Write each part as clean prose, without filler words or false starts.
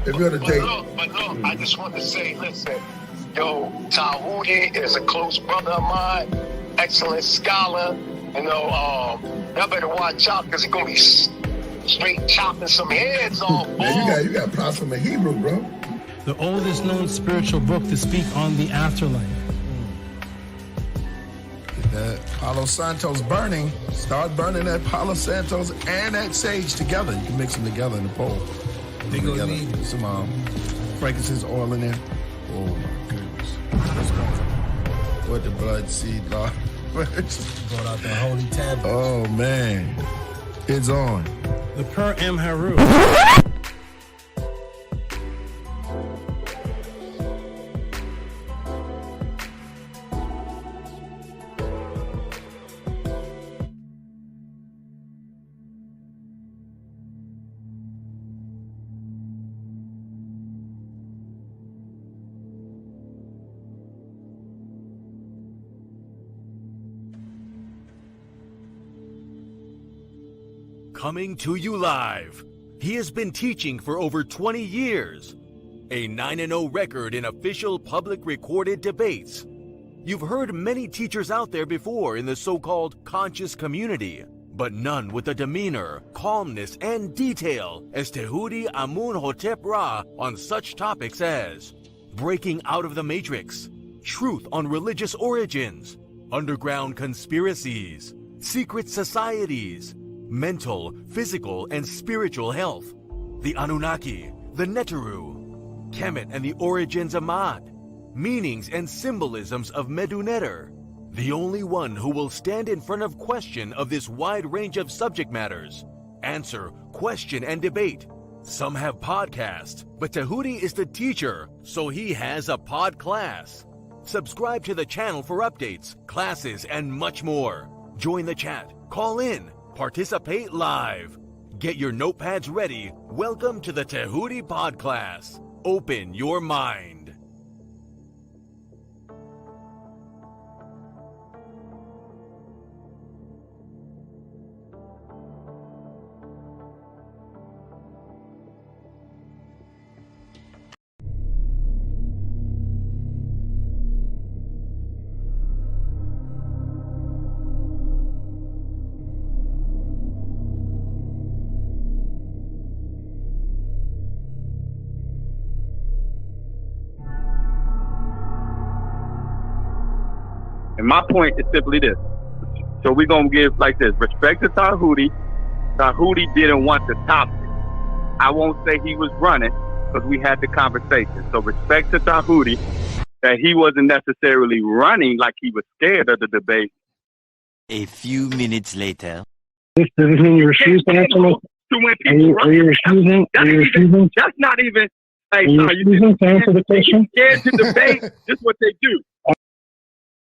If you're the but look, I just want to say, listen, yo, Tehuti is a close brother of mine, excellent scholar. You know, y'all better watch out because he's gonna be straight chopping some heads off. Yeah, you got props from the Hebrew, bro. The oldest known spiritual book to speak on the afterlife. That Palo Santos burning. Start burning that Palo Santos and that sage together. You can mix them together in the bowl. They gonna need some frankincense oil in there. Oh my goodness. With the blood seed, Lord. brought out the holy tablet. Oh man. It's on. The Per M. Haru. Coming to you live. He has been teaching for over 20 years. A 9-0 record in official public recorded debates. You've heard many teachers out there before in the so-called conscious community, but none with the demeanor, calmness, and detail as Tehuti Amun-hotep Ra on such topics as breaking out of the matrix, truth on religious origins, underground conspiracies, secret societies, mental, physical, and spiritual health, the Anunnaki, the Neteru, Kemet and the origins of Mad, meanings and symbolisms of Meduneter, the only one who will stand in front of question of this wide range of subject matters, answer, question, and debate. Some have podcasts, but Tehuti is the teacher, so he has a Podclass. Subscribe to the channel for updates, classes, and much more. Join the chat, call in, participate live. Get your notepads ready. Welcome to the Tehuti Podclass. Open your mind. And my point is simply this. So we're going to give like this. Respect to Tehuti. Tehuti didn't want the topic. I won't say he was running because we had the conversation. So respect to Tehuti that he wasn't necessarily running like he was scared of the debate. A few minutes later. Does this mean you refuse to answer me? Are you refusing? That's not even. Hey, are you refusing to answer the question? Scared to debate. This is what they do.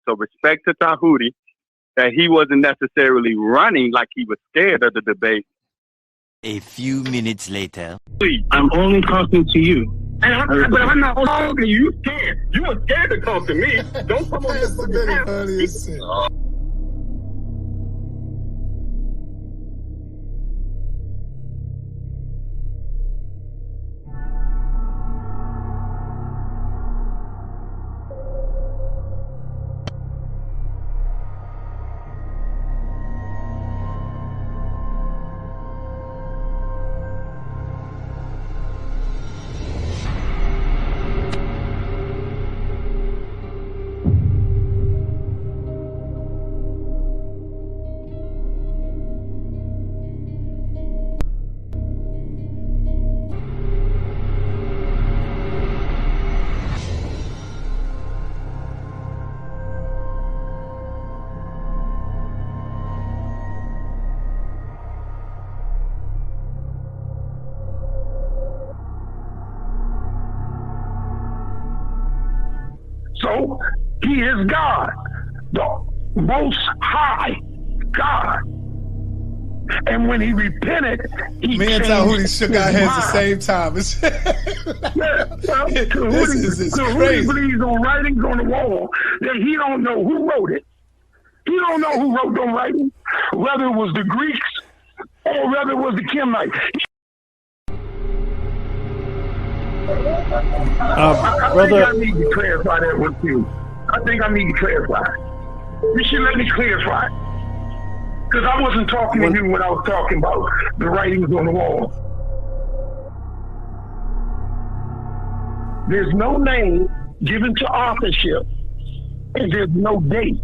So respect to Tehuti that he wasn't necessarily running like he was scared of the debate. A few minutes later. I'm only talking to you. But I'm not talking to you. You scared. You were scared to talk to me. Don't come on this. So he is God, the most high God. And when he repented, he Me and changed Tahuti shook his our heads mind. the same time. This is Tehuti crazy. believes on writings on the wall that he don't know who wrote it. He don't know who wrote them writings, whether it was the Greeks or whether it was the Kemites. I think I need to clarify that with you. I think I need to clarify. You should let me clarify. Because I wasn't talking to you when I was talking about the writings on the wall. There's no name given to authorship, and there's no date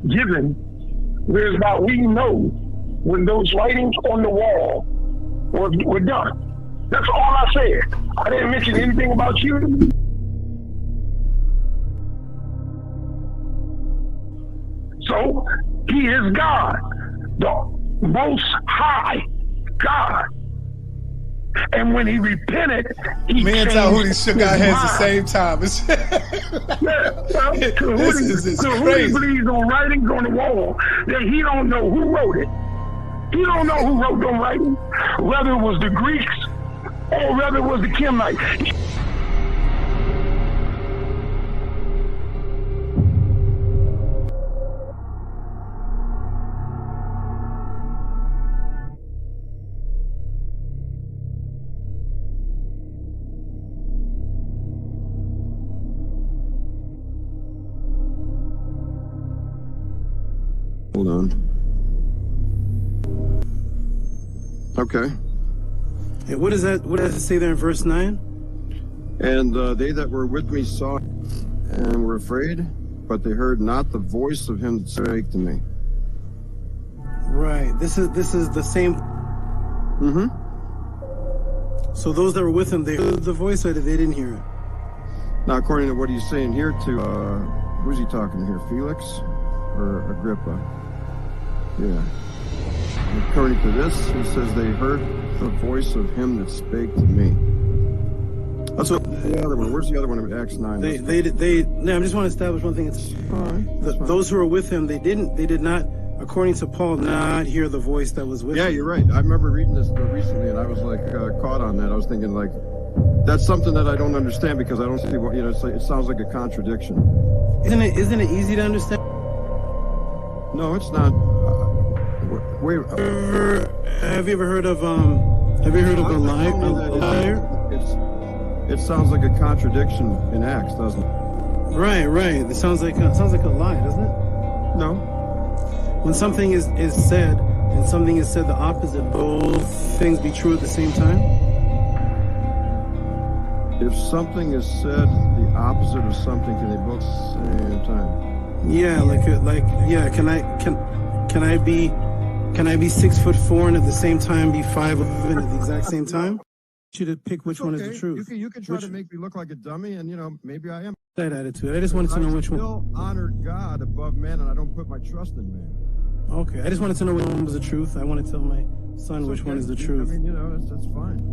given whereby we know when those writings on the wall were done. That's all I said. I didn't mention anything about you. So he is God, the most high God. And when he repented, he Me and changed Tahuti shook his our heads the mind. same time. This is Tehuti crazy. believes on writings on the wall that he don't know who wrote it. He don't know who wrote them writings, whether it was the Greeks or whether it was the Kemites. Hold on. Okay. Hey, what is that? What does it say there in verse 9? And they that were with me saw and were afraid, but they heard not the voice of him that spake to me. Right. This is the same. Mm-hmm. So those that were with him, they heard the voice, or they didn't hear it? Now, according to what he's saying here to, who's he talking to here? Felix or Agrippa? Yeah. According to this, he says they heard the voice of him that spake to me. That's what the other one. Where's the other one in Acts 9? No, I just want to establish one thing. It's those who were with him, they did not, according to Paul, not hear the voice that was with him. Yeah, you're right. I remember reading this recently, and I was like caught on that. I was thinking like, that's something that I don't understand because I don't see what, it's like, it sounds like a contradiction. Isn't it easy to understand? No, it's not. Wait. Have you ever heard of a liar? It sounds like a contradiction in Acts, doesn't it? Right. It sounds like a lie, doesn't it? No. When something is said and something is said the opposite, both things be true at the same time? If something is said the opposite of something, can they both at the same time? Yeah, can I be 6'4" and at the same time be 5'11" at the exact same time? You to pick which one is the truth. You can try to make me look like a dummy, and maybe I am. That attitude. I just wanted to know which one. I still honor God above man, and I don't put my trust in man. Okay, I just wanted to know which one was the truth. I want to tell my son which one is the truth. I mean, that's fine.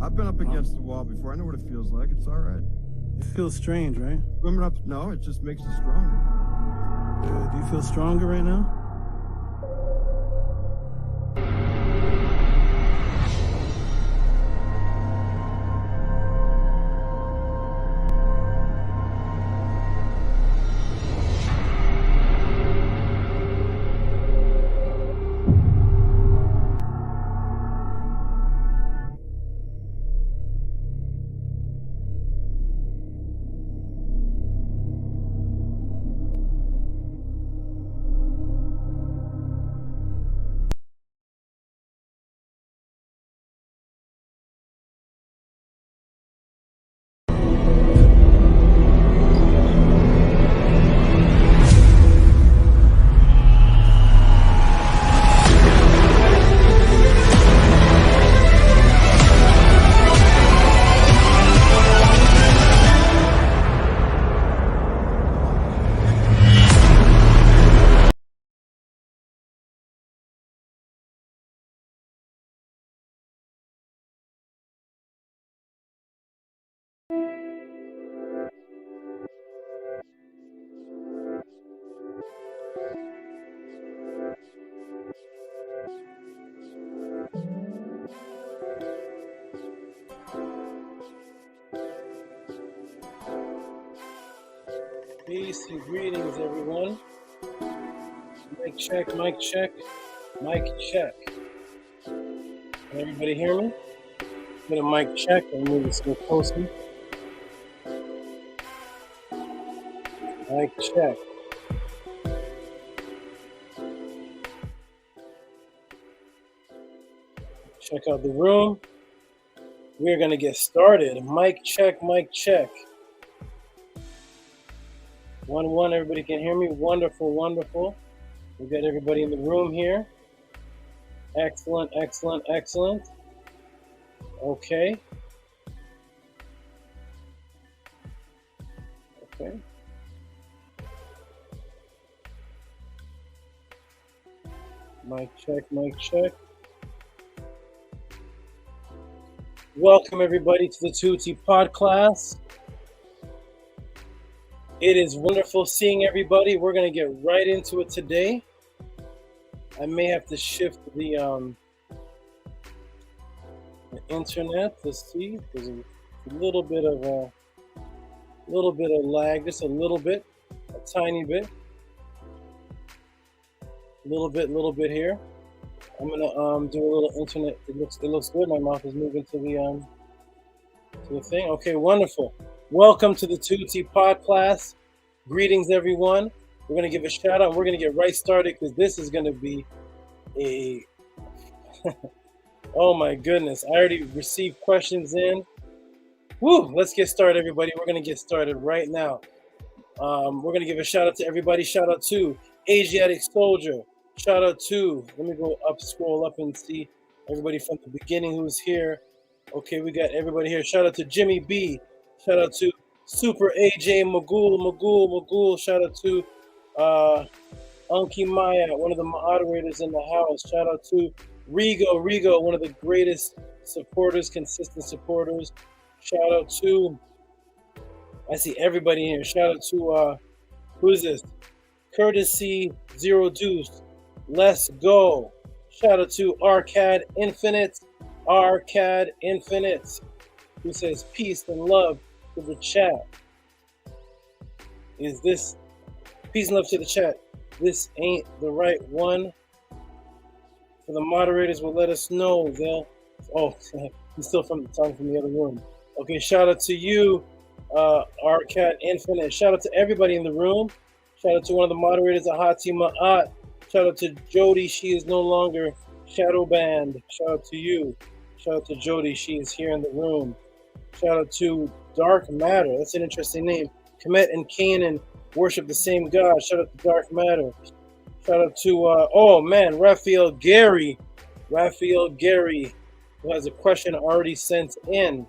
I've been up against the wall before. I know what it feels like. It's all right. It feels strange, right? Swimming up, no, it just makes you stronger. Do you feel stronger right now? Peace and greetings, everyone. Mic check, mic check, mic check. Can everybody hear me? Get a mic check. I'll move this a little closer. Mic check. Check out the room. We're going to get started. Mic check, mic check. 1-1, everybody can hear me? Wonderful, wonderful. We got everybody in the room here. Excellent, excellent, excellent. Okay. Okay. Mic check, mic check. Welcome everybody to the Tehuti Podclass. It is wonderful seeing everybody. We're going to get right into it today. I may have to shift the internet to see. There's a little bit of lag, just a little bit, a tiny bit, little bit here. I'm gonna do a little internet. It looks good. My mouth is moving to the thing. Okay, wonderful. Welcome to the Tehuti Podclass. Greetings, everyone. We're gonna give a shout out. And we're gonna get right started because this is gonna be a. Oh my goodness! I already received questions in. Woo! Let's get started, everybody. We're gonna get started right now. We're gonna give a shout out to everybody. Shout out to Asiatic Soldier. Shout out to, let me go up, scroll up and see everybody from the beginning who's here. Okay, we got everybody here. Shout out to Jimmy B. Shout out to Super AJ Magul. Shout out to Unky Maya, one of the moderators in the house. Shout out to Rigo, one of the greatest supporters, consistent supporters. Shout out to, I see everybody here. Shout out to, who is this? Courtesy Zero Deuce. Let's go. Shout out to Arcade Infinite, who says peace and love to the chat. Is this peace and love to the chat? This ain't the right one. For the moderators will let us know. He's still talking from the other room. Okay, shout out to you, Arcade Infinite. Shout out to everybody in the room. Shout out to one of the moderators, Ahati Ma'at. Shout out to Jody. She is no longer shadow banned. Shout out to you. Shout out to Jody. She is here in the room. Shout out to Dark Matter. That's an interesting name. Kemet and Canaan worship the same God. Shout out to Dark Matter. Shout out to, Raphael Gary. Who has a question already sent in.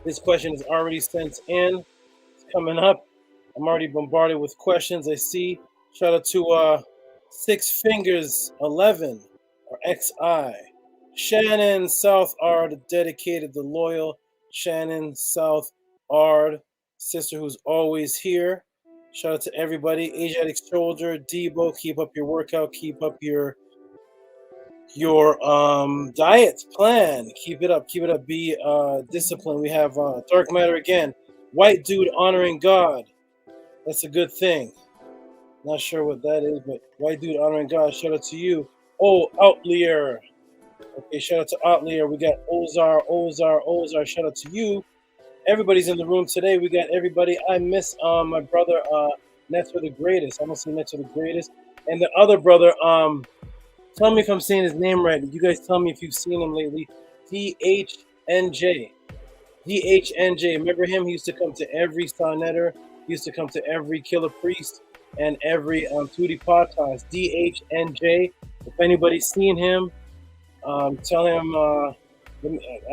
This question is already sent in. It's coming up. I'm already bombarded with questions. I see. Shout out to Six Fingers 11 or XI. Shannon South Ard dedicated, the loyal Shannon South Ard, sister who's always here. Shout out to everybody. Asiatic Soldier, Debo, keep up your workout, keep up your diet plan. Keep it up. Be disciplined. We have Dark Matter again. White dude honoring God. That's a good thing. Not sure what that is, but white dude honoring God. Shout out to you. Oh, Outlier. Okay, shout out to Outlier. We got Ozar. Shout out to you. Everybody's in the room today. We got everybody. I miss my brother, Netter the Greatest. I don't see Netter the Greatest. And the other brother, tell me if I'm saying his name right. You guys tell me if you've seen him lately. DHNJ. Remember him? He used to come to every Sonetter. He used to come to every Killer Priest and every Tehuti podcast. DHNJ. If anybody's seen him, tell him,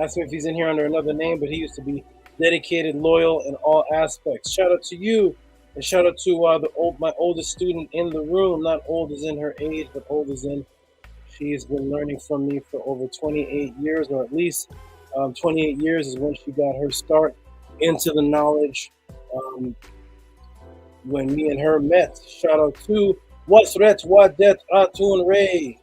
ask him if he's in here under another name, but he used to be dedicated, loyal in all aspects. Shout out to you, and shout out to my oldest student in the room. Not old as in her age, but old as in she has been learning from me for over 28 years, or at least 28 years is when she got her start into the knowledge. When me and her met. Shout out to Wasret Wadet Atun Ray.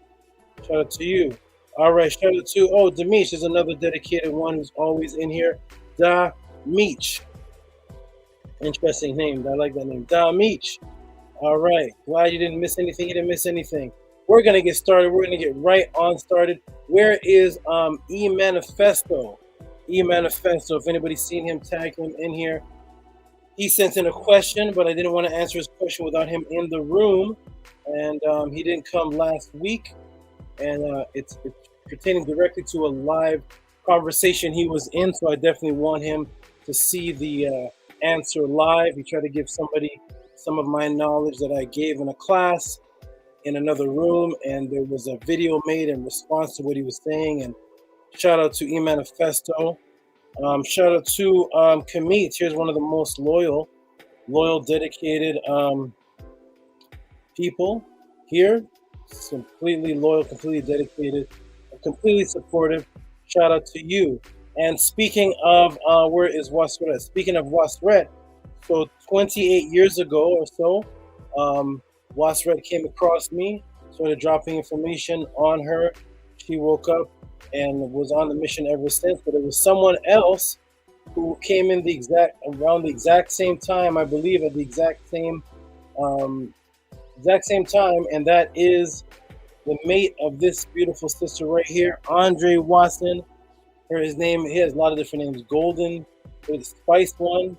Shout out to you. All right, shout out to Demish is another dedicated one who's always in here. Demish. Interesting name. I like that name. Damich. All right. Glad you didn't miss anything. You didn't miss anything. We're going to get started. We're going to get right on started. Where is E-Manifesto? E-Manifesto. If anybody's seen him, tag him in here. He sent in a question, but I didn't want to answer his question without him in the room. And he didn't come last week. And it's pertaining directly to a live conversation he was in. So I definitely want him to see the answer live. He tried to give somebody some of my knowledge that I gave in a class in another room, and there was a video made in response to what he was saying. And shout out to E-Manifesto. Shout out to Kamit. Here's one of the most loyal, dedicated people here. Completely loyal, completely dedicated, completely supportive. Shout out to you. And speaking of, where is Wasret? Speaking of Wasret, so 28 years ago or so, Wasret came across me, started dropping information on her. She woke up and was on the mission ever since. But there was someone else who came in around the exact same time, I believe, at the exact same time, and that is the mate of this beautiful sister right here, Andre Watson. His name, he has a lot of different names. Golden, Spice One,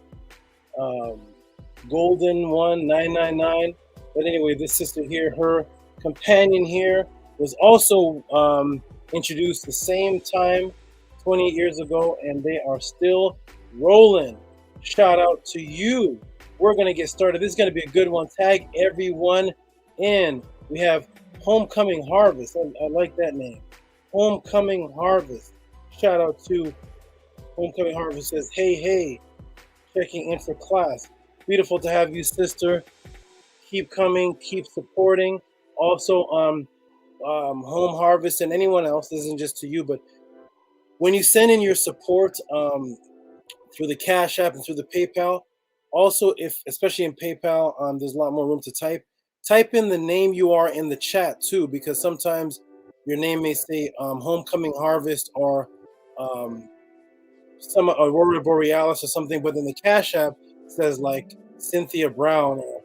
Golden 1999. But anyway, this sister here, her companion here, was also introduced the same time, 28 years ago, and they are still rolling. Shout out to you. We're going to get started. This is going to be a good one. Tag everyone in. We have Homecoming Harvest. I like that name. Homecoming Harvest. Shout out to Homecoming Harvest. Says, hey, checking in for class. Beautiful to have you, sister. Keep coming, keep supporting. Also, Home Harvest and anyone else, this isn't just to you, but when you send in your support through the Cash App and through the PayPal, also, especially in PayPal, there's a lot more room to type in the name you are in the chat too, because sometimes your name may say Homecoming Harvest or some Aurora Borealis or something, but then the Cash App says like Cynthia Brown or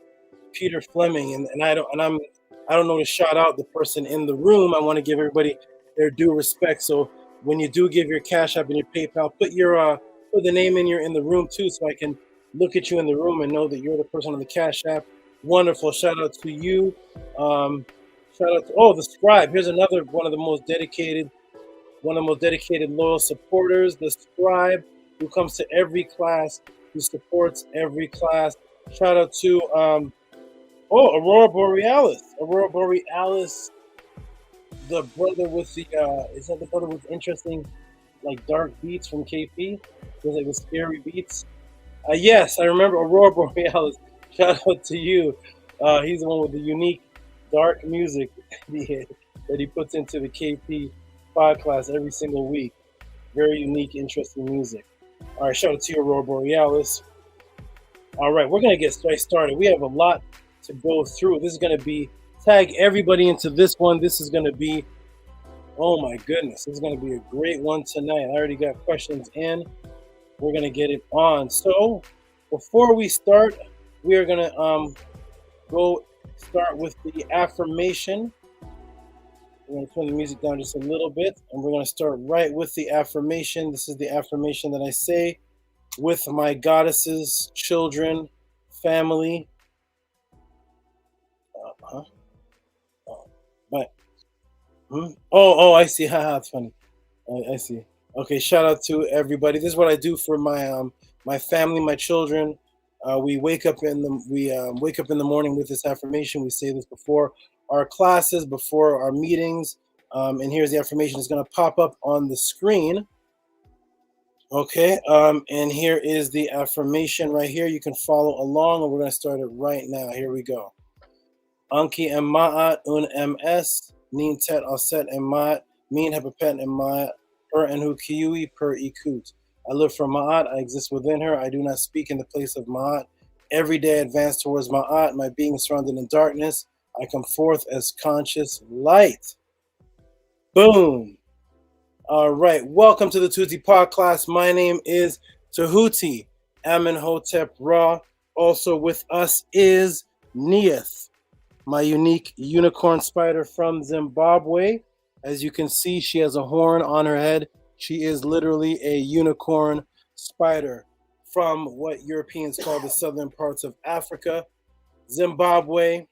Peter Fleming, and I don't know to shout out the person in the room. I want to give everybody their due respect. So when you do give your Cash App and your PayPal, put the name in the room too, so I can look at you in the room and know that you're the person on the Cash App. Wonderful. Shout out to you. Shout out to the Scribe. Here's another one of the most dedicated loyal supporters, the Scribe, who comes to every class, who supports every class. Shout out to Aurora Borealis. Aurora Borealis, the brother with the is that the brother with interesting like dark beats from KP? There's like the scary beats. Yes, I remember Aurora Borealis. Shout out to you. He's the one with the unique dark music that he puts into the KP Podclass every single week. Very unique, interesting music. All right, shout out to you, Aurora Borealis. All right, we're going to get started. We have a lot to go through. This is going to be, tag everybody into this one. This is going to be, oh my goodness, this is going to be a great one tonight. I already got questions in. We're going to get it on. So before we start, we are going to go start with the affirmation. We're going to turn the music down just a little bit, and we're going to start right with the affirmation. This is the affirmation that I say with my goddesses, children, family. I see. Haha, it's funny. I see. Okay, shout out to everybody. This is what I do for my my family, my children. We wake up in the morning with this affirmation. We say this before our classes, before our meetings, and here's the affirmation. It's going to pop up on the screen. Okay, and here is the affirmation right here. You can follow along, and we're going to start it right now. Here we go. Anki and Ma'at un MS, Nin Tet Aset and Ma'at, Min Hepapet and Ma'at, Per and Hu Kiui Per Ikut. I live for Ma'at, I exist within her, I do not speak in the place of Ma'at. Every day I advance towards Ma'at, my being surrounded in darkness, I come forth as conscious light. Boom. All right, welcome to the Tehuti Podclass. My name is Tehuti, Amenhotep Ra. Also with us is Neith, my unique unicorn spider from Zimbabwe. As you can see, she has a horn on her head. She is literally a unicorn spider from what Europeans call the southern parts of Africa. Zimbabwe,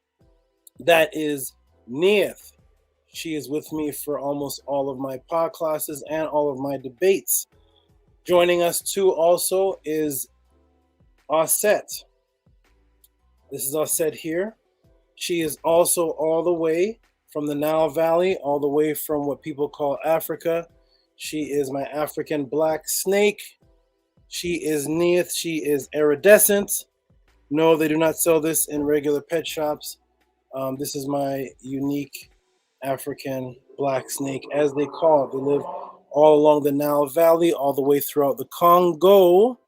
that is Neith. She is with me for almost all of my pod classes and all of my debates. Joining us too also is Osset. This is Osset here. She is also all the way from the Nile Valley, all the way from what people call Africa. She is my African black snake. She is Neith. She is iridescent. No, they do not sell this in regular pet shops. This is my unique African black snake, as they call it. They live all along the Nile Valley, all the way throughout the Congo.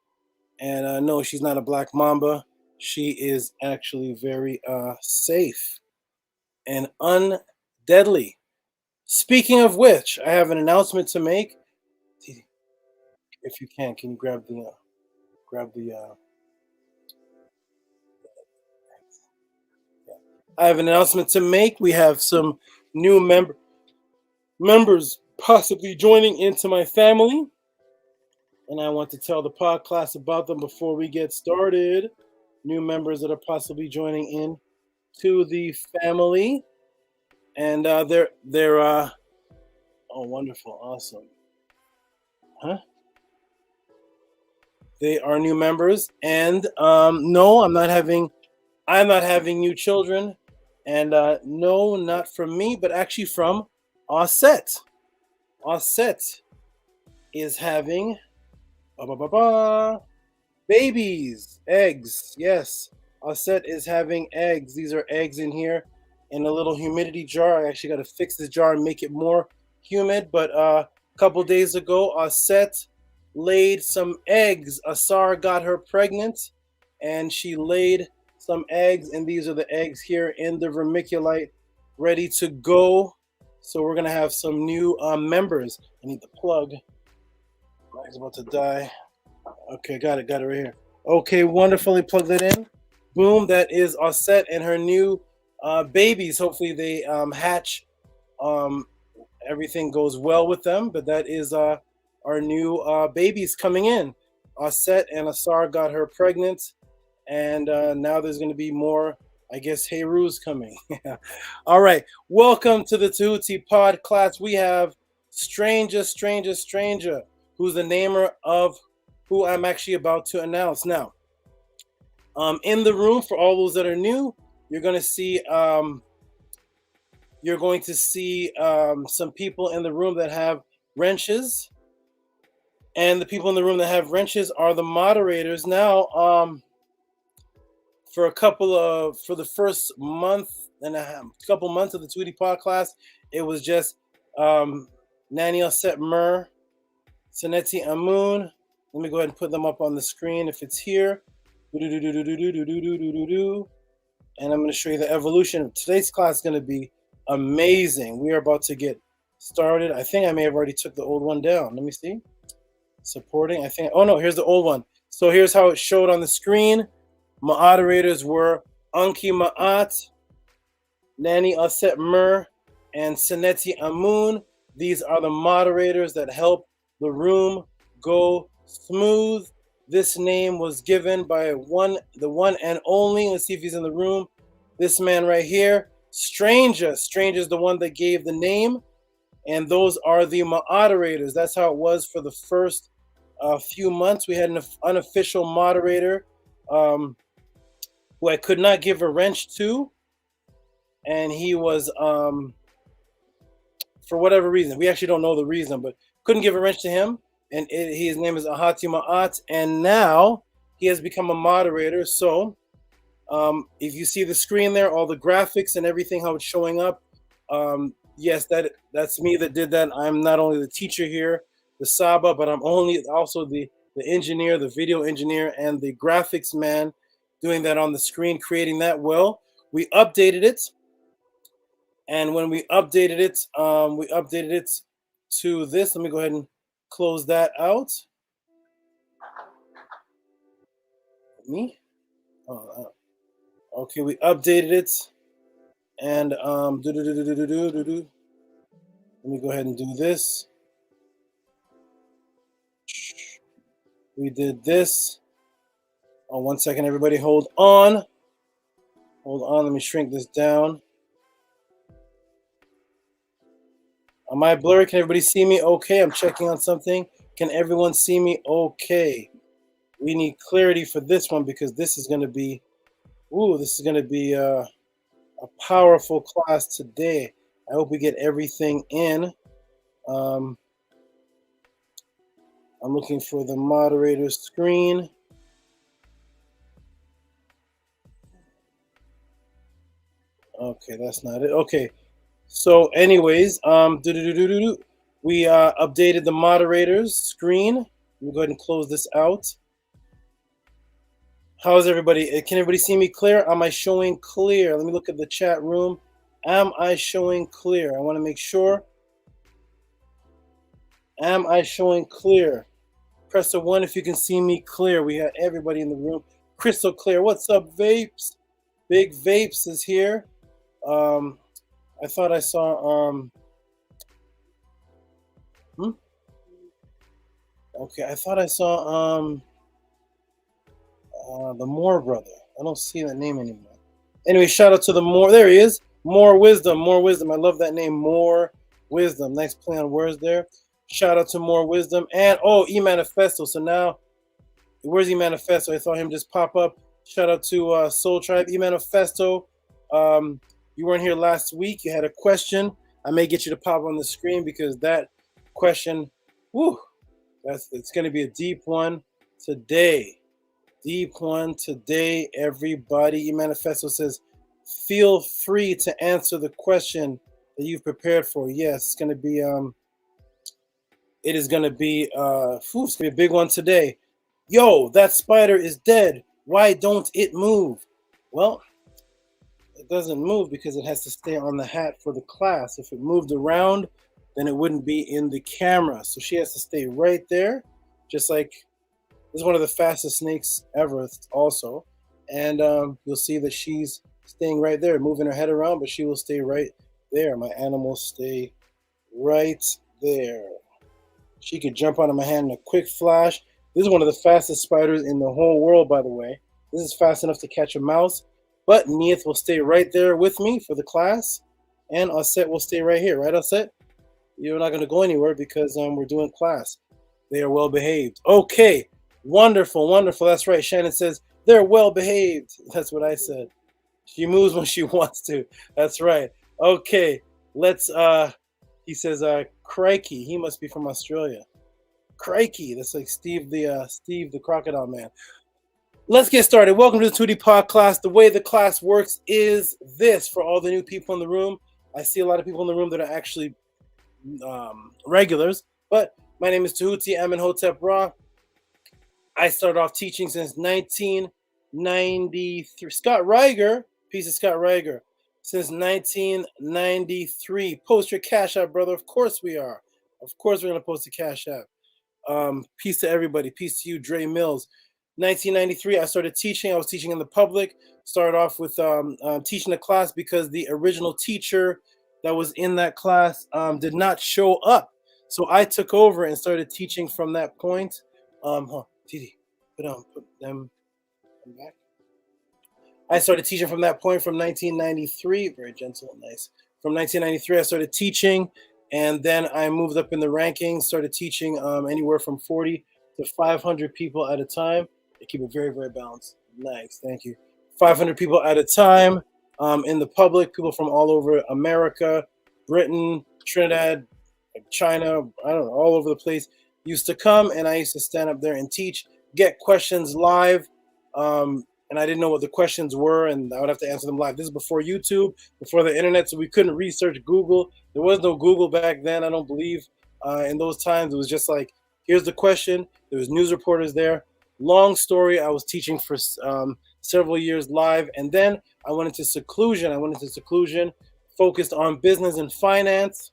And no, she's not a black mamba. She is actually very safe and undeadly. Speaking of which, I have an announcement to make. If you can you grab the I have an announcement to make. We have some new members possibly joining into my family, and I want to tell the podcast about them before we get started. New members that are possibly joining in to the family, and they're oh, wonderful, awesome, huh? They are new members, and no, I'm not having new children, and no, not from me, but actually from Osset. Osset is having babies, eggs. Yes, Osset is having eggs. These are eggs in here in a little humidity jar. I actually got to fix this jar and make it more humid. But a couple days ago, Osset laid some eggs. Asar got her pregnant, and she laid some eggs, and these are the eggs here in the vermiculite, ready to go. So we're gonna have some new members. I need the plug. It's about to die. Okay, got it right here. Okay, wonderfully plugged it in. Boom, that is Osset and her new babies. Hopefully they hatch. Everything goes well with them, but that is our new babies coming in. Osset and Asar got her pregnant, and now there's going to be more, I guess, Heyrus coming. All right, welcome to the Tehuti Podclass. We have Stranger, who's the namer of who I'm actually about to announce now. In the room, for all those that are new, you're going to see some people in the room that have wrenches, and the people in the room that have wrenches are the moderators. Now, for the first month and a half, couple months of the Tehuti Podclass, it was just Nani Osset Mur, Seneti Amun. Let me go ahead and put them up on the screen if it's here. And I'm going to show you the evolution. Today's class is going to be amazing. We are about to get started. I think I may have already took the old one down. Let me see. Supporting. Oh no, here's the old one. So here's how it showed on the screen. Moderators were Anki Ma'at, Nani Osset Mur, and Seneti Amun. These are the moderators that help the room go smooth. This name was given by the one and only. Let's see if he's in the room. This man right here, Stranger. Stranger is the one that gave the name, and those are the moderators. That's how it was for the first few months. We had an unofficial moderator who I could not give a wrench to, and he was for whatever reason. We actually don't know the reason, but couldn't give a wrench to him. And his name is Ahati Ma'at, and now he has become a moderator. So if you see the screen there, all the graphics and everything, how it's showing up, yes, that's me that did that. I'm not only the teacher here, the Saba, but I'm also the engineer, the video engineer, and the graphics man doing that on the screen, creating that. Well, we updated it, and when we updated it to this. Let me go ahead and close that out. Me? Okay, we updated it. And let me go ahead and do this. We did this. Oh, 1 second, everybody, hold on. Hold on, let me shrink this down. Am I blurry? Can everybody see me okay? I'm checking on something. Can everyone see me okay? We need clarity for this one because this is going to be, a powerful class today. I hope we get everything in. I'm looking for the moderator's screen. Okay, that's not it. Okay, so anyways, we updated the moderator's screen. Let me go ahead and close this out. How's everybody? Can everybody see me clear? Am I showing clear? Let me look at the chat room. Am I showing clear? I want to make sure. Am I showing clear? Press the 1 if you can see me clear. We got everybody in the room. Crystal clear. What's up, Vapes? Big Vapes is here. I thought I saw okay, I thought I saw the Moore brother. I don't see that name anymore. Anyway, shout out to the Moore. There he is. More Wisdom. More Wisdom. I love that name. More Wisdom. Nice play on words there. Shout out to More Wisdom. And E-Manifesto. So now, where's E-Manifesto? I saw him just pop up. Shout out to Soul Tribe. E-Manifesto. You weren't here last week. You had a question. I may get you to pop on the screen because that question, it's going to be a deep one today. Deep one today, everybody. E-Manifesto says, feel free to answer the question that you've prepared for. Yes, it's going to be, it's going to be a big one today. Yo, that spider is dead. Why don't it move? Well, it doesn't move because it has to stay on the hat for the class. If it moved around, then it wouldn't be in the camera. So she has to stay right there, just like this is one of the fastest snakes ever also. And you'll see that she's staying right there, moving her head around, but she will stay right there. My animals stay right there. She could jump out of my hand in a quick flash. This is one of the fastest spiders in the whole world, by the way. This is fast enough to catch a mouse. But Neith will stay right there with me for the class. And Aset will stay right here. Right, Aset? You're not going to go anywhere because we're doing class. They are well behaved. Okay. Wonderful, wonderful. That's right. Shannon says, they're well behaved. That's what I said. She moves when she wants to. That's right. Okay. Let's, he says, crikey. He must be from Australia. Crikey. That's like Steve the Crocodile Man. Let's get started. Welcome to the Tehuti Podclass. The way the class works is this for all the new people in the room. I see a lot of people in the room that are actually regulars, but my name is Tehuti. I'm in Hotep Ra. I started off teaching since 1993. Scott Reiger, piece of Scott Reiger, since 1993. Post your Cash App, brother. Of course we are. Of course we're going to post a Cash App. Peace to everybody. Peace to you, Dre Mills. 1993, I started teaching. I was teaching in the public. Started off with teaching a class because the original teacher that was in that class did not show up. So I took over and started teaching from that point. Titi, put them back. I started teaching from that point from 1993. Very gentle and nice. From 1993, I started teaching, and then I moved up in the rankings. Started teaching anywhere from 40 to 500 people at a time. I keep it very, very balanced. Nice, thank you. 500 people at a time in the public. People from all over America, Britain, Trinidad, China, I don't know, all over the place used to come, and I used to stand up there and teach, get questions live, and I didn't know what the questions were, and I would have to answer them live. This is before YouTube, before the internet, so we couldn't research Google. There was no Google back then, I don't believe. In those times, it was just like, here's the question. There was news reporters there. Long story, I was teaching for several years live, and then I went into seclusion. Focused on business and finance.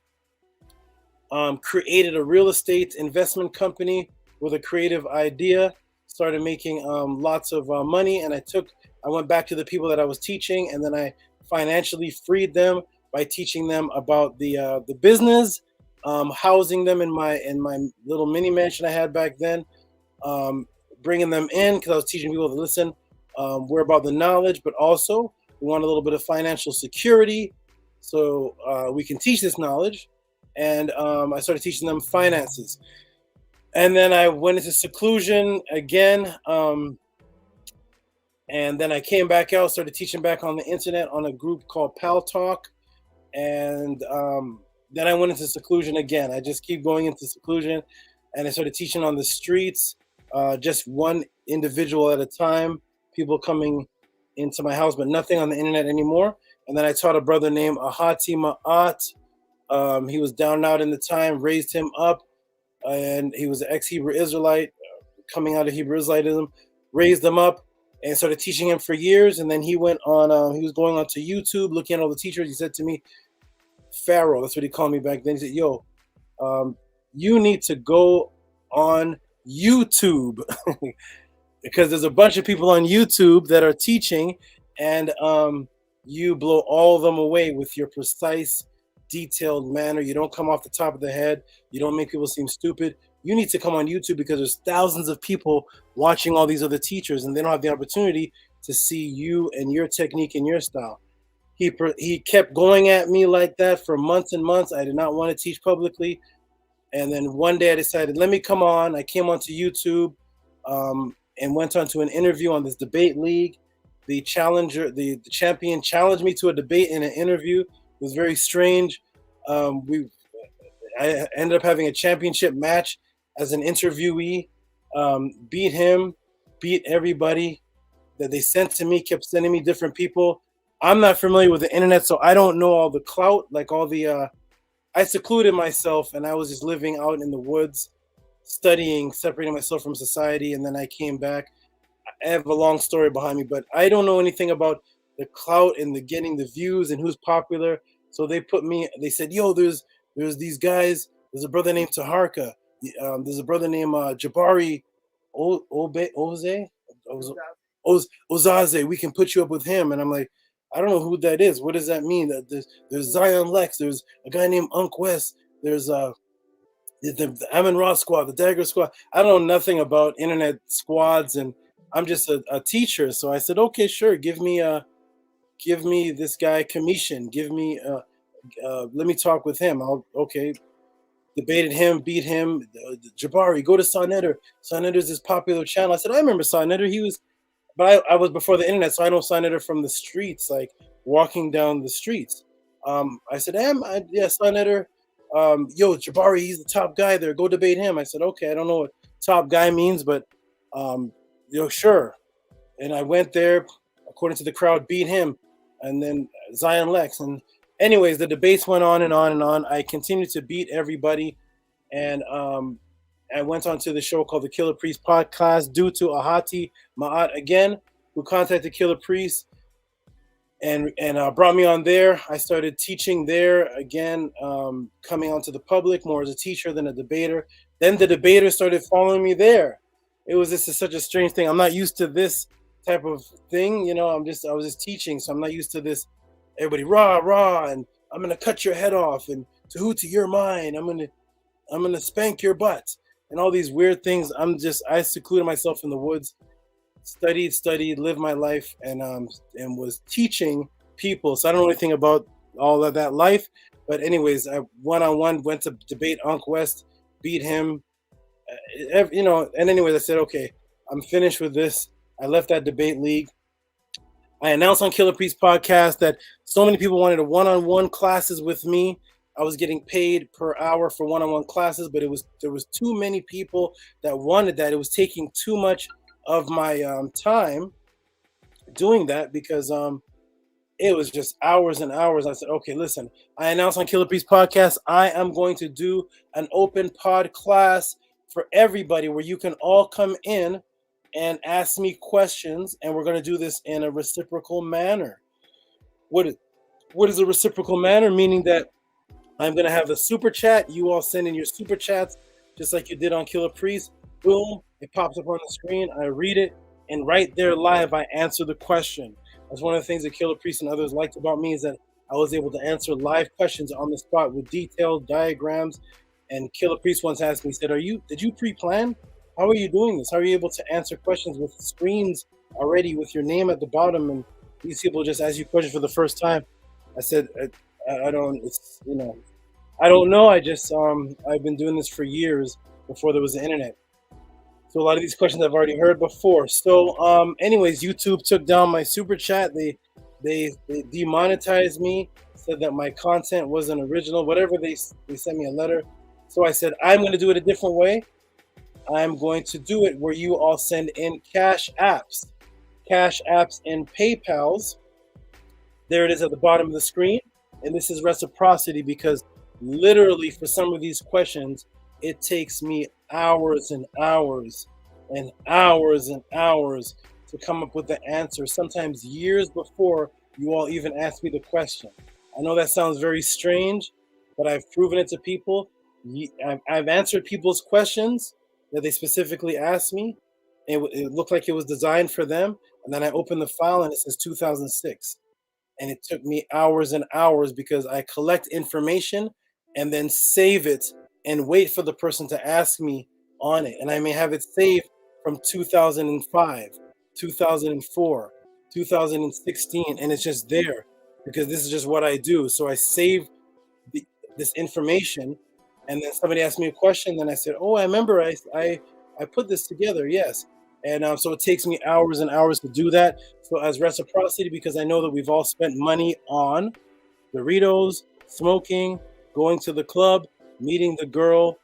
Created a real estate investment company with a creative idea. started making lots of money, and I went back to the people that I was teaching, and then I financially freed them by teaching them about the business, housing them in my little mini mansion I had back then, bringing them in because I was teaching people to listen. We're about the knowledge, but also we want a little bit of financial security, so we can teach this knowledge. And I started teaching them finances. And then I went into seclusion again. And then I came back out, started teaching back on the internet on a group called Pal Talk. And then I went into seclusion again. I just keep going into seclusion. And I started teaching on the streets, just one individual at a time, people coming into my house, but nothing on the internet anymore. And then I taught a brother named Ahati Ma'at. He was down and out in the time, raised him up. And he was an ex-Hebrew Israelite, coming out of Hebrew Israelitism, raised him up and started teaching him for years. And then he went on, he was going on to YouTube, looking at all the teachers. He said to me, Pharaoh, that's what he called me back then. He said, yo, you need to go on YouTube because there's a bunch of people on YouTube that are teaching, and you blow all of them away with your precise, detailed manner. You don't come off the top of the head. You don't make people seem stupid. You need to come on YouTube because there's thousands of people watching all these other teachers, and they don't have the opportunity to see you and your technique and your style. He kept going at me like that for months and months. I did not want to teach publicly. And then one day I decided, let me come on. I came onto YouTube and went on to an interview on this debate league. The champion challenged me to a debate in an interview. It was very strange. I ended up having a championship match as an interviewee, beat him, beat everybody that they sent to me, kept sending me different people. I'm not familiar with the internet, so I don't know all the clout, like all the, I secluded myself and I was just living out in the woods, studying, separating myself from society. And then I came back. I have a long story behind me, but I don't know anything about the clout and the getting the views and who's popular. So they said, yo, there's these guys. There's a brother named Taharka. There's a brother named Jabari Ozaze. We can put you up with him. And I'm like, I don't know who that is. What does that mean? There's Zion Lex. There's a guy named Unc West. There's the Amin Ra squad, the Dagger squad. I don't know nothing about internet squads, and I'm just a teacher. So I said, okay, sure. Give me this guy commission. Let me talk with him. Debated him, beat him. Jabari, go to Sonetter. Sonetter's this popular channel. I said, I remember Sonetter. He was, but I was before the internet, so I know Sonetter from the streets, like walking down the streets. I said, yeah, Sonetter. Yo, Jabari, he's the top guy there. Go debate him. I said, okay, I don't know what top guy means, but sure. And I went there, according to the crowd, beat him, and then Zion Lex. And anyways, the debates went on and on and on. I continued to beat everybody, and I went on to the show called the Killer Priest Podclass due to Ahati Ma'at again, who contacted Killer Priest and brought me on there. I started teaching there again, coming onto the public more as a teacher than a debater. Then the debaters started following me there. It was just such a strange thing. I'm not used to this type of thing, I was just teaching, so I'm not used to this. Everybody rah, and I'm gonna cut your head off, and Tehuti, you're mine. I'm gonna spank your butt, and all these weird things. I secluded myself in the woods, studied, lived my life, and was teaching people. So I don't know anything about all of that life, but anyways, I one-on-one went to debate Unc West, beat him, and anyways, I said, okay, I'm finished with this. I left that debate league. I announced on Killer Priest Podcast that so many people wanted a one-on-one classes with me. I was getting paid per hour for one-on-one classes, but there was too many people that wanted that. It was taking too much of my time doing that because it was just hours and hours. I said, okay, listen, I announced on Killer Priest Podcast, I am going to do an open pod class for everybody where you can all come in and ask me questions, and we're going to do this in a reciprocal manner. What is a reciprocal manner? Meaning that I'm going to have a super chat. You all send in your super chats, just like you did on Killer Priest. Boom. It pops up on the screen. I read it, and right there live, I answer the question. That's one of the things that Killer Priest and others liked about me, is that I was able to answer live questions on the spot with detailed diagrams. And Killer Priest once asked me, he said, did you pre-plan? How are you doing this? How are you able to answer questions with screens already with your name at the bottom? And these people just ask you questions for the first time. I said, I don't know. I just, I've been doing this for years before there was the internet. So a lot of these questions I've already heard before. So anyways, YouTube took down my super chat. They demonetized me, said that my content wasn't original, whatever. They sent me a letter. So I said, I'm going to do it a different way. I'm going to do it where you all send in cash apps and PayPals. There it is at the bottom of the screen. And this is reciprocity, because literally for some of these questions, it takes me hours and hours and hours and hours to come up with the answer, sometimes years before you all even ask me the question. I know that sounds very strange, but I've proven it to people. I've answered people's questions that they specifically asked me. It looked like it was designed for them. And then I opened the file and it says 2006. And it took me hours and hours because I collect information and then save it and wait for the person to ask me on it. And I may have it saved from 2005, 2004, 2016, and it's just there because this is just what I do. So I save this information, and then somebody asked me a question, then I said, oh, I remember I put this together, yes. And so it takes me hours and hours to do that. So as reciprocity, because I know that we've all spent money on Doritos, smoking, going to the club, meeting the girl,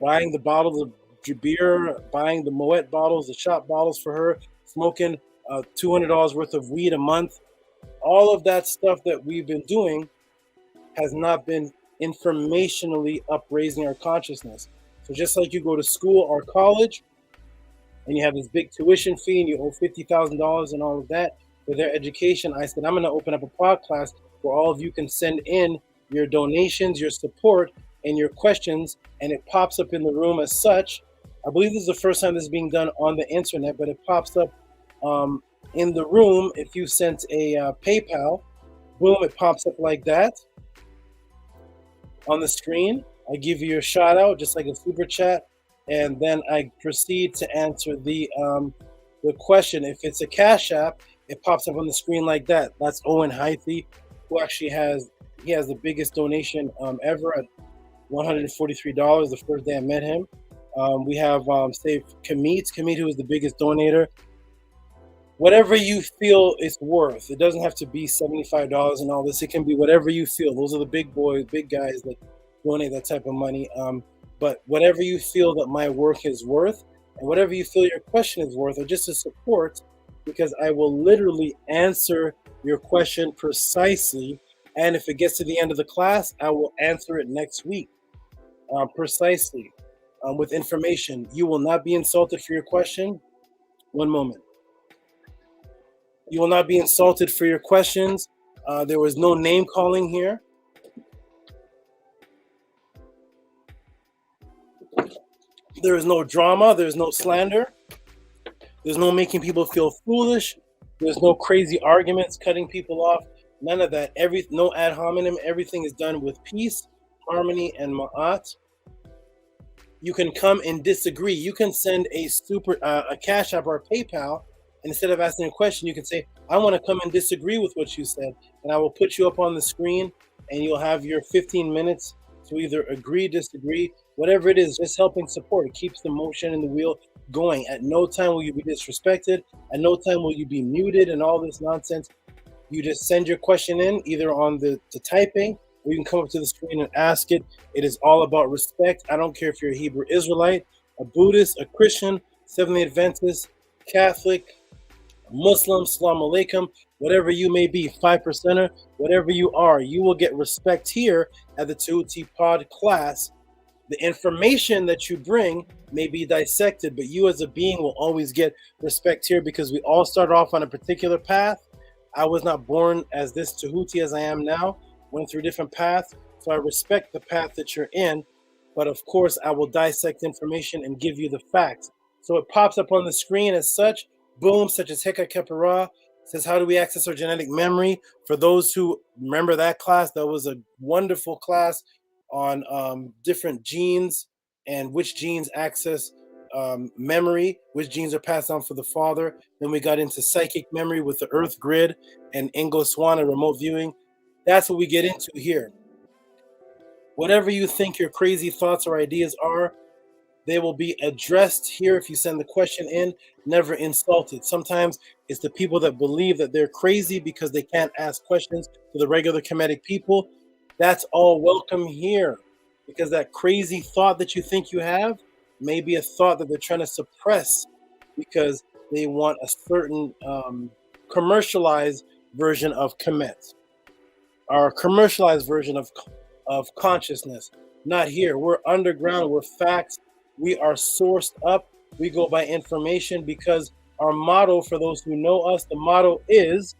buying the bottles of beer, buying the Moet bottles, the shot bottles for her, smoking $200 worth of weed a month. All of that stuff that we've been doing has not been informationally upraising our consciousness. So just like you go to school or college and you have this big tuition fee and you owe $50,000 and all of that for their education, I said, I'm going to open up a podcast where all of you can send in your donations, your support, and your questions, and it pops up in the room as such. I believe this is the first time this is being done on the internet, but it pops up in the room. If you sent a PayPal, boom, it pops up like that on the screen. I give you a shout out, just like a super chat, and then I proceed to answer the question. If it's a Cash App, it pops up on the screen like that. That's Owen Hythe, who actually has the biggest donation ever at $143 the first day I met him. We have say Kamit, who is the biggest donator. Whatever you feel it's worth. It doesn't have to be $75 and all this. It can be whatever you feel. Those are the big boys, big guys that donate that type of money. But whatever you feel that my work is worth, and whatever you feel your question is worth, or just to support, because I will literally answer your question precisely. And if it gets to the end of the class, I will answer it next week precisely with information. You will not be insulted for your question. One moment. You will not be insulted for your questions. There was no name calling here. There is no drama. There's no slander. There's no making people feel foolish. There's no crazy arguments, cutting people off. None of that. No ad hominem. Everything is done with peace, harmony, and ma'at. You can come and disagree. You can send a Cash App or a PayPal, and instead of asking a question, you can say, I want to come and disagree with what you said, and I will put you up on the screen, and you'll have your 15 minutes to either agree, disagree, whatever it is, just helping support. It keeps the motion in the wheel going. At no time will you be disrespected. At no time will you be muted and all this nonsense. You just send your question in, either on the typing, or you can come up to the screen and ask it. It is all about respect. I don't care if you're a Hebrew Israelite, a Buddhist, a Christian, Seventh-day Adventist, Catholic, Muslim, Salaam Alaikum, whatever you may be, 5%er, whatever you are, you will get respect here at the Tehuti Podclass. The information that you bring may be dissected, but you as a being will always get respect here because we all start off on a particular path. I was not born as this Tehuti as I am now, went through different paths, so I respect the path that you're in. but of course I will dissect information and give you the facts. So it pops up on the screen as such, boom, such as Heka Kepera, says how do we access our genetic memory? For those who remember that class, that was a wonderful class on different genes and which genes access memory, which genes are passed on for the father. Then we got into psychic memory with the Earth grid and Ingo Swann remote viewing. That's what we get into here. Whatever you think your crazy thoughts or ideas are, they will be addressed here if you send the question in, never insulted. Sometimes it's the people that believe that they're crazy because they can't ask questions to the regular Kemetic people. That's all welcome here, because that crazy thought that you think you have may be a thought that they're trying to suppress because they want a certain commercialized version of Kemet, or a commercialized version of consciousness. Not here. We're underground. We're facts. We are sourced up. We go by information because our motto, for those who know us, the motto is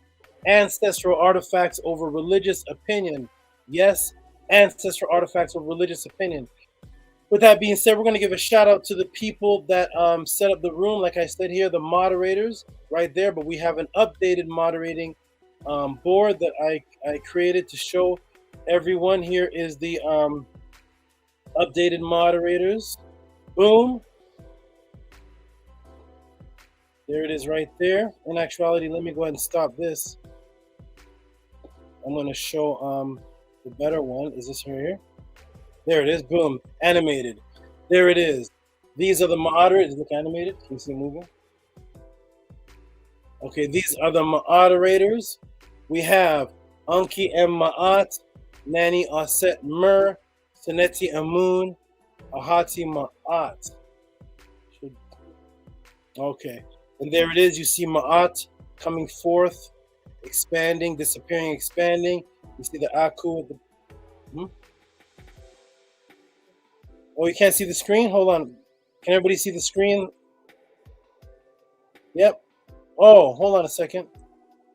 ancestral artifacts over religious opinion. Yes, ancestral artifacts over religious opinion. With that being said, we're going to give a shout out to the people that set up the room. Like I said here, the moderators right there, but we have an updated moderating board that I created to show everyone. Here is the updated moderators. Boom. There it is right there. In actuality, let me go ahead and stop this. I'm going to show the better one. Is this right here? There it is. Boom. Animated. There it is. These are the moderators. Look animated. Can you see it moving? Okay, these are the moderators. We have Anki M. Ma'at, Nani Aset Mer, Seneti Amun, Ahati Ma'at. Okay, and there it is. You see Ma'at coming forth, expanding, disappearing, expanding. You see the Aku with the... Oh, you can't see the screen? Hold on. Can everybody see the screen? Yep. Oh, hold on a second.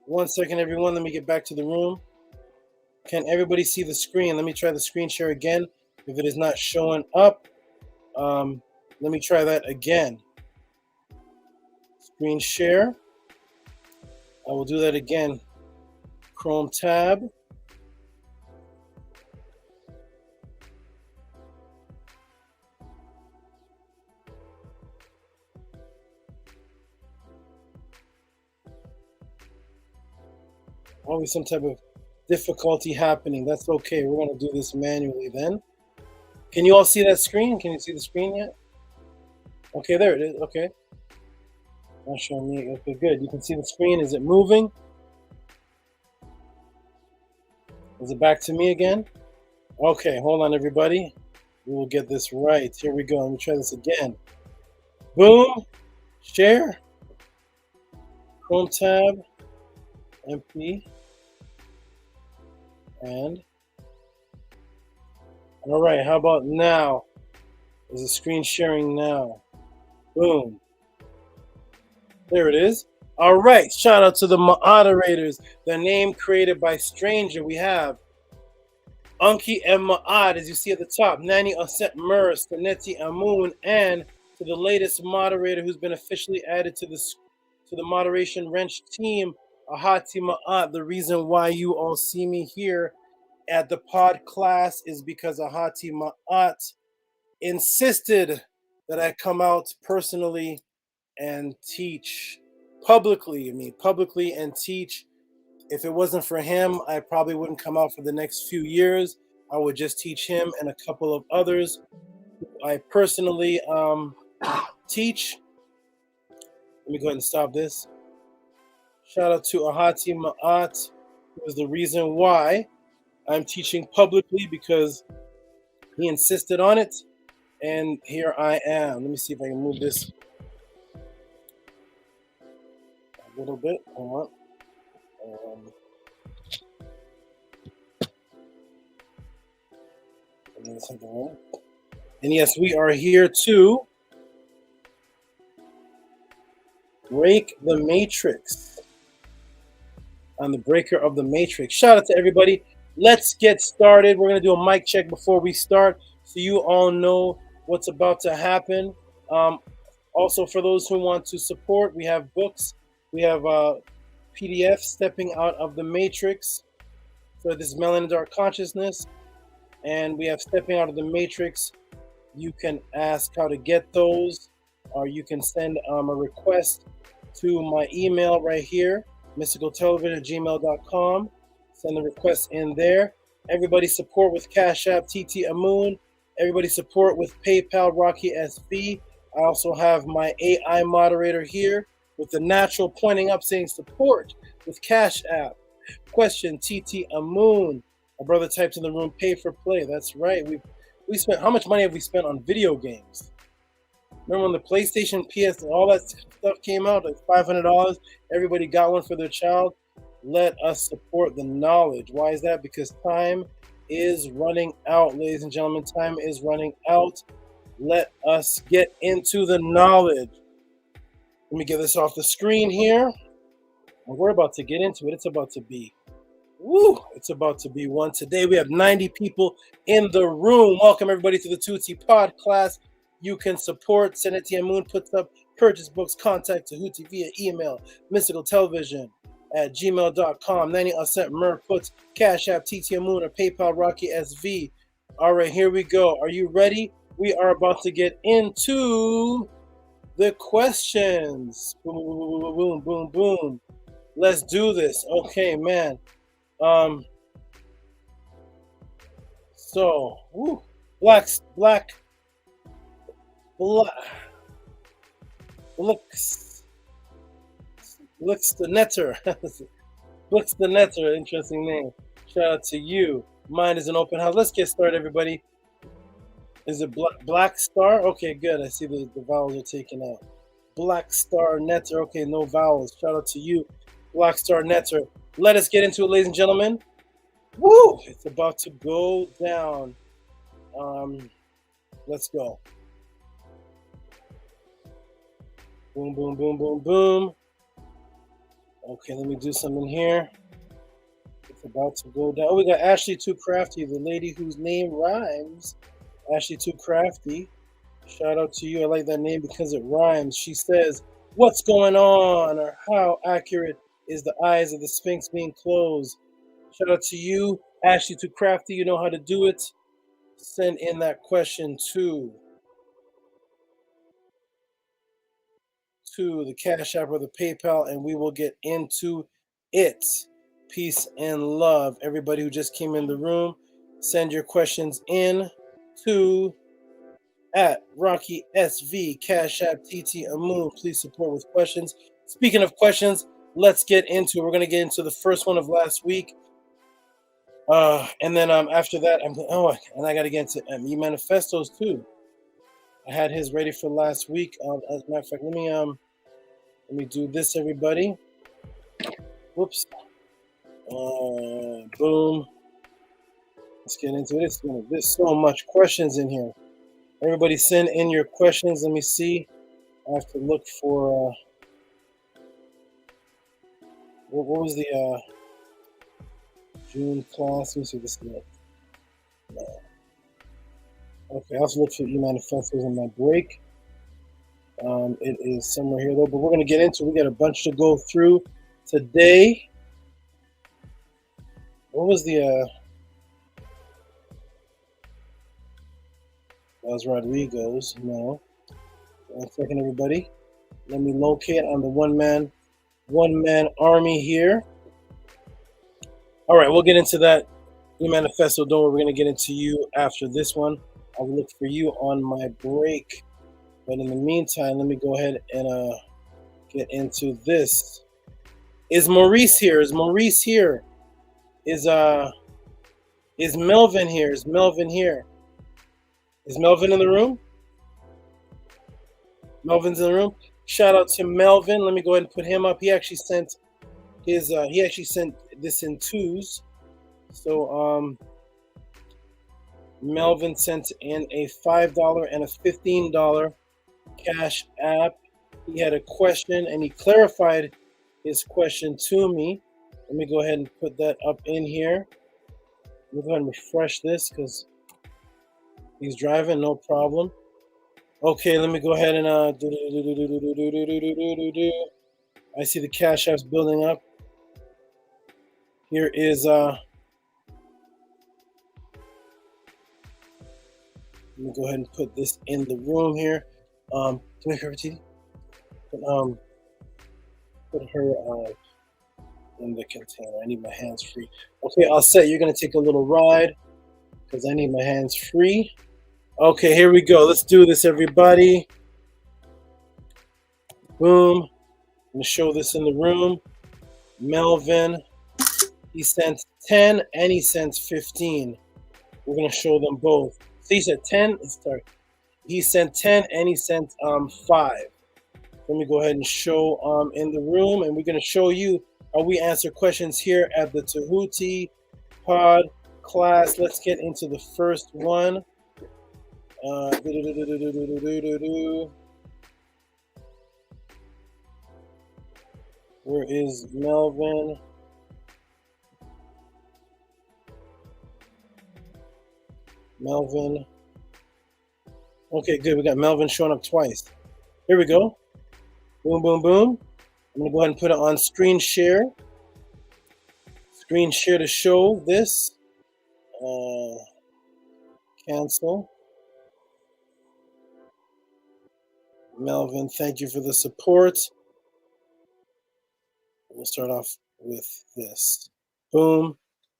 1 second, everyone. Let me get back to the room. Can everybody see the screen? Let me try the screen share again. If it is not showing up, let me try that again. Screen share. I will do that again. Chrome tab. Always some type of difficulty happening. That's okay. We're going to do this manually then. Can you all see that screen? Can you see the screen yet? Okay, there it is. Okay. Not showing me. Okay, good. You can see the screen. Is it moving? Is it back to me again? Okay, hold on, everybody. We will get this right. Here we go. Let me try this again. Boom. Share. Chrome tab. MP. And all right, how about now? Is the screen sharing now? Boom. There it is. All right, shout out to the moderators. The name created by Stranger. We have Anki M. Ma'ad, as you see at the top, Nani Aset Mer, Seneti Amun, and to the latest moderator who's been officially added to the Moderation Wrench team, Ahati Ma'at. The reason why you all see me here at the Podclass is because Ahati Ma'at insisted that I come out personally and teach publicly. Publicly and teach. If it wasn't for him, I probably wouldn't come out for the next few years. I would just teach him and a couple of others. I personally teach. Let me go ahead and stop this. Shout out to Ahati Ma'at, who is the reason why I'm teaching publicly, because he insisted on it. And here I am. Let me see if I can move this a little bit. Hold on. And yes, we are here to break the matrix. On the breaker of the matrix. Shout out to everybody. Let's get started. We're going to do a mic check before we start. so you all know what's about to happen. Also, for those who want to support, we have books. We have PDF, Stepping Out of the Matrix. So this is Melanin Dark Consciousness. And we have Stepping Out of the Matrix. You can ask how to get those, or you can send a request to my email right here, mysticaltelevision@gmail.com. Send the request in there. Everybody support with Cash App, TT Amun. Everybody support with PayPal, Rocky SV. I also have my AI moderator here with the natural pointing up saying support with Cash App. Question, TT Amun. A brother typed in the room, pay for play. That's right. We spent, how much money have we spent on video games? Remember when the PlayStation, PS, and all that stuff came out, like $500, everybody got one for their child? Let us support the knowledge. Why is that? Because time is running out, ladies and gentlemen. Time is running out. Let us get into the knowledge. Let me get this off the screen here. And we're about to get into it. It's about to be, it's about to be one. Today we have 90 people in the room. Welcome everybody to the Tehuti Podclass. You can support. Sedenaria Moon puts up purchase books. Contact Tehuti via email, mysticaltelevision@gmail.com. 90% Mer puts Cash App, TT Moon, or PayPal, Rocky SV. All right, here we go. Are you ready? We are about to get into the questions. Boom, boom, boom, boom, boom, boom. Let's do this. Okay, man. So, looks the netter. Looks the netter, interesting name. Shout out to you. Mine is an open house. Let's get started, everybody. Is it Black Star? Okay, good. I see the vowels are taken out. Black Star Netter. Okay, no vowels. Shout out to you, Black Star Netter. Let us get into it, ladies and gentlemen. Woo! It's about to go down. Let's go. Boom, boom, boom, boom, boom. Okay, let me do something here. It's about to go down. Oh, we got Ashley Too Crafty, the lady whose name rhymes. Ashley Too Crafty. Shout out to you. I like that name because it rhymes. She says, what's going on? Or how accurate is the eyes of the Sphinx being closed? Shout out to you, Ashley Too Crafty. You know how to do it. Send in that question to the Cash App or the PayPal, and we will get into it. Peace and love. Everybody who just came in the room, send your questions in to @Rocky SV, Cash App, TT Amun. Please support with questions. Speaking of questions, let's get into it. We're going to get into the first one of last week. And then after that, and I got to get into E-Manifestos too. I had his ready for last week. As a matter of fact, let me do this, everybody. Whoops. Boom. Let's get into it. There's so much questions in here. Everybody send in your questions. Let me see. I have to look for what was the June class? Let me see this. Okay, I have to look for E-Manifestos in my break. It is somewhere here though, but we're gonna get into it. We got a bunch to go through today. What was the that was Rodrigo's. No. 1 second, everybody. Let me locate on the one man army here. All right, we'll get into that E-Manifesto. Don't worry, we're gonna get into you after this one. I'll look for you on my break. But in the meantime, let me go ahead and get into this. Is Maurice here? Is Maurice here? Is Melvin here? Is Melvin here? Is Melvin in the room? Melvin's in the room. Shout out to Melvin. Let me go ahead and put him up. He actually sent his this in twos. So Melvin sent in a $5 and a $15 Cash App. He had a question and he clarified his question to me. Let me go ahead and put that up in here. Let me go ahead and refresh this because He's driving, no problem. Okay, let me go ahead and I see the Cash App's building up. Here is let me go ahead and put this in the room here. Come here, TD. Put her in the container. I need my hands free. Okay, all set. You're gonna take a little ride because I need my hands free. Okay, here we go. Let's do this, everybody. Boom. I'm gonna show this in the room. Melvin, he sent 10 and he sent 15. We're gonna show them both. So he said 10. Sorry. He sent 10 and he sent 5. Let me go ahead and show in the room, and we're gonna show you how we answer questions here at the Tehuti Podclass. Let's get into the first one. Where is Melvin? Melvin. Okay, good. We got Melvin showing up twice. Here we go. Boom, boom, boom. I'm going to go ahead and put it on screen share. Screen share to show this. Cancel. Melvin, thank you for the support. We'll start off with this. Boom.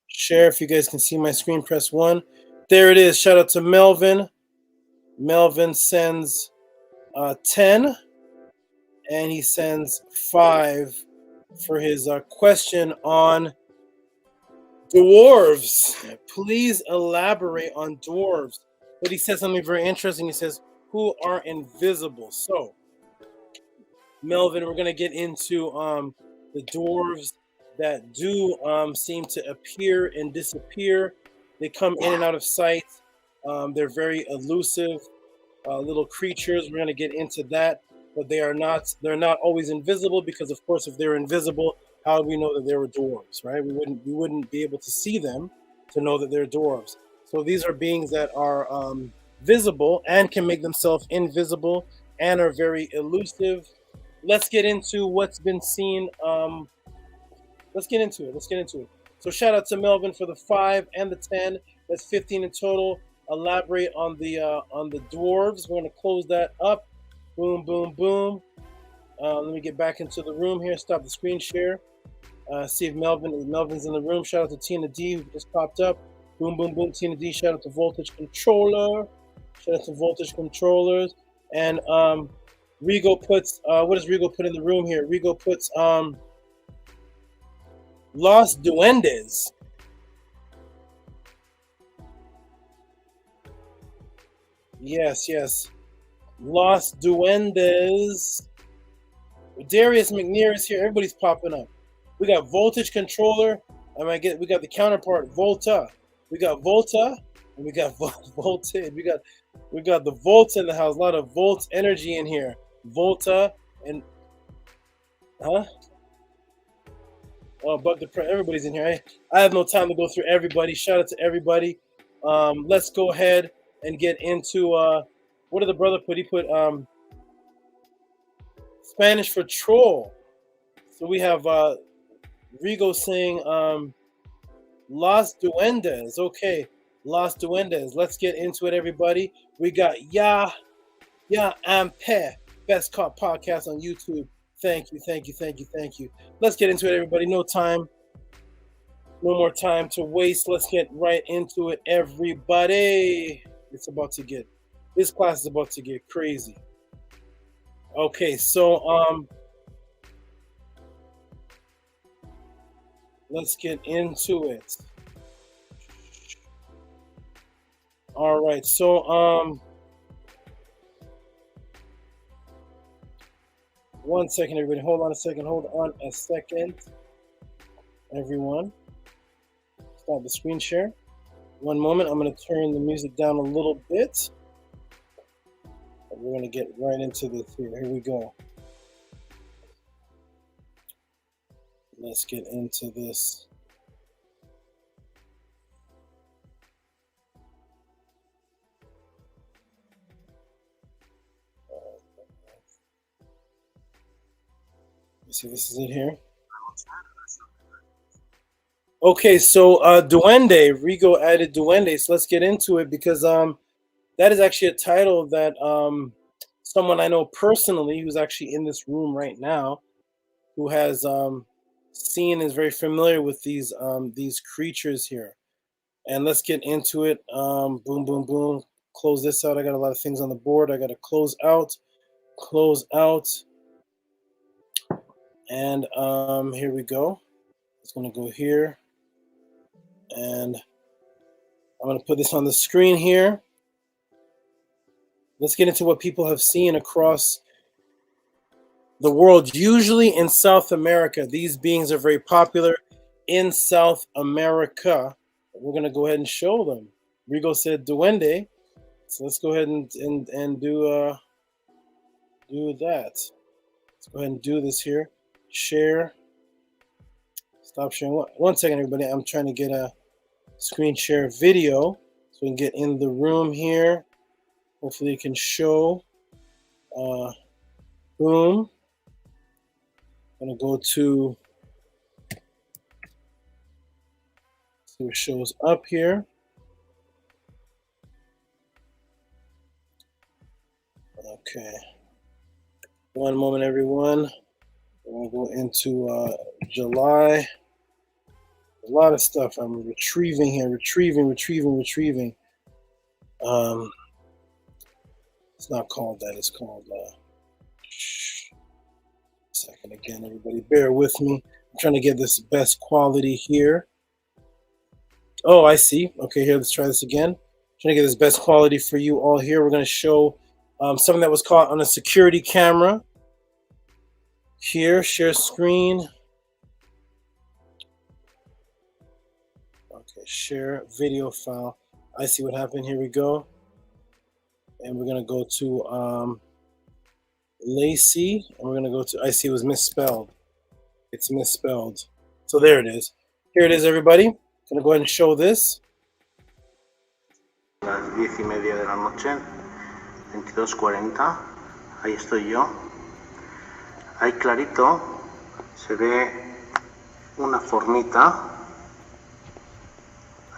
Share. If you guys can see my screen, press 1. There it is. Shout out to Melvin. Melvin sends 10 and he sends 5 for his question on dwarves. Please elaborate on dwarves. But he said something very interesting. He says, who are invisible? So, Melvin, we're going to get into the dwarves that do seem to appear and disappear. They come in and out of sight. They're very elusive little creatures. We're going to get into that, but they're not always invisible, because of course if they're invisible, how do we know that they were dwarves, right? We wouldn't be able to see them to know that they're dwarves. So these are beings that are visible and can make themselves invisible and are very elusive. Let's get into what's been seen. Let's get into it. So shout out to Melvin for the 5 and the 10. That's 15 in total. Elaborate on the dwarves. We're going to close that up. Boom, boom, boom. Let me get back into the room here. Stop the screen share. See if Melvin's in the room. Shout out to Tina D, who just popped up. Boom, boom, boom. Tina D. Shout out to Voltage Controller. Shout out to Voltage Controllers. And Rigo puts, what does Rigo put in the room here? Rigo puts Los Duendes. Yes. Los Duendes. Darius McNear is here. Everybody's popping up. We got Voltage Controller. We got the counterpart, Volta. We got Volta and we got Voltage. We got the Volts in the house. A lot of Volts energy in here. Volta and everybody's in here. I have no time to go through everybody. Shout out to everybody. Let's go ahead and get into what did the brother put? He put Spanish for troll. So we have Rigo saying Los Duendes. Okay, Los Duendes. Let's get into it, everybody. We got Ya Ampe, best caught podcast on YouTube. Thank you. Let's get into it, everybody. No more time to waste. Let's get right into it, everybody. This class is about to get crazy. Okay, so let's get into it. All right, so one second, everybody. Hold on a second, everyone. Stop the screen share. One moment. I'm going to turn the music down a little bit. We're going to get right into this here. Here we go. Let's get into this. see, this is it here. Okay, so Duende, Rigo added Duende, so let's get into it because that is actually a title that someone I know personally who's actually in this room right now, who has seen, is very familiar with these creatures here. And let's get into it. Boom, boom, boom. Close this out. I got a lot of things on the board. I got to close out, and here we go. It's gonna go here, and I'm gonna put this on the screen here. Let's get into what people have seen across the world, usually in South America. These beings are very popular in South America. We're going to go ahead and show them. Rigo said Duende, so let's go ahead and do that. Let's go ahead and do this here. Share. Stop sharing. One second, everybody. I'm trying to get a screen share video so we can get in the room here. Hopefully it can show. Boom. I'm going to go to, see what shows up here. Okay. One moment, everyone. We're going to go into July. A lot of stuff I'm retrieving here. Retrieving. It's not called that. It's called... second again, everybody. Bear with me. I'm trying to get this best quality here. Oh, I see. Okay, here, let's try this again. Trying to get this best quality for you all here. We're going to show something that was caught on a security camera. Here, share screen. Okay, share video file. I see what happened. Here we go. And we're going to go to Lacey. And we're going to go to, I see it was misspelled. It's misspelled. So there it is. Here it is, everybody. I'm going to go ahead and show this. Las 10:30 de la noche, 22:40, ahí estoy yo. Ahí clarito se ve una formita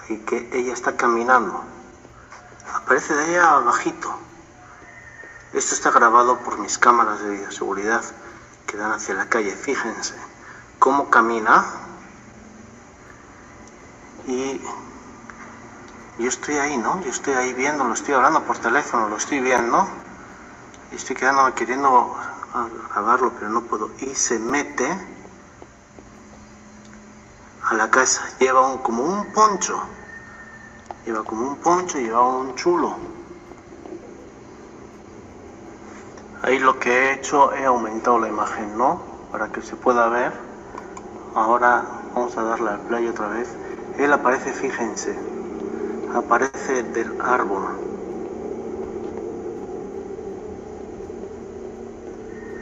y que ella está caminando. Aparece de allá abajito. Esto está grabado por mis cámaras de videoseguridad que dan hacia la calle. Fíjense cómo camina y yo estoy ahí, ¿no? Yo estoy ahí viendo, lo estoy hablando por teléfono, lo estoy viendo y estoy quedándome queriendo grabarlo, pero no puedo. Y se mete a la casa. Lleva como un poncho. Lleva un chulo. Ahí lo que he hecho, he aumentado la imagen, ¿no? Para que se pueda ver. Ahora vamos a darle al play otra vez. Él aparece, fíjense. Aparece del árbol.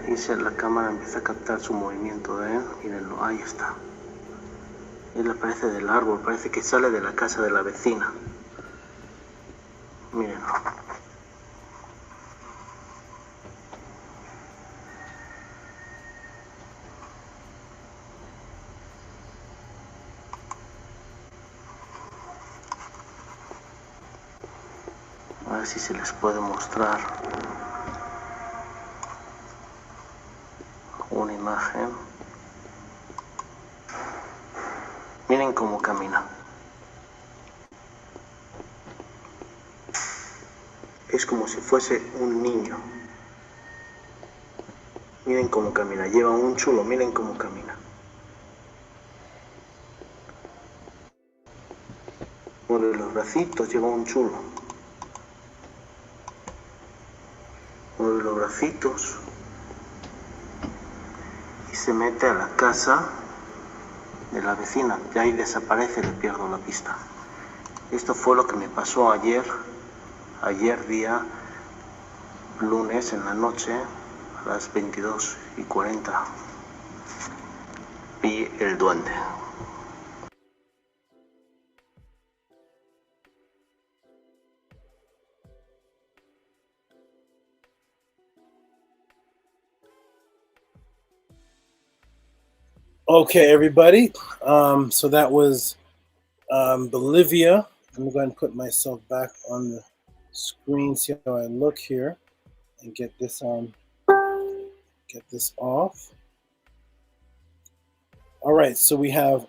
Y la cámara empieza a captar su movimiento de él. Mírenlo, ahí está. Él aparece del árbol, parece que sale de la casa de la vecina. Mírenlo. A ver si se les puede mostrar una imagen. Miren cómo camina. Es como si fuese un niño. Miren cómo camina. Lleva un chulo. Miren cómo camina. Mueve los bracitos. Lleva un chulo. Mueve los bracitos. Y se mete a la casa de la vecina, y ahí desaparece, le pierdo la pista. Esto fue lo que me pasó ayer día lunes en la noche a las 22:40. Vi el duende. Okay, everybody. So that was Bolivia. I'm going to go ahead and put myself back on the screen, see how I look here, and get this off. All right, so we have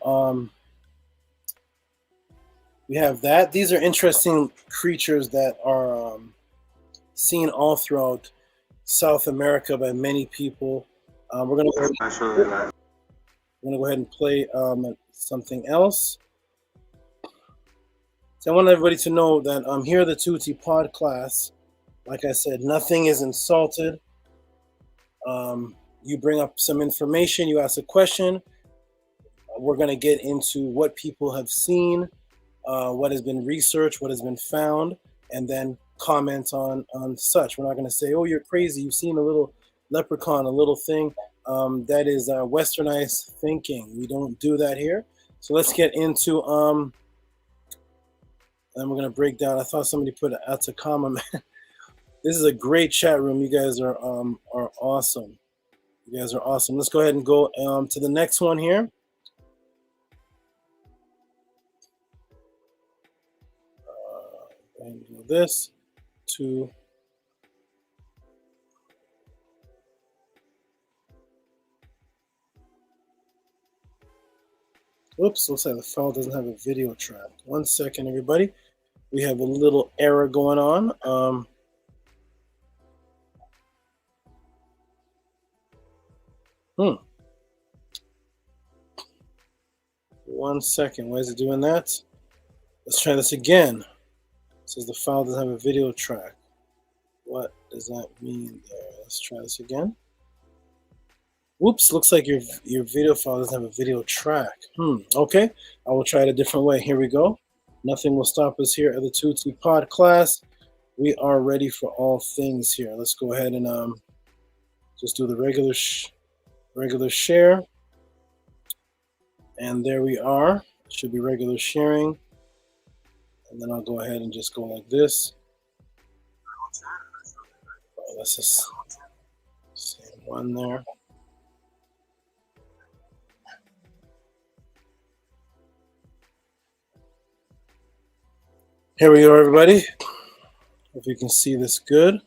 that. These are interesting creatures that are seen all throughout South America by many people. We're going to go ahead and play something else. So I want everybody to know that here at the Tehuti Podclass, like I said, nothing is insulted. You bring up some information, you ask a question. We're going to get into what people have seen, what has been researched, what has been found, and then comment on such. We're not going to say, oh, you're crazy, you've seen a little leprechaun, a little thing. That is westernized thinking. We don't do that here. So let's get into, and we're going to break down. I thought somebody put an Atacama, man. This is a great chat room. You guys are awesome. You guys are awesome. Let's go ahead and go to the next one here. And do this to oops, looks like the file doesn't have a video track. 1 second, everybody. We have a little error going on. 1 second. Why is it doing that? Let's try this again. It says the file doesn't have a video track. What does that mean there? Let's try this again. Whoops, looks like your video file doesn't have a video track. Okay, I will try it a different way. Here we go. Nothing will stop us here at the Tehuti Podclass. We are ready for all things here. Let's go ahead and just do the regular share. And there we are. It should be regular sharing. And then I'll go ahead and just go like this. Oh, that's just same one there. Here we go, everybody. If you can see this good.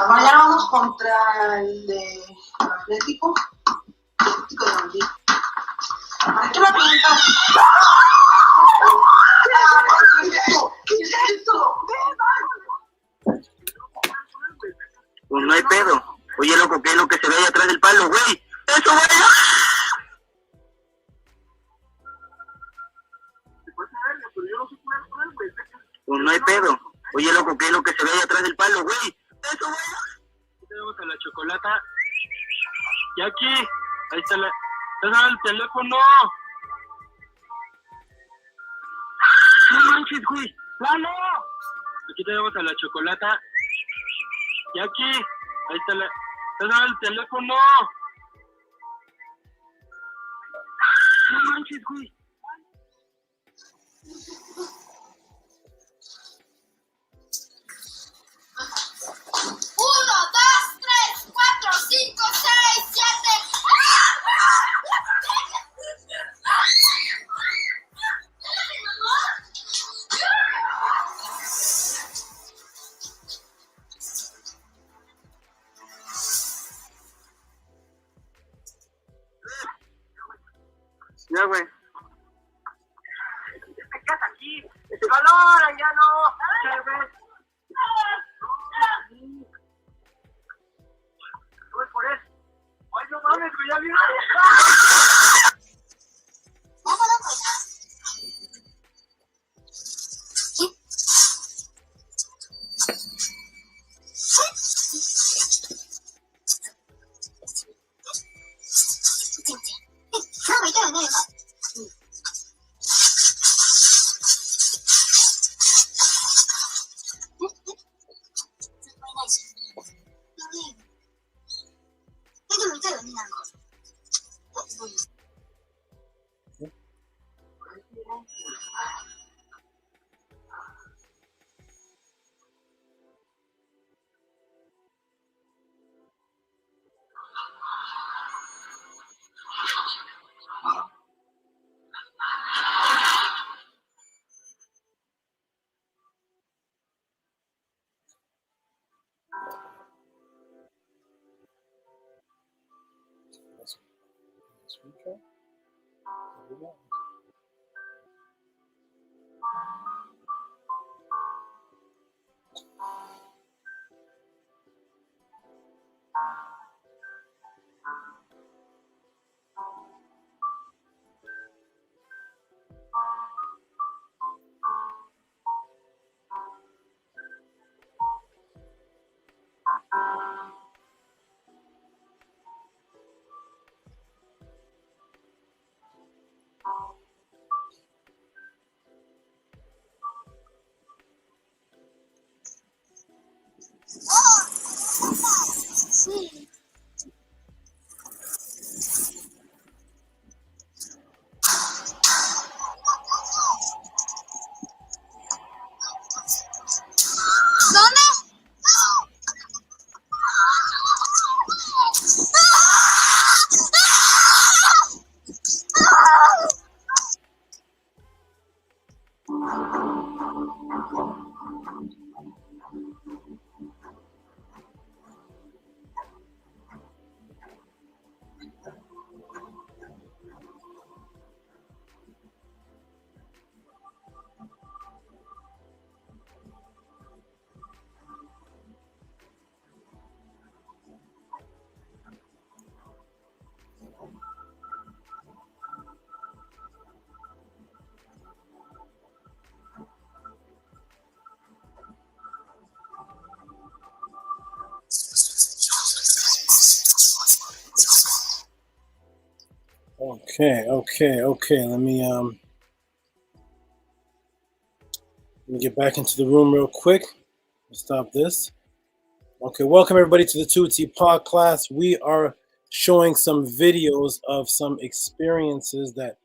Mañana vamos contra el de Atlético. Atlético de Madrid. ¿Qué me preguntas? Pues no hay pedo. Oye, loco, ¿qué es lo que se ve ahí atrás del palo, güey? ¡Eso, güey! Pues no hay pedo. Oye, loco, ¿qué es lo que se ve ahí atrás del palo, güey? ¡Eso, güey! Tenemos a la chocolata. Y aquí, ahí está la... ¡Está el teléfono! ¡No manches, güey! ¡Lalo! Aquí tenemos a la chocolata. Y aquí, ahí está el teléfono. No manches, güey. 1, 2, 3, 4, 5, 6, 7. Ya, güey. Te quedas aquí. ¡Calor, ya no! Voy por eso. Ay, no mames, güey, ya vino. Okay. Let me get back into the room real quick. Stop this. Okay, welcome everybody to the Tehuti Podclass. We are showing some videos of some experiences that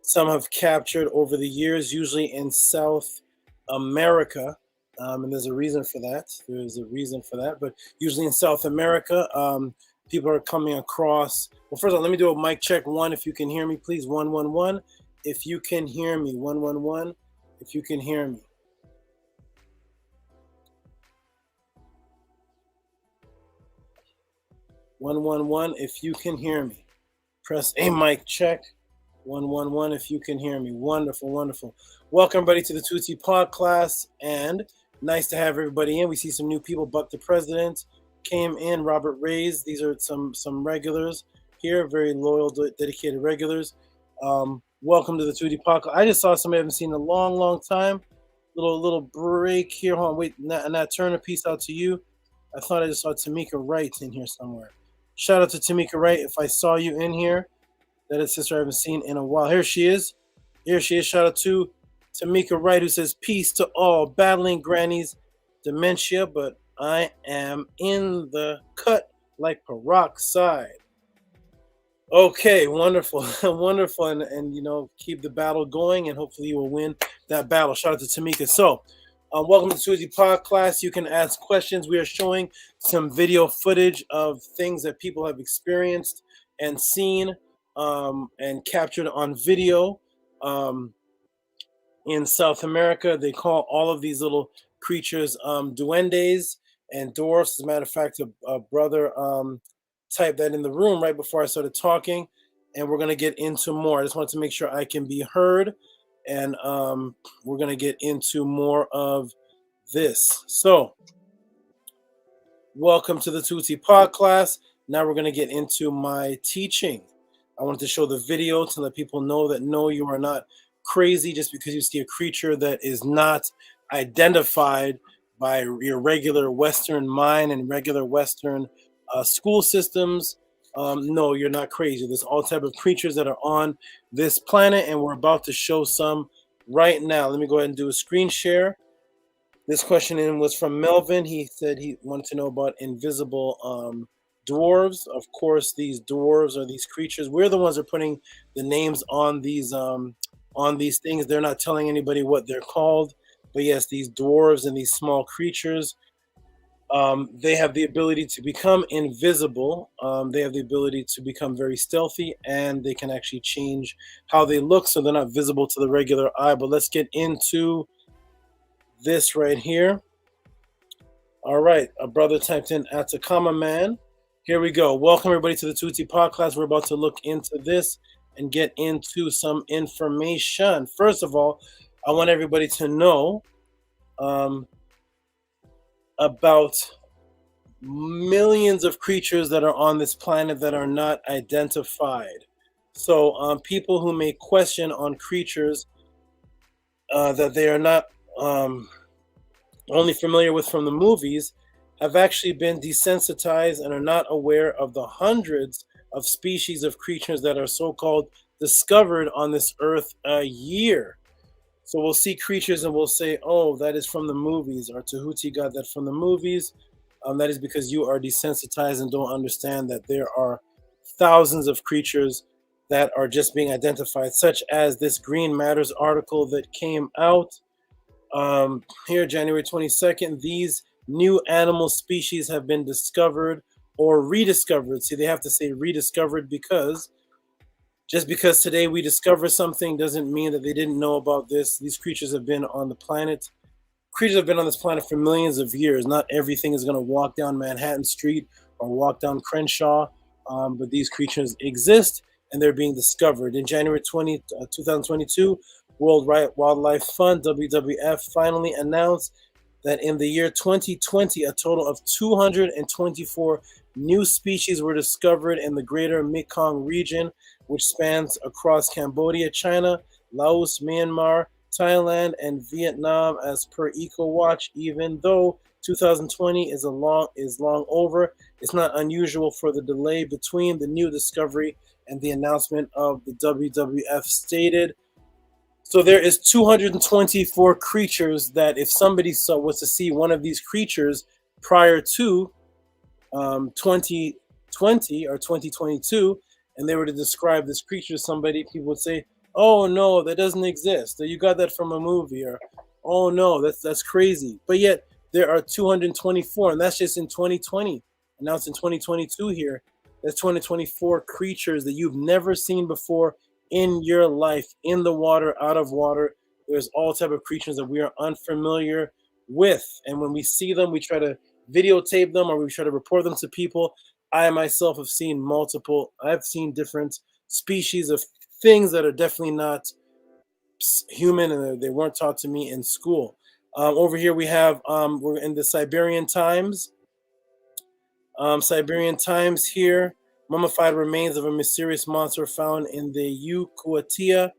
some have captured over the years, usually in South America. And there's a reason for that. But usually in South America, people are coming across. Well, first of all, let me do a mic check. 1, if you can hear me, please. 1, 1, 1. If you can hear me. 1, 1, 1. If you can hear me. One, 1, 1. If you can hear me. Press a mic check. 1, 1, 1. If you can hear me. Wonderful. Welcome everybody to the Tehuti Podclass, and nice to have everybody in. We see some new people. Buck the President came in. Robert Reyes. These are some regulars here, very loyal, dedicated regulars. Welcome to the Tehuti Podclass. I just saw somebody I haven't seen in a long time. Little break here. Hold on, wait. Nat Turner, peace out to you. I thought I just saw Tamika Wright in here somewhere. Shout out to Tamika Wright. If I saw you in here, that is sister I haven't seen in a while. Here she is. Shout out to Tamika Wright, who says, peace to all, battling Granny's dementia, but I am in the cut like peroxide. Okay, wonderful, wonderful, and you know, keep the battle going, and hopefully you will win that battle. Shout out to Tamika. So, welcome to Tehuti Podclass. You can ask questions. We are showing some video footage of things that people have experienced and seen and captured on video. In South America, they call all of these little creatures duendes and dwarfs. As a matter of fact, a brother typed that in the room right before I started talking, and we're going to get into more. I just wanted to make sure I can be heard, and we're going to get into more of this. So, welcome to the Tehuti Podclass. Now we're going to get into my teaching. I wanted to show the video to let people know that no, you are not crazy just because you see a creature that is not identified by your regular Western mind and regular Western school systems. No, you're not crazy. There's all type of creatures that are on this planet, and we're about to show some right now. Let me go ahead and do a screen share. This question was from Melvin. He said he wanted to know about invisible dwarves. Of course, these dwarves are these creatures. We're the ones that are putting the names on these things. They're not telling anybody what they're called. But yes, these dwarves and these small creatures, they have the ability to become invisible. They have the ability to become very stealthy, and they can actually change how they look so they're not visible to the regular eye. But let's get into this right here. All right, a brother typed in Atacama Man. Here we go. Welcome everybody to the Tehuti Podclass. We're about to look into this and get into some information. First of all, I want everybody to know about millions of creatures that are on this planet that are not identified. So people who may question on creatures that they are not only familiar with from the movies have actually been desensitized and are not aware of the hundreds of species of creatures that are so-called discovered on this earth a year. So we'll see creatures and we'll say, oh, that is from the movies, or Tehuti got that from the movies. That is because you are desensitized and don't understand that there are thousands of creatures that are just being identified, such as this Green Matters article that came out here January 22nd. These new animal species have been discovered or rediscovered. See, they have to say rediscovered because just because today we discover something doesn't mean that they didn't know about this. These creatures have been on the planet. Creatures have been on this planet for millions of years. Not everything is going to walk down Manhattan Street or walk down Crenshaw, but these creatures exist and they're being discovered. In January 2022, World Wildlife Fund, WWF, finally announced that in the year 2020, a total of 224 new species were discovered in the greater Mekong region, which spans across Cambodia, China, Laos, Myanmar, Thailand, and Vietnam, as per EcoWatch. Even though 2020 is long over, it's not unusual for the delay between the new discovery and the announcement of the WWF stated. So there is 224 creatures that if somebody was to see one of these creatures prior to 2020 or 2022, and they were to describe this creature to somebody, people would say, oh no, that doesn't exist. Or you got that from a movie, or oh no, that's crazy. But yet there are 224, and that's just in 2020. And now it's in 2022 here. That's 224 creatures that you've never seen before in your life, in the water, out of water. There's all type of creatures that we are unfamiliar with. And when we see them, we try to videotape them or we try to report them to people. I myself have seen I've seen different species of things that are definitely not human, and they weren't taught to me in school. Over here we have, we're in the Siberian Times. Siberian Times here. Mummified remains of a mysterious monster found in the Yucatan.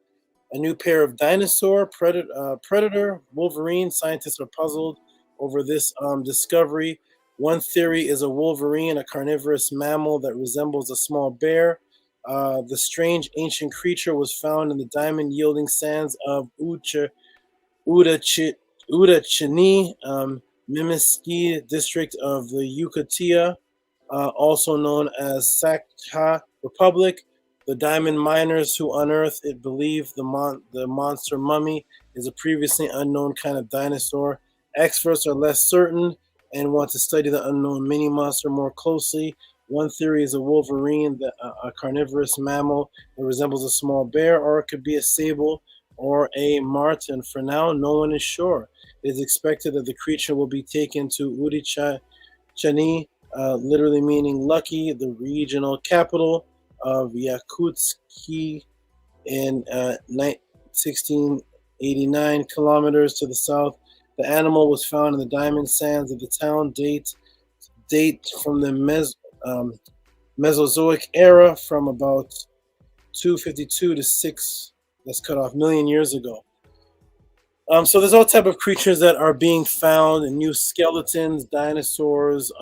A new pair of dinosaur, predator, Wolverine. Scientists are puzzled over this discovery. One theory is a wolverine, a carnivorous mammal that resembles a small bear. The strange ancient creature was found in the diamond-yielding sands of Udachini, Mimiski district of the Yucatia, also known as Sakha Republic. The diamond miners who unearthed it believe the monster mummy is a previously unknown kind of dinosaur. Experts are less certain and want to study the unknown mini monster more closely. One theory is a wolverine, a carnivorous mammal that resembles a small bear, or it could be a sable or a marten. For now, no one is sure. It is expected that the creature will be taken to Udichani, literally meaning lucky, the regional capital of Yakutsk in 1689 kilometers to the south. The animal was found in the diamond sands of the town. Date from the Mesozoic era, from about 252 to 6. That's cut off million years ago. So there's all type of creatures that are being found, and new skeletons, dinosaurs,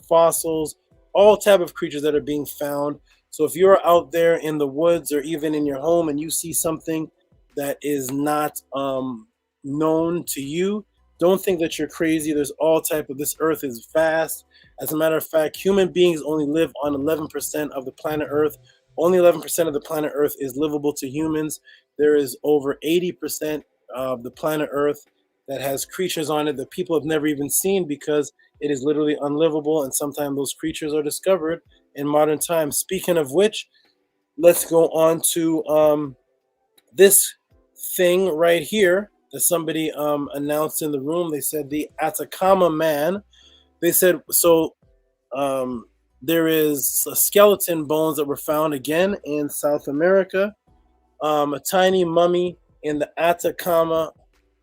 fossils, all type of creatures that are being found. So if you're out there in the woods or even in your home and you see something that is not known to you, don't think that you're crazy. There's all type of, this earth is vast. As a matter of fact, human beings only live on 11% of the planet Earth. Only 11% of the planet Earth is livable to humans. There is over 80% of the planet Earth that has creatures on it that people have never even seen because it is literally unlivable, and sometimes those creatures are discovered in modern times. Speaking of which, let's go on to this thing right here that somebody announced in the room. They said the Atacama Man. They said, so there is skeleton bones that were found again in South America. A tiny mummy in the Atacama,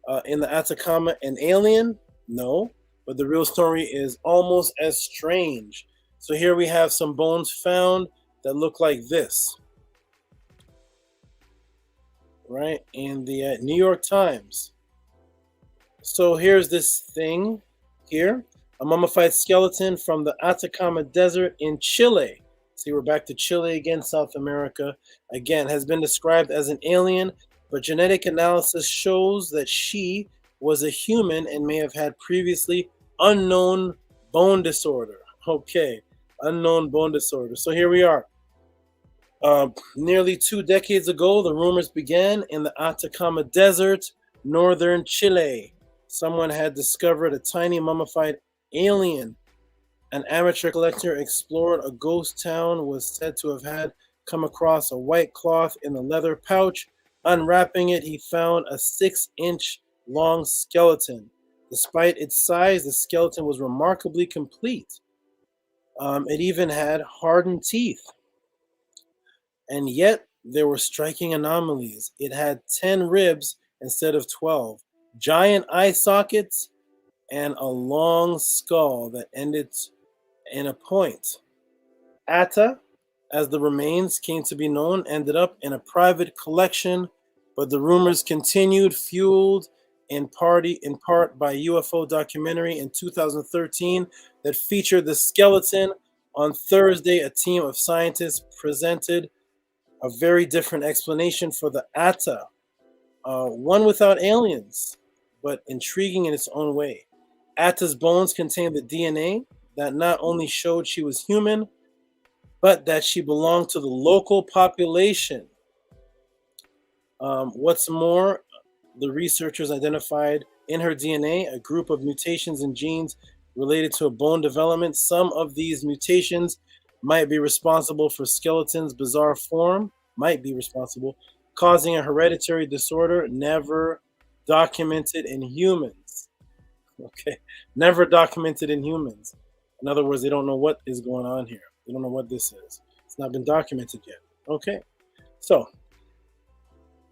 an alien? No, but the real story is almost as strange. So here we have some bones found that look like this, right, in the New York Times. So here's this thing here, a mummified skeleton from the Atacama Desert in Chile. See, we're back to Chile again, South America. Again, has been described as an alien, but genetic analysis shows that she was a human and may have had previously unknown bone disorder. Okay, unknown bone disorder. So here we are. Nearly 2 decades ago, the rumors began in the Atacama Desert, northern Chile. Someone had discovered a tiny mummified alien. An amateur collector explored a ghost town, was said to have had come across a white cloth in a leather pouch. Unwrapping it, he found a 6-inch long skeleton. Despite its size, the skeleton was remarkably complete. It even had hardened teeth. And yet, there were striking anomalies. It had 10 ribs instead of 12, giant eye sockets, and a long skull that ended in a point. Atta, as the remains came to be known, ended up in a private collection, but the rumors continued, fueled in part by UFO documentary in 2013 that featured the skeleton. On Thursday, a team of scientists presented a very different explanation for the Atta, one without aliens, but intriguing in its own way. Atta's bones contained the DNA that not only showed she was human, but that she belonged to the local population. What's more, the researchers identified in her DNA a group of mutations in genes related to a bone development. Some of these mutations might be responsible for skeleton's bizarre form, causing a hereditary disorder never documented in humans. Okay, never documented in humans. In other words, they don't know what is going on here. They don't know what this is. It's not been documented yet. Okay, so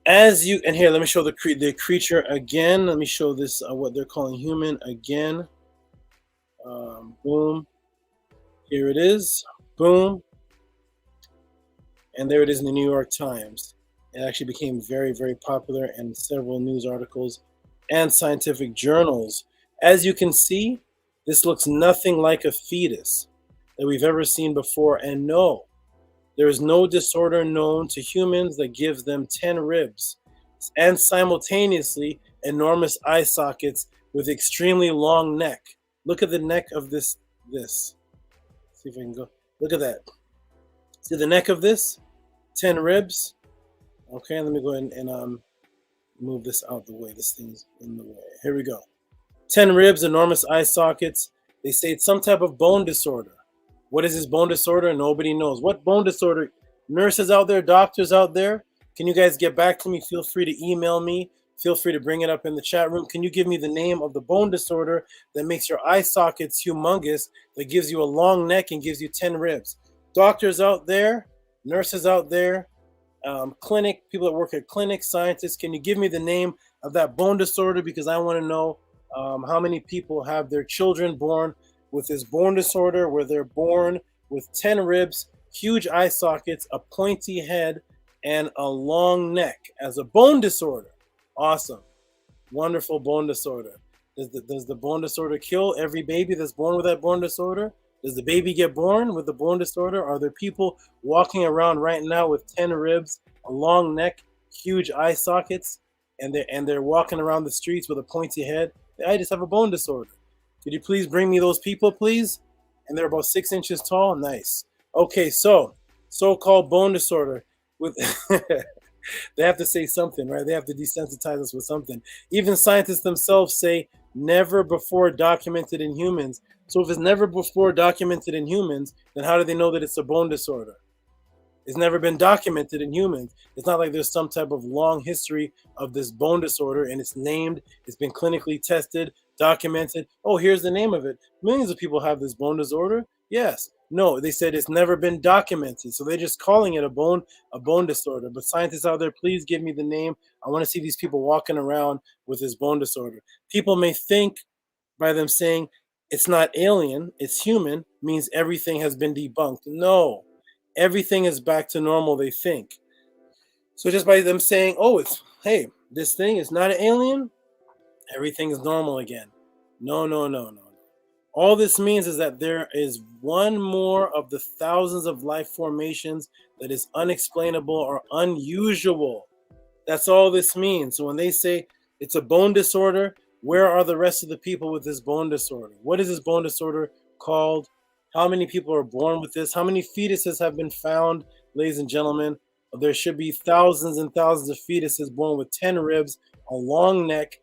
as you, and here, let me show the creature again. Let me show this, what they're calling human again. Boom. Here it is. Boom. And there it is in the New York Times. It actually became very, very popular in several news articles and scientific journals. As you can see, this looks nothing like a fetus that we've ever seen before. And no, there is no disorder known to humans that gives them 10 ribs. and simultaneously enormous eye sockets with extremely long neck. Look at the neck of this. See if I can go. Look at that. See the neck of this? 10 ribs. Okay, let me go ahead and move this out the way. This thing's in the way. Here we go. 10 ribs, enormous eye sockets. They say it's some type of bone disorder. What is this bone disorder? Nobody knows. What bone disorder? Nurses out there, doctors out there, can you guys get back to me? Feel free to email me. Feel free to bring it up in the chat room. Can you give me the name of the bone disorder that makes your eye sockets humongous, that gives you a long neck and gives you 10 ribs? Doctors out there, nurses out there, clinic, people that work at clinics, scientists, can you give me the name of that bone disorder? Because I want to know how many people have their children born with this bone disorder, where they're born with 10 ribs, huge eye sockets, a pointy head, and a long neck as a bone disorder. Awesome. Wonderful bone disorder. Does the bone disorder kill every baby that's born with that bone disorder? Does the baby get born with the bone disorder? Are there people walking around right now with 10 ribs, a long neck, huge eye sockets, and they're walking around the streets with a pointy head? I just have a bone disorder. Could you please bring me those people, please? And they're about 6 inches tall. Nice. Okay, so-called bone disorder with they have to say something, right? They have to desensitize us with something. Even scientists themselves say never before documented in humans. So if it's never before documented in humans, then how do they know that it's a bone disorder? It's never been documented in humans. It's not like there's some type of long history of this bone disorder and it's named, it's been clinically tested, documented. Oh, here's the name of it. Millions of people have this bone disorder. Yes. No, they said it's never been documented. So they're just calling it a bone disorder. But scientists out there, please give me the name. I want to see these people walking around with this bone disorder. People may think by them saying it's not alien, it's human, means everything has been debunked. No, everything is back to normal, they think. So just by them saying, oh, hey, this thing is not an alien, everything is normal again. No. All this means is that there is one more of the thousands of life formations that is unexplainable or unusual. That's all this means. So when they say it's a bone disorder, where are the rest of the people with this bone disorder? What is this bone disorder called? How many people are born with this? How many fetuses have been found, ladies and gentlemen? There should be thousands and thousands of fetuses born with 10 ribs, a long neck,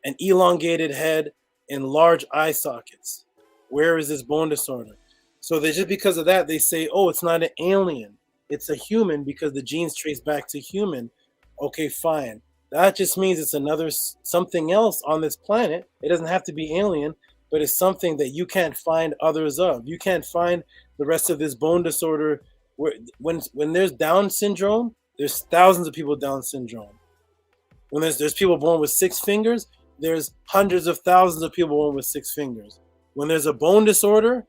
an elongated head, and large eye sockets. Where is this bone disorder? So they just because of that, they say, oh, it's not an alien. It's a human because the genes trace back to human. Okay, fine. That just means it's another something else on this planet. It doesn't have to be alien, but it's something that you can't find others of. You can't find the rest of this bone disorder. When there's Down syndrome, there's thousands of people with Down syndrome. When there's people born with 6 fingers, there's hundreds of thousands of people born with 6 fingers. When there's a bone disorder,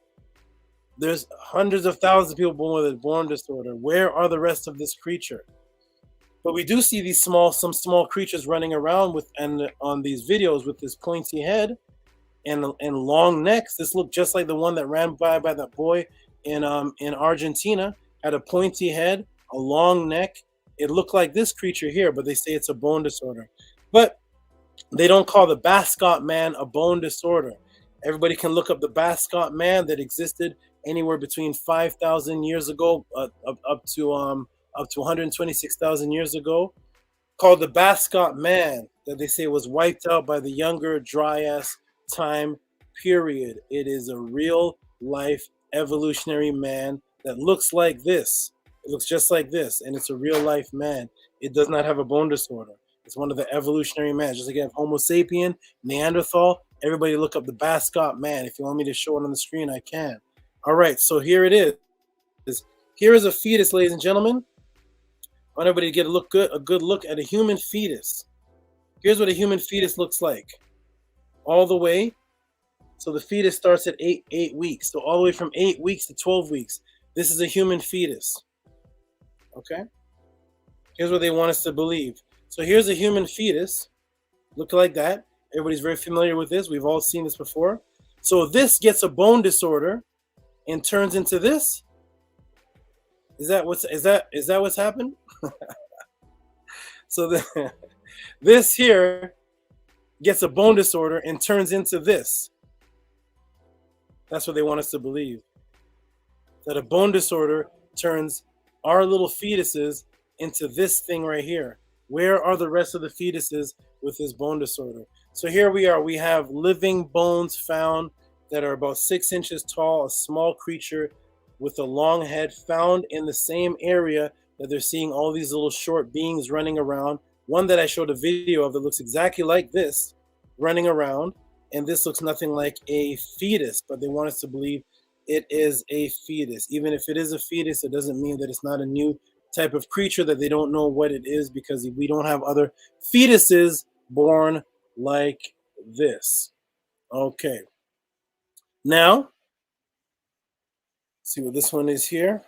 there's hundreds of thousands of people born with a bone disorder. Where are the rest of this creature? But we do see some small creatures running around on these videos with this pointy head and long necks. This looked just like the one that ran by that boy in Argentina. Had a pointy head, a long neck. It looked like this creature here, but they say it's a bone disorder. But they don't call the Bascot man a bone disorder. Everybody can look up the Bascot man that existed anywhere between 5,000 years ago up to 126,000 years ago, called the Bascot man, that they say was wiped out by the Younger Dryas time period. It is a real life evolutionary man that looks like this. It looks just like this, and it's a real life man. It does not have a bone disorder. It's one of the evolutionary men. Just like you have Homo sapien, Neanderthal. Everybody look up the Bascot man. If you want me to show it on the screen, I can. All right, so here it is. Here is a fetus, ladies and gentlemen. I want everybody to get a good look at a human fetus. Here's what a human fetus looks like. All the way. So the fetus starts at 8 weeks. So all the way from 8 weeks to 12 weeks. This is a human fetus. Okay? Here's what they want us to believe. So here's a human fetus. Look like that. Everybody's very familiar with this. We've all seen this before. So this gets a bone disorder and turns into this. Is that what's happened? So This here gets a bone disorder and turns into this. That's what they want us to believe. That a bone disorder turns our little fetuses into this thing right here. Where are the rest of the fetuses with this bone disorder? So here we are. We have living bones found that are about 6 inches tall, a small creature with a long head found in the same area that they're seeing all these little short beings running around. One that I showed a video of that looks exactly like this, running around, and this looks nothing like a fetus, but they want us to believe it is a fetus. Even if it is a fetus, it doesn't mean that it's not a new type of creature that they don't know what it is, because we don't have other fetuses born like this. Okay. Now, see what this one is here.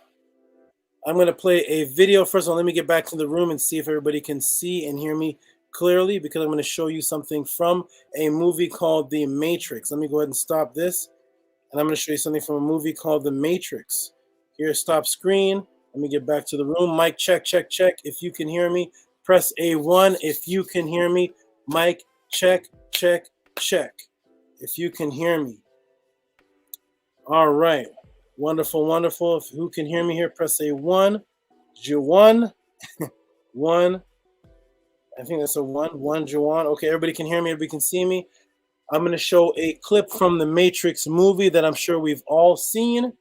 I'm going to play a video. First of all, let me get back to the room and see if everybody can see and hear me clearly, because I'm going to show you something from a movie called The Matrix. Let me go ahead and stop this. And I'm going to show you something from a movie called The Matrix. Here, stop screen. Let me get back to the room. Mic check, check, check. If you can hear me, press A1. If you can hear me, mic check, check, check. If you can hear me. All right. Wonderful, wonderful. If who can hear me here, press A1. Juwan. One. I think that's a one. One, Juwan. Okay, everybody can hear me. Everybody can see me. I'm going to show a clip from the Matrix movie that I'm sure we've all seen.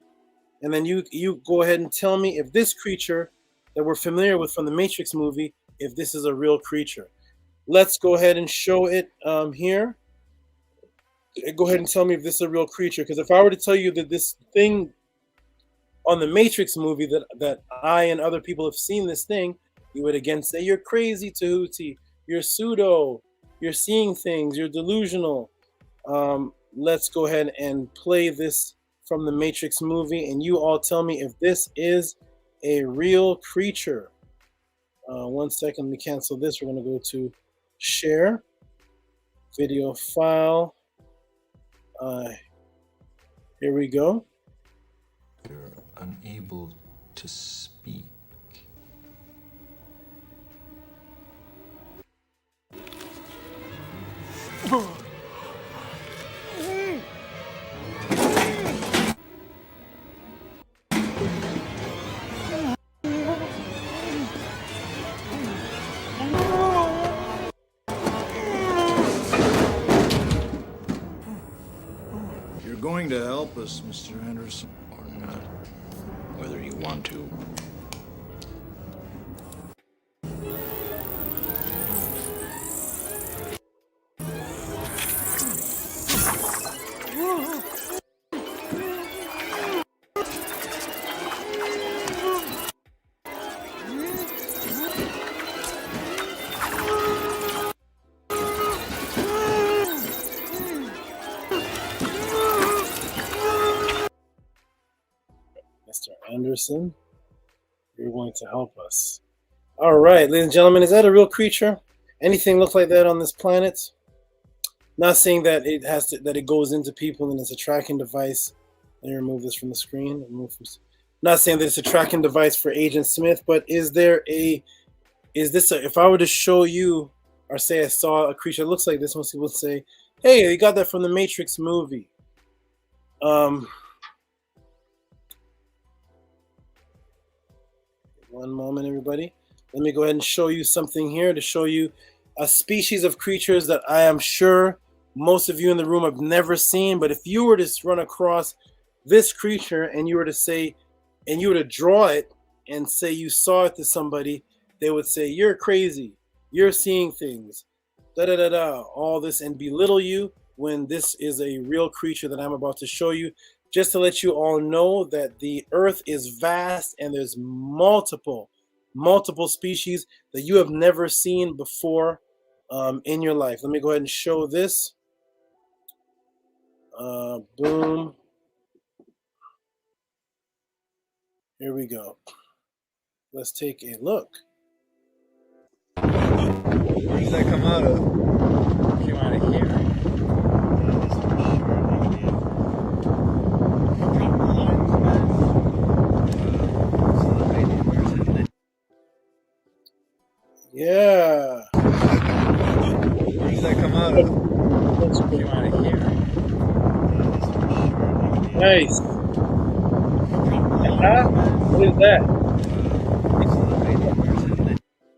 And then you go ahead and tell me if this creature that we're familiar with from the Matrix movie, if this is a real creature. Let's go ahead and show it here. Go ahead and tell me if this is a real creature. Because if I were to tell you that this thing on the Matrix movie that I and other people have seen this thing, you would again say, you're crazy, Tehuti. You're pseudo. You're seeing things. You're delusional. Let's go ahead and play this from the Matrix movie, and you all tell me if this is a real creature. 1 second, let me cancel this. We're going to go to share, video file. Here we go. You're unable to speak. You're going to help us, Mr. Anderson, or not, whether you want to. Mr. Anderson, you're going to help us. All right, ladies and gentlemen, is that a real creature? Anything look like that on this planet? Not saying that it has to, that it goes into people and it's a tracking device. Let me remove this from the screen. Not saying that it's a tracking device for Agent Smith, but is this if I were to show you or say I saw a creature that looks like this, most people would say, hey, you got that from the Matrix movie. One moment, everybody. Let me go ahead and show you something here to show you a species of creatures that I am sure most of you in the room have never seen. But if you were to run across this creature and you were to say, and you were to draw it and say you saw it to somebody, they would say, you're crazy. You're seeing things. Da-da-da-da. All this, and belittle you when this is a real creature that I'm about to show you. Just to let you all know that the earth is vast and there's multiple species that you have never seen before in your life. Let me go ahead and show this. Boom. Here we go. Let's take a look. Where does that come out of? It came out of here. Yeah. Things that come out of here. Nice. What is that?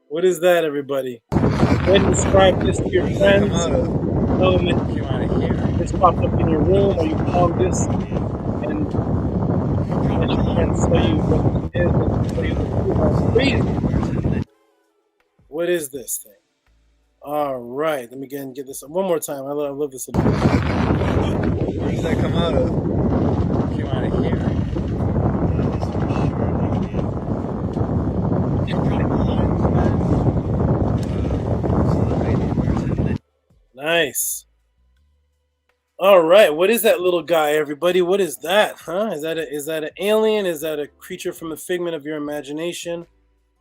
What is that, everybody? Go ahead and describe this to your friends. Tell them that this popped up in your room, or you found this, and let your friends tell you what it is and tell you the truth. That's crazy. What is this thing? All right, let me get this one more time. I love this. Things that come out of here. Nice. All right, what is that little guy, everybody? What is that? Huh? Is that an alien? Is that a creature from a figment of your imagination?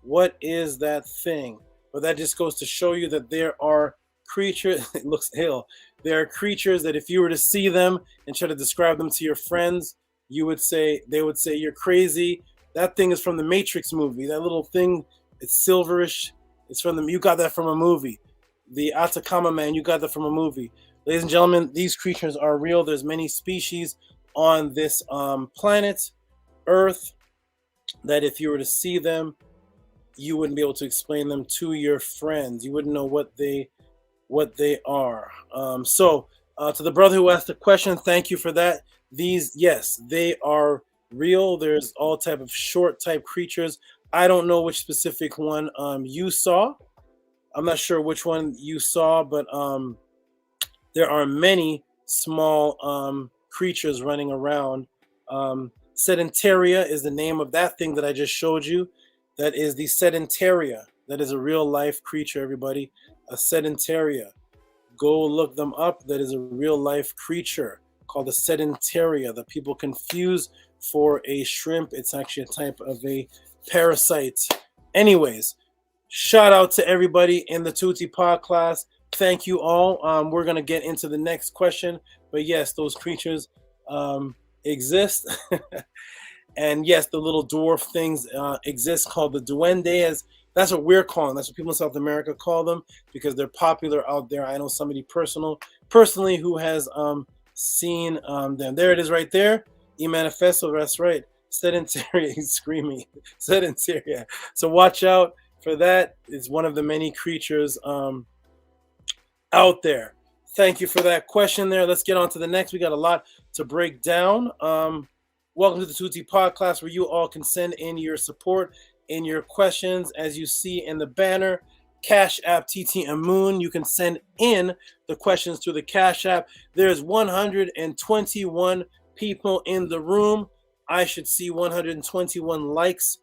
What is that thing? But that just goes to show you that there are creatures. It looks ill. There are creatures that if you were to see them and try to describe them to your friends, they would say you're crazy. That thing is from the Matrix movie. That little thing, it's silverish. It's from you got that from a movie. The Atacama Man, you got that from a movie. Ladies and gentlemen, these creatures are real. There's many species on this planet, Earth, that if you were to see them, you wouldn't be able to explain them to your friends. You wouldn't know what they are. So to the brother who asked the question, thank you for that. These, yes, they are real. There's all type of short type creatures. I don't know which specific one you saw. I'm not sure which one you saw, but there are many small creatures running around. Sedenaria is the name of that thing that I just showed you. That is the Sedenaria. That is a real life creature, everybody. A Sedenaria. Go look them up. That is a real life creature called a Sedenaria that people confuse for a shrimp. It's actually a type of a parasite. Anyways, shout out to everybody in the Tehuti Podclass. Thank you all. We're going to get into the next question. But yes, those creatures exist. And yes, the little dwarf things exist called the Duende. That's what we're calling. That's what people in South America call them because they're popular out there. I know somebody personally who has seen them. There it is right there. E-Manifesto, that's right. Sedenaria, he's screaming. Sedenaria. So watch out for that. It's one of the many creatures out there. Thank you for that question there. Let's get on to the next. We got a lot to break down. Welcome to the Tehuti Podclass, where you all can send in your support and your questions. As you see in the banner, Cash App, TT and Muon. You can send in the questions through the Cash App. There's 121 people in the room. I should see 121 likes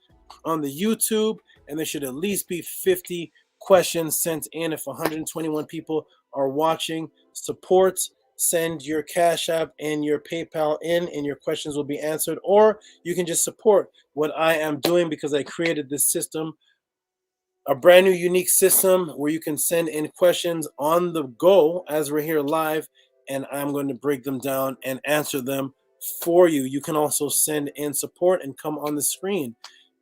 on the YouTube, and there should at least be 50 questions sent in. If 121 people are watching, support. Send your Cash App and your PayPal in, and your questions will be answered. Or you can just support what I am doing because I created this system, a brand new unique system where you can send in questions on the go as we're here live, and I'm going to break them down and answer them for you. You can also send in support and come on the screen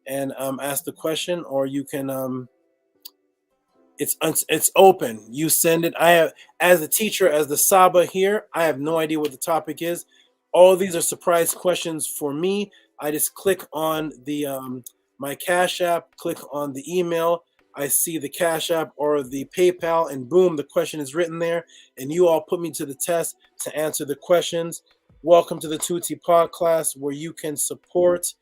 and ask the question, or you can it's open. You send it. I have, as a teacher, as the Saba here, I have no idea what the topic is. All these are surprise questions for me. I just click on the my Cash App, click on the email. I see the Cash App or the PayPal, and boom, the question is written there. And you all put me to the test to answer the questions. Welcome to the Tehuti Podclass, where you can support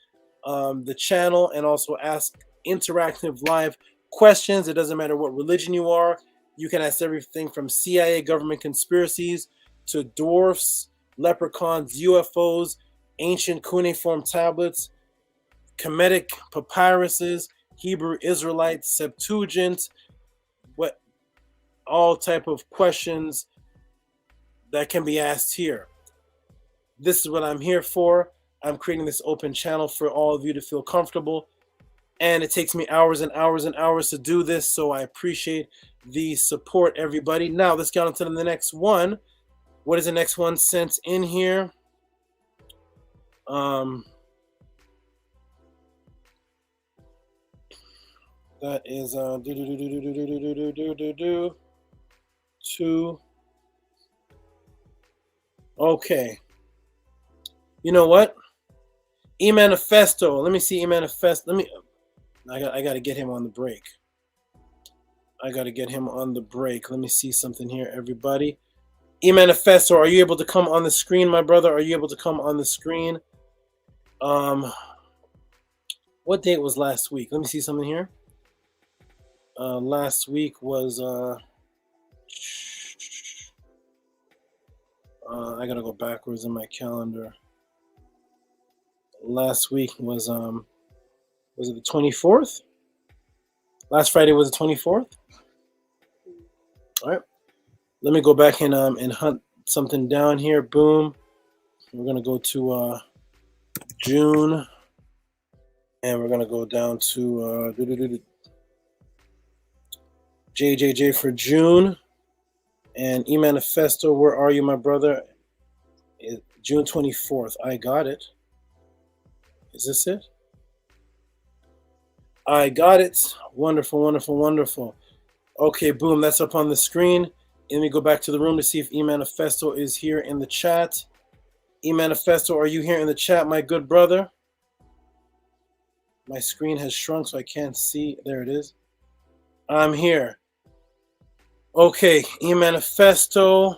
the channel and also ask interactive live questions. It doesn't matter what religion you are. You can ask everything from CIA government conspiracies to dwarfs, leprechauns, UFOs, ancient cuneiform tablets, Kemetic papyruses, Hebrew Israelites, Septuagint, all type of questions that can be asked here. This is what I'm here for. I'm creating this open channel for all of you to feel comfortable. And it takes me hours and hours and hours to do this, so I appreciate the support, everybody. Now, let's get on to the next one. What is the next one sent in here? That is 2. Okay. You know what? E-Manifesto. Let me see E-Manifesto. I got to get him on the break. Let me see something here, everybody. E-Manifesto, are you able to come on the screen, my brother? Are you able to come on the screen? What date was last week? Let me see something here. Last week was I gotta go backwards in my calendar. Last week was it the 24th? Last Friday was the 24th. All right. Let me go back and hunt something down here. Boom. We're gonna go to June, and we're gonna go down to JJJ for June, and E-Manifesto. Where are you, my brother? June 24th. I got it. Is this it? I got it. Wonderful, wonderful, wonderful. Okay, boom. That's up on the screen. Let me go back to the room to see if E-Manifesto is here in the chat. E-Manifesto, are you here in the chat, my good brother? My screen has shrunk, so I can't see. There it is. I'm here. Okay, E-Manifesto.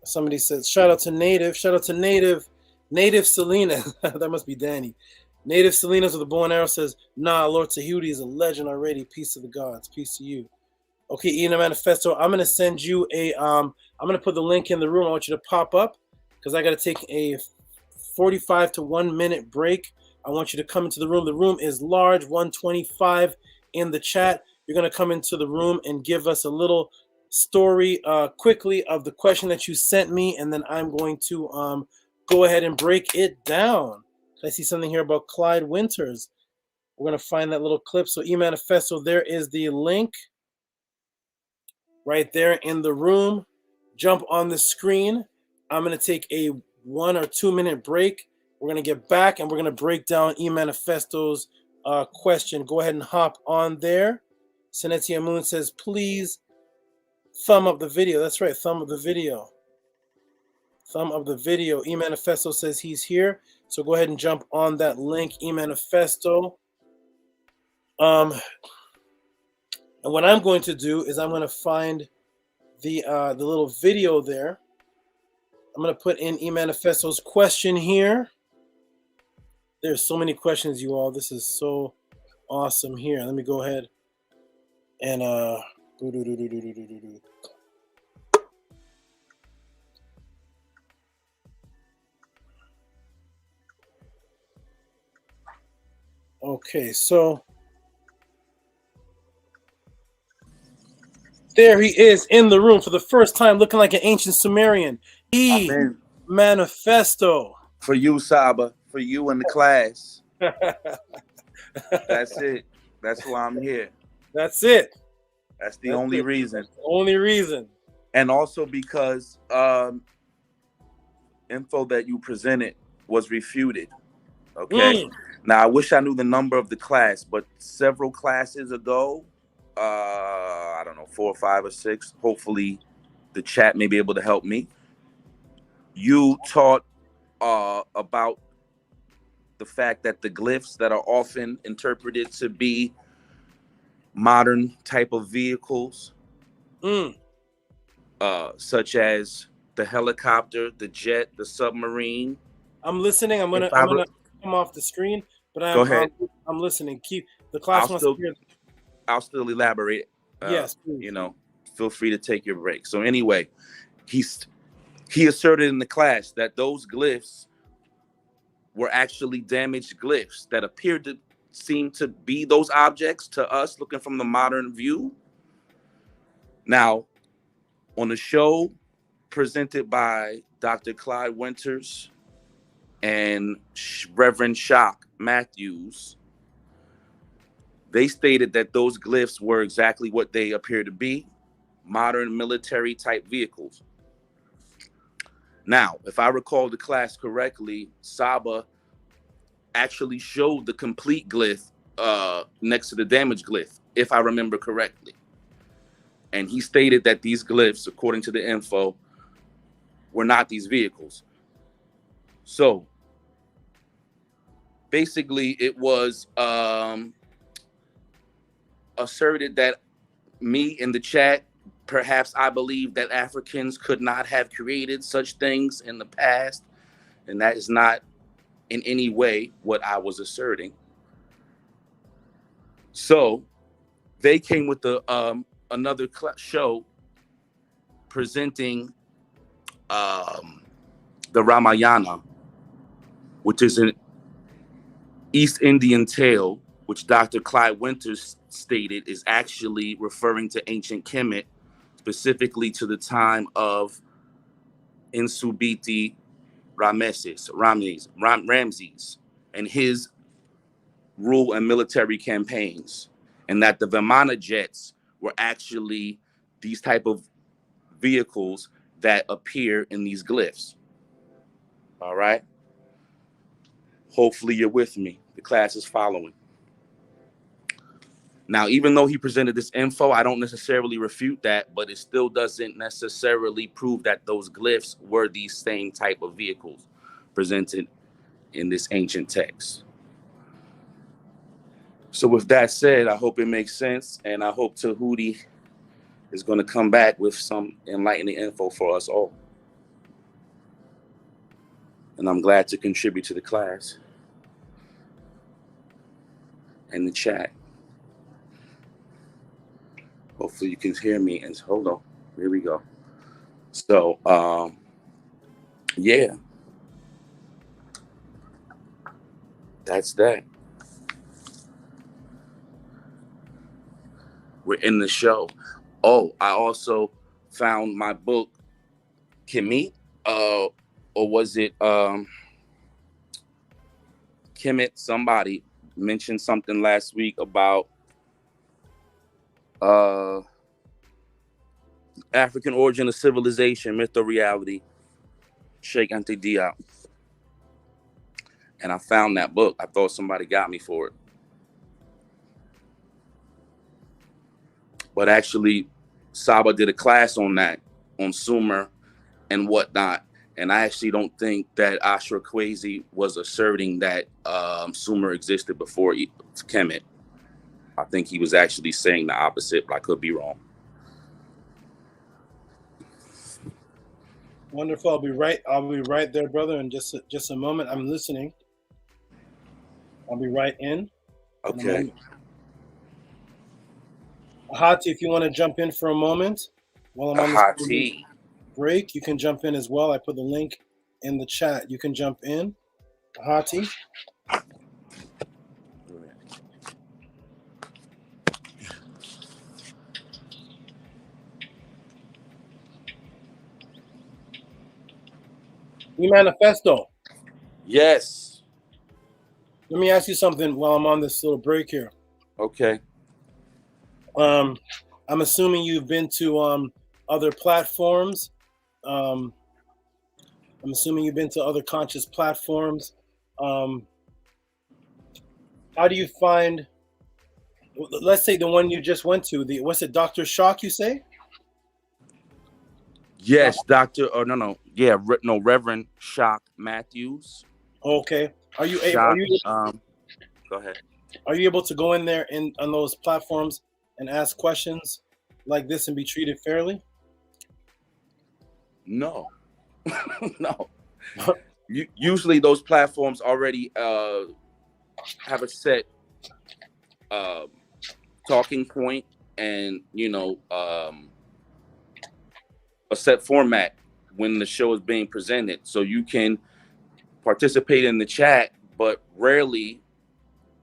Somebody says, shout out to Native. Shout out to Native. Native Selena. That must be Danny. Native Selena's with the bow and arrow says, nah, Lord Tehuti is a legend already. Peace to the gods. Peace to you. Okay, E-Manifesto, I'm going to send you I'm going to put the link in the room. I want you to pop up because I got to take a 45 to 1 minute break. I want you to come into the room. The room is large, 125 in the chat. You're going to come into the room and give us a little story quickly of the question that you sent me, and then I'm going to go ahead and break it down. I see something here about Clyde Winters. We're going to find that little clip. So E-Manifesto, there is the link right there in the room. Jump on the screen. I'm going to take a 1 or 2 minute break. We're going to get back and we're going to break down E-Manifesto's question. Go ahead and hop on there. Senetia Moon says, please thumb up the video. That's right, thumb up the video. Thumb up the video. E-Manifesto says he's here. So go ahead and jump on that link, E-Manifesto. And what I'm going to do is I'm going to find the little video there. I'm going to put in E-Manifesto's question here. There's so many questions, you all. This is so awesome here. Let me go ahead and okay, so there he is in the room for the first time, looking like an ancient Sumerian. E-Manifesto. For you, Saba. For you in the class. That's it. That's why I'm here. That's it. That's the only reason. That's the only reason. And also because info that you presented was refuted. Okay. Now, I wish I knew the number of the class, but several classes ago, I don't know, 4 or 5 or 6, hopefully the chat may be able to help me. You taught about the fact that the glyphs that are often interpreted to be modern type of vehicles, such as the helicopter, the jet, the submarine. I'm listening. I'm gonna come off the screen, but Go ahead. I'm listening. Keep the class wants to hear. I'll still elaborate. Yes, please. You know, feel free to take your break. So anyway, he asserted in the class that those glyphs were actually damaged glyphs that appeared to seem to be those objects to us looking from the modern view. Now, on the show presented by Dr. Clyde Winters and Reverend Shock Matthews, they stated that those glyphs were exactly what they appear to be, modern military type vehicles. Now, if I recall the class correctly, Saba actually showed the complete glyph next to the damaged glyph. if I remember correctly. And he stated that these glyphs, according to the info, were not these vehicles. So basically it was asserted that me in the chat, perhaps I believe that Africans could not have created such things in the past. And that is not in any way what I was asserting. So they came with another show presenting the Ramayana, which is an East Indian tale, which Dr. Clyde Winters stated is actually referring to ancient Kemet, specifically to the time of Insubiti Ramses, and his rule and military campaigns, and that the Vimana jets were actually these type of vehicles that appear in these glyphs. All right. Hopefully you're with me. The class is following. Now, even though he presented this info, I don't necessarily refute that, but it still doesn't necessarily prove that those glyphs were these same type of vehicles presented in this ancient text. So with that said, I hope it makes sense, and I hope Tehuti is going to come back with some enlightening info for us all. And I'm glad to contribute to the class and the chat. Hopefully you can hear me. And hold on, here we go. So, yeah, that's that. We're in the show. Oh, I also found my book, Kemet, or was it Kemet? Somebody mentioned something last week about African origin of civilization, myth or reality, Sheikh Ante Diop. And I found that book. I thought somebody got me for it. But actually, Saba did a class on that, on Sumer and whatnot. And I actually don't think that Ashra Kwesi was asserting that Sumer existed before Kemet. I think he was actually saying the opposite, but I could be wrong. Wonderful. I'll be right there, brother, in just a moment. I'm listening. I'll be right in. Okay. Hati, if you want to jump in for a moment while I'm on this break, you can jump in as well. I put the link in the chat. You can jump in. Hati. Manifesto. Yes. Let me ask you something while I'm on this little break here. Okay. I'm assuming you've been to other platforms. I'm assuming you've been to other conscious platforms. How do you find, let's say the one you just went to, what's it, Dr. Shock, you say? Yes, Reverend Shock Matthews. Okay. Are you Shock, able? Go ahead. Are you able to go in there on those platforms and ask questions like this and be treated fairly? No, no. Usually those platforms already have a set talking point and a set format when the show is being presented. So you can participate in the chat, but rarely,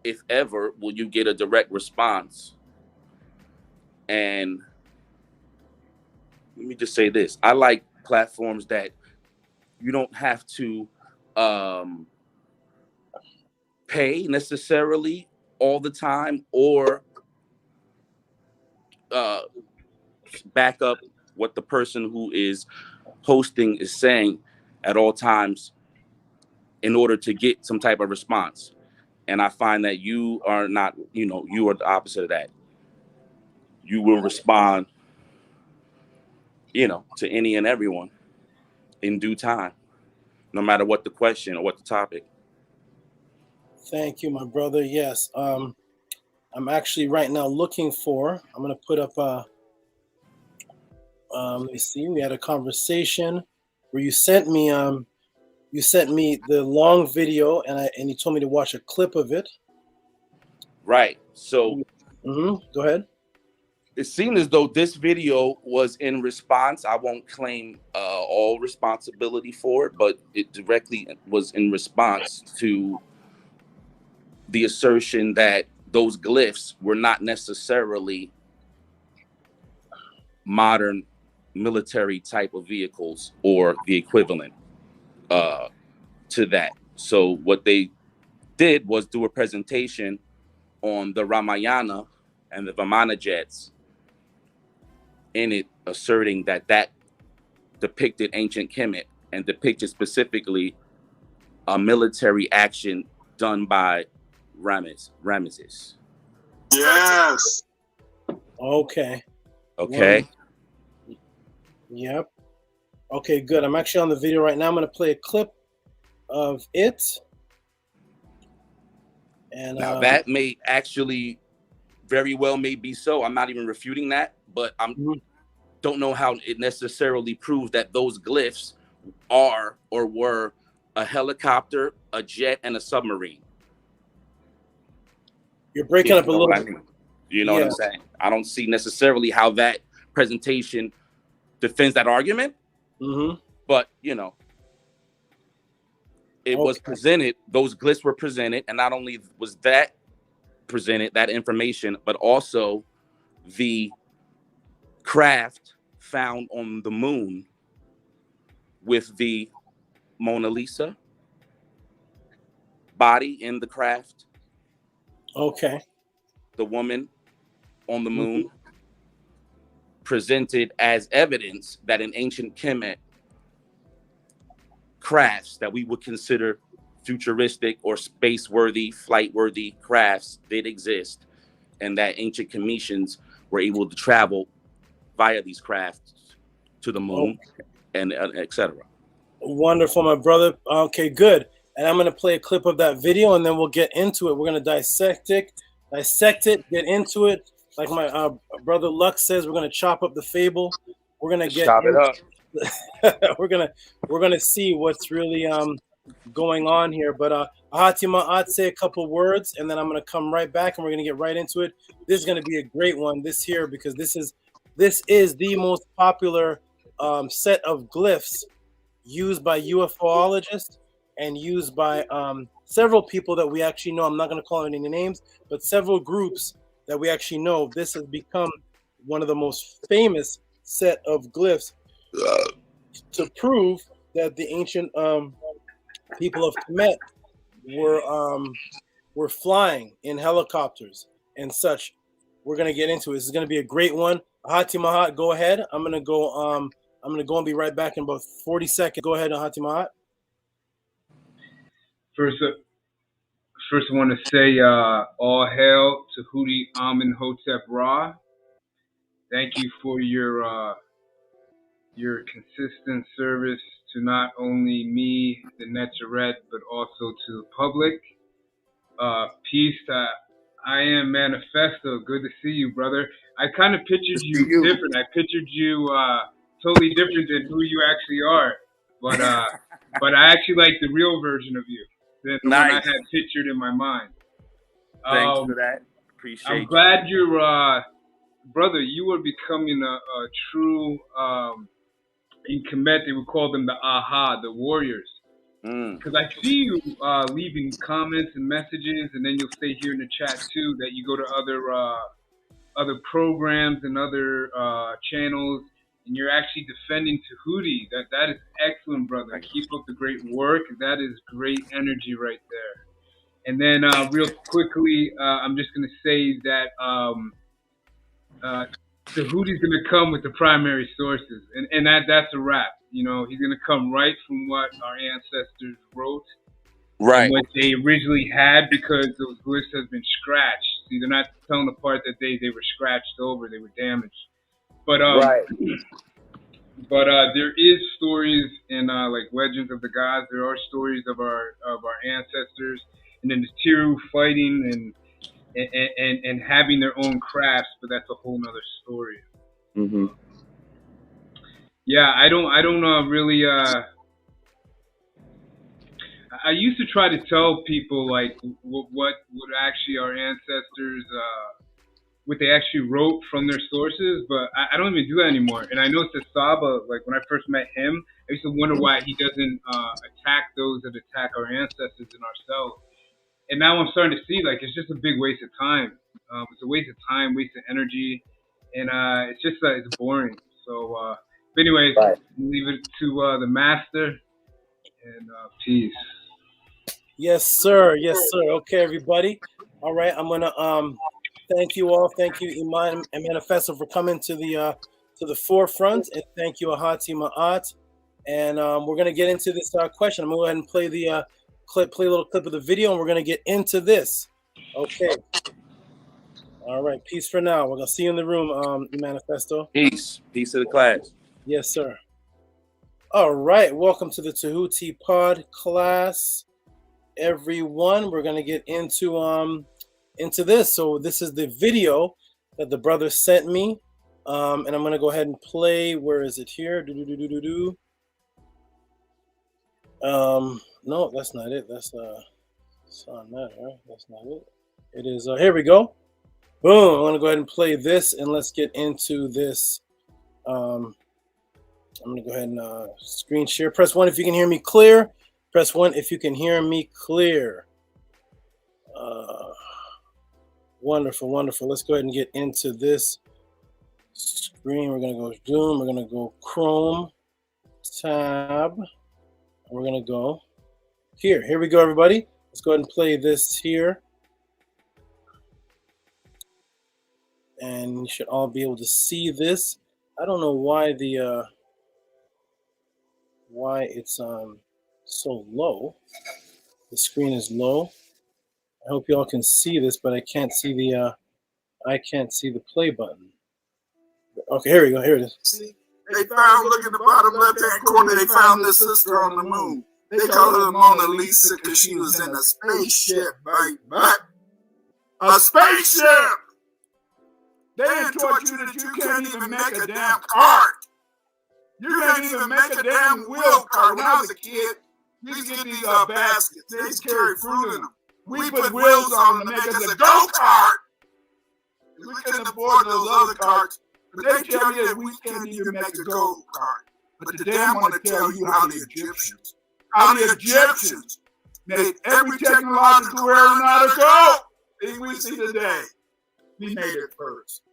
if ever, will you get a direct response. And let me just say this. I like platforms that you don't have to pay necessarily all the time or back up what the person who is hosting is saying at all times in order to get some type of response. And I find that you are not, you are the opposite of that. you will respond, to any and everyone in due time, no matter what the question or what the topic. Thank you, my brother. Yes. I'm actually right now looking for, I'm going to put up let me see. We had a conversation where you sent me the long video and you told me to watch a clip of it. Right. So go ahead. It seemed as though this video was in response. I won't claim all responsibility for it, but it directly was in response to the assertion that those glyphs were not necessarily modern military type of vehicles or the equivalent to that. So what they did was do a presentation on the Ramayana and the Vamana jets, in it asserting that depicted ancient Kemet and depicted specifically a military action done by Ramesses. Yes. Okay. Okay. Yep. Okay, good. I'm actually on the video right now. I'm going to play a clip of it. And now that may actually very well may be so. I'm not even refuting that, but don't know how it necessarily proves that those glyphs are or were a helicopter, a jet, and a submarine. You're breaking up a little bit. You know what I'm saying? I don't see necessarily how that presentation defends that argument, but it was presented, those glyphs were presented, and not only was that presented, that information, but also the craft found on the moon with the Mona Lisa body in the craft. Okay. The woman on the moon presented as evidence that in ancient Kemet crafts that we would consider futuristic or space-worthy, flight-worthy crafts did exist, and that ancient Kemetians were able to travel via these crafts to the moon, and etc. Wonderful, my brother. Okay, good. And I'm going to play a clip of that video, and then we'll get into it. We're going to dissect it, get into it. Like my brother Lux says, we're going to chop up the fable. We're going to get chop it up. we're gonna see what's really going on here. But Hatima, I'd say a couple words, and then I'm gonna come right back, and we're gonna get right into it. This is gonna be a great one this here, because this is the most popular set of glyphs used by UFOologists and used by several people that we actually know. I'm not gonna call any names, but several groups that we actually know. This has become one of the most famous set of glyphs to prove that the ancient people of Kemet were flying in helicopters and such. We're gonna get into it. This is gonna be a great one. Hati Mahat, go ahead. I'm gonna go and be right back in about 40 seconds. Go ahead, Hati Mahat. First, I want to say all hail to Tehuti Amenhotep Ra. Thank you for your consistent service to not only me, the Netzeret, but also to the public. Peace. I am Manifesto. Good to see you, brother. I kind of pictured you different. I pictured you totally different than who you actually are. But I actually like the real version of you than the one I had pictured in my mind. Thanks for that. Appreciate I'm glad you're, brother, you are becoming a true, in Kemet, they would call them the Aha, the warriors. Because I see you leaving comments and messages, and then you'll say here in the chat too that you go to other programs and other channels, and you're actually defending Tehuti. That is excellent, brother. Keep up the great work. That is great energy right there. And then real quickly, I'm just going to say that Tehuti's going to come with the primary sources, and that's a wrap. You know, he's going to come right from what our ancestors wrote, right, and what they originally had, because those glyphs have been scratched. See, they're not telling the part that they were scratched over, they were damaged. But Right. But there is stories in like Legends of the Gods. There are stories of our ancestors, and then the Tiru fighting and having their own crafts. But that's a whole nother story. Mm-hmm. Yeah, I don't really. I used to try to tell people like what actually our ancestors. What they actually wrote from their sources, but I don't even do that anymore. And I know Sasaba, like when I first met him, I used to wonder why he doesn't attack those that attack our ancestors and ourselves. And now I'm starting to see like it's just a big waste of time. It's a waste of time, waste of energy, and it's just it's boring. So, but anyways, leave it to the master, and peace. Yes, sir. Yes, sir. Okay, everybody. All right, I'm gonna thank you all. Thank you, Iman and Manifesto, for coming to the forefront, and thank you, Ahati Ma'at. And we're gonna get into this question. I'm gonna go ahead and play the play a little clip of the video, and we're gonna get into this. Okay. All right. Peace for now. We're gonna see you in the room, Manifesto. Peace. Peace to the class. Yes, sir. All right. Welcome to the Tehuti Podclass, everyone. We're gonna get into this. So this is the video that the brother sent me, and I'm gonna go ahead and play. Where is it here? No, that's not it. That's on that, right? That's not it. It is. Here we go. Boom. I'm gonna go ahead and play this, and let's get into this. I'm gonna go ahead and screen share. Press 1 if you can hear me clear. Press 1 if you can hear me clear. Wonderful, wonderful. Let's go ahead and get into this screen. We're going to go Zoom. We're going to go Chrome tab. We're going to go here. Here we go, everybody. Let's go ahead and play this here. And you should all be able to see this. I don't know why why it's so low. The screen is low. I hope you all can see this, but I can't see the play button. Okay, here we go. Here it is. See, they found, look at the bottom left-hand corner, they found this sister on the moon. They call her the Mona Lisa because she was in a spaceship, baby. A spaceship! They taught you that you can't even make a damn cart. You can't even make a damn wheel cart. When I was a kid, we used to get these baskets. They used to carry fruit in them. We put wheels on them to make us a go-kart. We couldn't afford those other carts. But they tell you that we can't even make a go-kart. But today I'm going to tell you how the Egyptians made every technological aeronautical thing we see today. We made it first.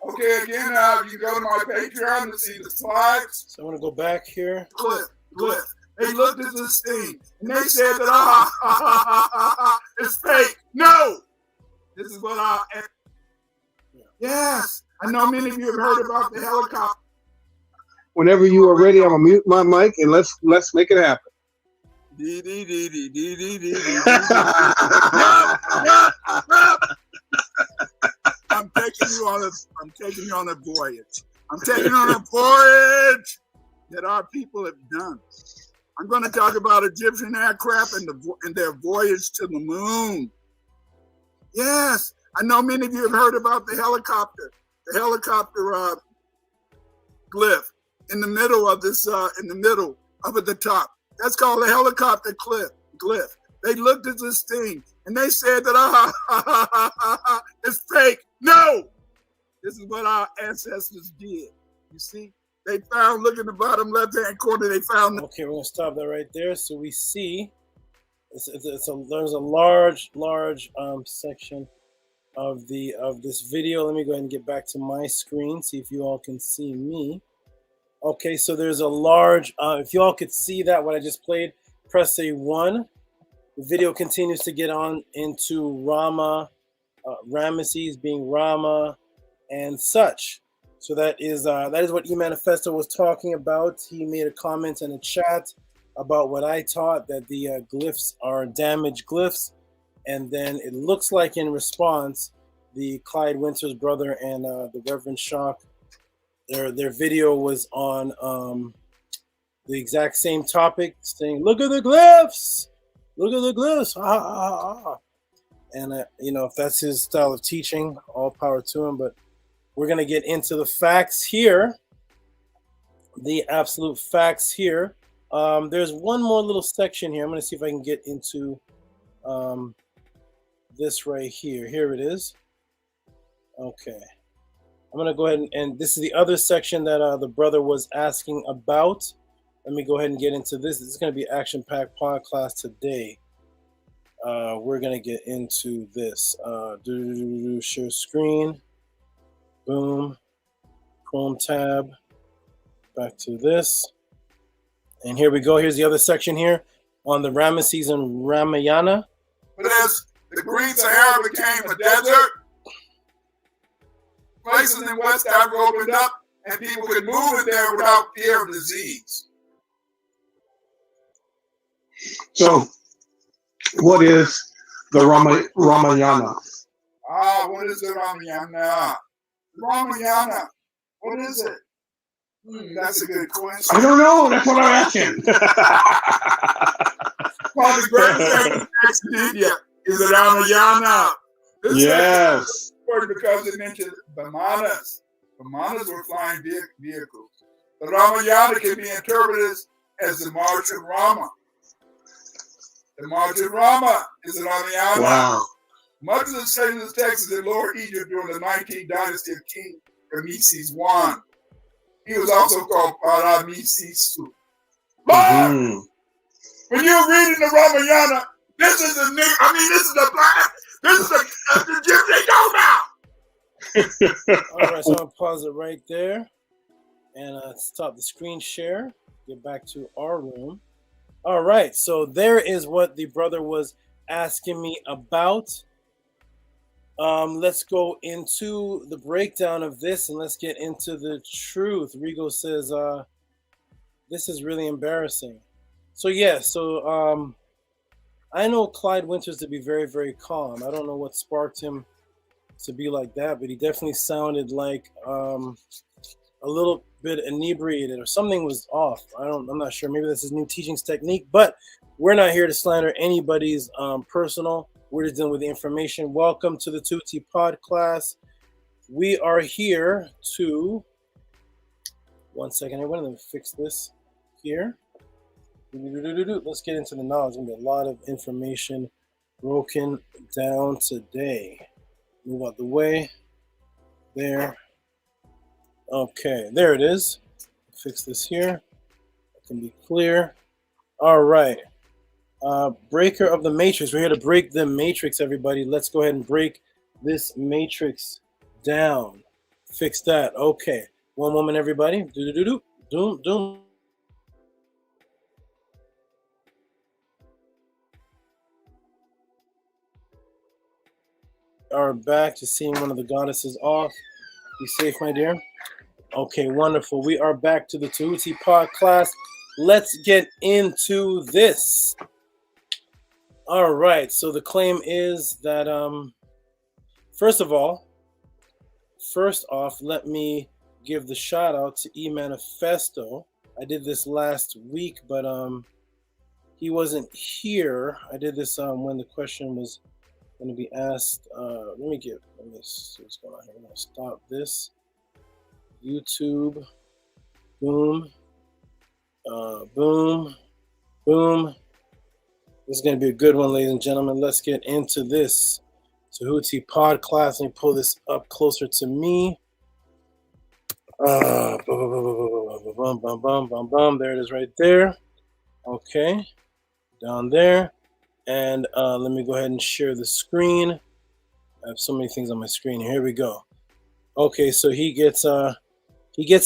Okay, again, you go to my Patreon to see the slides. So I want to go back here. Glyph. They looked at this thing and they said that it's fake. No, this is what Yes, I know many of you have heard about the helicopter. Whenever you are ready, I'm gonna mute my mic and let's make it happen. I'm taking you on a voyage. I'm taking you on a voyage that our people have done. I'm going to talk about Egyptian aircraft and their voyage to the moon. Yes, I know many of you have heard about the helicopter glyph in the middle of this, up at the top. That's called a helicopter glyph. They looked at this thing and they said that it's fake. No, this is what our ancestors did. You see? They found, look in the bottom left-hand corner, they found... Okay, we're going to stop that right there. So we see there's a large section of this video. Let me go ahead and get back to my screen, see if you all can see me. Okay, so there's a large, if you all could see that, what I just played, press a 1. The video continues to get on into Ramesses being Rama and such. So that is what E-Manifesto was talking about. He made a comment in the chat about what I taught, that the glyphs are damaged glyphs. And then it looks like in response, the Clyde Winters brother and the Reverend Shock, their video was on the exact same topic, saying, "Look at the glyphs, look at the glyphs." And if that's his style of teaching, all power to him. But we're gonna get into the facts here, the absolute facts here. There's one more little section here. I'm gonna see if I can get into this right here. Here it is. Okay. I'm going to go ahead and this is the other section that the brother was asking about. Let me go ahead and get into this. This is going to be action-packed podcast today. We're going to get into this. Share screen. Boom. Chrome tab. Back to this. And here we go. Here's the other section here on the Ramesses and Ramayana. But as the Green Sahara became a desert, places in West Africa opened up, and people could move in there without fear of disease. So, what is the Ramayana? What is the Ramayana? Ramayana, what is it? That's a good question. I don't know. That's what I'm asking. Well, the greatest text in India is the Ramayana. Yes. Because it mentions Vimanas. Vimanas were flying vehicles. The Ramayana can be interpreted as the March of Rama. The March of Rama is the Ramayana. Wow. Much of the study of the text is in Lower Egypt during the 19th dynasty of King Ramesses I. He was also called Paramesses. But when you're reading the Ramayana, this is the black. This is the Jim they know now. All right, so I'll pause it right there and stop the screen share. Get back to our room. All right, so there is what the brother was asking me about. Let's go into the breakdown of this and let's get into the truth. Rigo says, this is really embarrassing. So I know Clyde Winters to be very, very calm. I don't know what sparked him to be like that, but he definitely sounded like a little bit inebriated or something was off. I'm not sure. Maybe that's his new teachings technique, but we're not here to slander anybody's personal. We're just dealing with the information. Welcome to the Tehuti Podclass. We are here to, one second, I'm going to fix this here. Let's get into the knowledge. There's going to be a lot of information broken down today. Move out the way. There. Okay, there it is. Fix this here. It can be clear. All right. Breaker of the matrix. We're here to break the matrix, everybody. Let's go ahead and break this matrix down. Fix that. Okay. One moment, everybody. Doom. Are back to seeing one of the goddesses off. Be safe, my dear. Okay, wonderful. We are back to the Tehuti Podclass. Let's get into this. All right. So the claim is that, first off, let me give the shout out to E Manifesto. I did this last week, but he wasn't here. I did this when the question was going to be asked. Let me see what's going on here. I'm going to stop this. YouTube. Boom. Boom. This is going to be a good one, ladies and gentlemen. Let's get into this. Tehuti Podclass. Let me pull this up closer to me. There it is right there. Okay. Down there. And let me go ahead and share the screen. I have so many things on my screen. Here we go. Okay, so he gets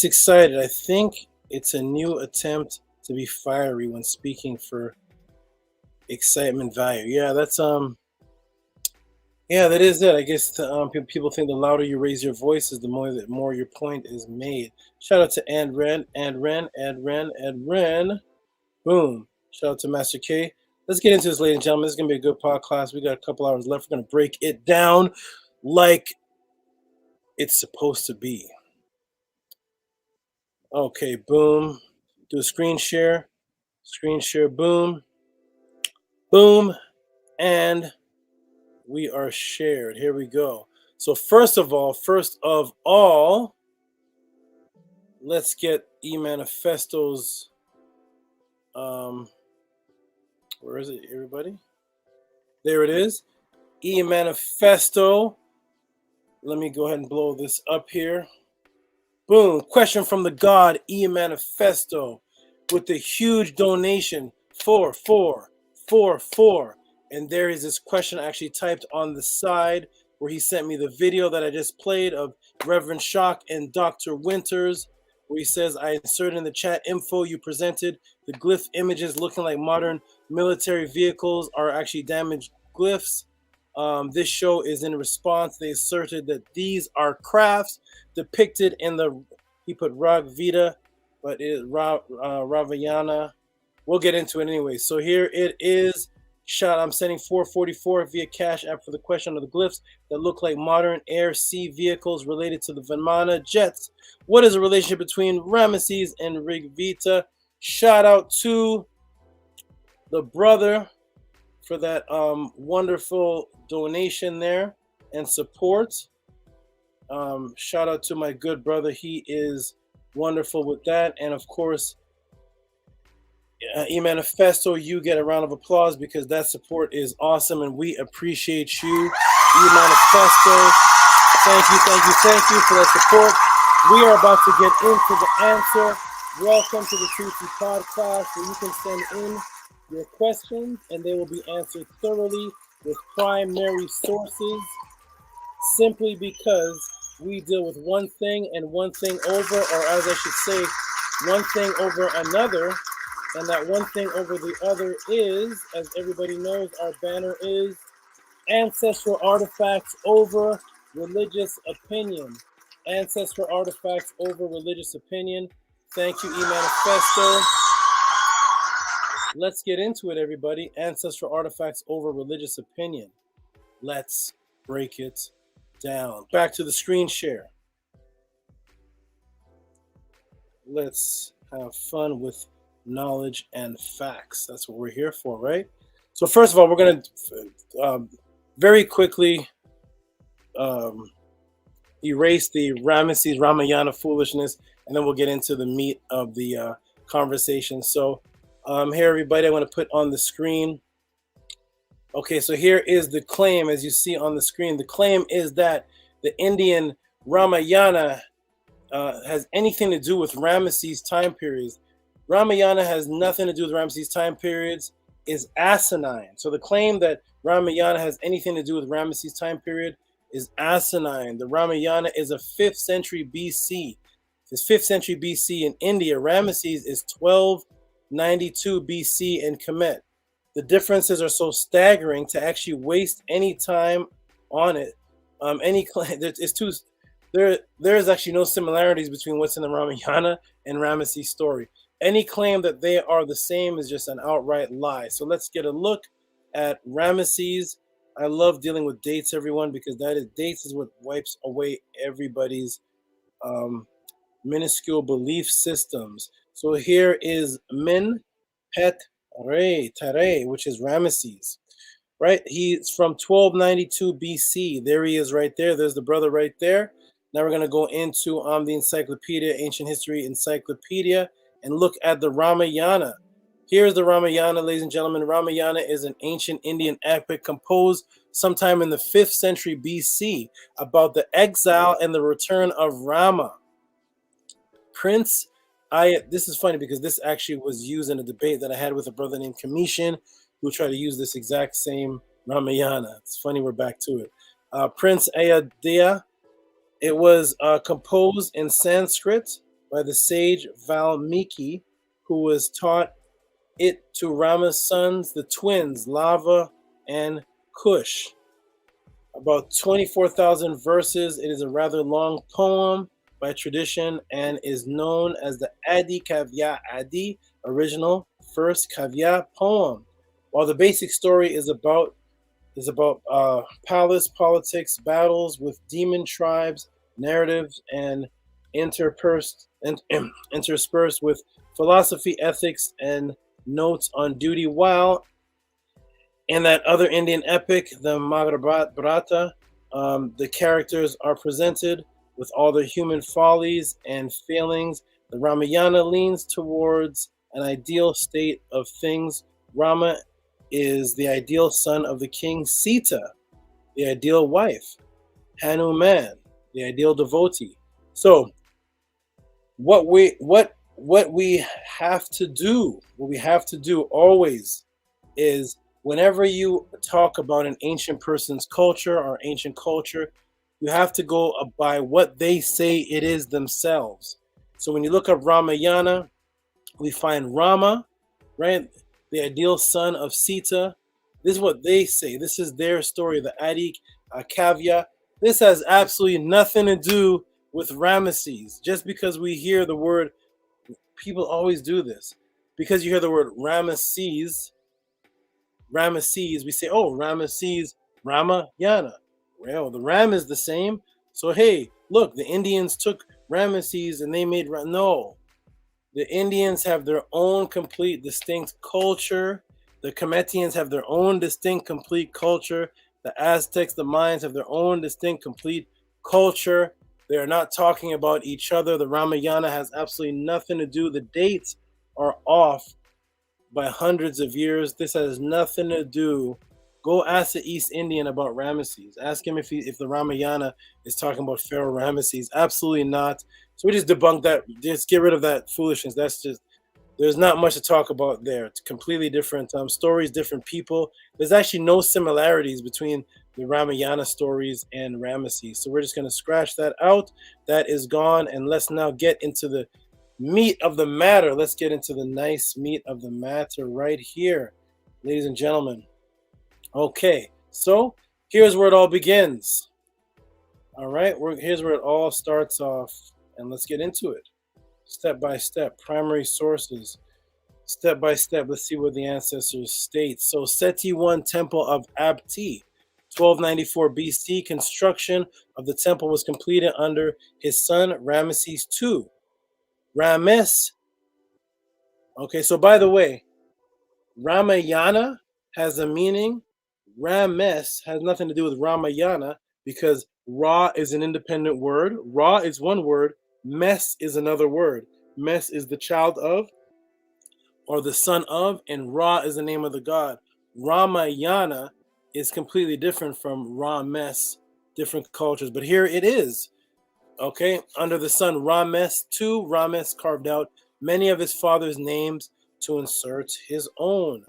excited. I think it's a new attempt to be fiery when speaking for excitement value. Yeah, that's that is it. I guess people think the louder you raise your voices, the more your point is made. Shout out to Ren. Boom. Shout out to Master K. let's get into this, ladies and gentlemen. This is gonna be a good podcast. We got a couple hours left. We're gonna break it down like it's supposed to be. Okay, boom. Do a screen share. Screen share, boom. Boom. And we are shared. Here we go. So first of all, let's get E-Manifesto's where is it, everybody? There it is. E-Manifesto. Let me go ahead and blow this up here. Boom. Question from the God E-Manifesto with the huge donation 4444. And there is this question actually typed on the side where he sent me the video that I just played of Reverend Shock and Dr. Winters, where he says, I inserted in the chat info you presented. The glyph images looking like modern military vehicles are actually damaged glyphs. This show is in response. They asserted that these are crafts depicted in the, he put Rag Vita, but it is Ravayana. We'll get into it anyway. So here it is. I'm sending 444 via Cash App for the question of the glyphs that look like modern air-sea vehicles related to the Vimana jets. What is the relationship between Ramesses and Rigvita? Shout out to the brother for that wonderful donation there and support. Shout out to my good brother. He is wonderful with that. And of course, E-Manifesto, you get a round of applause because that support is awesome and we appreciate you. E-Manifesto, thank you for that support. We are about to get into the answer. Welcome to the Tehuti Podclass, where you can send in your questions and they will be answered thoroughly with primary sources, simply because we deal with one thing and one thing over, or as I should say, one thing over another. And that one thing over the other is, as everybody knows, our banner is ancestral artifacts over religious opinion. Ancestral artifacts over religious opinion. Thank you, E-Manifesto. Let's get into it, everybody. Ancestral artifacts over religious opinion. Let's break it down. Back to the screen share. Let's have fun with knowledge and facts. That's what we're here for, right? So first of all, we're going to very quickly erase the Ramesses Ramayana foolishness, and then we'll get into the meat of the conversation. So here, everybody, I want to put on the screen. Okay, so here is the claim, as you see on the screen. The claim is that the Indian Ramayana has anything to do with Ramesses time periods. Ramayana has nothing to do with Ramesses time periods, is asinine. So the claim that Ramayana has anything to do with Ramesses time period is asinine. The Ramayana is a 5th century BC. It's 5th century BC in India. Ramesses is 1292 BC in Kemet. The differences are so staggering to actually waste any time on it. There's actually no similarities between what's in the Ramayana and Ramesses story. Any claim that they are the same is just an outright lie. So let's get a look at Ramesses. I love dealing with dates, everyone, because dates is what wipes away everybody's minuscule belief systems. So here is Min Pet Re Tare, which is Ramesses, right? He's from 1292 BC. There he is right there. There's the brother right there. Now we're going to go into the Encyclopedia, Ancient History Encyclopedia, and look at the Ramayana. Here's the Ramayana, ladies and gentlemen. Ramayana is an ancient Indian epic composed sometime in the 5th century BC about the exile and the return of Rama. This is funny because this actually was used in a debate that I had with a brother named Kamishin, who tried to use this exact same Ramayana. It's funny, we're back to it. Prince Ayodhya. It was composed in Sanskrit by the sage Valmiki, who was taught it to Rama's sons, the twins, Lava and Kush. About 24,000 verses. It is a rather long poem by tradition and is known as the Adi Kavya Adi, original first Kavya poem. while the basic story is about palace politics, battles with demon tribes, narratives, and interspersed with philosophy, ethics, and notes on duty. While in that other Indian epic, the Mahabharata, the characters are presented with all their human follies and failings. The Ramayana leans towards an ideal state of things. Rama is the ideal son of the king, Sita, the ideal wife, Hanuman, the ideal devotee. So what we have to do always is, whenever you talk about an ancient person's culture or ancient culture, you have to go by what they say it is themselves. So when you look up Ramayana, we find Rama, right? The ideal son of Sita. This is what they say. This is their story, the Adi Kavya. This has absolutely nothing to do with Ramesses. Just because we hear the word, people always do this. Because you hear the word Ramesses, we say, oh, Ramesses, Ramayana. Well, the Ram is the same. So, hey, look, the Indians took Ramesses and they made no. The Indians have their own complete, distinct culture. The Cometians have their own distinct, complete culture. The Aztecs, the Mayans have their own distinct, complete culture. They are not talking about each other. The Ramayana has absolutely nothing to do. The dates are off by hundreds of years. This has nothing to do. Go ask the East Indian about Ramesses. Ask him if the Ramayana is talking about Pharaoh Ramesses. Absolutely not. So we just debunk that. Just get rid of that foolishness. That's just, there's not much to talk about there. It's completely different stories, different people. There's actually no similarities between the Ramayana stories and Ramesses. So we're just going to scratch that out. That is gone. And let's now get into the meat of the matter. Let's get into the nice meat of the matter right here, ladies and gentlemen. Okay, so here's where it all begins. All right, here's where it all starts off, and let's get into it. Step by step, primary sources. Step by step, let's see what the ancestors state. So Seti I Temple of Abti, 1294 BC, construction of the temple was completed under his son Ramesses II. Rames. Okay, so by the way, Ramayana has a meaning. Rames has nothing to do with Ramayana because Ra is an independent word. Ra is one word. Mes is another word. Mes is the child of or the son of, and Ra is the name of the god. Ramayana is completely different from Rames, different cultures. But here it is. Okay, under the sun Rames II, Rames carved out many of his father's names to insert his own.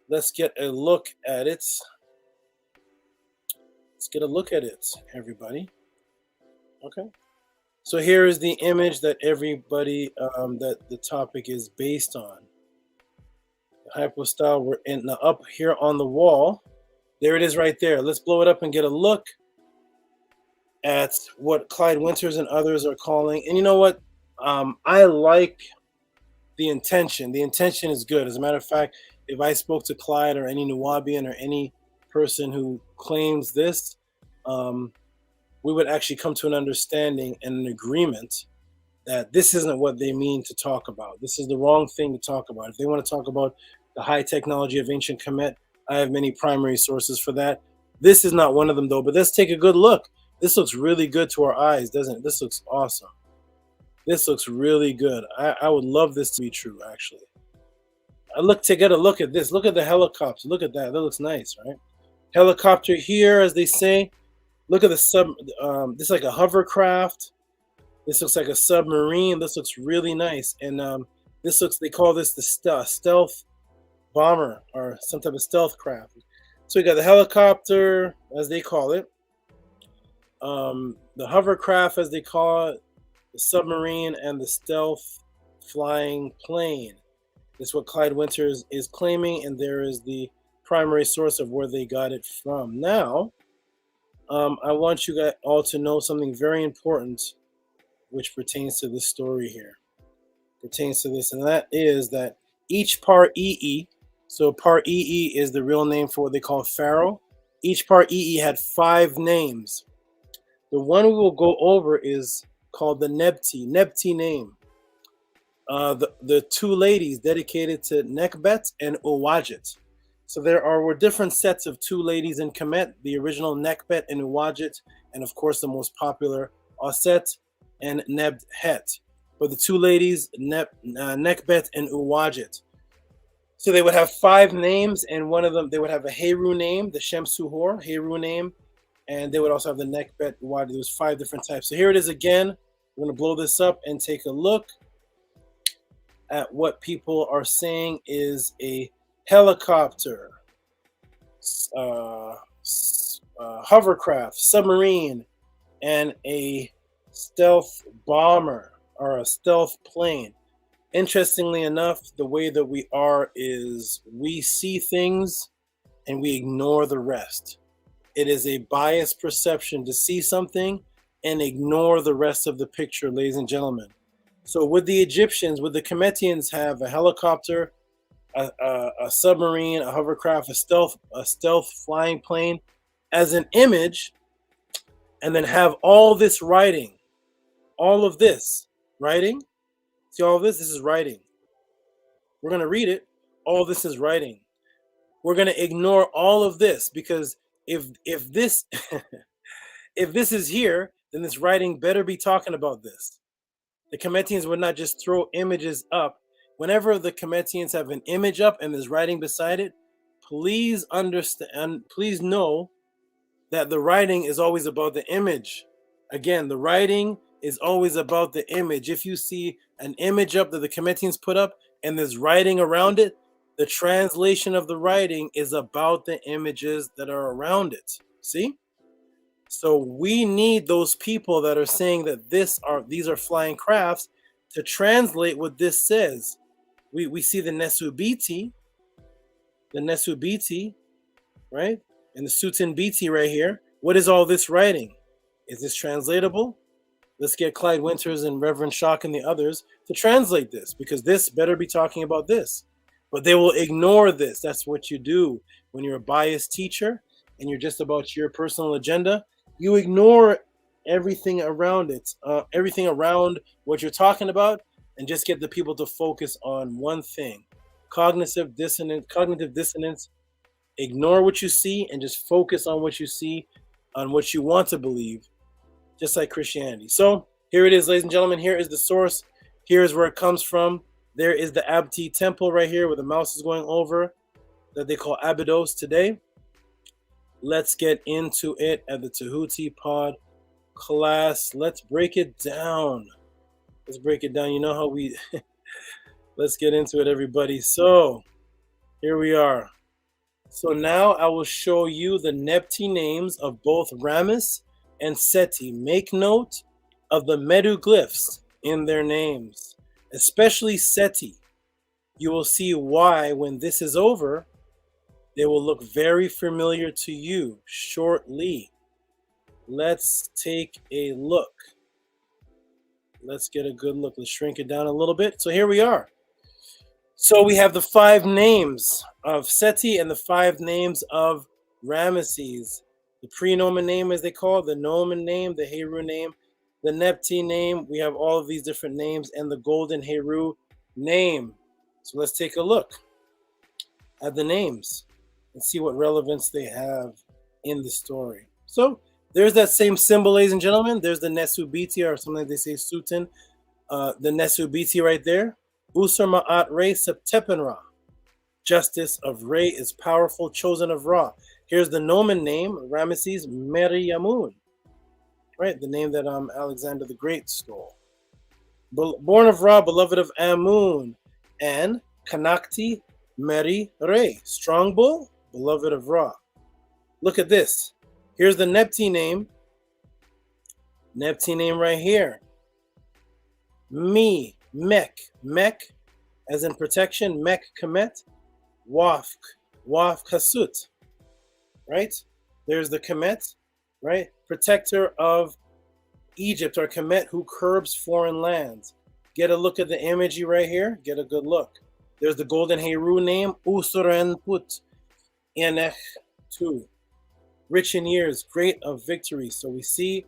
Let's get a look at it. Let's get a look at it, everybody. Okay. So here is the image that everybody, that the topic is based on. The hypostyle, we're in up here on the wall. There it is right there. Let's blow it up and get a look at what Clyde Winters and others are calling. And you know what? I like the intention. The intention is good. As a matter of fact, if I spoke to Clyde or any Nuwabian or any person who claims this, we would actually come to an understanding and an agreement that this isn't what they mean to talk about. This is the wrong thing to talk about. If they want to talk about the high technology of ancient Kemet, I have many primary sources for that. This is not one of them, though, but let's take a good look. This looks really good to our eyes, doesn't it? This looks awesome. This looks really good. I would love this to be true, actually. Get a look at this. Look at the helicopter. Look at that. That looks nice, right? Helicopter here, as they say. Look at the this is like a hovercraft. This looks like a submarine. This looks really nice. And this looks, they call this the stealth bomber or some type of stealth craft. So we got the helicopter, as they call it. The hovercraft, as they call it. The submarine and the stealth flying plane. That's what Clyde Winters is claiming, and there is the primary source of where they got it from. Now, I want you guys all to know something very important which pertains to this story here. Pertains to this, and that is that each part EE, So part EE is the real name for what they call Pharaoh. Each part EE had 5 names. The one we will go over is called the Nebti name. The 2 ladies dedicated to Nekbet and Uwajit. So there were different sets of 2 ladies in Kemet, the original Nekbet and Uwajit, and of course the most popular Aset and Nebhet. But the 2 ladies, Nekbet and Uwajit. So they would have 5 names, and one of them, they would have a Heru name, the Shemsuhor Heru name, and they would also have the Nekbet Uwajit. There was 5 different types. So here it is again. We're going to blow this up and take a look at what people are saying is a helicopter, hovercraft, submarine, and a stealth bomber or a stealth plane. Interestingly enough, the way that we are is we see things and we ignore the rest. It is a biased perception to see something and ignore the rest of the picture, ladies and gentlemen. So would the Egyptians, would the Kemetians have a helicopter, a submarine, a hovercraft, a stealth flying plane as an image, and then have all this writing, all of this writing? See all of this? This is writing. We're going to read it. All this is writing. We're going to ignore all of this because if this if this is here, then this writing better be talking about this. The Kemetians would not just throw images up. Whenever the Kemetians have an image up and there's writing beside it, please understand, please know that the writing is always about the image. Again, the writing is always about the image. If you see an image up that the Kemetians put up and there's writing around it, the translation of the writing is about the images that are around it. See? So we need those people that are saying that these are flying crafts to translate what this says. We see the Nesubiti, right? And the Sutin Biti right here. What is all this writing? Is this translatable? Let's get Clyde Winters and Reverend Shock and the others to translate this, because this better be talking about this. But they will ignore this. That's what you do when you're a biased teacher and you're just about your personal agenda. You ignore everything around it, everything around what you're talking about, and just get the people to focus on one thing. Cognitive dissonance. Ignore what you see and just focus on what you see, on what you want to believe, just like Christianity. So here it is, ladies and gentlemen. Here is the source. Here is where it comes from. There is the Abti temple right here where the mouse is going over, that they call Abydos today. Let's get into it at the Tehuti pod class. Let's break it down. You know how we... Let's get into it, everybody. So here we are. So now I will show you the Nepti names of both Ramis and Seti. Make note of the Medu glyphs in their names, especially Seti. You will see why when this is over, they will look very familiar to you shortly. Let's take a look. Let's get a good look. Let's shrink it down a little bit. So here we are. So we have the 5 names of Seti and the 5 names of Ramesses. The prenomen name, as they call it, the nomen name, the Heru name, the Nepti name. We have all of these different names and the golden Heru name. So let's take a look at the names and see what relevance they have in the story. So there's that same symbol, ladies and gentlemen. There's the Nesubiti, or something they say Sutin. The Nesubiti right there. Usar Ma'at Re Septepenra. Justice of Re is powerful, chosen of Ra. Here's the nomen name, Ramesses Meriamun. Right, the name that Alexander the Great stole. Born of Ra, beloved of Amun. And Kanakti Meri Re. Strong bull, beloved of Ra. Look at this. Here's the Nepti name. Nepti name right here. Mek, as in protection, Mek Kemet, Wafk Hasut, right? There's the Kemet, right? Protector of Egypt, or Kemet, who curbs foreign lands. Get a look at the imagery right here. Get a good look. There's the golden Heru name, Usurenput Enech 2. Rich in years, great of victory. So we see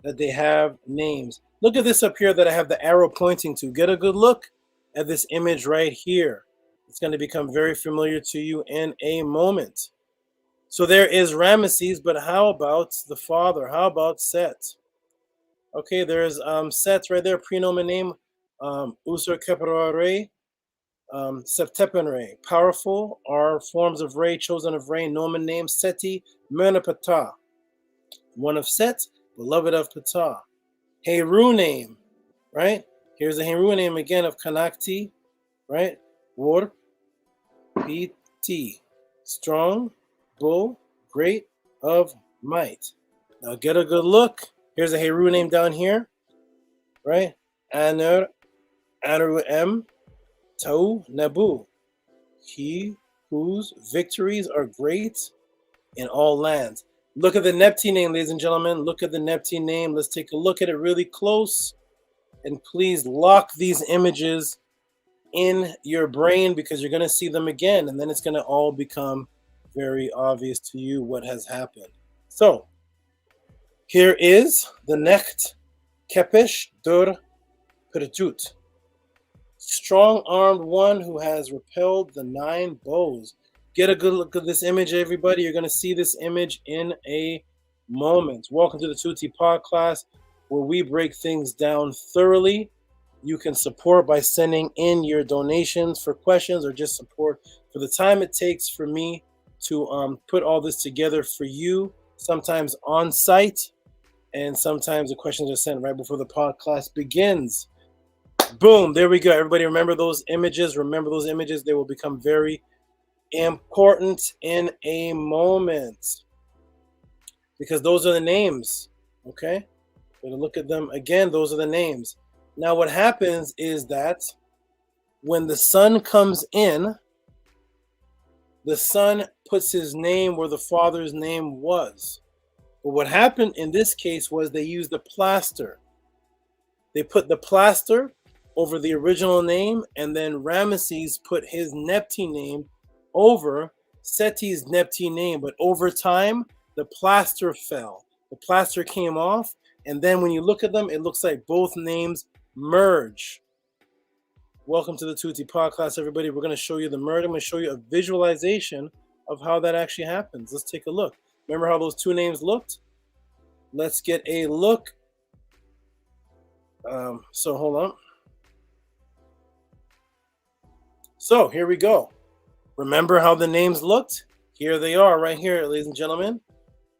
that they have names. Look at this up here that I have the arrow pointing to. Get a good look at this image right here. It's going to become very familiar to you in a moment. So there is Ramesses, but how about the father? How about Set? Okay, there's Set right there, prenomen name, Usur Keperare, Septepenre, powerful, are forms of Re, chosen of Re, nomen name, Seti, Mernapata, one of Set, beloved of Ptah. Heru name, right? Here's the Heru name again of Kanakti, right? War, Pt, strong, bull, great of might. Now get a good look. Here's a Heru name down here, right? Aner, Aneru Tau, Nabu. He whose victories are great in all lands. Look at the Neptune name, ladies and gentlemen. Look at the Neptune name. Let's take a look at it really close. And please lock these images in your brain because you're going to see them again. And then it's going to all become very obvious to you what has happened. So, here is the Necht Kepesh Dur Perjut. Strong-armed one who has repelled the 9 bows. Get a good look at this image, everybody. You're going to see this image in a moment. Welcome to the Tehuti Podclass, where we break things down thoroughly. You can support by sending in your donations for questions or just support for the time it takes for me to put all this together for you, sometimes on site, and sometimes the questions are sent right before the podcast begins. Boom, there we go. Everybody remember those images. Remember those images. They will become very important in a moment because those are the names. Okay, we're going to look at them again. Those are the names. Now what happens is that when the son comes in, the son puts his name where the father's name was. But what happened in this case was they used the plaster. They put the plaster over the original name, and then Ramesses put his Neptune name over Seti's Neptune name. But over time, the plaster fell. The plaster came off, and then when you look at them, it looks like both names merge. Welcome to the Tehuti Podclass, everybody. We're going to show you the merge. I'm going to show you a visualization of how that actually happens. Let's take a look. Remember how those two names looked? Let's get a look. So hold on. So here we go. Remember how the names looked? Here they are right here, ladies and gentlemen.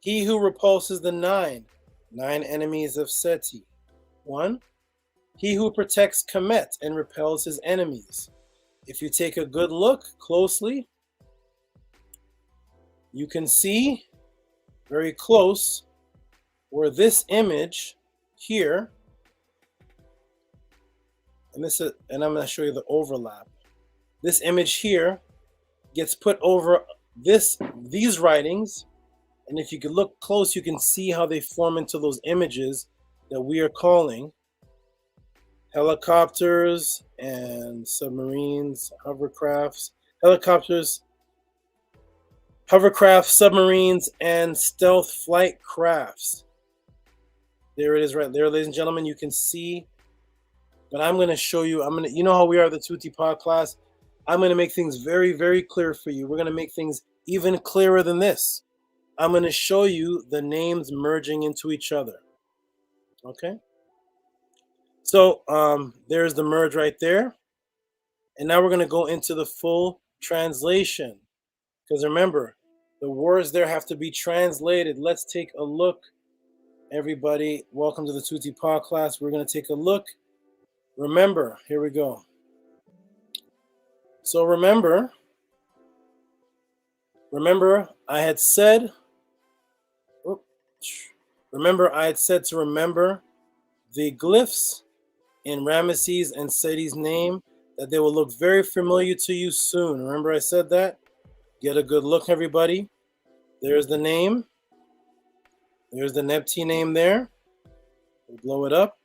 He who repulses the 9 enemies of Seti. 1. He who protects Kemet and repels his enemies. If you take a good look closely, you can see very close where this image here, and I'm going to show you the overlap. This image here gets put over these writings, and if you can look close, you can see how they form into those images that we are calling helicopters and submarines, hovercrafts, submarines, and stealth flight crafts. There it is right there, ladies and gentlemen. You can see, but I'm going to show you, you know how we are the Tehuti Podclass. I'm going to make things very, very clear for you. We're going to make things even clearer than this. I'm going to show you the names merging into each other. Okay? So there's the merge right there. And now we're going to go into the full translation. Because remember, the words there have to be translated. Let's take a look. Everybody, welcome to the Tehuti Podclass. We're going to take a look. Remember, here we go. So remember, I had said to remember the glyphs in Ramesses and Seti's name, that they will look very familiar to you soon. Remember I said that? Get a good look, everybody. There's the name. There's the Neptune name there. We'll blow it up.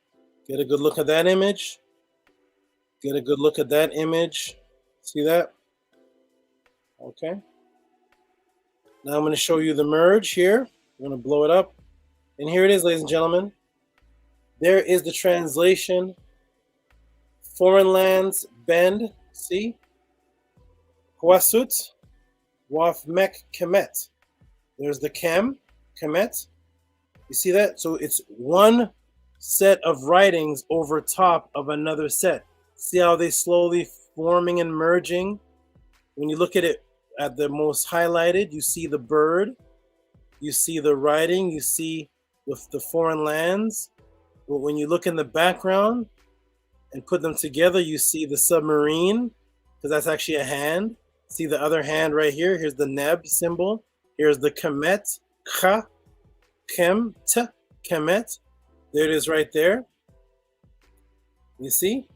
Get a good look at that image. Get a good look at that image. See that? Okay. Now I'm going to show you the merge here. I'm going to blow it up. And here it is, ladies and gentlemen. There is the translation. Foreign lands bend. See? Huasut. Waf mek kemet. There's the kemet. You see that? So it's one set of writings over top of another set. See how they slowly forming and merging? When you look at it at the most highlighted, you see the bird, you see the writing, you see the foreign lands. But when you look in the background and put them together, you see the submarine, because that's actually a hand. See the other hand right here? Here's the neb symbol. Here's the kemet, kha, kem, t, kemet. There it is right there. You see?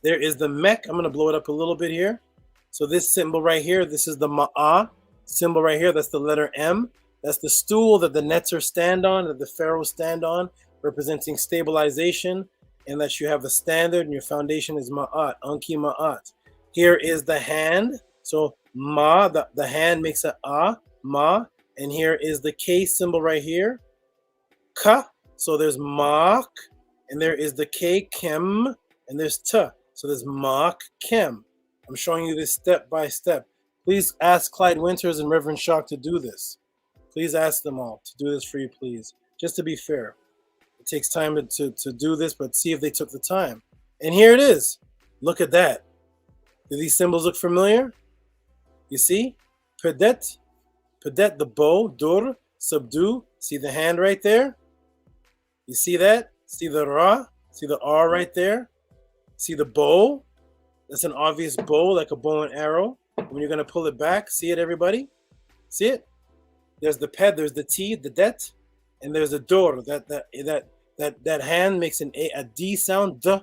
There is the mek. I'm going to blow it up a little bit here. So this symbol right here, this is the ma'a symbol right here. That's the letter M. That's the stool that the Netzer stand on, that the pharaohs stand on, representing stabilization, and that you have a standard and your foundation is ma'at, anki ma'at. Here is the hand. So ma, the hand makes a ma. And here is the K symbol right here. Ka. So there's mak. And there is the K, kem. And there's t. So there's mak, kem. I'm showing you this step by step. Please ask Clyde Winters and Reverend Shock to do this. Please ask them all to do this for you, please. Just to be fair. It takes time to do this, but see if they took the time. And here it is. Look at that. Do these symbols look familiar? You see? Pedet, the bow, dur, subdue. See the hand right there? You see that? See the ra? See the R right there? See the bow? That's an obvious bow, like a bow and arrow. When you're going to pull it back, see it, everybody? See it? There's the ped, there's the T, the det, and there's the dor. That hand makes a D sound, d,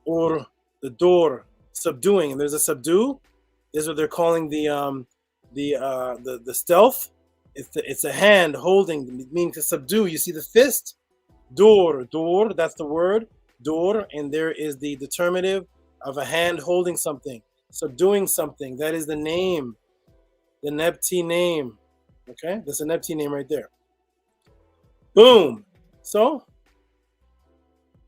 or the door, subduing. And there's a subdue. This is what they're calling the stealth. It's a hand holding, meaning to subdue. You see the fist? Door, that's the word, door. And there is the determinative of a hand holding something, subduing something. That is the name, the Nepti name. Okay, that's a Nepti name right there. Boom. So,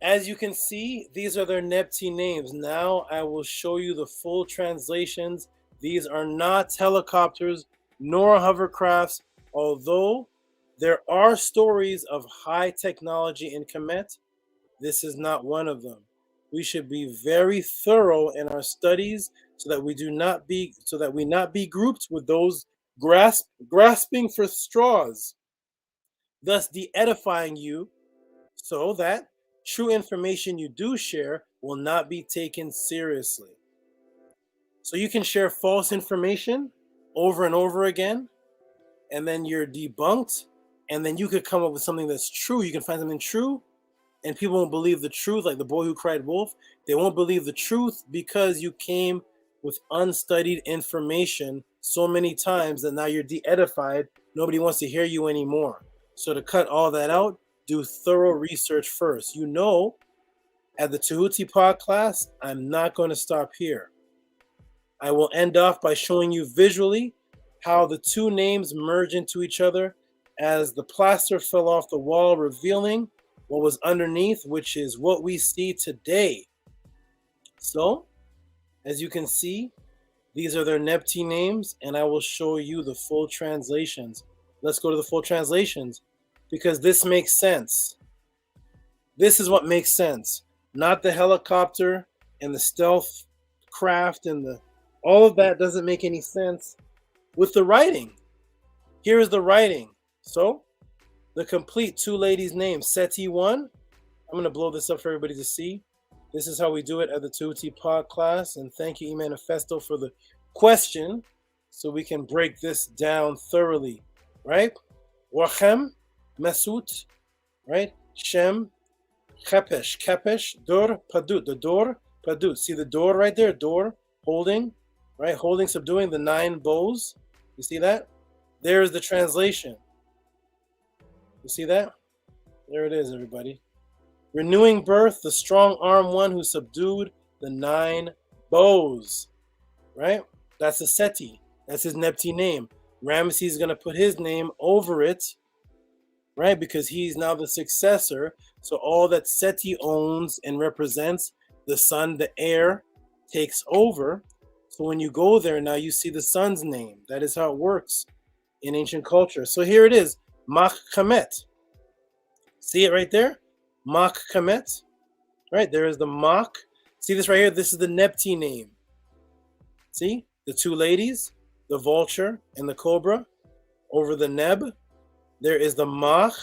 as you can see, these are their Nepti names. Now I will show you the full translations. These are not helicopters nor hovercrafts, although there are stories of high technology in Kemet. This is not one of them. We should be very thorough in our studies so that we not be grouped with those grasping for straws, thus de-edifying you, so that true information you do share will not be taken seriously. So you can share false information over and over again, and then you're debunked, and then you could come up with something that's true. You can find something true, and people won't believe the truth, like the boy who cried wolf. They won't believe the truth because you came with unstudied information so many times that now you're de-edified. Nobody wants to hear you anymore. So to cut all that out, do thorough research first. You know, at the Tehuti Podclass, I'm not going to stop here. I will end off by showing you visually how the two names merge into each other as the plaster fell off the wall, revealing what was underneath, which is what we see today. So, as you can see, these are their Nepti names, and I will show you the full translations. Let's go to the full translations, because this makes sense. This is what makes sense. Not the helicopter and the stealth craft and all of that doesn't make any sense with the writing. Here is the writing. So, the complete two ladies' names, Seti 1. I'm going to blow this up for everybody to see. This is how we do it at the Tehuti Podclass. And thank you, Manifesto, for the question, so we can break this down thoroughly, right? Wachem, Mesut, right? Shem, Kepesh, Dor, Padut. The Dor, Padut. See the door right there? Door, holding, right? Holding, subduing the 9 bows. You see that? There is the translation. You see that? There it is, everybody. Renewing birth, the strong arm one who subdued the 9 bows. Right? That's a Seti. That's his Nepti name. Ramesses is going to put his name over it, right? Because he's now the successor. So all that Seti owns and represents, the sun, the air, takes over. So when you go there now, you see the sun's name. That is how it works in ancient culture. So here it is, Mach Kamet. See it right there? Mach Kamet. Right, there is the Mach. See this right here? This is the Nepti name. See? The two ladies, the vulture and the cobra. Over the Neb, there is the Mach,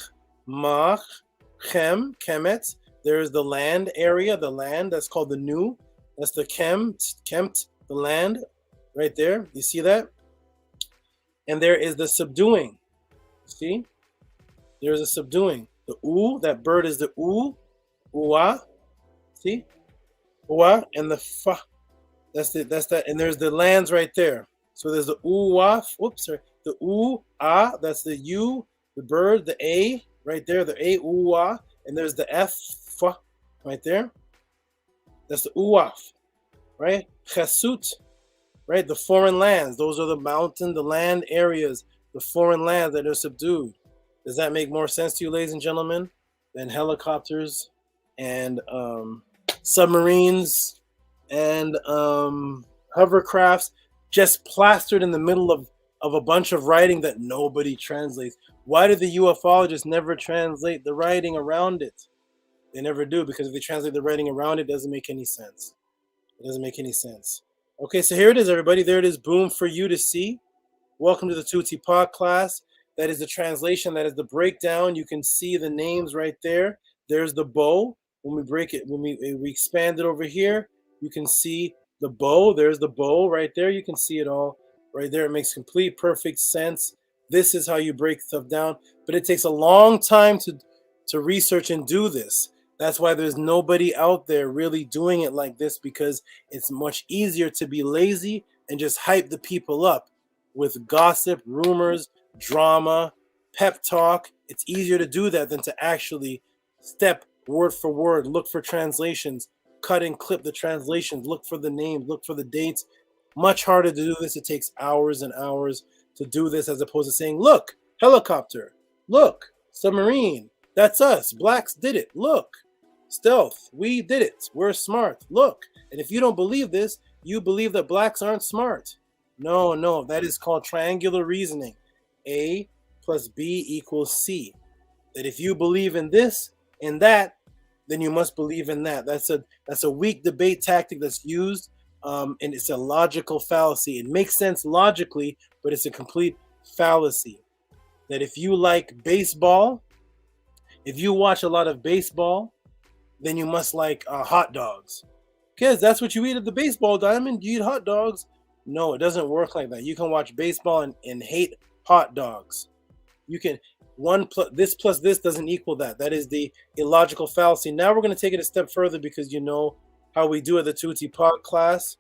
Chem, Kemet. There is the land area, the land. That's called the Nu. That's the Kemt, the land. Right there. You see that? And there is the subduing. See? There's a subduing. The U, that bird is the U. Ua. See? Ua and the Fa. That's that. And there's the lands right there. So there's the Uwa. Whoops, sorry. The U-A, that's the U, the bird, the A, right there, the A, Uwa. And there's the F, Fa, right there. That's the Uwaf, right? Chasut, right? The foreign lands. Those are the mountain, the land areas, the foreign lands that are subdued. Does that make more sense to you, ladies and gentlemen, than helicopters and submarines and hovercrafts just plastered in the middle of a bunch of writing that nobody translates? Why do the ufologists never translate the writing around it? They never do, because if they translate the writing around it, it doesn't make any sense. It doesn't make any sense. Okay, so here it is, everybody. There it is, boom, for you to see. Welcome to the Tehuti Podclass. That is the translation. That is the breakdown. You can see the names right there. There's the bow. When we break it, when we expand it over here, you can see the bow. There's the bow right there. You can see it all right there. It makes complete, perfect sense. This is how you break stuff down. But it takes a long time to research and do this. That's why there's nobody out there really doing it like this, because it's much easier to be lazy and just hype the people up with gossip, rumors, drama, pep talk. It's easier to do that than to actually step word for word, look for translations, cut and clip the translations, look for the names, look for the dates. Much harder to do this. It takes hours and hours to do this, as opposed to saying, look, helicopter, look, submarine, that's us, blacks did it, look, stealth, we did it, we're smart, look. And if you don't believe this, you believe that blacks aren't smart. No, that is called triangular reasoning. A plus B equals C. That if you believe in this and that, then you must believe in that. That's a weak debate tactic that's used, and it's a logical fallacy. It makes sense logically, but it's a complete fallacy. That if you like baseball, if you watch a lot of baseball, then you must like hot dogs. Because that's what you eat at the baseball diamond. You eat hot dogs. No, it doesn't work like that. You can watch baseball and hate hot dogs. You can this plus this doesn't equal that. That is the illogical fallacy. Now we're going to take it a step further, because you know how we do at the Tehuti Podclass.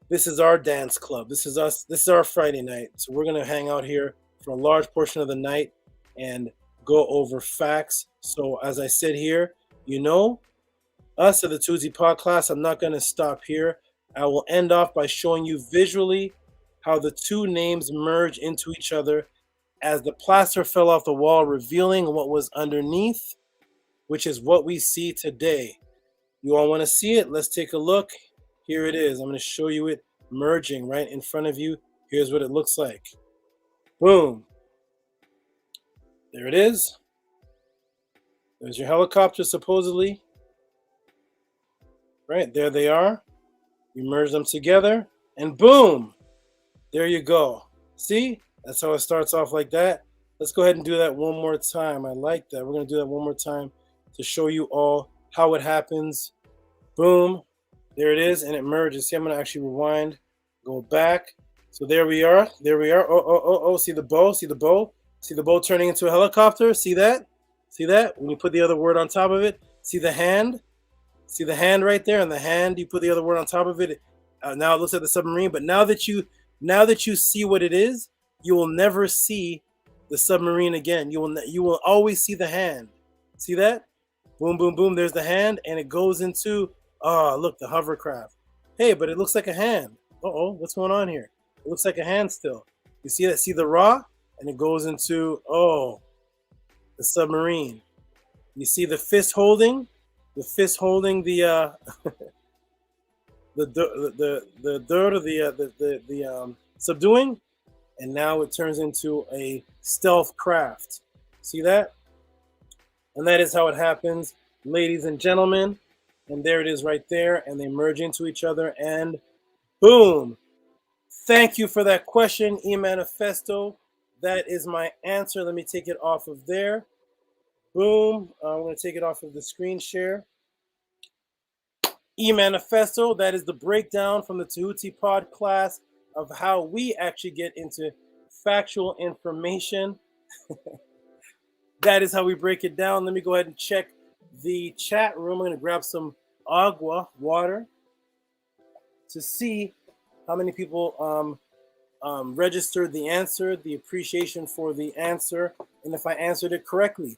This is our dance club. This is us. This is our Friday night. So we're going to hang out here for a large portion of the night and go over facts. So as I said here, you know, us at the Tehuti Podclass, I'm not going to stop here. I will end off by showing you visually how the two names merge into each other as the plaster fell off the wall, revealing what was underneath, which is what we see today. You all want to see it? Let's take a look. Here it is. I'm going to show you it merging right in front of you. Here's what it looks like. Boom. There it is. There's your helicopter, supposedly. Right, there they are. You merge them together, and boom. There you go. See? That's how it starts off, like that. Let's go ahead and do that one more time. I like that. We're going to do that one more time to show you all how it happens. Boom. There it is, and it merges. See, I'm going to actually rewind, go back. So there we are. There we are. Oh. See the bow? See the bow? See the bow turning into a helicopter? See that? See that? When you put the other word on top of it. See the hand? See the hand right there? And the hand, you put the other word on top of it. Now it looks like the submarine. But now that you see what it is, you will never see the submarine again. You will always see the hand. See that? Boom, boom, boom. There's the hand, and it goes into, look, the hovercraft. Hey, but it looks like a hand. What's going on here? It looks like a hand still. You see that? See the Ra? And it goes into, the submarine. You see the fist holding? The fist holding the subduing, and now it turns into a stealth craft. See that? And that is how it happens, ladies and gentlemen. And there it is right there, and they merge into each other, and boom. Thank you for that question, E-Manifesto. That is my answer. Let me take it off of there. Boom. I'm going to take it off of the screen share. E-Manifesto, that is the breakdown from the Tehuti Podclass of how we actually get into factual information. That is how we break it down. Let me go ahead and check the chat room. I'm going to grab some agua, water, to see how many people registered the answer, the appreciation for the answer, and if I answered it correctly.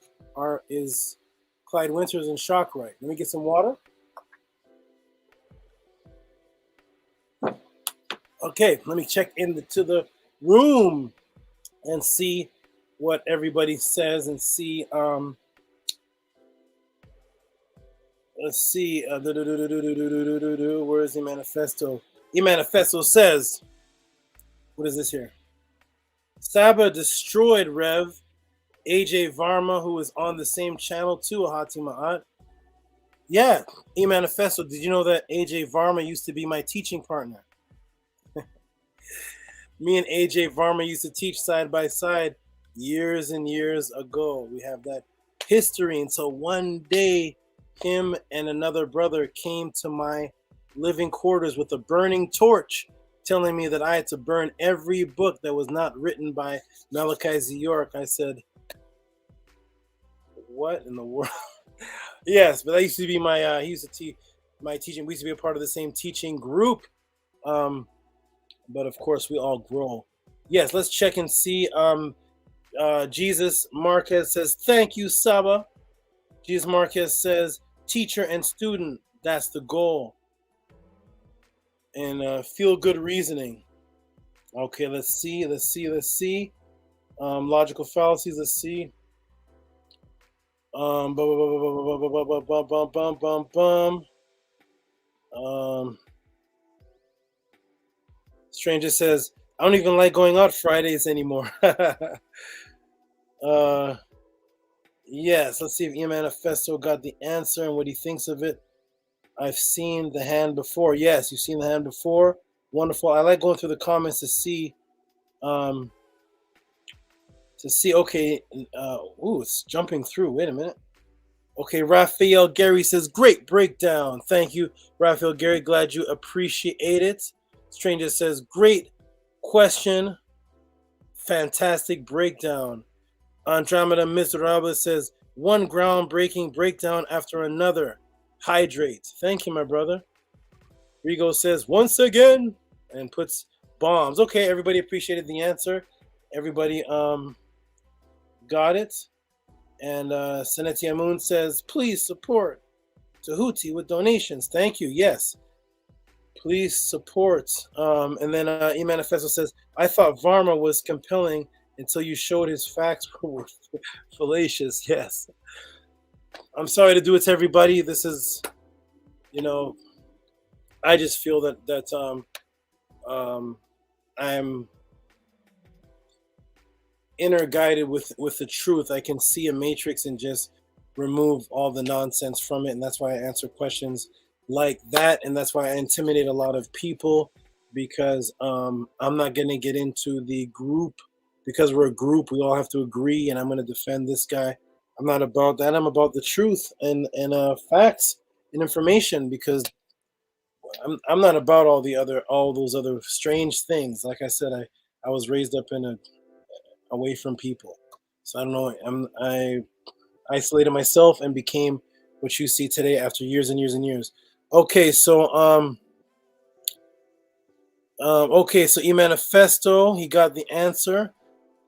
Is Clyde Winters in shock right? Let me get some water. Okay, let me check into the room and see what everybody says and see. Let's see. Where is the manifesto? E-Manifesto says, what is this here? Saba destroyed Rev. AJ Varma, who is on the same channel too, Ahati Ma'at. Yeah, E-Manifesto, did you know that AJ Varma used to be my teaching partner? Me and AJ Varma used to teach side by side years and years ago. We have that history until one day him and another brother came to my living quarters with a burning torch, telling me that I had to burn every book that was not written by Malachi Z. York. I said, what in the world? Yes, but that used to be my, he used to teach my teaching. We used to be a part of the same teaching group. But of course, we all grow. Yes, let's check and see. Jesus Marquez says, thank you, Saba. Jesus Marquez says, teacher and student, that's the goal. And feel good reasoning. Okay, let's see. Logical fallacies, let's see. Stranger says, I don't even like going out Fridays anymore. Yes, let's see if E-Manifesto got the answer and what he thinks of it. I've seen the hand before. Yes, you've seen the hand before. Wonderful. I like going through the comments to see. Okay. It's jumping through. Wait a minute. Okay, Raphael Gary says, great breakdown. Thank you, Raphael Gary. Glad you appreciate it. Stranger says, great question. Fantastic breakdown. Andromeda Miserable says, one groundbreaking breakdown after another. Hydrate. Thank you, my brother. Rigo says, once again, and puts bombs. Okay, everybody appreciated the answer. Everybody got it. And Senetia Moon says, please support Tehuti with donations. Thank you. Yes. Please support. And then E-Manifesto says, I thought Varma was compelling until you showed his facts were fallacious. Yes. I'm sorry to do it to everybody. This is, I just feel that I'm inner guided with the truth. I can see a matrix and just remove all the nonsense from it. And that's why I answer questions like that. And that's why I intimidate a lot of people, because I'm not going to get into the group, because we're a group. We all have to agree. And I'm going to defend this guy. I'm not about that. I'm about the truth and facts and information, because I'm not about all those other strange things. Like I said, I was raised up away from people. So I don't know. I isolated myself and became what you see today after years and years and years. Okay, so so E-Manifesto, he got the answer.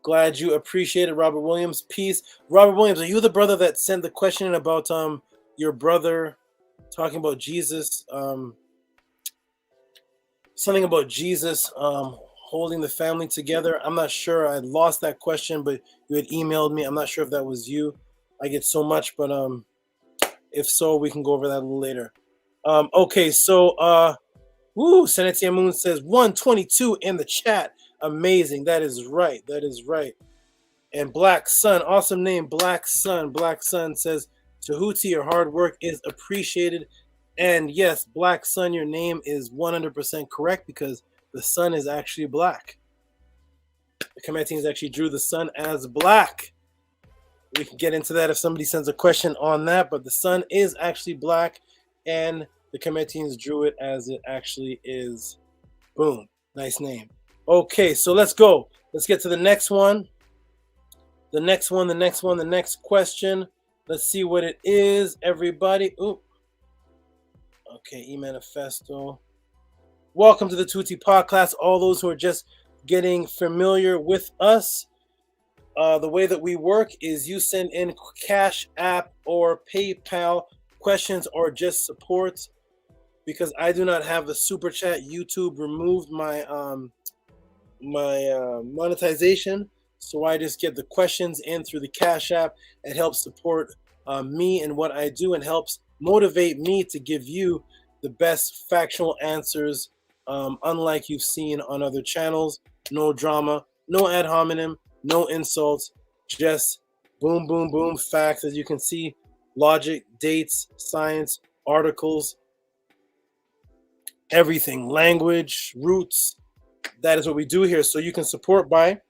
Glad you appreciated. Robert Williams, peace. Robert Williams, are you the brother that sent the question about your brother talking about Jesus something about Jesus holding the family together. I'm not sure. I lost that question, but you had emailed me. I'm not sure if that was you. I get so much, but if so, we can go over that a little later. Okay, so Sedenaria Moon says 122 in the chat. Amazing. That is right. That is right. And Black Sun, awesome name, Black Sun. Black Sun says, Tehuti, your hard work is appreciated. And yes, Black Sun, your name is 100% correct because the sun is actually black. The Kemetans actually drew the sun as black. We can get into that if somebody sends a question on that, but the sun is actually black, and the Kemetans drew it as it actually is. Boom. Nice name. Okay, so let's go. Let's get to the next one. The next question. Let's see what it is, everybody. Ooh. Okay, E-Manifesto. Welcome to the Tehuti Podclass. All those who are just getting familiar with us. The way that we work is you send in Cash App or PayPal questions or just support. Because I do not have the super chat, YouTube removed my monetization. So I just get the questions in through the Cash App. It helps support me and what I do and helps motivate me to give you the best factual answers, unlike you've seen on other channels. No drama, no ad hominem, no insults, just boom, boom, boom facts. As you can see, logic, dates, science, articles, everything, language, roots. That is what we do here. So you can support by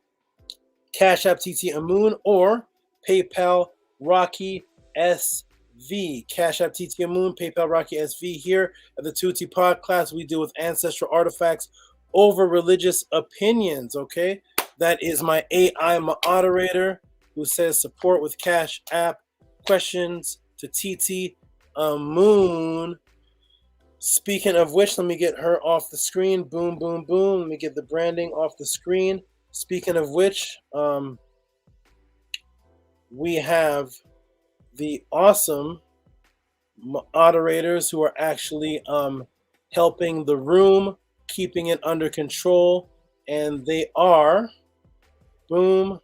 Cash App TT Amun or PayPal Rocky SV. Cash App TT Amun, PayPal Rocky SV. Here at the Tehuti Podclass, we deal with ancestral artifacts over religious opinions. Okay, that is my AI moderator who says support with Cash App. Questions to TT Amun. Speaking of which, let me get her off the screen. Boom, boom, boom. Let me get the branding off the screen. Speaking of which, we have the awesome moderators who are actually helping the room, keeping it under control, and they are, boom,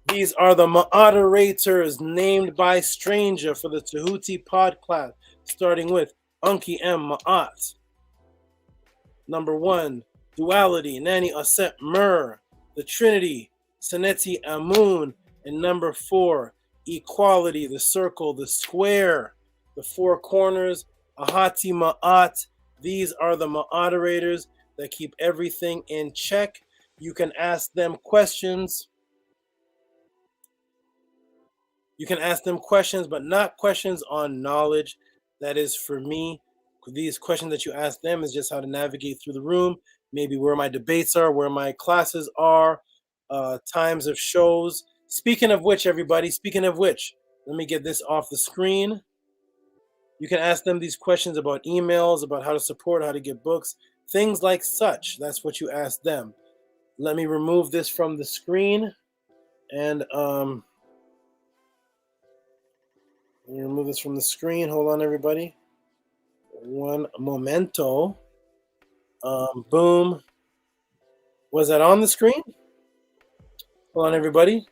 these are the moderators named by stranger for the Tehuti Podclass, starting with Unki M. Ma'at. Number 1, Duality, Nani Aset Mur, the Trinity, Seneti Amun, and number 4, Equality, the circle, the square, the 4 corners, Ahati Ma'at. These are the moderators that keep everything in check. You can ask them questions. You can ask them questions, but not questions on knowledge. That is for me. These questions that you ask them is just how to navigate through the room, maybe where my debates are, where my classes are, times of shows. Speaking of which, everybody, let me get this off the screen. You can ask them these questions about emails, about how to support, how to get books, things like such. That's what you ask them. Let me remove this from the screen. And let me remove this from the screen. Hold on, everybody. One momento. Boom. Was that on the screen? Hold on, everybody.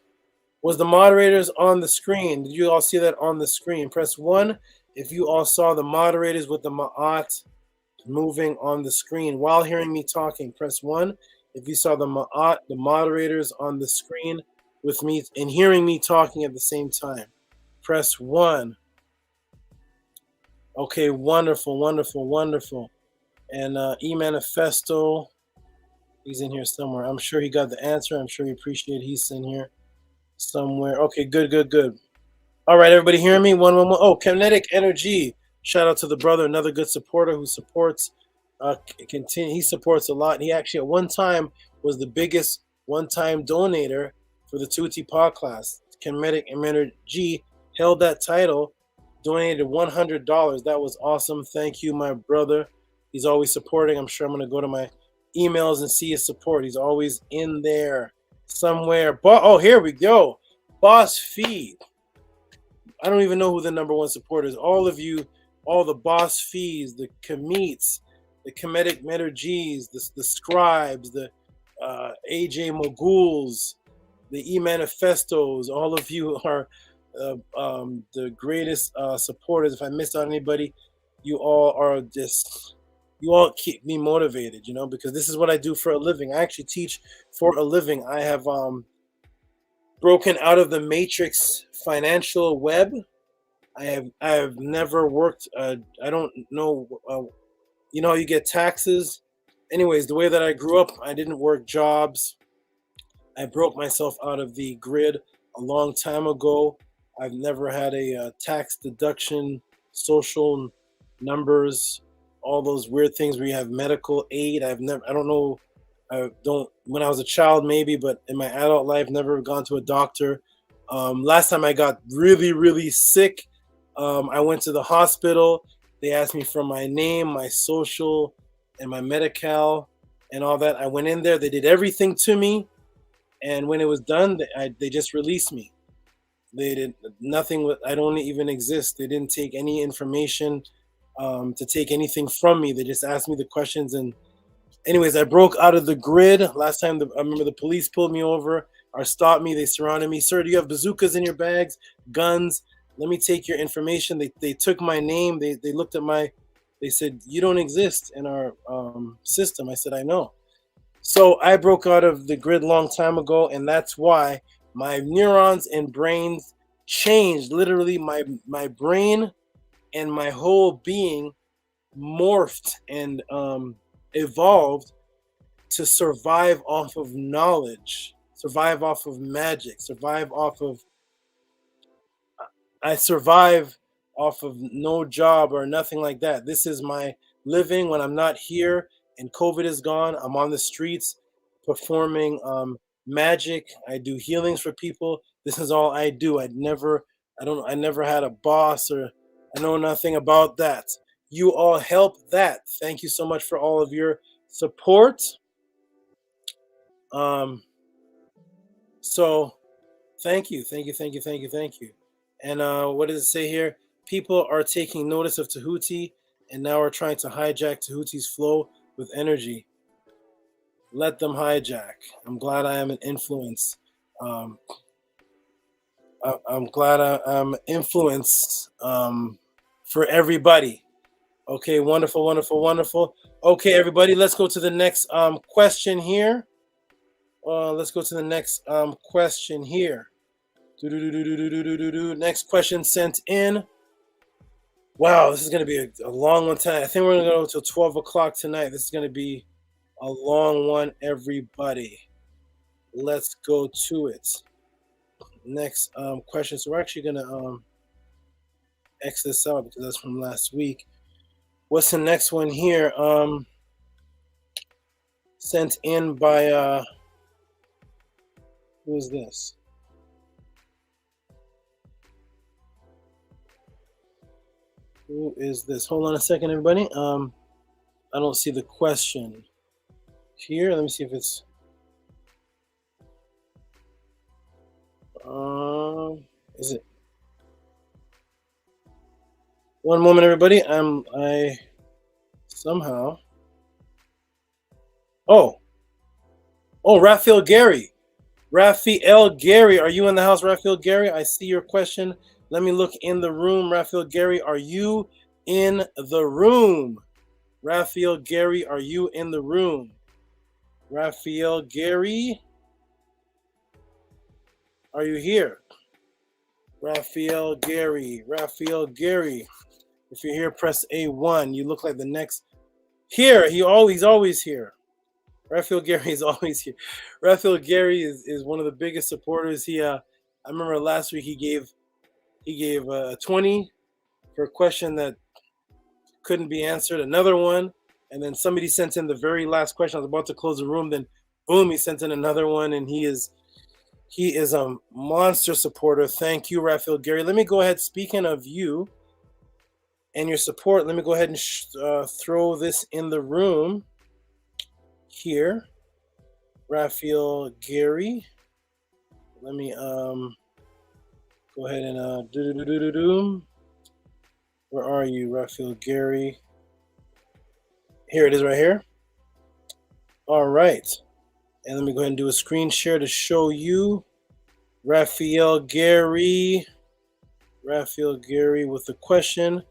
Was the moderators on the screen? Did you all see that on the screen? Press 1 if you all saw the moderators with the ma'at moving on the screen while hearing me talking. Press 1 if you saw the ma'at, the moderators on the screen with me and hearing me talking at the same time. Press 1. Okay, wonderful, wonderful, wonderful. And E-Manifesto, he's in here somewhere. I'm sure he got the answer. I'm sure he appreciated he's in here somewhere. Okay, good, good, good. All right, everybody hearing me? 1, 1, 1. Oh, Kinetic Energy. Shout out to the brother, another good supporter who supports. He supports a lot. He actually at one time was the biggest one-time donator for the Tehuti Podclass. Kinetic Energy held that title, donated $100. That was awesome. Thank you, my brother. He's always supporting. I'm sure I'm going to go to my emails and see his support. He's always in there somewhere. Oh, here we go. Boss Feed. I don't even know who the #1 supporter is. All of you, all the Boss Fees, the Kamits, the Kemetic Meterges, the scribes, the AJ Moguls, the E-Manifestos. All of you are the greatest supporters. If I missed out anybody, you all are just, you all keep me motivated, you know, because this is what I do for a living. I actually teach for a living. I have broken out of the matrix financial web. I have never worked. I don't know. You know, you get taxes. Anyways, the way that I grew up, I didn't work jobs. I broke myself out of the grid a long time ago. I've never had a tax deduction, social numbers, all those weird things where you have medical aid. I don't know. When I was a child, maybe, but in my adult life, never gone to a doctor. Last time I got really, really sick, I went to the hospital. They asked me for my name, my social, and my Medi-Cal and all that. I went in there. They did everything to me. And when it was done, they just released me. They did nothing. I don't even exist. They didn't take any information to take anything from me. They just asked me the questions. And anyways, I broke out of the grid. Last time, I remember the police pulled me over or stopped me. They surrounded me. Sir, do you have bazookas in your bags? Guns? Let me take your information. They took my name. They looked at they said, you don't exist in our system. I said, I know. So I broke out of the grid long time ago, and that's why my neurons and brains changed. Literally, my brain and my whole being morphed and evolved to survive off of knowledge, survive off of magic, survive off of... I survive off of no job or nothing like that. This is my living when I'm not here and COVID is gone. I'm on the streets performing magic. I do healings for people. This is all I do. I never had a boss, or I know nothing about that. You all help that. Thank you so much for all of your support. So thank you. And what does it say here? People are taking notice of Tehuti and now are trying to hijack Tehuti's flow with energy. Let them hijack. I'm glad I am an influence. I'm glad I'm influence for everybody. Okay, wonderful. Okay, everybody, let's go to the next question here. Next question sent in. Wow, this is going to be a long one tonight. I think we're going to go till 12 o'clock tonight. This is going to be a long one, everybody. Let's go to it. Next question. So we're actually going to X this out because that's from last week. What's the next one here? Sent in by... who is this? Who is this? Hold on a second, everybody. I don't see the question here. Let me see if it's... is it? One moment, everybody. I somehow... Oh, Raphael Gary. Raphael Gary, are you in the house, Raphael Gary? I see your question. Let me look in the room. Raphael Gary, are you in the room? Raphael Gary, are you in the room? Raphael Gary, are you here? Raphael Gary. If you're here, press A1. You look like the next. Here, he's always here. Raphael Gary is always here. Raphael Gary is one of the biggest supporters. I remember last week he gave a 20 for a question that couldn't be answered. Another one, and then somebody sent in the very last question. I was about to close the room, then boom, he sent in another one, and he is a monster supporter. Thank you, Raphael Gary. Let me go ahead. Speaking of you and your support, let me go ahead and throw this in the room here. Raphael Gary. Let me go ahead and where are you, Raphael Gary? Here it is right here. All right. And let me go ahead and do a screen share to show you Raphael Gary with the question.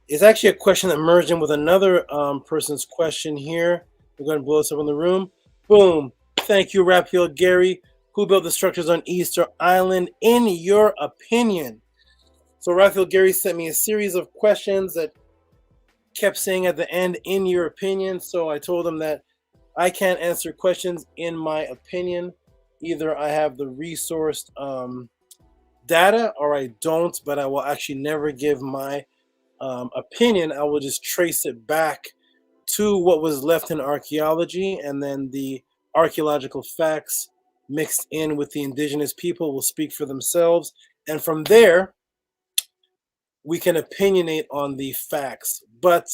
It's actually a question that merged in with another person's question here. We're going to blow this up in the room. Boom. Thank you, Raphael Gary. Who built the structures on Easter Island, in your opinion? So Raphael Gary sent me a series of questions that kept saying at the end, in your opinion. So I told him that I can't answer questions in my opinion. Either I have the resourced data or I don't, but I will actually never give my opinion. I will just trace it back to what was left in archaeology, and then the archaeological facts mixed in with the indigenous people will speak for themselves. And from there, we can opinionate on the facts. But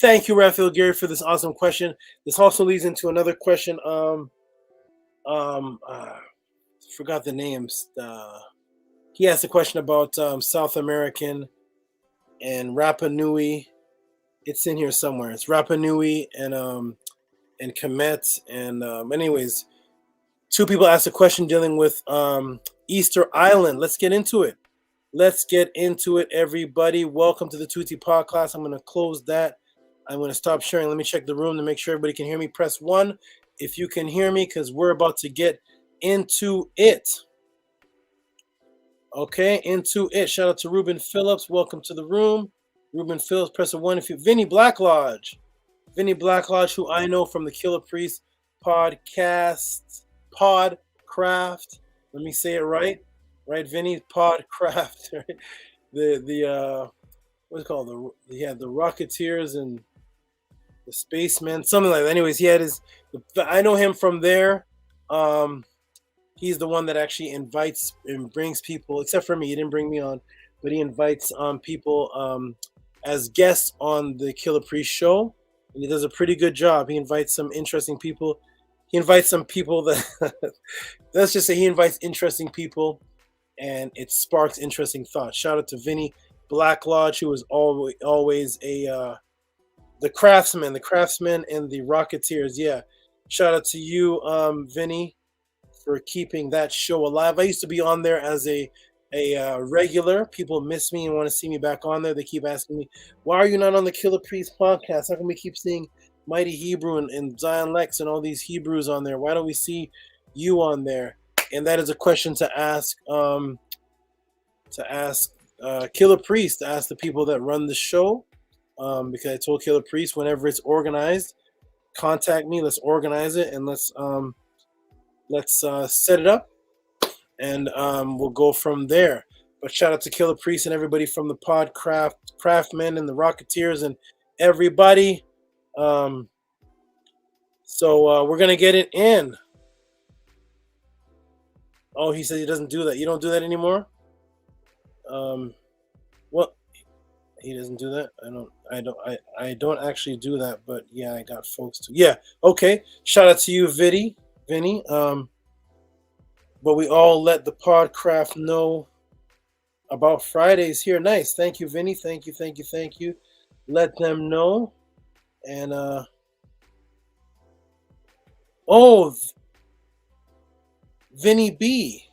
thank you, Raphael Gary, for this awesome question. This also leads into another question. Forgot the names. He asked a question about South American and Rapa Nui. It's in here somewhere. It's Rapa Nui and Kemet. And anyways, two people asked a question dealing with Easter Island. Let's get into it. Let's get into it, everybody. Welcome to the Tehuti Podclass. I'm going to close that. I'm going to stop sharing. Let me check the room to make sure everybody can hear me. Press 1 if you can hear me, because we're about to get into it. Okay, into it. Shout out to Ruben Phillips. Welcome to the room. Ruben Phillips, press a 1 if you. Vinny Black Lodge. Vinny Black Lodge, who I know from the Killer Priest podcast, Podcraft. Let me say it right. Right, Vinny? Podcraft. Right? The what's it called? He had the Rocketeers and the Spacemen, something like that. Anyways, he had his. I know him from there. He's the one that actually invites and brings people, except for me. He didn't bring me on, but he invites people as guests on the Killer Priest show, and he does a pretty good job. He invites some interesting people. He invites some people that let's just say he invites interesting people, and it sparks interesting thoughts. Shout out to Vinny Black Lodge, who is always a the craftsman and the Rocketeers. Yeah, shout out to you, Vinny, for keeping that show alive. I used to be on there as a regular. People miss me and want to see me back on there. They keep asking me, why are you not on the Killer Priest podcast? How come we keep seeing Mighty Hebrew and Zion Lex and all these Hebrews on there? Why don't we see you on there? And that is a question to ask Killer Priest, to ask the people that run the show, because I told Killer Priest, whenever it's organized, contact me. Let's organize it, and let's set it up, and we'll go from there. But shout out to Killer Priest and everybody from the Craftsmen and the Rocketeers and everybody. So we're gonna get it in. Oh, he says he doesn't do that. You don't do that anymore? Well, he doesn't do that. I don't actually do that, but yeah, I got folks to. Yeah, okay. Shout out to you, Vinny. But we all let the Podcraft know about Fridays here. Nice. Thank you, Vinny. Thank you. Let them know. And Vinny B.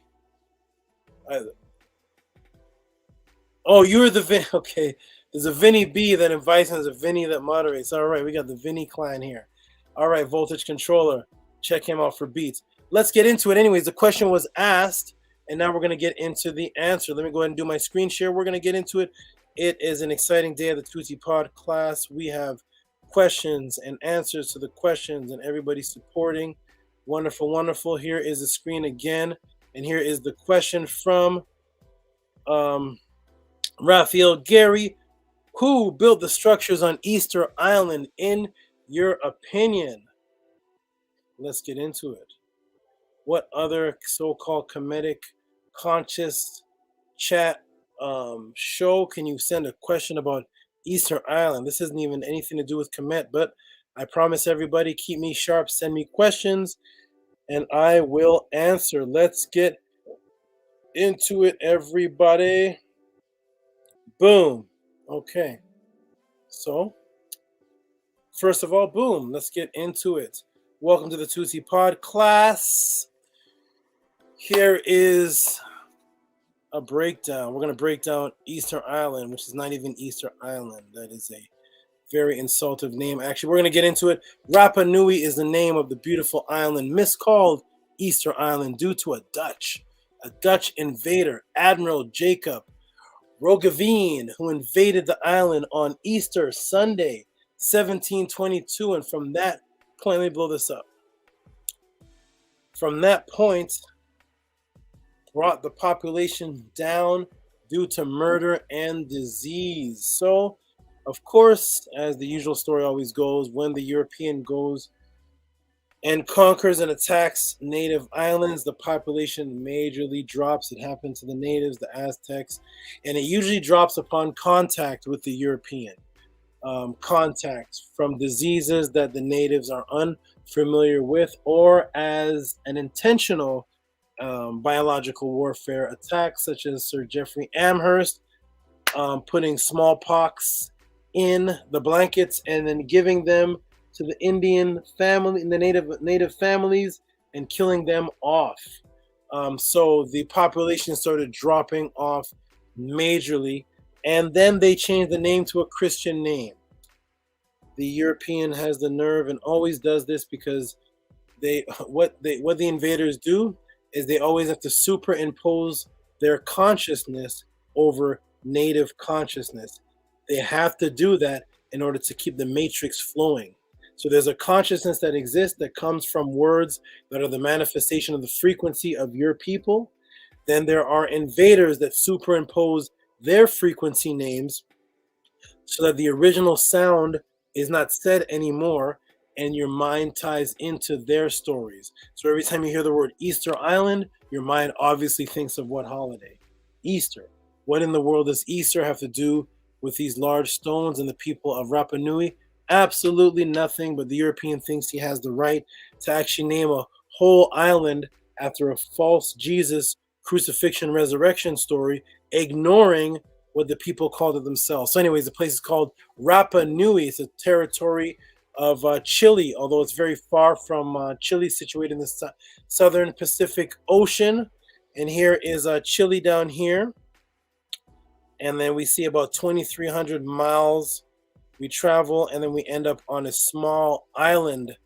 You're the Vin. Okay. There's a Vinny B that invites and there's a Vinny that moderates. All right, we got the Vinny clan here. All right, Voltage Controller. Check him out for beats. Let's get into it. Anyways, the question was asked, and now we're going to get into the answer. Let me go ahead and do my screen share. We're going to get into it. It is an exciting day at the Tehuti Podclass. We have questions and answers to the questions, and everybody supporting. Wonderful, wonderful. Here is the screen again, and here is the question from Raphael Gary. Who built the structures on Easter Island, in your opinion? Let's get into it. What other so-called comedic conscious chat show can you send a question about Easter Island? This isn't even anything to do with Kemet, but I promise everybody, keep me sharp, send me questions, and I will answer. Let's get into it, everybody. Boom. Okay. So first of all, boom, let's get into it. Welcome to the Tehuti Podclass. Here is a breakdown. We're going to break down Easter Island, which is not even Easter Island. That is a very insultive name. Actually, we're going to get into it. Rapa Nui is the name of the beautiful island, miscalled Easter Island due to a Dutch invader, Admiral Jacob Roggeveen, who invaded the island on Easter Sunday, 1722. And from that point, let me blow this up. From that point, brought the population down due to murder and disease. So, of course, as the usual story always goes, when the European goes and conquers and attacks native islands, the population majorly drops. It happened to the natives, the Aztecs, and it usually drops upon contact with the European. Contact from diseases that the natives are unfamiliar with, or as an intentional biological warfare attack, such as Sir Jeffrey Amherst putting smallpox in the blankets and then giving them to the Indian family, the native families, and killing them off. So the population started dropping off majorly, and then they changed the name to a Christian name. The European has the nerve and always does this because what the invaders do is they always have to superimpose their consciousness over native consciousness. They have to do that in order to keep the matrix flowing. So there's a consciousness that exists that comes from words that are the manifestation of the frequency of your people. Then there are invaders that superimpose their frequency names so that the original sound is not said anymore, and your mind ties into their stories. So every time you hear the word Easter Island, your mind obviously thinks of what holiday? Easter. What in the world does Easter have to do with these large stones and the people of Rapa Nui? Absolutely nothing, but the European thinks he has the right to actually name a whole island after a false Jesus crucifixion resurrection story, ignoring what the people called it themselves. So anyways, the place is called Rapa Nui. It's a territory of Chile, although it's very far from Chile, situated in the southern Pacific Ocean. And here is Chile down here. And then we see about 2,300 miles we travel, and then we end up on a small island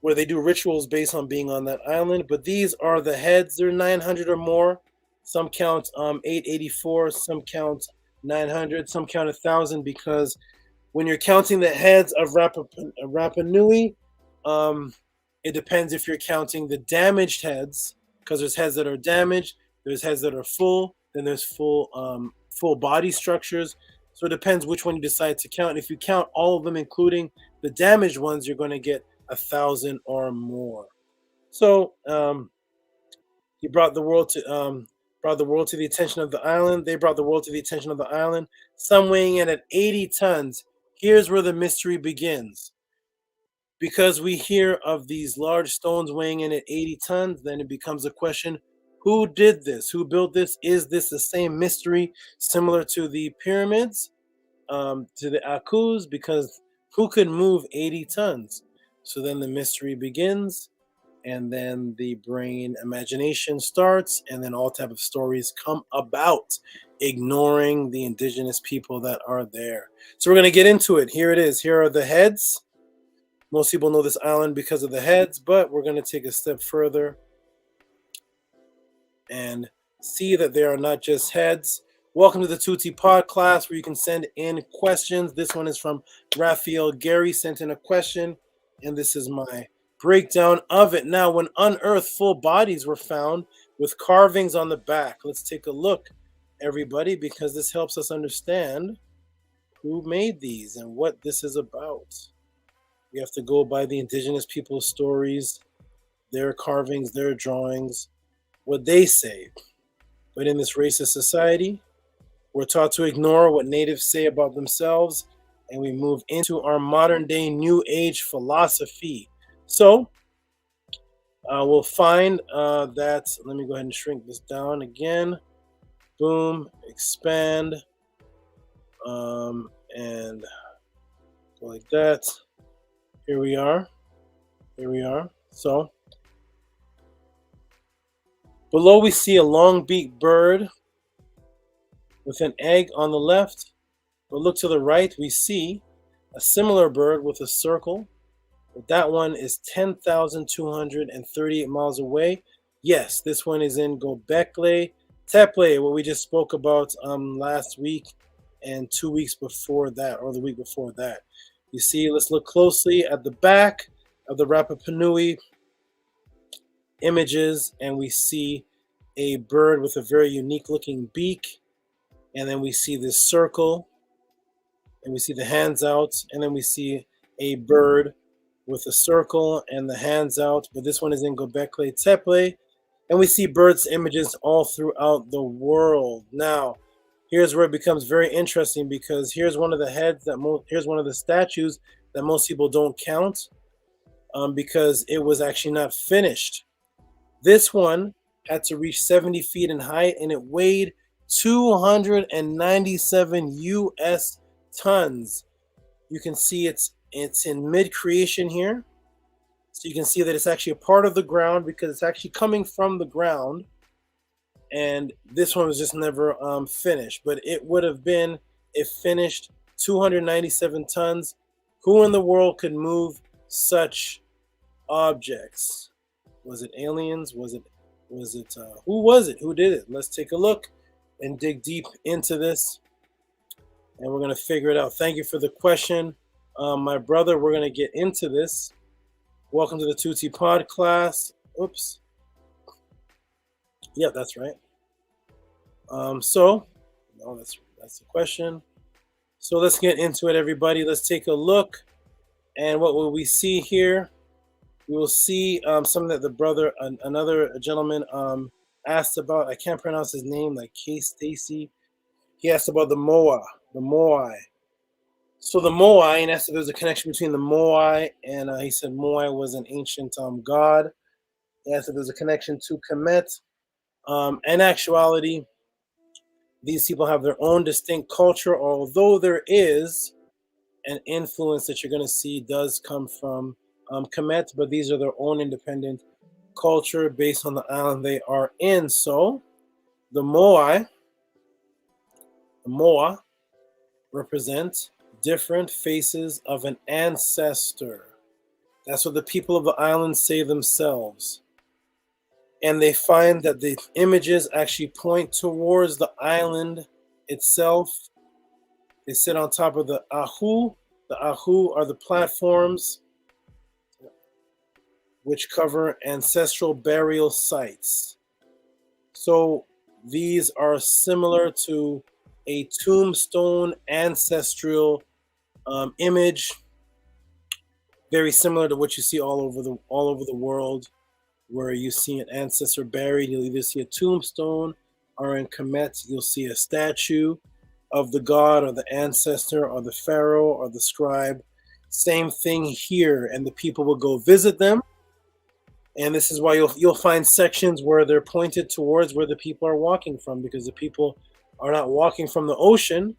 where they do rituals based on being on that island. But these are the heads. They're 900 or more. Some count 884, some count 900, some count 1,000, because when you're counting the heads of Rapa Nui, it depends if you're counting the damaged heads, because there's heads that are damaged, there's heads that are full, then there's full body structures. So it depends which one you decide to count. If you count all of them, including the damaged ones, you're going to get 1,000 or more. So he brought the world to the attention of the island. They brought the world to the attention of the island. Some weighing in at 80 tons. Here's where the mystery begins. Because we hear of these large stones weighing in at 80 tons, then it becomes a question: who did this? Who built this? Is this the same mystery similar to the pyramids, to the Akus? Because who could move 80 tons? So then the mystery begins, and then the brain imagination starts, and then all type of stories come about, ignoring the indigenous people that are there. So we're going to get into it. Here it is. Here are the heads. Most people know this island because of the heads, but we're going to take a step further and see that they are not just heads. Welcome to the Tehuti Podclass, where you can send in questions. This one is from Raphael Gary, sent in a question, and this is my breakdown of it. Now, when unearthed full bodies were found with carvings on the back, let's take a look, everybody, because this helps us understand who made these and what this is about. We have to go by the indigenous people's stories, their carvings, their drawings, what they say. But in this racist society, we're taught to ignore what natives say about themselves, and we move into our modern day new age philosophy. So we'll find that, let me go ahead and shrink this down again. Boom, expand, and go like that. Here we are. Here we are. So, below we see a long-beaked bird with an egg on the left. But look to the right, we see a similar bird with a circle. But that one is 10,238 miles away. Yes, this one is in Göbekli Tepe, what we just spoke about last week and 2 weeks before that, or the week before that. You see, let's look closely at the back of the Rapa Nui images, and we see a bird with a very unique looking beak, and then we see this circle, and we see the hands out, and then we see a bird with a circle and the hands out, but this one is in Göbekli Tepe, and we see birds images all throughout the world. Now, here's where it becomes very interesting, because here's one of the heads that here's one of the statues that most people don't count, because it was actually not finished. This one had to reach 70 feet in height, and it weighed 297 US tons. You can see it's in mid-creation here. So you can see that it's actually a part of the ground, because it's actually coming from the ground. And this one was just never finished. But it would have been, if finished, 297 tons. Who in the world could move such objects? Was it aliens? Was it who was it? Who did it? Let's take a look and dig deep into this, and we're going to figure it out. Thank you for the question, my brother. We're going to get into this. Welcome to the Tehuti Podclass. Oops. Yeah, that's right. No, that's the question. So let's get into it, everybody. Let's take a look. And what will we see here? We will see something that the brother, another gentleman asked about. I can't pronounce his name, like K. Stacy. He asked about the Moai. So the Moai, and asked if there's a connection between the Moai, and he said Moai was an ancient god. He asked if there's a connection to Kemet. In actuality, these people have their own distinct culture, although there is an influence that you're going to see does come from Kemet, but these are their own independent culture based on the island they are in. So the Moa represent different faces of an ancestor. That's what the people of the island say themselves. And they find that the images actually point towards the island itself. They sit on top of the Ahu. The Ahu are the platforms which cover ancestral burial sites. So these are similar to a tombstone ancestral image, very similar to what you see all over the world, where you see an ancestor buried. You'll either see a tombstone, or in Kemet, you'll see a statue of the god or the ancestor or the pharaoh or the scribe. Same thing here, and the people will go visit them. And this is why you'll find sections where they're pointed towards where the people are walking from, because the people are not walking from the ocean.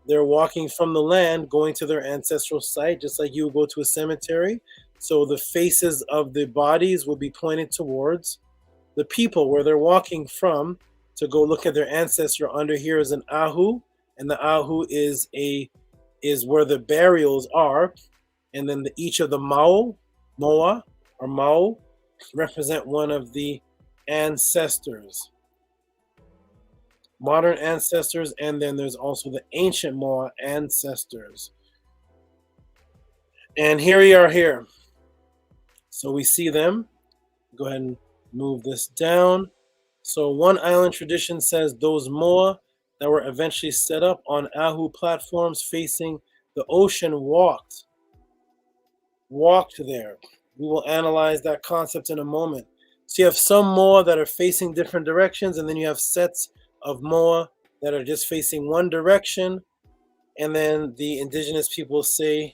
They're walking from the land, going to their ancestral site, just like you would go to a cemetery. So the faces of the bodies will be pointed towards the people where they're walking from to go look at their ancestor. Under here is an Ahu, and the Ahu is where the burials are. And then each of the Moa represent one of the ancestors, modern ancestors, and then there's also the ancient Moa ancestors. And here we are here. So we see them. Go ahead and move this down. So one island tradition says those Moa that were eventually set up on Ahu platforms facing the ocean walked there. We will analyze that concept in a moment. So you have some Moa that are facing different directions, and then you have sets of Moa that are just facing one direction. And then the indigenous people say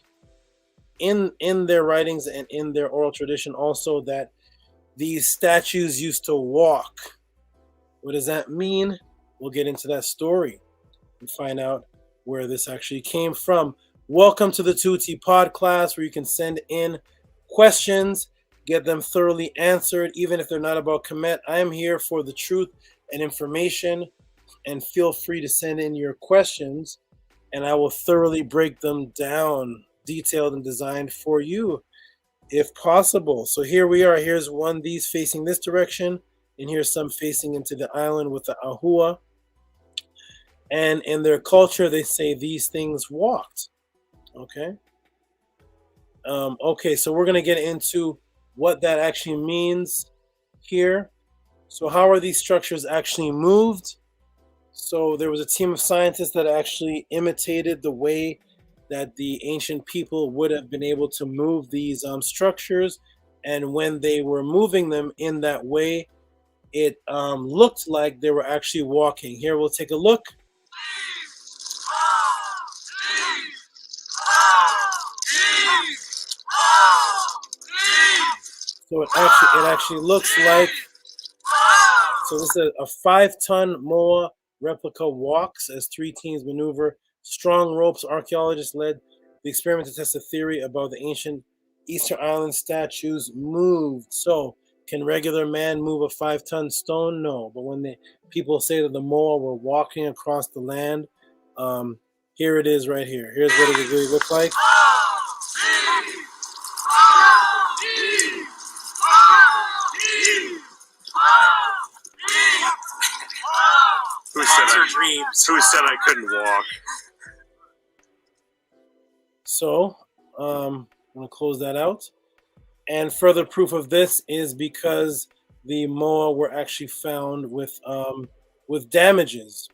in their writings and in their oral tradition also that these statues used to walk. What does that mean? We'll get into that story and find out where this actually came from. Welcome to the Tehuti Podclass, where you can send in questions, get them thoroughly answered, even if they're not about Kemet. I am here for the truth and information, and feel free to send in your questions, and I will thoroughly break them down, detailed and designed for you, if possible. So here we are. Here's one, these facing this direction, and here's some facing into the island with the Ahua. And in their culture, they say these things walked. Okay. Okay, so we're going to get into what that actually means here. So how are these structures actually moved? So there was a team of scientists that actually imitated the way that the ancient people would have been able to move these structures. And when they were moving them in that way, it looked like they were actually walking. Here, we'll take a look. So it actually looks like, so this is a 5-ton Moa replica walks as 3 teams maneuver. Strong ropes, archaeologists led the experiment to test a theory about the ancient Eastern Island statues moved. So can regular man move a 5-ton stone? No. But when people say that the Moa were walking across the land, here it is right here. Here's what it would really look like. Who said I couldn't walk? So, I'm going to close that out. And further proof of this is because the Moa were actually found with damages.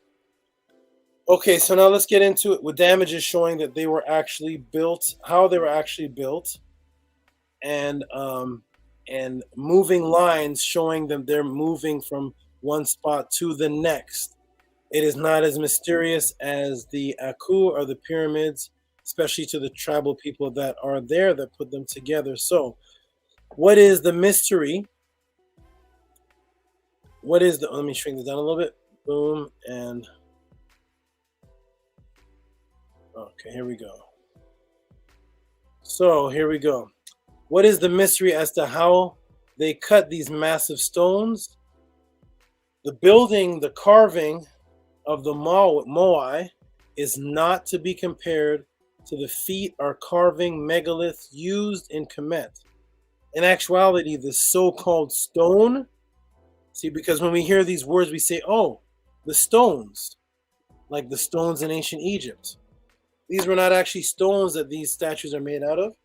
Okay, so now let's get into it with damages showing that they were actually built, how they were actually built, and moving lines showing them they're moving from one spot to the next. It is not as mysterious as the Aku or the pyramids, especially to the tribal people that are there that put them together. So, what is the mystery? Let me shrink this down a little bit. Boom, and okay, here we go. So, here we go. What is the mystery as to how they cut these massive stones? The building, the carving of the Moai is not to be compared to the feet or carving megaliths used in Kemet. In actuality, the so-called stone, see, because when we hear these words, we say, oh, the stones, like the stones in ancient Egypt. These were not actually stones that these statues are made out of.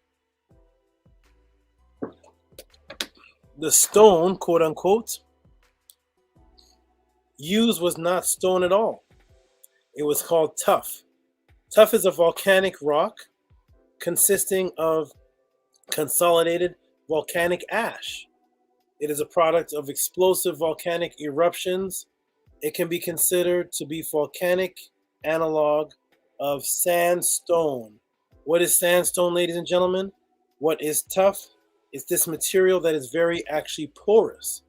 The stone, quote unquote, used was not stone at all. It was called tuff. Tuff is a volcanic rock consisting of consolidated volcanic ash. It is a product of explosive volcanic eruptions. It can be considered to be volcanic analog of sandstone. What is sandstone, ladies and gentlemen? What is tuff? It's this material that is very actually porous.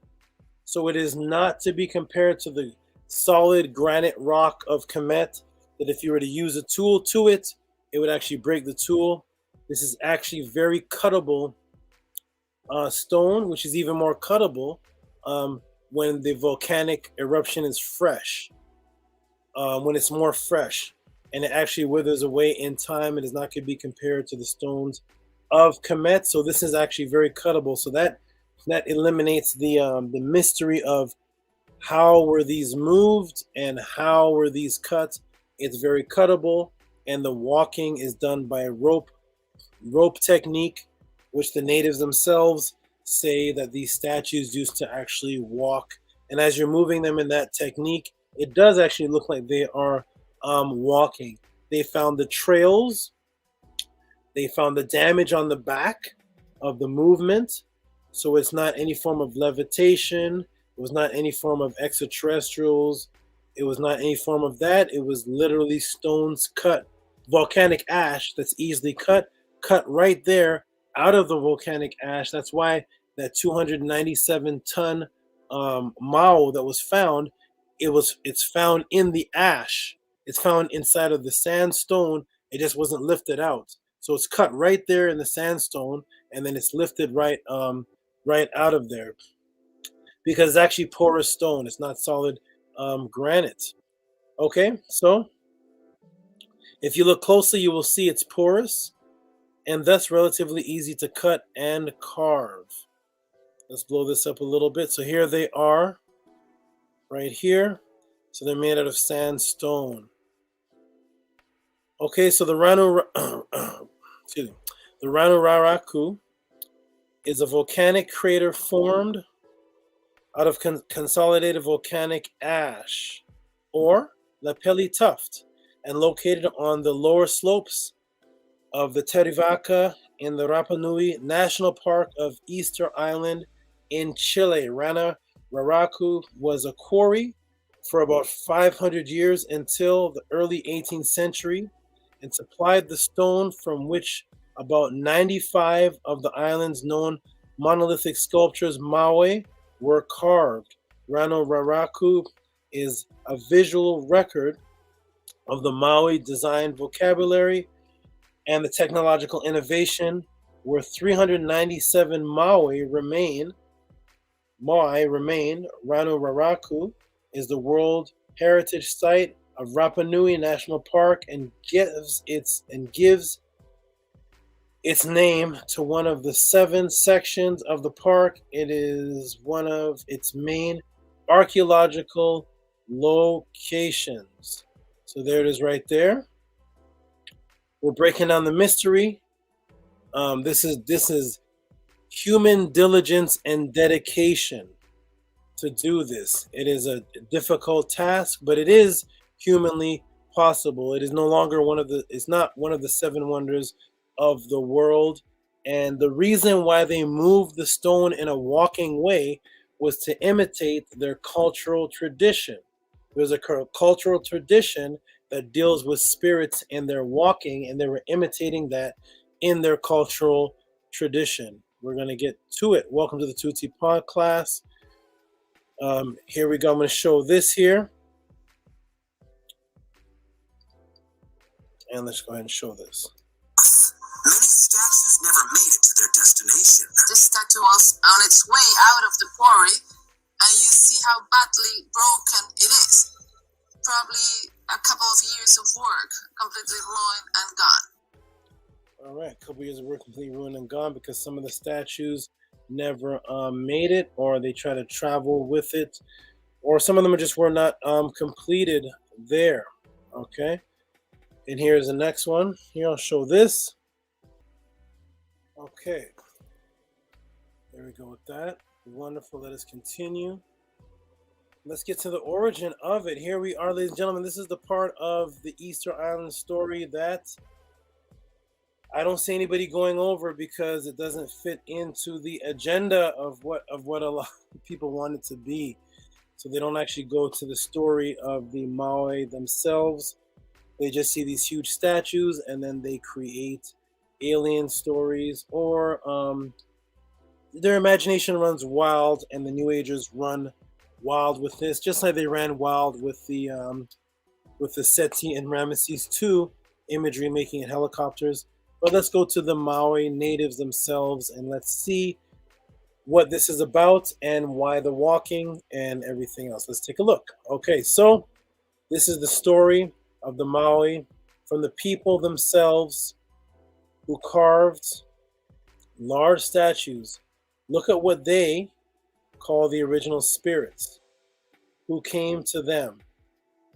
So it is not to be compared to the solid granite rock of Kemet, that if you were to use a tool to it, it would actually break the tool. This is actually very cuttable stone, which is even more cuttable when the volcanic eruption is fresh, when it's more fresh, and it actually withers away in time. It is not going to be compared to the stones of Kemet. So this is actually very cuttable. So that eliminates the mystery of how were these moved and how were these cut. It's very cuttable, and the walking is done by rope technique, which the natives themselves say that these statues used to actually walk. And as you're moving them in that technique, it does actually look like they are walking. They found the trails. They found the damage on the back of the movement. So it's not any form of levitation. It was not any form of extraterrestrials. It was not any form of that. It was literally stones cut, volcanic ash that's easily cut right there out of the volcanic ash. That's why that 297-ton Mao that was found, it's found in the ash. It's found inside of the sandstone It just wasn't lifted out. So it's cut right there in the sandstone, and then it's lifted right out of there, because it's actually porous stone. It's not solid granite. Okay, so if you look closely, you will see it's porous and thus relatively easy to cut and carve. Let's blow this up a little bit. So here they are, right here. So they're made out of sandstone. Okay, so the Ranuraraku is a volcanic crater formed out of consolidated volcanic ash, or lapelli tuft, and located on the lower slopes of the Terivaca in the Rapa Nui National Park of Easter Island in Chile. Ranuraraku was a quarry for about 500 years until the early 18th century, and supplied the stone from which about 95 of the island's known monolithic sculptures Maui were carved. Ranuraraku is a visual record of the Maui design vocabulary and the technological innovation, where 397 Maui remain. Ranuraraku is the World Heritage Site of Rapa Nui National Park and gives its name to one of the 7 sections of the park. It is one of its main archaeological locations. So there it is right there. We're breaking down the mystery. This is human diligence and dedication to do this. It is a difficult task, but it is humanly possible. It is no longer it's not one of the 7 wonders of the world. And the reason why they moved the stone in a walking way was to imitate their cultural tradition. There's a cultural tradition that deals with spirits in their walking, and they were imitating that in their cultural tradition. We're going to get to it. Welcome to the Tehuti Podclass. Here we go. I'm going to show this here. And let's go ahead and show this. Many statues never made it to their destination. This statue was on its way out of the quarry, and you see how badly broken it is. Probably a couple of years of work, completely ruined and gone. All right, a couple years of work completely ruined and gone because some of the statues never made it, or they try to travel with it, or some of them just were not completed there. Okay, and here's the next one. Here, I'll show this. Okay, there we go with that. Wonderful. Let us continue. Let's get to the origin of it. Here we are, ladies and gentlemen. This is the part of the Easter Island story that I don't see anybody going over because it doesn't fit into the agenda of what a lot of people want it to be. So they don't actually go to the story of the Maui themselves. They just see these huge statues, and then they create alien stories, or their imagination runs wild, and the New Agers run wild with this, just like they ran wild with the Seti and Ramesses II imagery, making it helicopters. But let's go to the Maui natives themselves, and let's see what this is about and why the walking and everything else. Let's take a look. Okay, so this is the story of the Maui from the people themselves who carved large statues. Look at what they call the original spirits who came to them.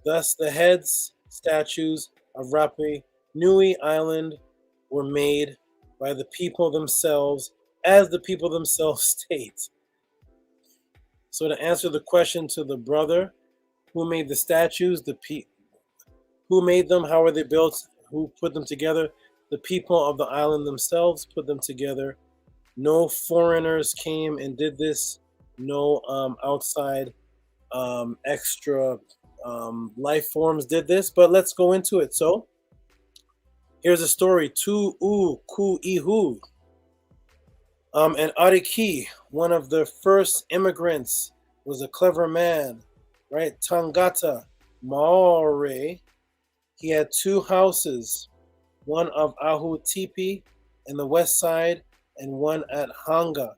Thus, the heads statues of Rapa Nui Island were made by the people themselves, as the people themselves state. So to answer the question to the brother, who made the statues, who made them, how were they built, who put them together? The people of the island themselves put them together. No foreigners came and did this. No outside extra life forms did this. But let's go into it. So here's a story. Tu u ku ihu. And Ariki, one of the first immigrants, was a clever man, right? Tangata Maore. He had 2 houses one of Ahu Tipi in the west side, and one at Hanga,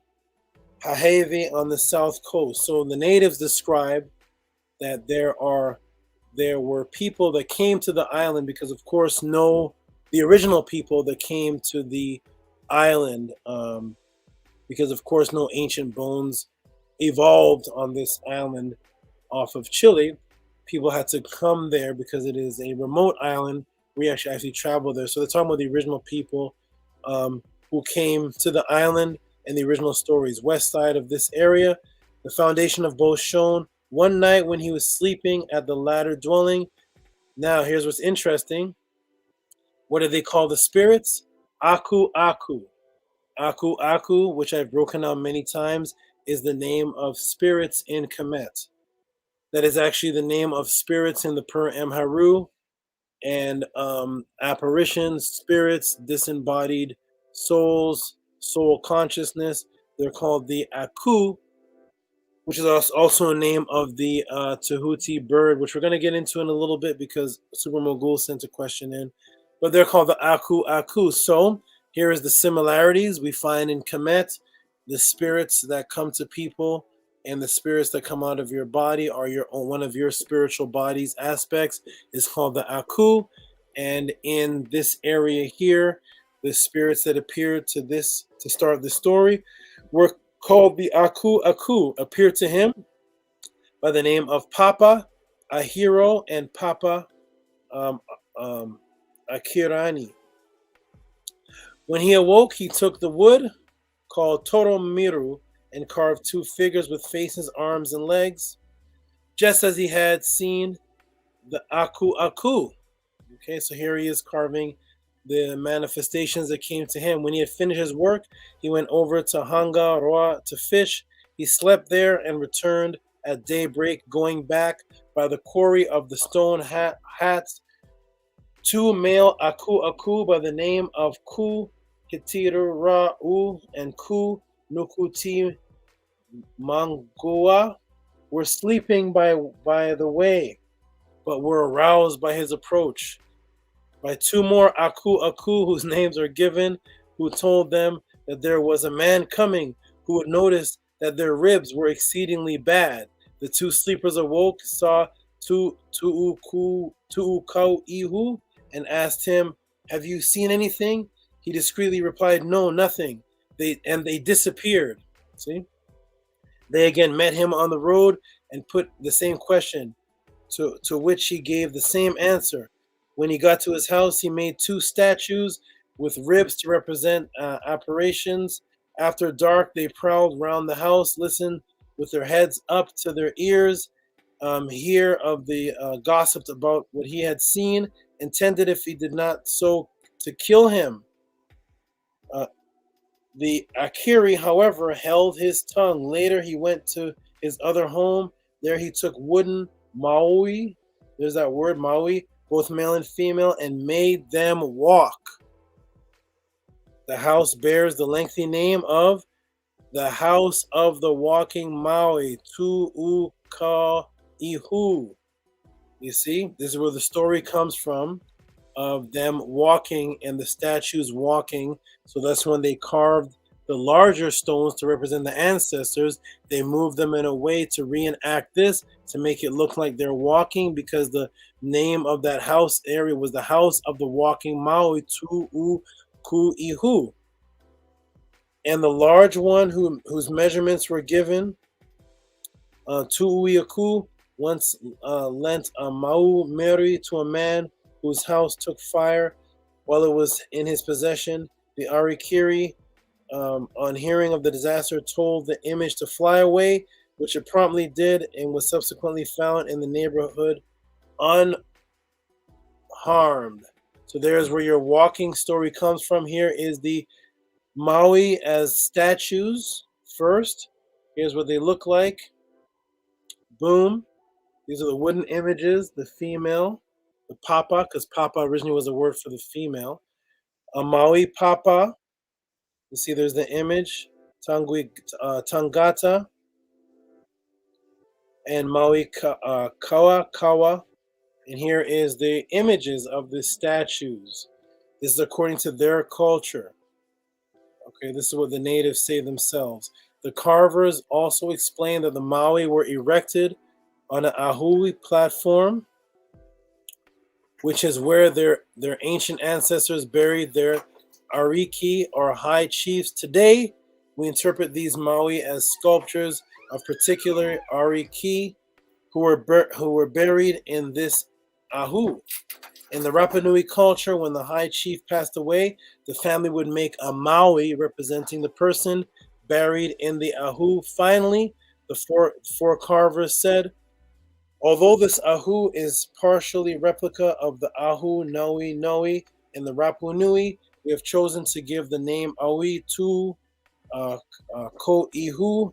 Hahevi on the south coast. So the natives describe that there were people that came to the island because, of course, the original people that came to the island, because, of course, no ancient bones evolved on this island off of Chile. People had to come there because it is a remote island. We actually travel there. So they're talking about the original people who came to the island and the original stories. West side of this area, the foundation of both shown. One night when he was sleeping at the latter dwelling. Now, here's what's interesting. What do they call the spirits? Aku Aku. Aku Aku, which I've broken down many times, is the name of spirits in Kemet. That is actually the name of spirits in the Per Emharu, and apparitions, spirits, disembodied souls, soul consciousness. They're called the Aku, which is also a name of the Tehuti bird, which we're going to get into in a little bit because Super Mogul sent a question in. But they're called the Aku Aku. So here is the similarities we find in Kemet. The spirits that come to people and the spirits that come out of your body are one of your spiritual body's aspects is called the Aku. And in this area here, the spirits that appeared to start the story were called the Aku Aku, appeared to him by the name of Papa Ahiro and Papa Akirani. When he awoke, he took the wood called Toromiru and carved two figures with faces, arms, and legs, just as he had seen the Aku Aku. Okay, so here he is carving the manifestations that came to him. When he had finished his work, he went over to Hanga Roa to fish. He slept there and returned at daybreak, going back by the quarry of the stone hats. Two male Aku Aku by the name of Ku Hitiru Ra'u and Ku Nukuti Mangua were sleeping by the way, but were aroused by his approach. By two more Aku Aku, whose names are given, who told them that there was a man coming who had noticed that their ribs were exceedingly bad. The two sleepers awoke, saw Tu'ukau Ihu, and asked him, "Have you seen anything?" He discreetly replied, "No, nothing." They disappeared. See? They again met him on the road and put the same question, to which he gave the same answer. When he got to his house, he made two statues with ribs to represent apparitions. After dark, they prowled round the house, listened with their heads up to their ears, hear of the gossiped about what he had seen, intended if he did not so to kill him. The Akiri, however, held his tongue. Later, he went to his other home. There he took wooden Maui, there's that word, Maui, both male and female, and made them walk. The house bears the lengthy name of the House of the Walking Maui, Tu'uka Ihu. You see, this is where the story comes from, of them walking and the statues walking. So that's when they carved the larger stones to represent the ancestors. They moved them in a way to reenact this, to make it look like they're walking, because the name of that house area was the House of the Walking Maui, Tu'uku Ihu. And the large one whose measurements were given, Tu'uiaku, once lent a Mau Meri to a man whose house took fire while it was in his possession. The Arikiri, on hearing of the disaster, told the image to fly away, which it promptly did, and was subsequently found in the neighborhood unharmed. So there's where your walking story comes from. Here is the Maui as statues first. Here's what they look like. Boom. These are the wooden images, the female, the papa, because papa originally was a word for the female. A Maui papa. You see there's the image, Tangata, and Maui Kawa. And here is the images of the statues. This is according to their culture. Okay, this is what the natives say themselves. The carvers also explain that the Maui were erected on an ahui platform, which is where their ancient ancestors buried their ariki, or high chiefs. Today, we interpret these Maui as sculptures of particular ariki who were buried in this ahu. In the Rapa Nui culture, when the high chief passed away, the family would make a Maui representing the person buried in the ahu. Finally, the four carvers said, although this ahu is partially replica of the ahu Nui Nui in the Rapa Nui, we have chosen to give the name Aui to Ko Ihu.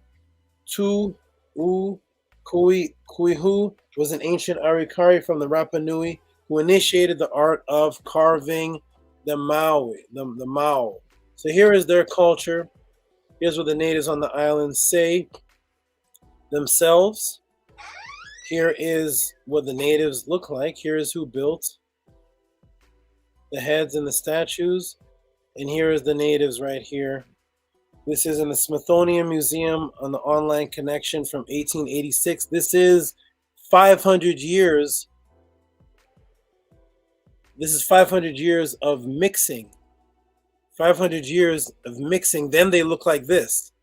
Tu U Kuihu was an ancient Arikari from the Rapa Nui who initiated the art of carving the Maui, the Mao. So here is their culture. Here's what the natives on the island say themselves. Here is what the natives look like. Here is who built the heads and the statues. And here is the natives right here. This is in the Smithsonian Museum on the online connection from 1886. This is 500 years. This is 500 years of mixing. 500 years of mixing. Then they look like this.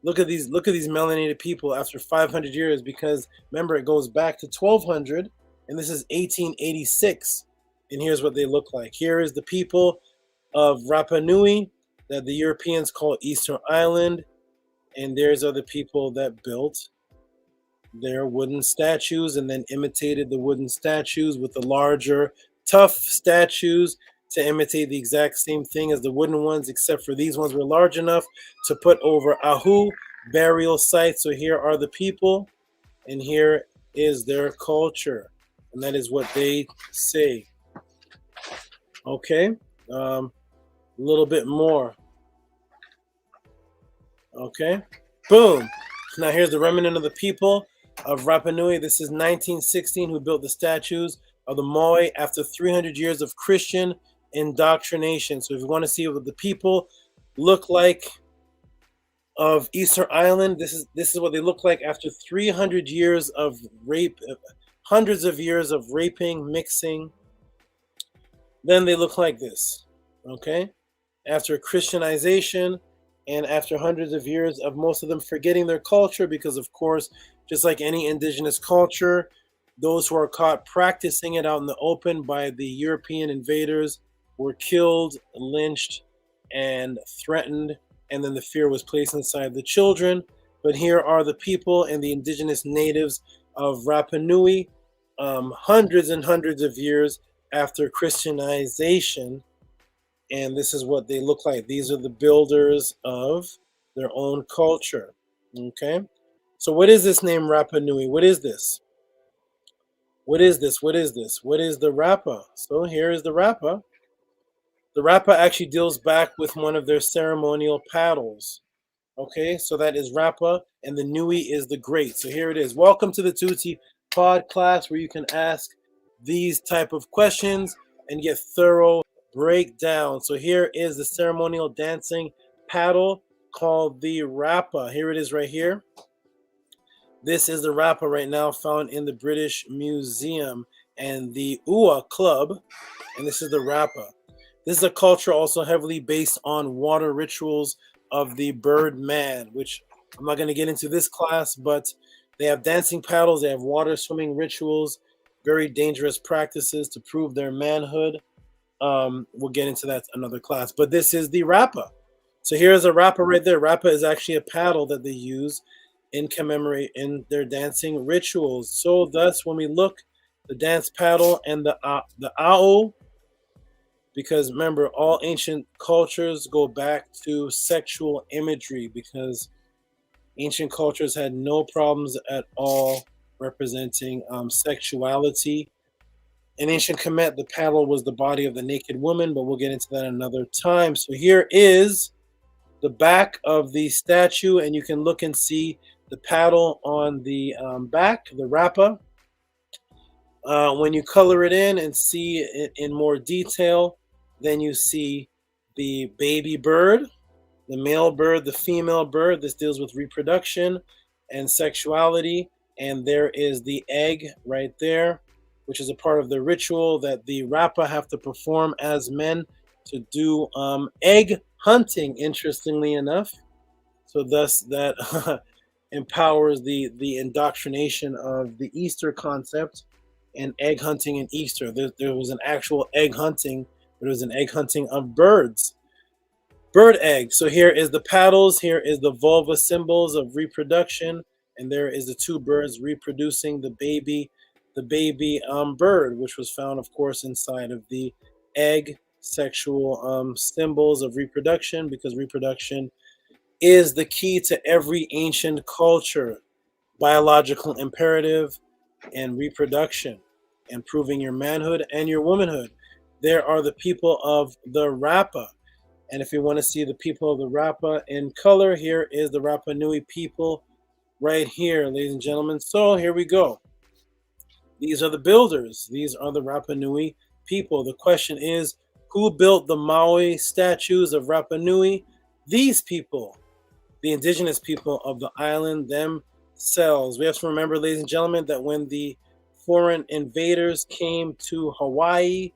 Look at these melanated people after 500 years, because remember, it goes back to 1200 and this is 1886. And here's what they look like. Here is the people of Rapa Nui that the Europeans call Easter Island, and there's other people that built their wooden statues and then imitated the wooden statues with the larger, tough statues to imitate the exact same thing as the wooden ones, except for these ones were large enough to put over ahu, burial sites. So here are the people, and here is their culture, and that is what they say. Okay, a little bit more. Okay, boom. Now here's the remnant of the people of Rapa Nui. This is 1916, who built the statues of the Moai after 300 years of Christian indoctrination. So if you want to see what the people look like of Easter Island, this is what they look like after 300 years of rape, hundreds of years of raping, mixing. Then they look like this. Okay, after Christianization and after hundreds of years of most of them forgetting their culture, because of course, just like any indigenous culture, those who are caught practicing it out in the open by the European invaders were killed, lynched, and threatened, and then the fear was placed inside the children. But here are the people and the indigenous natives of Rapa Nui, hundreds and hundreds of years after Christianization, and this is what they look like. These are the builders of their own culture. Okay, so what is this name Rapa Nui? What is this? What is this? What is this? What is the Rapa? So here is the Rapa. The Rapa actually deals back with one of their ceremonial paddles. Okay, so that is Rapa, and the Nui is the great. So here it is. Welcome to the Tehuti Podclass, where you can ask these type of questions and get thorough breakdown. So here is the ceremonial dancing paddle called the Rapa. Here it is right here. This is the Rapa right now, found in the British Museum and the Ua Club, and this is the Rapa. This is a culture also heavily based on water rituals of the bird man, which I'm not going to get into this class, but they have dancing paddles, they have water swimming rituals, very dangerous practices to prove their manhood. We'll get into that another class, but this is the Rapa. So here's a Rapa right there. Rapa is actually a paddle that they use in their dancing rituals. So thus, when we look, the dance paddle and the ao, because remember, all ancient cultures go back to sexual imagery, because ancient cultures had no problems at all representing sexuality. In ancient Kemet, the paddle was the body of the naked woman, but we'll get into that another time. So here is the back of the statue, and you can look and see the paddle on the back, the Rapa. When you color it in and see it in more detail, Then you see the baby bird, the male bird, the female bird. This deals with reproduction and sexuality. And there is the egg right there, which is a part of the ritual that the Rapa have to perform as men to do egg hunting, interestingly enough. So thus that empowers the indoctrination of the Easter concept and egg hunting in Easter. There was an actual egg hunting, but it was an egg hunting of birds. Bird egg. So here is the paddles, here is the vulva symbols of reproduction, and there is the two birds reproducing the baby bird, which was found, of course, inside of the egg. Sexual symbols of reproduction, because reproduction is the key to every ancient culture. Biological imperative and reproduction and proving your manhood and your womanhood. There are the people of the Rapa. And if you want to see the people of the Rapa in color, here is the Rapa Nui people right here, ladies and gentlemen. So here we go. These are the builders. These are the Rapa Nui people. The question is, who built the Maui statues of Rapa Nui? These people, the indigenous people of the island themselves. We have to remember, ladies and gentlemen, that when the foreign invaders came to Hawaii,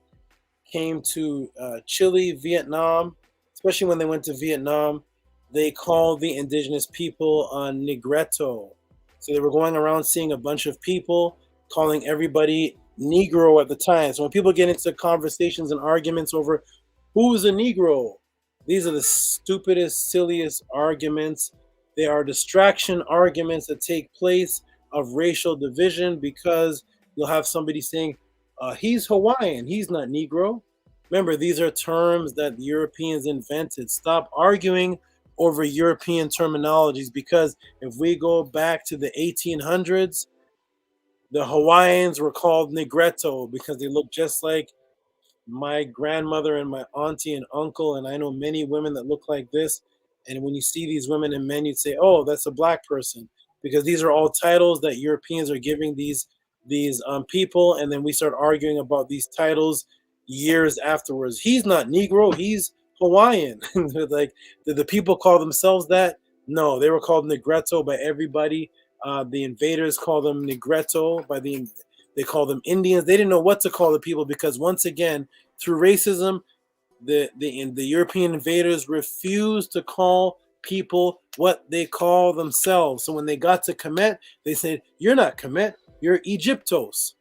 came to Chile, Vietnam, especially when they went to Vietnam, they called the indigenous people Negretto. So they were going around seeing a bunch of people, calling everybody Negro at the time. So when people get into conversations and arguments over who's a Negro, these are the stupidest, silliest arguments. They are distraction arguments that take place of racial division, because you'll have somebody saying, he's Hawaiian, he's not Negro. Remember, these are terms that the Europeans invented. Stop arguing over European terminologies, because if we go back to the 1800s, the Hawaiians were called Negretto because they look just like my grandmother and my auntie and uncle, and I know many women that look like this. And when you see these women and men, you'd say, oh, that's a black person, because these are all titles that Europeans are giving these people, and then we start arguing about these titles years afterwards. He's not Negro, he's Hawaiian. Like, did the people call themselves that? No, they were called Negretto by everybody. The invaders call them Negretto, they call them Indians. They didn't know what to call the people, because once again, through racism, the European invaders refused to call people what they call themselves. So when they got to Kemet, they said, you're not Kemet, you're Egyptos.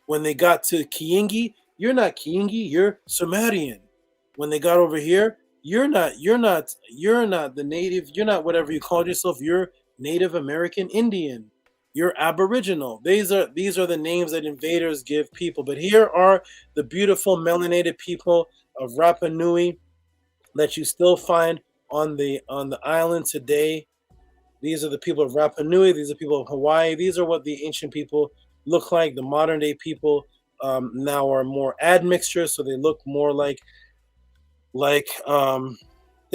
When they got to Kiingi, you're not Kiingi, you're Sumerian. When they got over here, you're not the native, you're not whatever you called yourself, you're Native American Indian, you're Aboriginal. These are the names that invaders give people. But here are the beautiful melanated people of Rapa Nui that you still find on the island today. These are the people of Rapa Nui. These are people of Hawaii. These are what the ancient people look like. The modern day people now are more admixtures, so they look more like they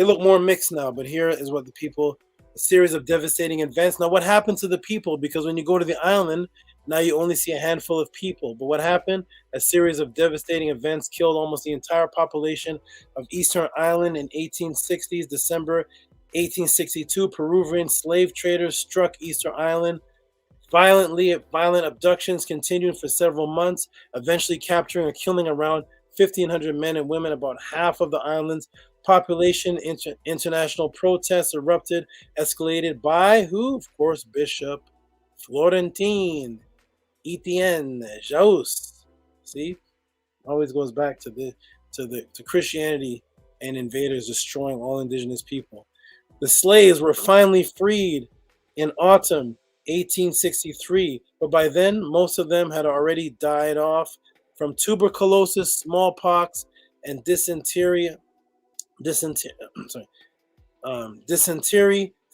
look more mixed now. But here is what the people. A series of devastating events. Now, what happened to the people? Because when you go to the island, now you only see a handful of people. But what happened? A series of devastating events killed almost the entire population of Eastern Island in 1860s. December 1862, Peruvian slave traders struck Easter Island. Violent abductions continued for several months, eventually capturing or killing around 1,500 men and women, about half of the island's population. International protests erupted, escalated by who? Of course, Bishop Florentine Etienne Jaus. See, always goes back to Christianity and invaders destroying all indigenous people. The slaves were finally freed in autumn 1863, but by then most of them had already died off from tuberculosis, smallpox, and dysentery.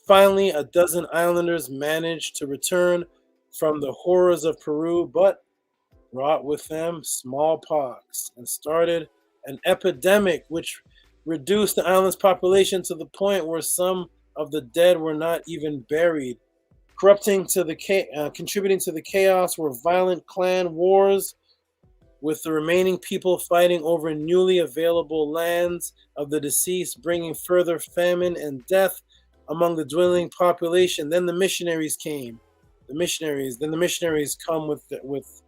Finally, a dozen islanders managed to return from the horrors of Peru, but brought with them smallpox and started an epidemic which reduced the island's population to the point where some of the dead were not even buried. Contributing to the chaos were violent clan wars, with the remaining people fighting over newly available lands of the deceased, bringing further famine and death among the dwindling population. Then the missionaries came. The missionaries come with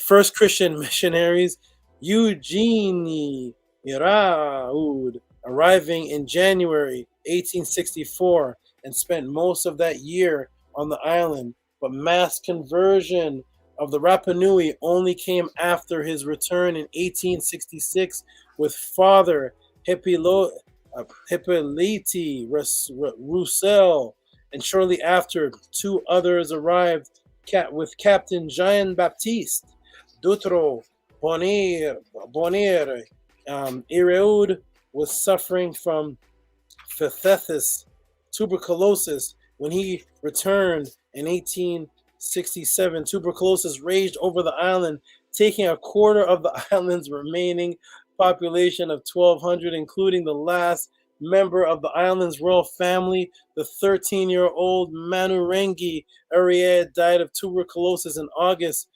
first Christian missionaries, Eugene Iraud, arriving in January 1864 and spent most of that year on the island. But mass conversion of the Rapa Nui only came after his return in 1866 with Father Hippolyte Roussel, and shortly after, two others arrived with Captain Jean-Baptiste Dutro Bonnier. Iraud was suffering from phthisis, tuberculosis. When he returned in 1867, tuberculosis raged over the island, taking a quarter of the island's remaining population of 1,200, including the last member of the island's royal family, the 13-year-old Manurengi Ariad, died of tuberculosis in August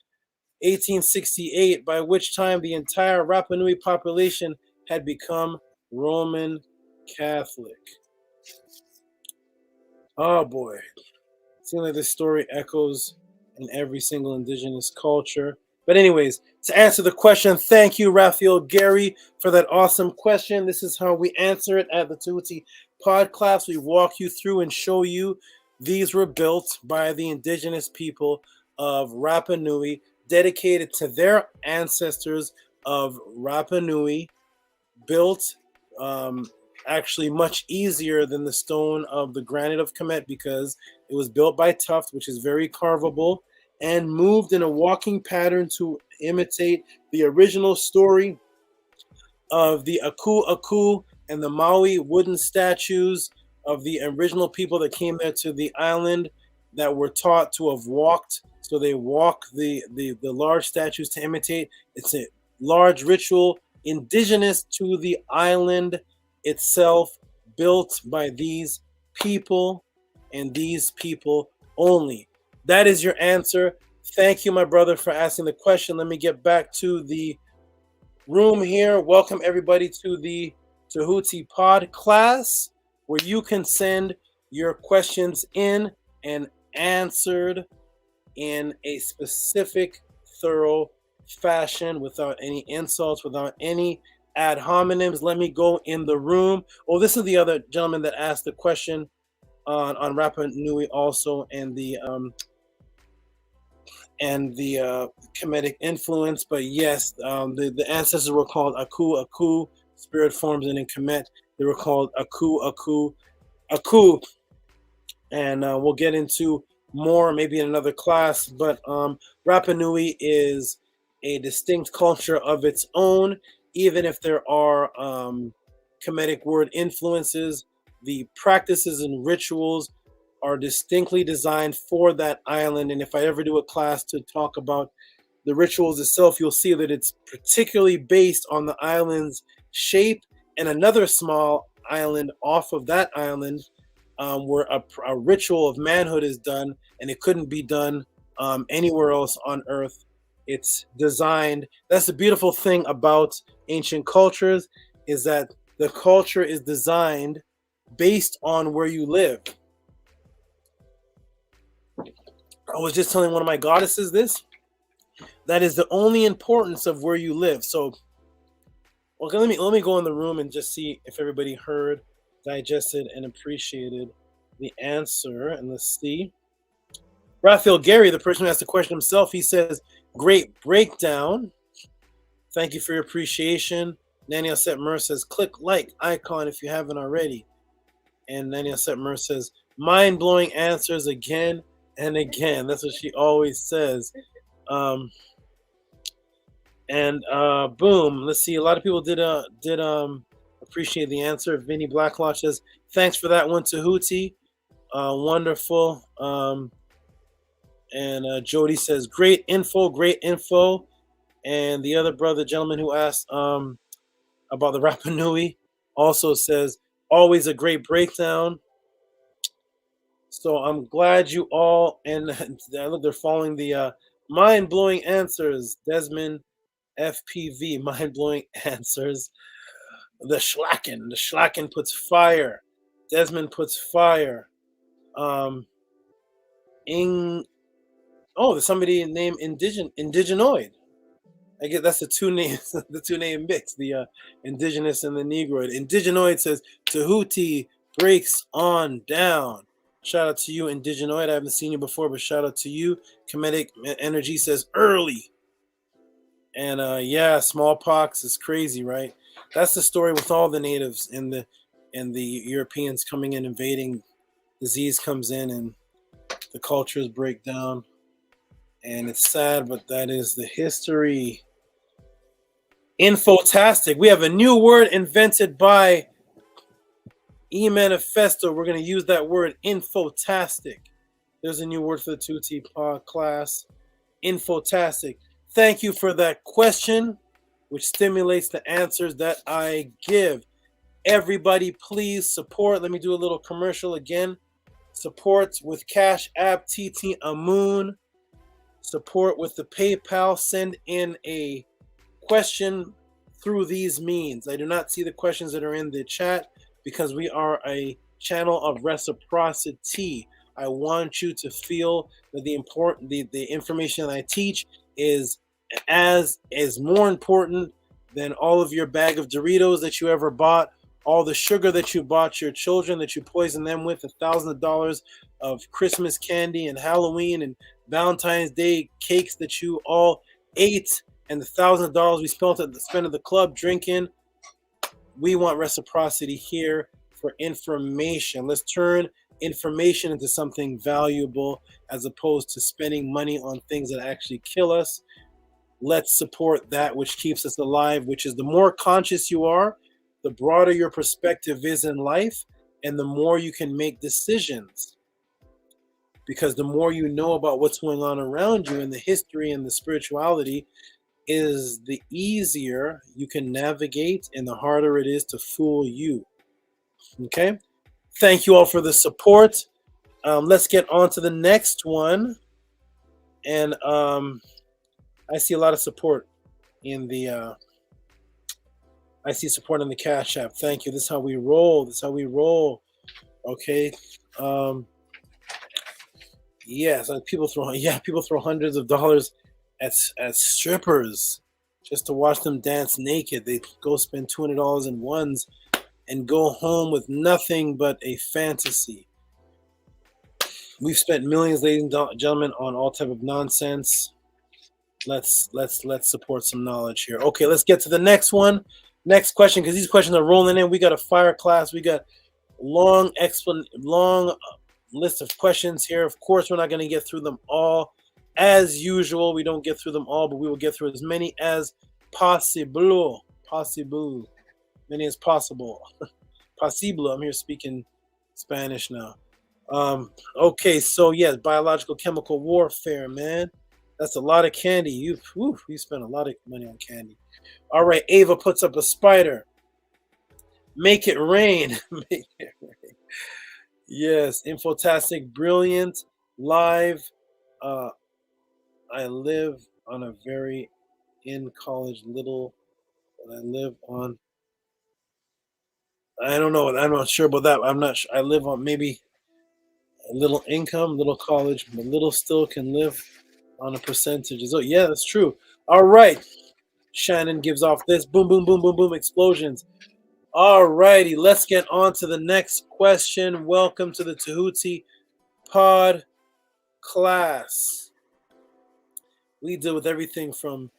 1868, by which time the entire Rapa Nui population had become Roman Catholic. Oh boy. Seems like this story echoes in every single indigenous culture. But anyways, to answer the question, thank you, Raphael Gary, for that awesome question. This is how we answer it at the Tehuti Podclass. We walk you through and show you these were built by the indigenous people of Rapa Nui, dedicated to their ancestors of Rapa Nui, built actually much easier than the stone of the granite of Kemet, because it was built by tuft, which is very carvable, and moved in a walking pattern to imitate the original story of the Aku Aku and the Maui wooden statues of the original people that came there to the island that were taught to have walked. So they walk the large statues to imitate. It's a large ritual indigenous to the island itself, built by these people and these people only. That is your answer. Thank you, my brother, for asking the question. Let me get back to the room here. Welcome everybody to the Tehuti Podclass, where you can send your questions in and answered in a specific, thorough fashion, without any insults, without any ad hominems. Let me go in the room. Oh, this is the other gentleman that asked the question on Rapa Nui also, and the Kemetic influence. But yes, the ancestors were called Aku Aku, spirit forms, and in Kemet they were called Aku Aku Aku. And we'll get into more maybe in another class. But Rapa Nui is a distinct culture of its own, even if there are Kemetic word influences. The practices and rituals are distinctly designed for that island. And if I ever do a class to talk about the rituals itself, you'll see that it's particularly based on the island's shape and another small island off of that island, where a ritual of manhood is done, and it couldn't be done anywhere else on Earth. It's designed. That's the beautiful thing about ancient cultures, is that the culture is designed based on where you live. I was just telling one of my goddesses this. That is the only importance of where you live. So, okay, let me go in the room and just see if everybody heard, digested, and appreciated the answer. And let's see. Raphael Gary, the person who asked the question himself, he says, "Great breakdown. Thank you for your appreciation." Nani Setmer says, "Click like icon if you haven't already." And Nani Setmer says, "Mind-blowing answers again and again." That's what she always says. Boom. Let's see. A lot of people did appreciate the answer. Vinny Blacklaw says, "Thanks for that one, Tehuti. Wonderful." And Jody says, great info. And the other gentleman who asked about the Rapa Nui also says, always a great breakdown. So I'm glad you all, and look, they're following the mind-blowing answers. Desmond FPV, mind-blowing answers. The Schlacken puts fire. Desmond puts fire. There's somebody named Indigenoid. I guess that's the two names, the two name mix, the indigenous and the Negroid. Indigenoid says Tehuti breaks on down. Shout out to you, Indigenoid. I haven't seen you before, but shout out to you. Comedic Energy says early. And smallpox is crazy, right? That's the story with all the natives and the Europeans coming in, invading. Disease comes in and the cultures break down. And it's sad, but that is the history. Infotastic. We have a new word invented by E-Manifesto. We're going to use that word, infotastic. There's a new word for the Tehuti Podclass. Infotastic. Thank you for that question, which stimulates the answers that I give. Everybody, please support. Let me do a little commercial again. Support with Cash App TT Amun. Support with the PayPal. Send in a question through these means. I do not see the questions that are in the chat because we are a channel of reciprocity. I want you to feel that the information that I teach is more important than all of your bag of Doritos that you ever bought, all the sugar that you bought your children, that you poisoned them with, $1,000 of Christmas candy and Halloween and Valentine's Day cakes that you all ate, and the $1,000 we spent at the club drinking. We want reciprocity here for information. Let's turn information into something valuable as opposed to spending money on things that actually kill us. Let's support that which keeps us alive, which is the more conscious you are, the broader your perspective is in life, and the more you can make decisions. Because the more you know about what's going on around you and the history and the spirituality, is the easier you can navigate and the harder it is to fool you. Okay? Thank you all for the support. Let's get on to the next one. And I see a lot of support in the Cash App. Thank you. This is how we roll. Okay. Yes, people throw hundreds of dollars at strippers just to watch them dance naked. They go spend $200 in ones and go home with nothing but a fantasy. We've spent millions, ladies and gentlemen, on all type of nonsense. Let's support some knowledge here. Okay, let's get to the next one. Next question, because these questions are rolling in. We got a fire class. We got long list of questions here. Of course, we're not going to get through them all. As usual, we don't get through them all, but we will get through as many as possible. Many as possible. Posible. I'm here speaking Spanish now. Okay, so yes, biological chemical warfare, man. That's a lot of candy. You spent a lot of money on candy. All right, Ava puts up a spider. Make it rain. Make it rain. Yes, infotastic, brilliant, live. I live on a very in college little. I live on. I don't know. I'm not sure about that. I'm not sure. I live on maybe a little income, little college, but little still can live on a percentage. Oh, yeah, that's true. All right. Shannon gives off this. Boom, boom, boom, boom, boom. Explosions. All righty. Let's get on to the next question. Welcome to the Tehuti Podclass. We deal with everything from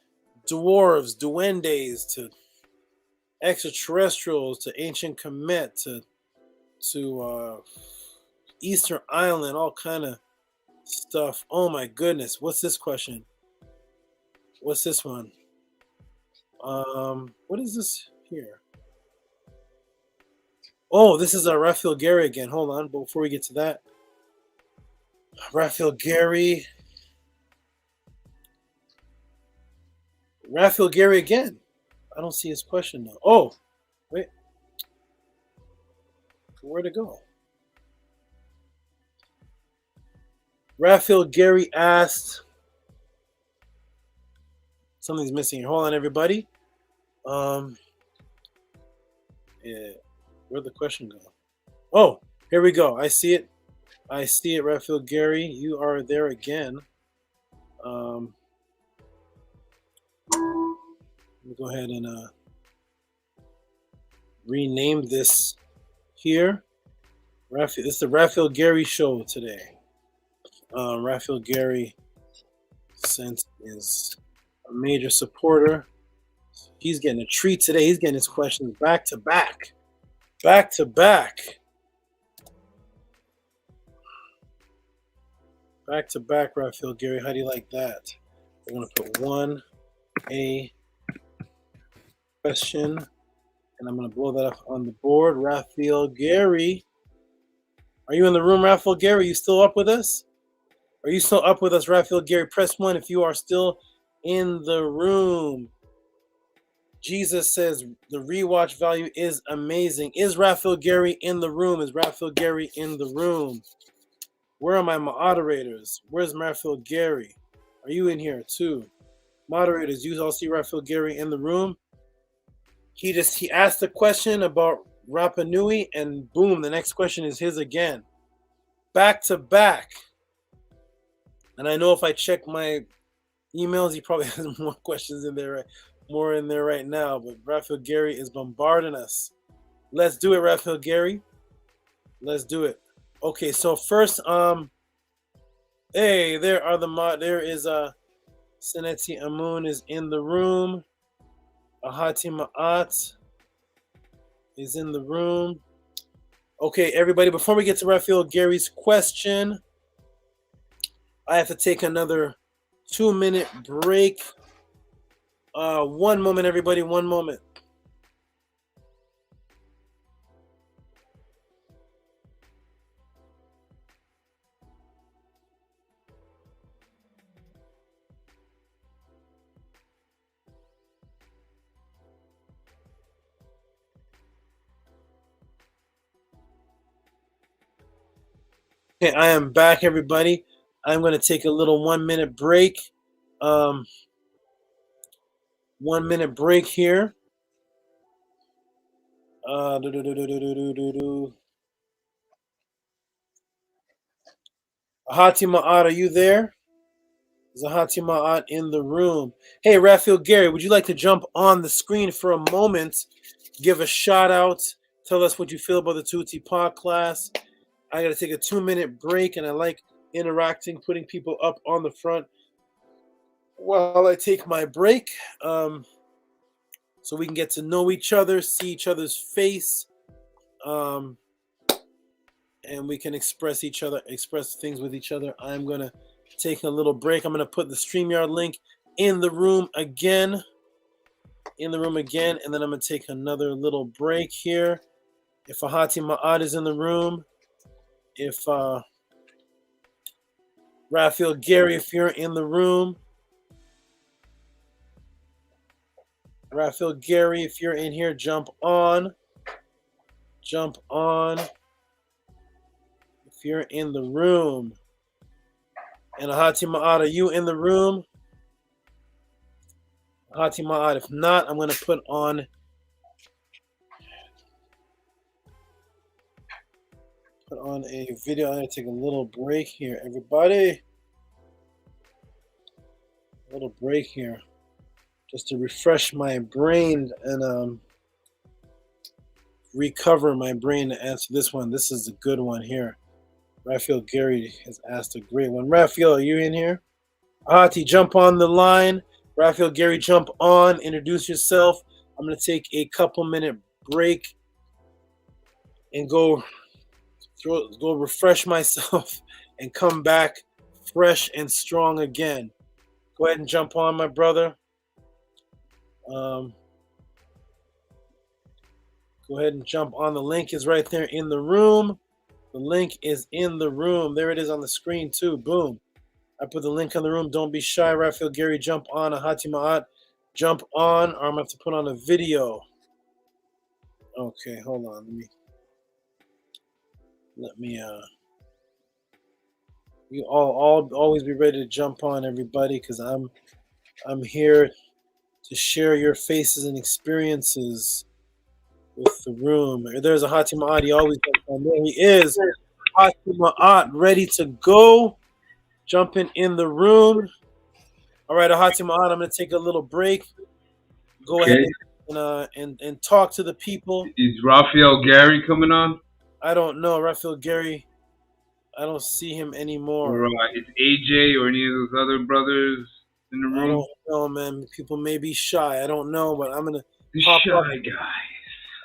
dwarves, duendes, to extraterrestrials, to ancient Kemet, to Easter Island, all kind of stuff. Oh my goodness. What's this question? What's this one? What is this here? Oh, this is Raphael Gary again. Hold on, but before we get to that. Raphael Gary again. I don't see his question now. Oh, wait. Where'd it go? Raphael Gary asked, Something's missing here. Hold on, everybody. Yeah, where'd the question go? Oh, here we go. I see it. I see it, Raphael Gary. You are there again. Let me go ahead and rename this here. Raphael, it's the Raphael Gary show today. Raphael Gary is a major supporter. He's getting a treat today. He's getting his questions back to back. Back to back. Back to back, Raphael Gary. How do you like that? We're going to put 1A question, and I'm going to blow that up on the board. Raphael Gary. Are you in the room, Raphael Gary? Are you still up with us? Are you still up with us, Raphael Gary? Press 1 if you are still in the room. Jesus says the rewatch value is amazing. Is Raphael Gary in the room? Is Raphael Gary in the room? Where are my moderators? Where's Raphael Gary? Are you in here too? Moderators, you all see Raphael Gary in the room? He asked a question about Rapa Nui, and boom, the next question is his again. Back to back. And I know if I check my emails, he probably has more questions in there, more in there right now. But Raphael Gary is bombarding us. Let's do it, Raphael Gary. Let's do it. Okay, so first, hey, there is Seneti Amun is in the room. Ahati Ma'at is in the room. Okay, everybody, before we get to Raphael Gary's question, I have to take another 2-minute break. 1 moment, everybody, 1 moment. Okay, I am back, everybody. I'm going to take a little 1-minute break. 1-minute break here. Ahati Ma'at, are you there? Is Ahati Ma'at in the room? Hey, Raphael Gary, would you like to jump on the screen for a moment? Give a shout out. Tell us what you feel about the Tehuti Podclass. I got to take a 2-minute break, and I like interacting, putting people up on the front while I take my break, so we can get to know each other, see each other's face, and we can express things with each other. I'm going to take a little break. I'm going to put the StreamYard link in the room again, and then I'm going to take another little break here. If Ahati Ma'at is in the room, if Raphael Gary, if you're in the room, Raphael Gary, if you're in here, jump on. Jump on. If you're in the room. And Ahati Ma'at, are you in the room? Ahati Ma'at, if not, I'm going to put on a video. I'm going to take a little break here, everybody. A little break here, just to refresh my brain and recover my brain to answer this one. This is a good one here. Raphael Gary has asked a great one. Raphael, are you in here? Ahati, jump on the line. Raphael Gary, jump on. Introduce yourself. I'm going to take a couple-minute break and go refresh myself and come back fresh and strong again. Go ahead and jump on, my brother. Go ahead and jump on. The link is right there in the room. The link is in the room. There it is on the screen too. Boom. I put the link in the room. Don't be shy. Raphael Gary, jump on. Ahati Ma'at, jump on. Or I'm going to have to put on a video. Okay, hold on. Let me you all always be ready to jump on, everybody, because I'm here to share your faces and experiences with the room. There's a Hati Ma'at. He always jumps on. There he is. Hati Ma'at, ready to go. Jumping in the room. All right, Hati Ma'at, I'm going to take a little break. Go ahead and talk to the people. Is Raphael Gary coming on? I don't know. Raphael Gary, I don't see him anymore. Or is AJ or any of those other brothers in the room? I don't know, man. People may be shy. I don't know, but I'm gonna hop off.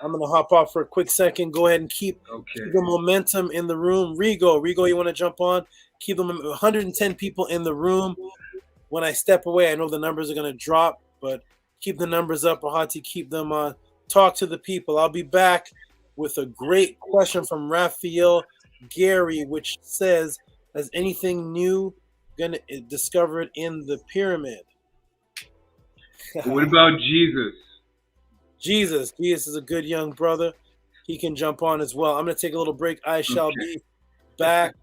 I'm gonna hop off for a quick second. Go ahead and keep the momentum in the room. Rigo, you want to jump on? Keep them 110 people in the room. When I step away, I know the numbers are gonna drop, but keep the numbers up. Ahati, keep them on. Talk to the people. I'll be back with a great question from Raphael Gary, which says, "Has anything new gonna discovered in the pyramid?" What about Jesus? Jesus is a good young brother. He can jump on as well. I'm gonna take a little break. I shall be back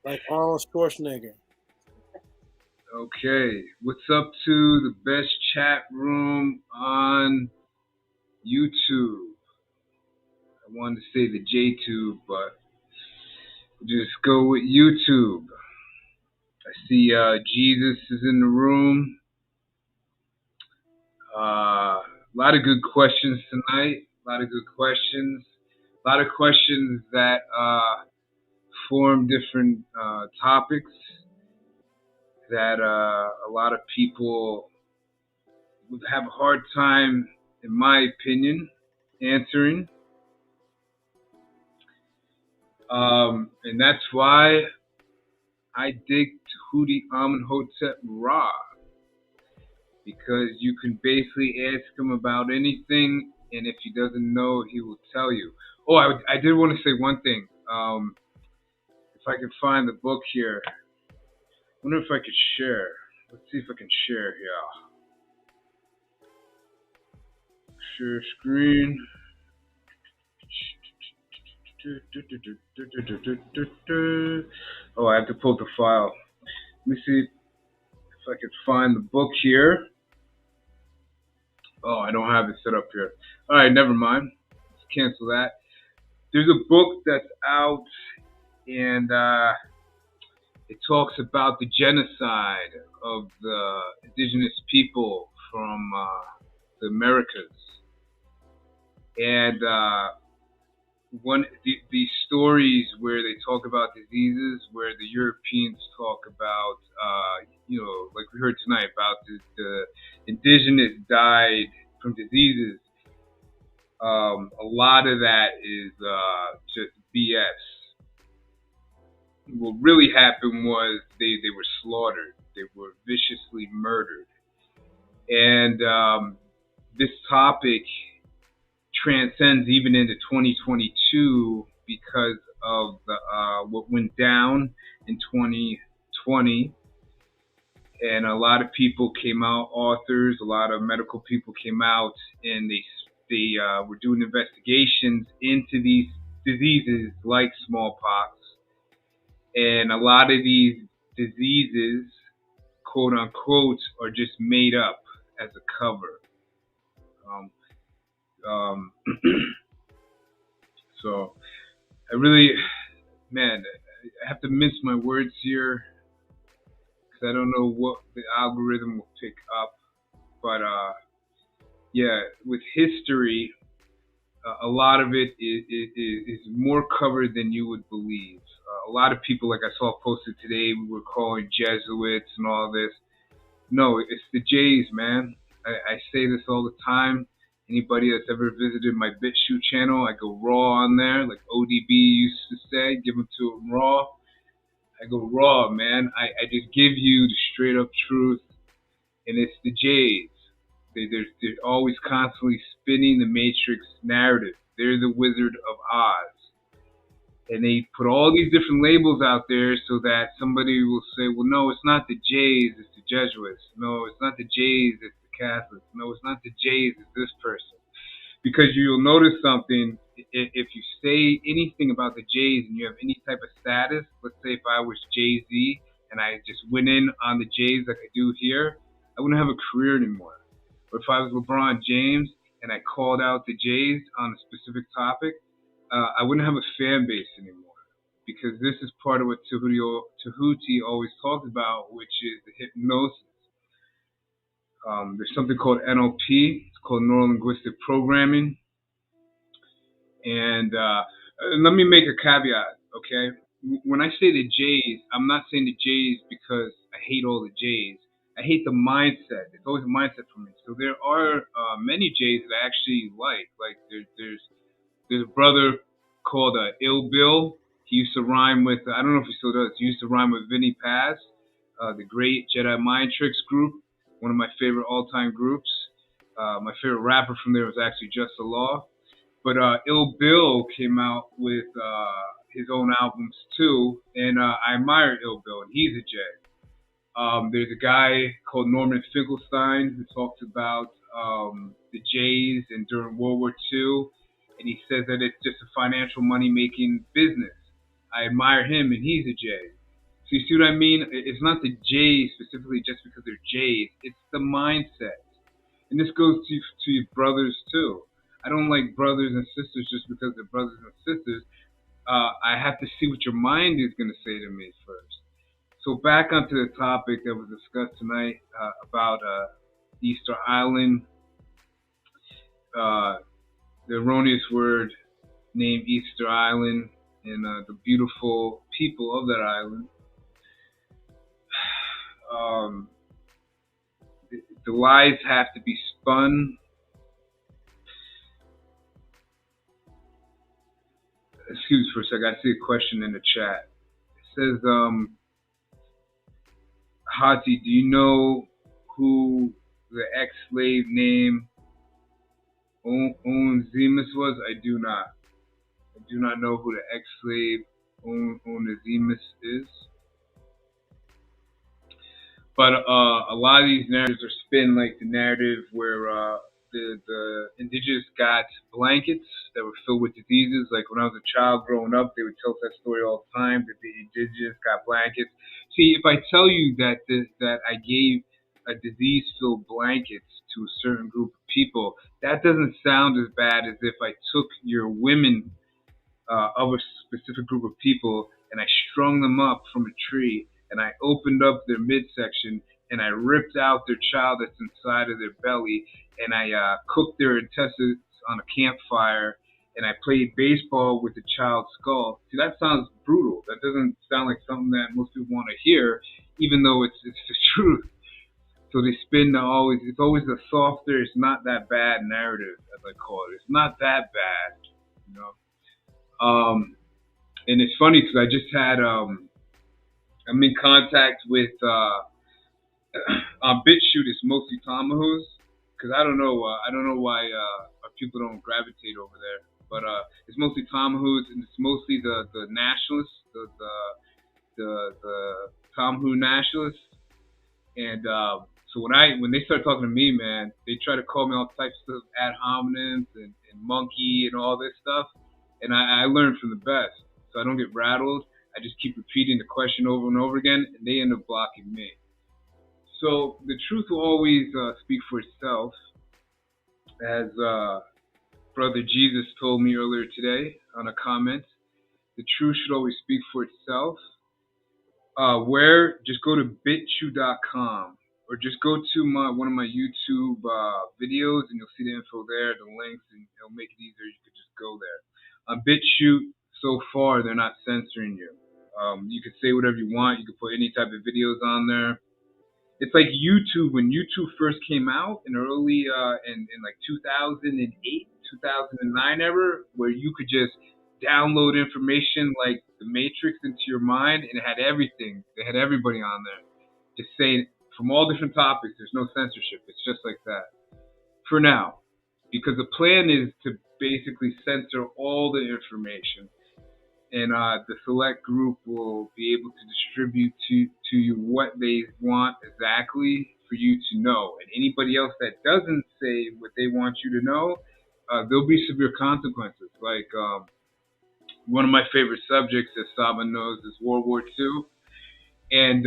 like Arnold Schwarzenegger. Okay, what's up to the best chat room on YouTube? I wanted to say the JTube, but we'll just go with YouTube. I see Jesus is in the room. A lot of good questions tonight. A lot of good questions. A lot of questions that form different topics that a lot of people would have a hard time, in my opinion, answering. And that's why I dig Tehuti Amenhotep Ra, because you can basically ask him about anything, and if he doesn't know, he will tell you. Oh, I did want to say one thing. If I could find the book here, I wonder if I could share. Let's see if I can share here. Share screen. Oh, I have to pull the file. Let me see if I can find the book here. Oh, I don't have it set up here. All right, never mind. Let's cancel that. There's a book that's out, and it talks about the genocide of the indigenous people from the Americas. And these stories where they talk about diseases, where the Europeans talk about, like we heard tonight, about the indigenous died from diseases. A lot of that is just BS. What really happened was they were slaughtered. They were viciously murdered. And this topic transcends even into 2022 because of what went down in 2020. And a lot of people came out, authors, a lot of medical people came out, and they were doing investigations into these diseases like smallpox. And a lot of these diseases, quote unquote, are just made up as a cover. So I really, man, I have to mince my words here because I don't know what the algorithm will pick up. But yeah, with history, a lot of it is more covered than you would believe. A lot of people, like I saw posted today, we were calling Jesuits and all this. No, it's the Jays, man. I say this all the time. Anybody that's ever visited my BitChute channel, I go raw on there, like ODB used to say, give them to them raw. I go raw, man. I just give you the straight up truth, and it's the Jays. They're always constantly spinning the Matrix narrative. They're the Wizard of Oz. And they put all these different labels out there so that somebody will say, well, no, it's not the Jays, it's the Jesuits. No, it's not the Jays, it's the Catholics. No, it's not the Jays, it's this person. Because you'll notice something, if you say anything about the Jays and you have any type of status, let's say if I was Jay-Z and I just went in on the Jays like I do here, I wouldn't have a career anymore. or if I was LeBron James and I called out the Jays on a specific topic, I wouldn't have a fan base anymore. Because this is part of what Tehuti always talks about, which is the hypnosis. There's something called NLP. It's called Neuro-Linguistic Programming. And let me make a caveat, okay? When I say the Jays, I'm not saying the Jays because I hate all the Jays. I hate the mindset. It's always a mindset for me. So there are many Jays that I actually like. Like there's a brother called Ill Bill. He used to rhyme with, I don't know if he still does, he used to rhyme with Vinny Paz, the great Jedi Mind Tricks group, one of my favorite all-time groups. My favorite rapper from there was actually Just the Law. But Ill Bill came out with his own albums too, and I admire Ill Bill, and he's a J. There's a guy called Norman Finkelstein who talks about the Jays and during World War II, and he says that it's just a financial money-making business. I admire him, and he's a J. So you see what I mean? It's not the Jays specifically just because they're Jays. It's the mindset. And this goes to your brothers, too. I don't like brothers and sisters just because they're brothers and sisters. I have to see what your mind is going to say to me first. So back onto the topic that was discussed tonight about Easter Island. The erroneous word named Easter Island. And the beautiful people of that island. The lies have to be spun. Excuse me for a second, I see a question in the chat. It says, Hati, do you know who the ex-slave named Onesimus was? I do not. I do not know who the ex-slave Onesimus is. But a lot of these narratives are spin like the narrative where the indigenous got blankets that were filled with diseases. Like when I was a child growing up, they would tell us that story all the time, that the indigenous got blankets. See, if I tell you that I gave a disease-filled blankets to a certain group of people, that doesn't sound as bad as if I took your women of a specific group of people and I strung them up from a tree and I opened up their midsection and I ripped out their child that's inside of their belly and I cooked their intestines on a campfire and I played baseball with the child's skull. See, that sounds brutal. That doesn't sound like something that most people want to hear, even though it's the truth. So they spin it's always a softer, it's not that bad narrative, as I call it. It's not that bad, you know. And it's funny because I just had, I'm in contact with, on BitChute, it's mostly Tomahawks, because I don't know why our people don't gravitate over there, but it's mostly Tomahawks, and it's mostly the nationalists, the Tomahawk nationalists, and so when they start talking to me, man, they try to call me all types of ad hominems and monkey and all this stuff. And I learn from the best. So I don't get rattled. I just keep repeating the question over and over again, and they end up blocking me. So the truth will always speak for itself. As Brother Jesus told me earlier today on a comment, the truth should always speak for itself. Just go to bitchute.com or just go to one of my YouTube videos and you'll see the info there, the links, and it'll make it easier. You could just go there. On BitChute, so far, they're not censoring you. You can say whatever you want. You can put any type of videos on there. It's like YouTube. When YouTube first came out in early, in like 2008, 2009 era, where you could just download information like the Matrix into your mind, and it had everything. They had everybody on there. Just saying from all different topics. There's no censorship. It's just like that. For now. Because the plan is to basically censor all the information. And the select group will be able to distribute to you what they want exactly for you to know. And anybody else that doesn't say what they want you to know, there'll be severe consequences. Like one of my favorite subjects, as Saba knows, is World War II. And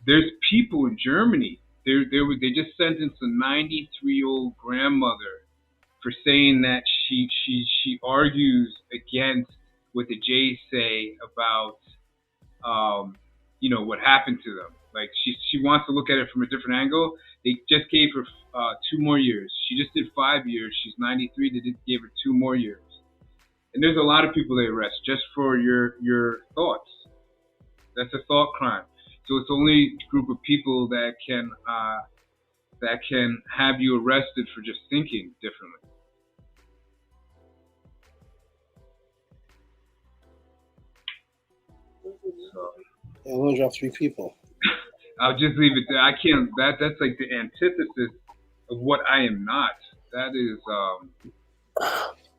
there's people in Germany they just sentenced a 93-year-old grandmother for saying that she argues against what the Jays say about what happened to them. Like she wants to look at it from a different angle. They just gave her 2 more years. She just did 5 years. She's 93. They just gave her 2 more years. And there's a lot of people they arrest just for your thoughts. That's a thought crime. So it's only a group of people that can have you arrested for just thinking differently. Yeah, I'm gonna drop 3 people. I'll just leave it there. I can't. That's like the antithesis of what I am not. That is,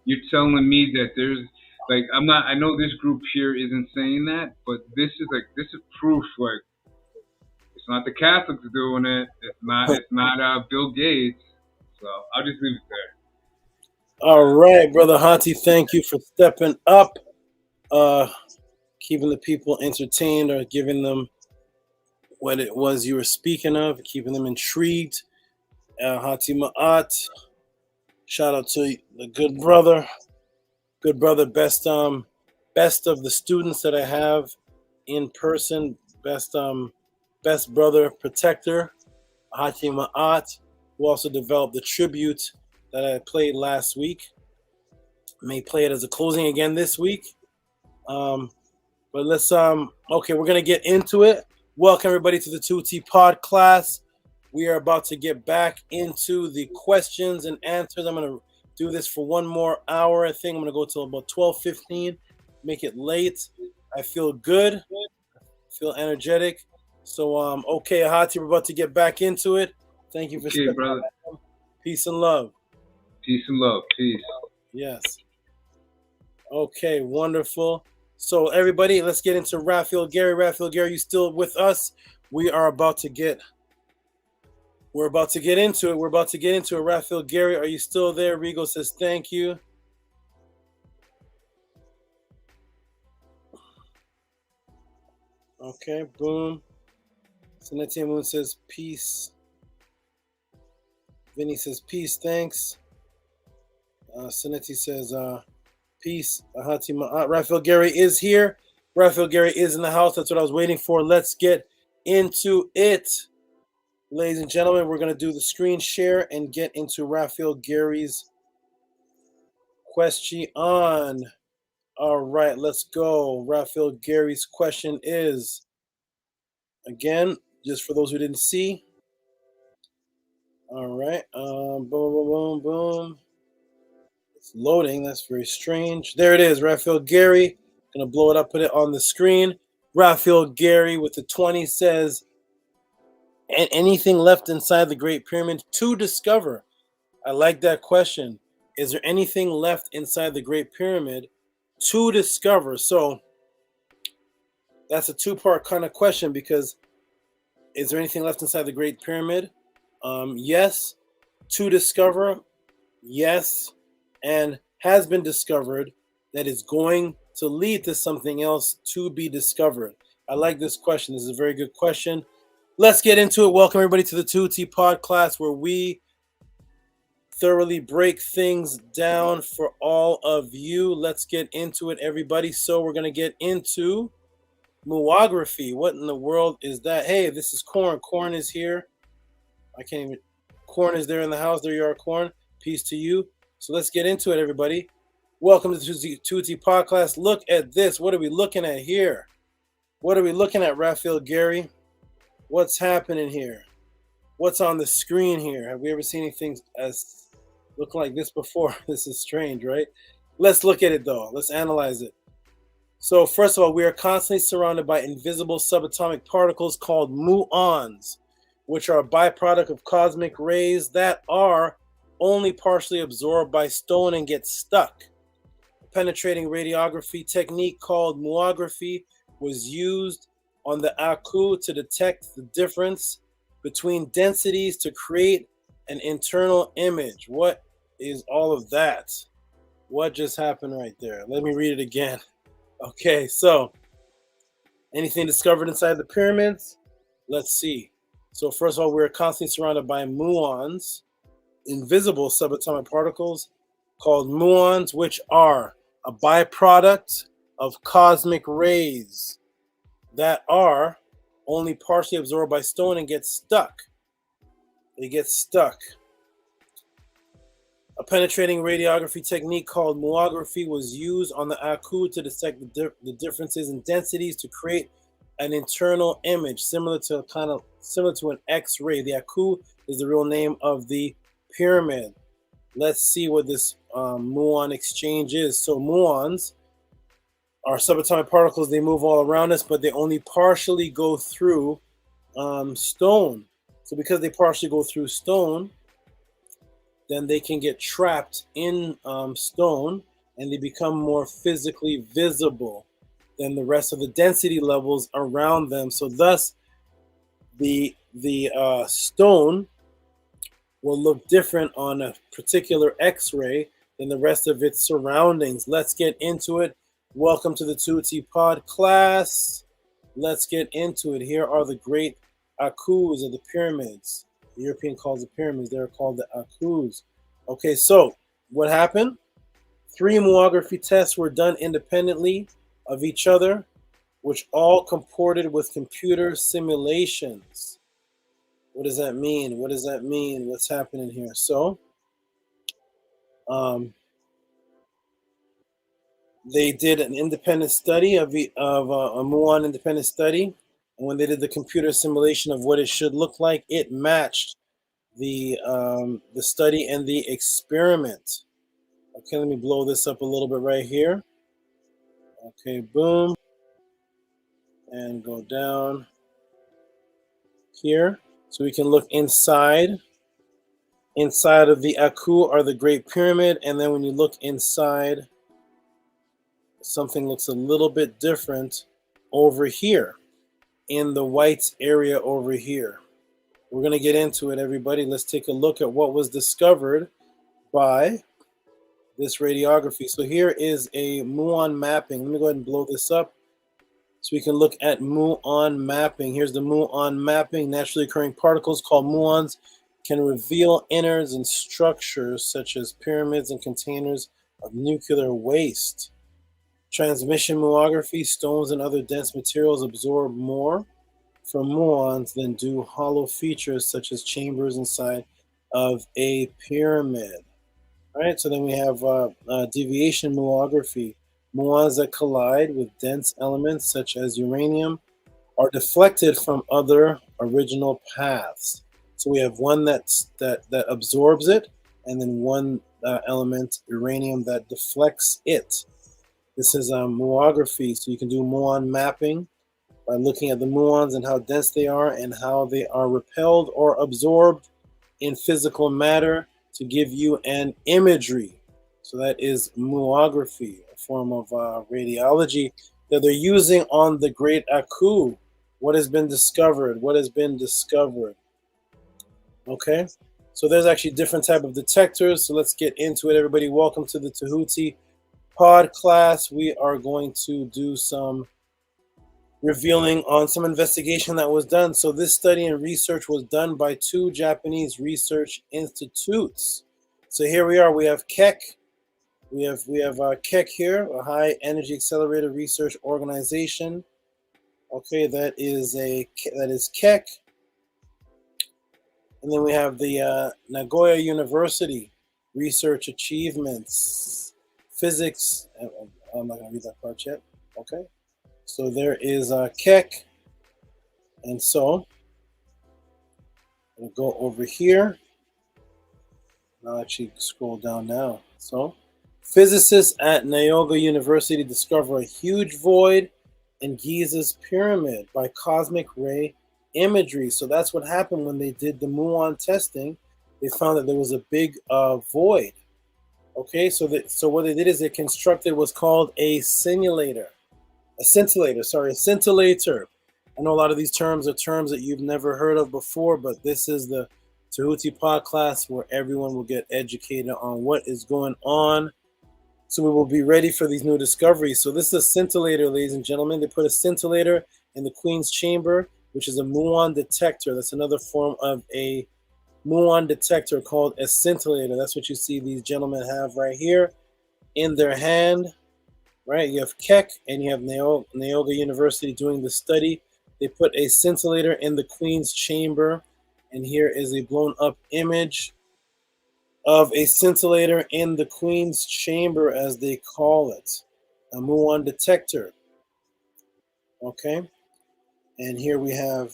you're telling me that there's like I'm not. I know this group here isn't saying that, but this is proof. Like it's not the Catholics doing it. It's not Bill Gates. So I'll just leave it there. All right, Brother Hati, thank you for stepping up, keeping the people entertained or giving them what it was you were speaking of, keeping them intrigued. Hati Ma'at, shout out to the good brother, best of the students that I have in person, best brother protector, Hati Ma'at, who also developed the tribute that I played last week. May play it as a closing again this week. But let's okay, we're gonna get into it. Welcome everybody to the Tehuti Podclass. We are about to get back into the questions and answers. I'm gonna do this for 1 more hour. I think I'm gonna go till about 12:15. Make it late. I feel good. I feel energetic. So okay, Hati, we're about to get back into it. Thank you for stepping brother. up. Peace and love. Peace and love. Peace. Yes. Okay, wonderful. So everybody, let's get into Raphael Gary. Raphael Gary, you still with us? We're about to get into it. Raphael Gary, are you still there? Rigo says thank you. Okay, boom. Senetia Moon says peace. Vinny says peace, thanks. Seneti says peace. Raphael Gary is here. Raphael Gary is in the house. That's what I was waiting for. Let's get into it. Ladies and gentlemen, we're going to do the screen share and get into Raphael Gary's question on. All right, let's go. Raphael Gary's question is, again, just for those who didn't see. All right. Boom, boom, boom, boom. It's loading. That's very strange. There it is. Raphael Gary. Going to blow it up, put it on the screen. Raphael Gary with the 20 says, and anything left inside the Great Pyramid to discover? I like that question. Is there anything left inside the Great Pyramid to discover? So that's a 2-part kind of question, because is there anything left inside the Great Pyramid? Yes. To discover? Yes. And has been discovered that is going to lead to something else to be discovered. I like this question. This is a very good question. Let's get into it. Welcome everybody to the Tehuti Podclass, where we thoroughly break things down for all of you. Let's get into it, everybody. So we're going to get into muography. What in the world is that? Hey, this is Corn. Corn is here. I can't even. Corn is there in the house. There you are, Corn. Peace to you. So let's get into it, everybody. Welcome to the Tehuti Podclass. Look at this. What are we looking at here? What are we looking at, Raphael Gary? What's happening here? What's on the screen here? Have we ever seen anything as look like this before? This is strange, right? Let's look at it, though. Let's analyze it. So first of all, we are constantly surrounded by invisible subatomic particles called muons, which are a byproduct of cosmic rays that are only partially absorbed by stone and get stuck. A penetrating radiography technique called muography was used on the Aku to detect the difference between densities to create an internal image. What is all of that? What just happened right there? Let me read it again. Okay, so anything discovered inside the pyramids? Let's see. So first of all, we're constantly surrounded by muons, invisible subatomic particles called muons, which are a byproduct of cosmic rays that are only partially absorbed by stone and get stuck. They get stuck. A penetrating radiography technique called muography was used on the Aku to detect the differences in densities to create an internal image similar to an X-ray. The Aku is the real name of the pyramid. Let's see what this muon exchange is. So muons are subatomic particles. They move all around us, but they only partially go through stone. So because they partially go through stone, then they can get trapped in stone, and they become more physically visible than the rest of the density levels around them. So thus, the stone will look different on a particular X-ray than the rest of its surroundings. Let's get into it. Welcome to the Tehuti Podclass. Let's get into it. Here are the great Akus of the pyramids. The European calls the pyramids. They're called the Akus. Okay, so what happened? 3 muography tests were done independently of each other, which all comported with computer simulations. What does that mean? What does that mean? What's happening here? So, they did an independent study of a Muon independent study, and when they did the computer simulation of what it should look like, it matched the study and the experiment. Okay, let me blow this up a little bit right here. Okay, boom, and go down here so we can look inside. Inside of the Aku are the Great Pyramid, and then when you look inside, something looks a little bit different over here in the white area over here. We're going to get into it, everybody. Let's take a look at what was discovered by this radiography. So here is a muon mapping. Let me go ahead and blow this up so we can look at muon mapping. Here's the muon mapping. Naturally occurring particles called muons can reveal innards and structures such as pyramids and containers of nuclear waste. Transmission muography, stones and other dense materials absorb more from muons than do hollow features such as chambers inside of a pyramid. All right, so then we have deviation muography. Muons that collide with dense elements such as uranium are deflected from other original paths. So we have one that absorbs it, and then one element, uranium, that deflects it. This is muography, so you can do muon mapping by looking at the muons and how dense they are and how they are repelled or absorbed in physical matter to give you an imagery. So that is muography, a form of radiology that they're using on the Great Aku. What has been discovered? What has been discovered? Okay, so there's actually different type of detectors. So let's get into it, everybody. Welcome to the Tehuti Podclass. We are going to do some revealing on some investigation that was done. So this study and research was done by 2 Japanese research institutes. So here we are. We have Keck. We have Keck here, a high energy accelerator research organization. Okay, that is Keck. And then we have the Nagoya University research achievements, physics. I'm not going to read that part yet. Okay. So there is Keck. And so we'll go over here. I'll actually scroll down now. So physicists at Nagoya University discover a huge void in Giza's pyramid by cosmic ray imagery. So that's what happened when they did the muon testing. They found that there was a big void. Okay, so what they did is they constructed what's called a scintillator. A scintillator. I know a lot of these terms are terms that you've never heard of before, but this is the Tehuti Podclass where everyone will get educated on what is going on. So we will be ready for these new discoveries. So this is a scintillator, ladies and gentlemen. They put a scintillator in the Queen's chamber. which is a muon detector. That's another form of a muon detector called a scintillator. That's what you see these gentlemen have right here in their hand. Right, you have Keck and you have Neoga University doing the study. They put a scintillator in the Queen's chamber, and here is a blown up image of a scintillator in the Queen's chamber, as they call it, a muon detector. Okay, and here we have,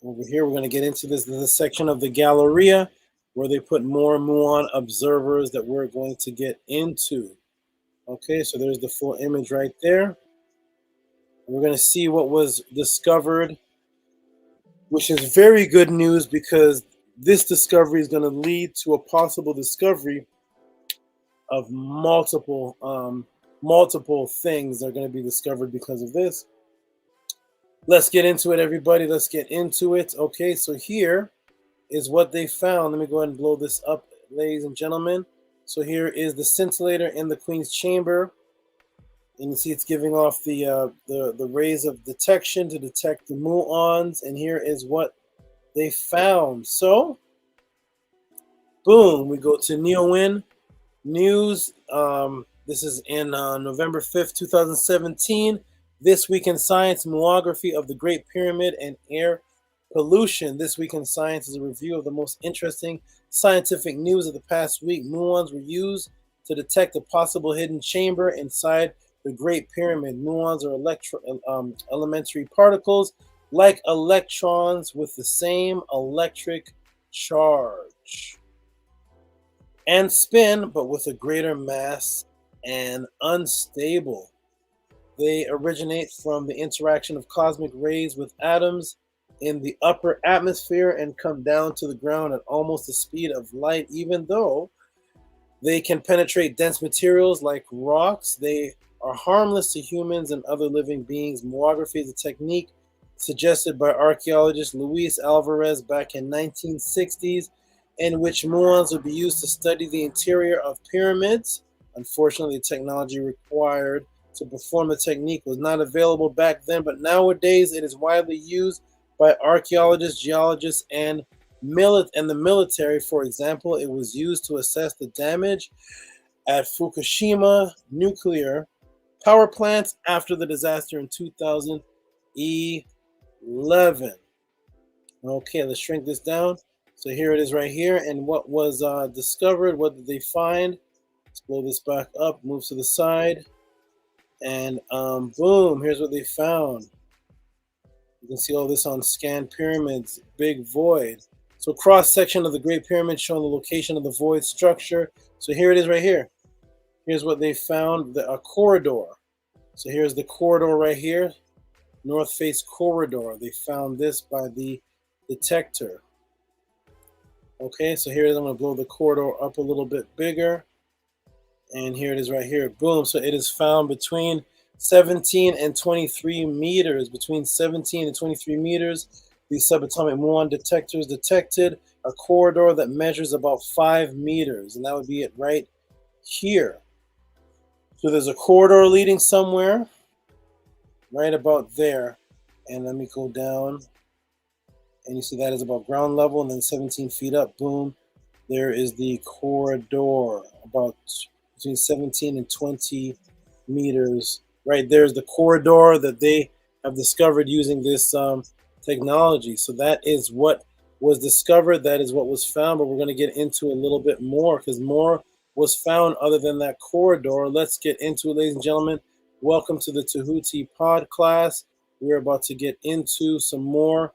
over here, we're going to get into this section of the Galleria where they put more muon observers that we're going to get into. Okay, so there's the full image right there. We're going to see what was discovered, which is very good news because this discovery is going to lead to a possible discovery of multiple things that are going to be discovered because of this. Let's get into it, everybody. Let's get into it. Okay, so here is what they found. Let me go ahead and blow this up, ladies and gentlemen. So here is the scintillator in the Queen's chamber. And you see it's giving off the rays of detection to detect the muons. And here is what they found. So, boom, we go to Neowin News. This is in November 5th, 2017. This Week in Science, Muography of the Great Pyramid and Air Pollution. This Week in Science is a review of the most interesting scientific news of the past week. Muons were used to detect a possible hidden chamber inside the Great Pyramid. Muons are elementary particles like electrons with the same electric charge and spin, but with a greater mass and unstable. They originate from the interaction of cosmic rays with atoms in the upper atmosphere and come down to the ground at almost the speed of light. Even though they can penetrate dense materials like rocks, they are harmless to humans and other living beings. Muography is a technique suggested by archaeologist Luis Alvarez back in 1960s, in which muons would be used to study the interior of pyramids. Unfortunately, the technology required to perform the technique was not available back then, but nowadays it is widely used by archaeologists, geologists, and the military. For example, it was used to assess the damage at Fukushima nuclear power plants after the disaster in 2011. Okay, let's shrink this down. So here it is right here. And what was discovered? What did they find? Let's blow this back up, move to the side. And boom, here's what they found. You can see all this on Scan Pyramids, Big Void. So cross-section of the Great Pyramid showing the location of the void structure. So here it is right here. Here's what they found, a corridor. So here's the corridor right here, North Face corridor. They found this by the detector. Okay, so here it is. I'm going to blow the corridor up a little bit bigger. And here it is right here. Boom. So it is found between 17 and 23 meters. Between 17 and 23 meters, these subatomic muon detectors detected a corridor that measures about 5 meters. And that would be it right here. So there's a corridor leading somewhere right about there. And let me go down. And you see that is about ground level. And then 17 feet up, boom, there is the corridor about between 17 and 20 meters. Right there's the corridor that they have discovered using this technology. So that is what was discovered. That is what was found. But we're going to get into a little bit more because more was found other than that corridor. Let's get into it, ladies and gentlemen. Welcome to the Tehuti Podclass. We're about to get into some more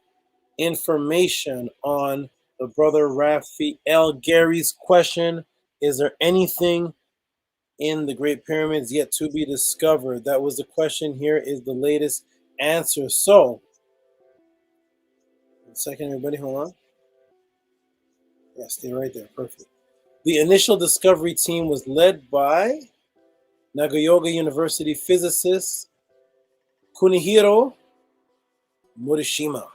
information on the brother Raphael Gary's question. Is there anything in the Great Pyramids yet to be discovered? That was the question. Here is the latest answer. So, 1 second, everybody, hold on. Yeah, stay right there. Perfect. The initial discovery team was led by Nagaoka University physicist Kunihiro Morishima.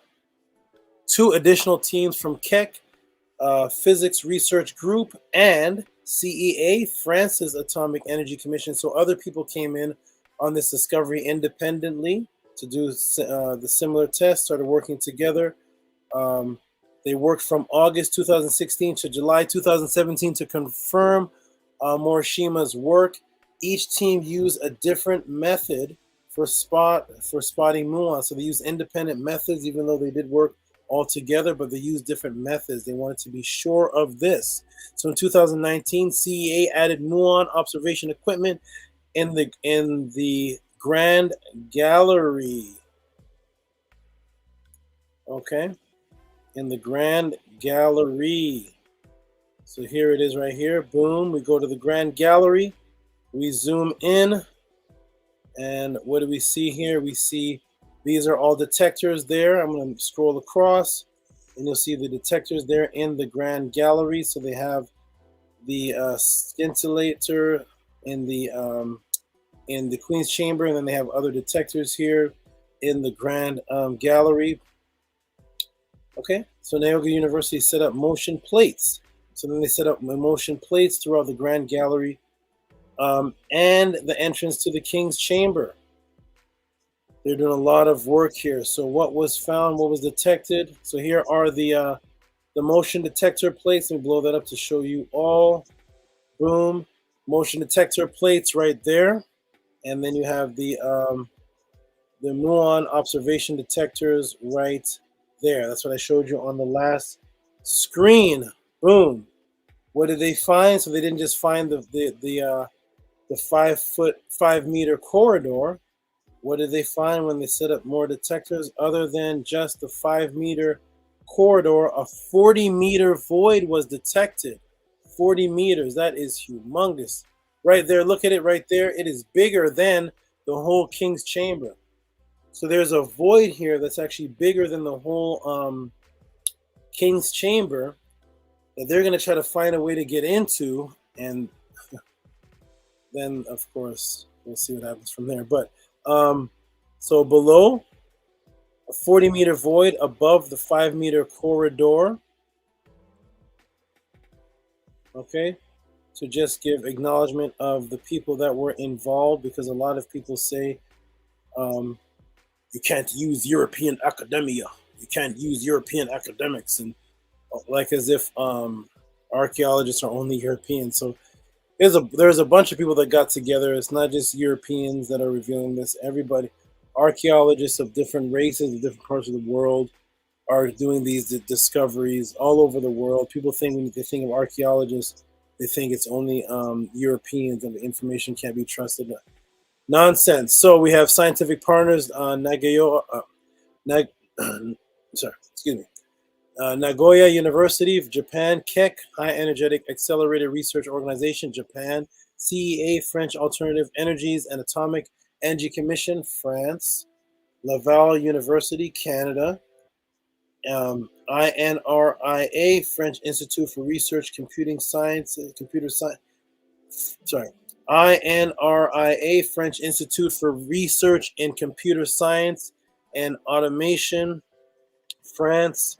2 additional teams from Keck Physics Research Group and CEA, France's Atomic Energy Commission. So other people came in on this discovery independently. to do the similar test, started working together. They worked from August 2016 to July 2017 to confirm Morishima's work. Each team used a different method for spotting Muon. So they used independent methods, even though they did work all together, but they used different methods. They wanted to be sure of this. So in 2019, CEA added Muon observation equipment in the Grand Gallery. Okay, in the Grand Gallery. So here it is right here. Boom, we go to the Grand Gallery. We zoom in. And what do we see here? We see these are all detectors there. I'm going to scroll across, and you'll see the detectors there in the Grand Gallery. So they have the scintillator in the Queen's Chamber, and then they have other detectors here in the Grand Gallery. Okay, so Naoga University set up motion plates. So then they set up motion plates throughout the Grand Gallery and the entrance to the King's Chamber. They're doing a lot of work here. So what was found, what was detected? So here are the motion detector plates. Let me blow that up to show you all. Boom, motion detector plates right there. And then you have the Muon observation detectors right there. That's what I showed you on the last screen. Boom. What did they find? So they didn't just find the 5 meter corridor. What did they find when they set up more detectors other than just the 5 meter corridor? A 40 meter void was detected. 40 meters. That is humongous. Right there. Look at it right there. It is bigger than the whole King's Chamber. So there's a void here that's actually bigger than the whole King's Chamber that they're going to try to find a way to get into. And then, of course, we'll see what happens from there. But so below, a 40 meter void above the 5 meter corridor. Okay, to just give acknowledgement of the people that were involved, because a lot of people say you can't use European academia. You can't use European academics, and like as if archaeologists are only European. So there's a bunch of people that got together. It's not just Europeans that are revealing this. Everybody, archaeologists of different races, of different parts of the world, are doing these discoveries all over the world. People think when they think of archaeologists, they think it's only Europeans and the information can't be trusted. Nonsense. So we have scientific partners, Nagoya University of Japan, Keck, High Energetic Accelerated Research Organization, Japan, CEA, French Alternative Energies and Atomic Energy Commission, France, Laval University, Canada, INRIA, French Institute for Research, Computing Science, INRIA, French Institute for Research in Computer Science and Automation, France,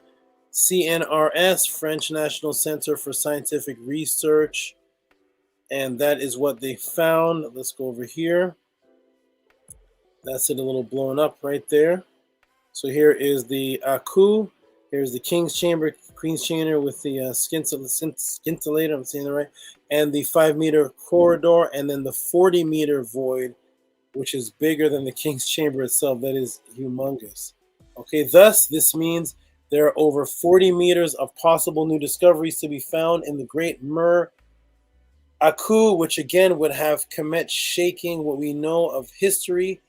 CNRS, French National Center for Scientific Research, and that is what they found. Let's go over here. That's it, a little blown up right there. So here is the Aku. Here's the King's Chamber, Queen's Chamber with the scintillator, I'm saying that right, and the 5 meter corridor, and then the 40 meter void, which is bigger than the King's Chamber itself. That is humongous. Okay, thus this means there are over 40 meters of possible new discoveries to be found in the Great Mer Aku, which again would have Kemet shaking what we know of history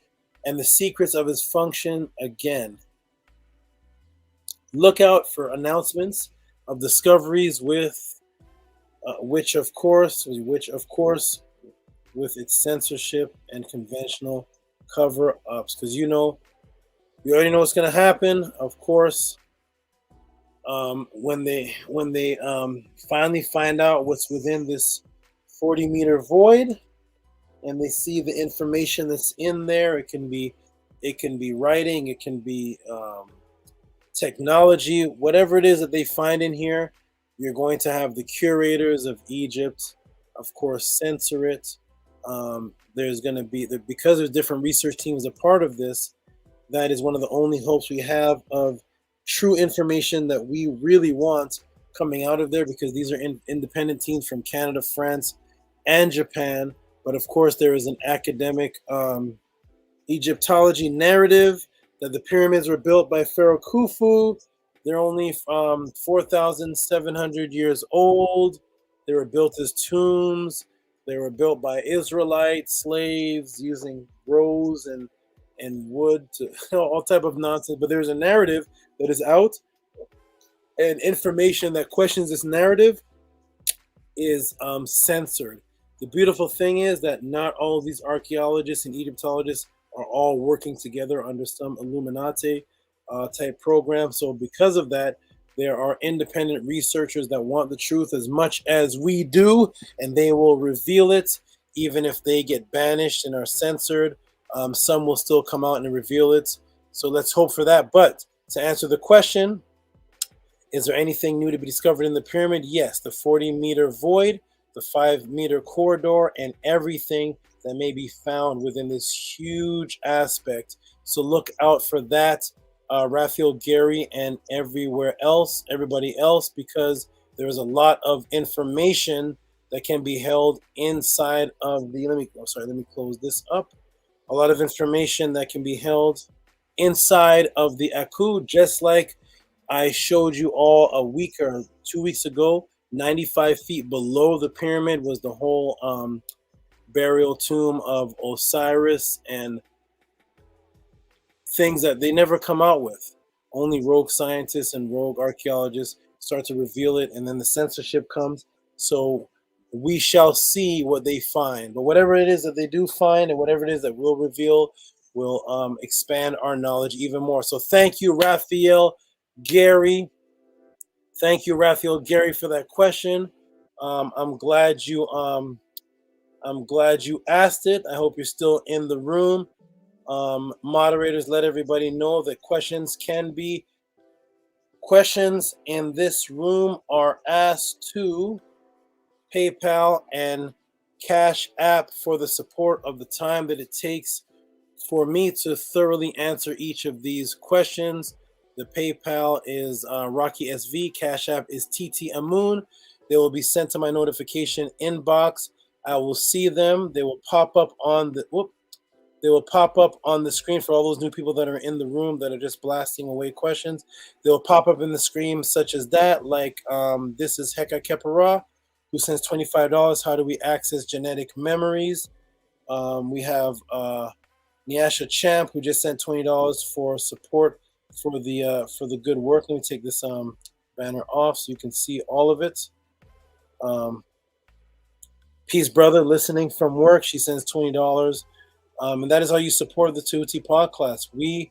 and the secrets of his function again. Look out for announcements of discoveries with which of course with its censorship and conventional cover-ups, because you already know what's going to happen. Of course, when they finally find out what's within this 40 meter void, and they see the information that's in there, it can be writing, it can be technology, whatever it is that they find in here, you're going to have the curators of Egypt, of course, censor it. There's going to be, because there's different research teams a part of this, That is one of the only hopes we have of true information that we really want coming out of there, because these are independent teams from Canada, France, and Japan. But of course, there is an academic Egyptology narrative that the pyramids were built by Pharaoh Khufu. They're only 4,700 years old. They were built as tombs. They were built by Israelite slaves using rows and wood to all type of nonsense. But there's a narrative that is out, and information that questions this narrative is censored. The beautiful thing is that not all of these archaeologists and Egyptologists are all working together under some Illuminati type program. So because of that, there are independent researchers that want the truth as much as we do, and they will reveal it, even if they get banished and are censored. Some will still come out and reveal it. So let's hope for that. But to answer the question, is there anything new to be discovered in the pyramid? Yes, the 40-meter void, the 5-meter corridor, and everything that may be found within this huge aspect. So look out for that, Raphael, Gary, and everybody else, because there's a lot of information that can be held inside of the, let me close this up. A lot of information that can be held inside of the Aku, just like I showed you all a week or 2 weeks ago. 95 feet below the pyramid was the whole burial tomb of Osiris, and things that they never come out with. Only rogue scientists and rogue archaeologists start to reveal it, and then the censorship comes. So we shall see what they find. But whatever it is that they do find, and whatever it is that we'll reveal, will expand our knowledge even more. So thank you, Raphael Gary. Thank you, Raphael Gary, for that question. I'm glad you asked it. I hope you're still in the room. Moderators, let everybody know that questions in this room are asked to PayPal and Cash App for the support of the time that it takes for me to thoroughly answer each of these questions. The PayPal is Rocky SV. Cash App is TT Amun. They will be sent to my notification inbox. I will see them. They will pop up on the screen for all those new people that are in the room that are just blasting away questions. They will pop up in the screen such as that, like this is Heka Kepara, who sends $25. How do we access genetic memories? We have Nyasha Champ, who just sent $20 for support for the good work. Let me take this banner off so you can see all of it. Peace Brother, listening from work, she sends $20. And that is how you support the Tehuti Podclass. We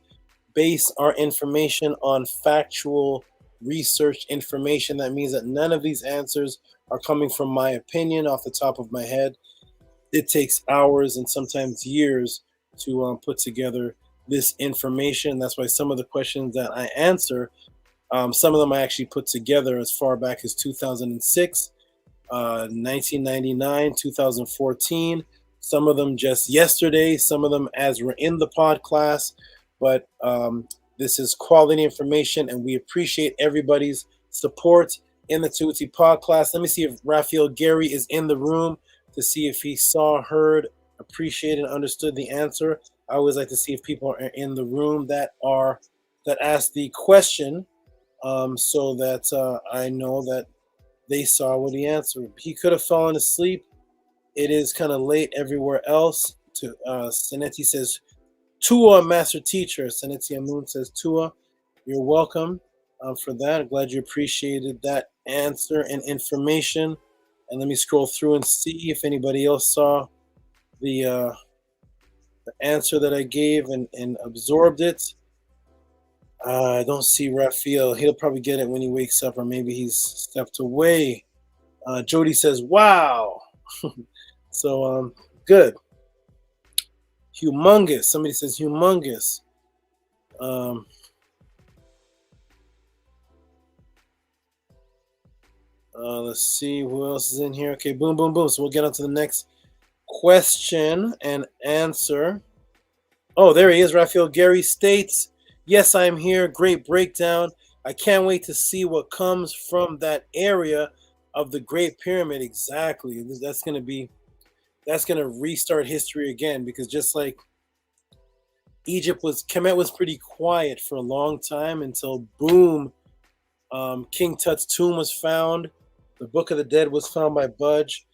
base our information on factual research information. That means that none of these answers are coming from my opinion off the top of my head. It takes hours and sometimes years to put together this information. That's why some of the questions that I answer, some of them I actually put together as far back as 2006, 1999, 2014. Some of them just yesterday, some of them as we're in the pod class. But this is quality information, and we appreciate everybody's support in the Tehuti pod class. Let me see if Raphael Gary is in the room to see if he saw, heard, appreciated, and understood the answer. I always like to see if people are in the room that asked the question, so that I know that they saw what he answered. He could have fallen asleep. It is kind of late everywhere else. Seneti says, Tua, master teacher. Seneti Amun says, Tua, you're welcome for that. I'm glad you appreciated that answer and information. And let me scroll through and see if anybody else saw the answer that I gave and absorbed it. I don't see Raphael. He'll probably get it when he wakes up, or maybe he's stepped away. Jody says, wow. So good. Humongous. Somebody says humongous. Let's see who else is in here. Okay, boom, boom, boom. So we'll get on to the next question and answer. Oh, there he is. Raphael Gary states, yes, I'm here. Great breakdown. I can't wait to see what comes from that area of the Great Pyramid. Exactly. That's going to restart history again, because just like Kemet was pretty quiet for a long time until boom, King Tut's tomb was found. The Book of the Dead was found by Budge.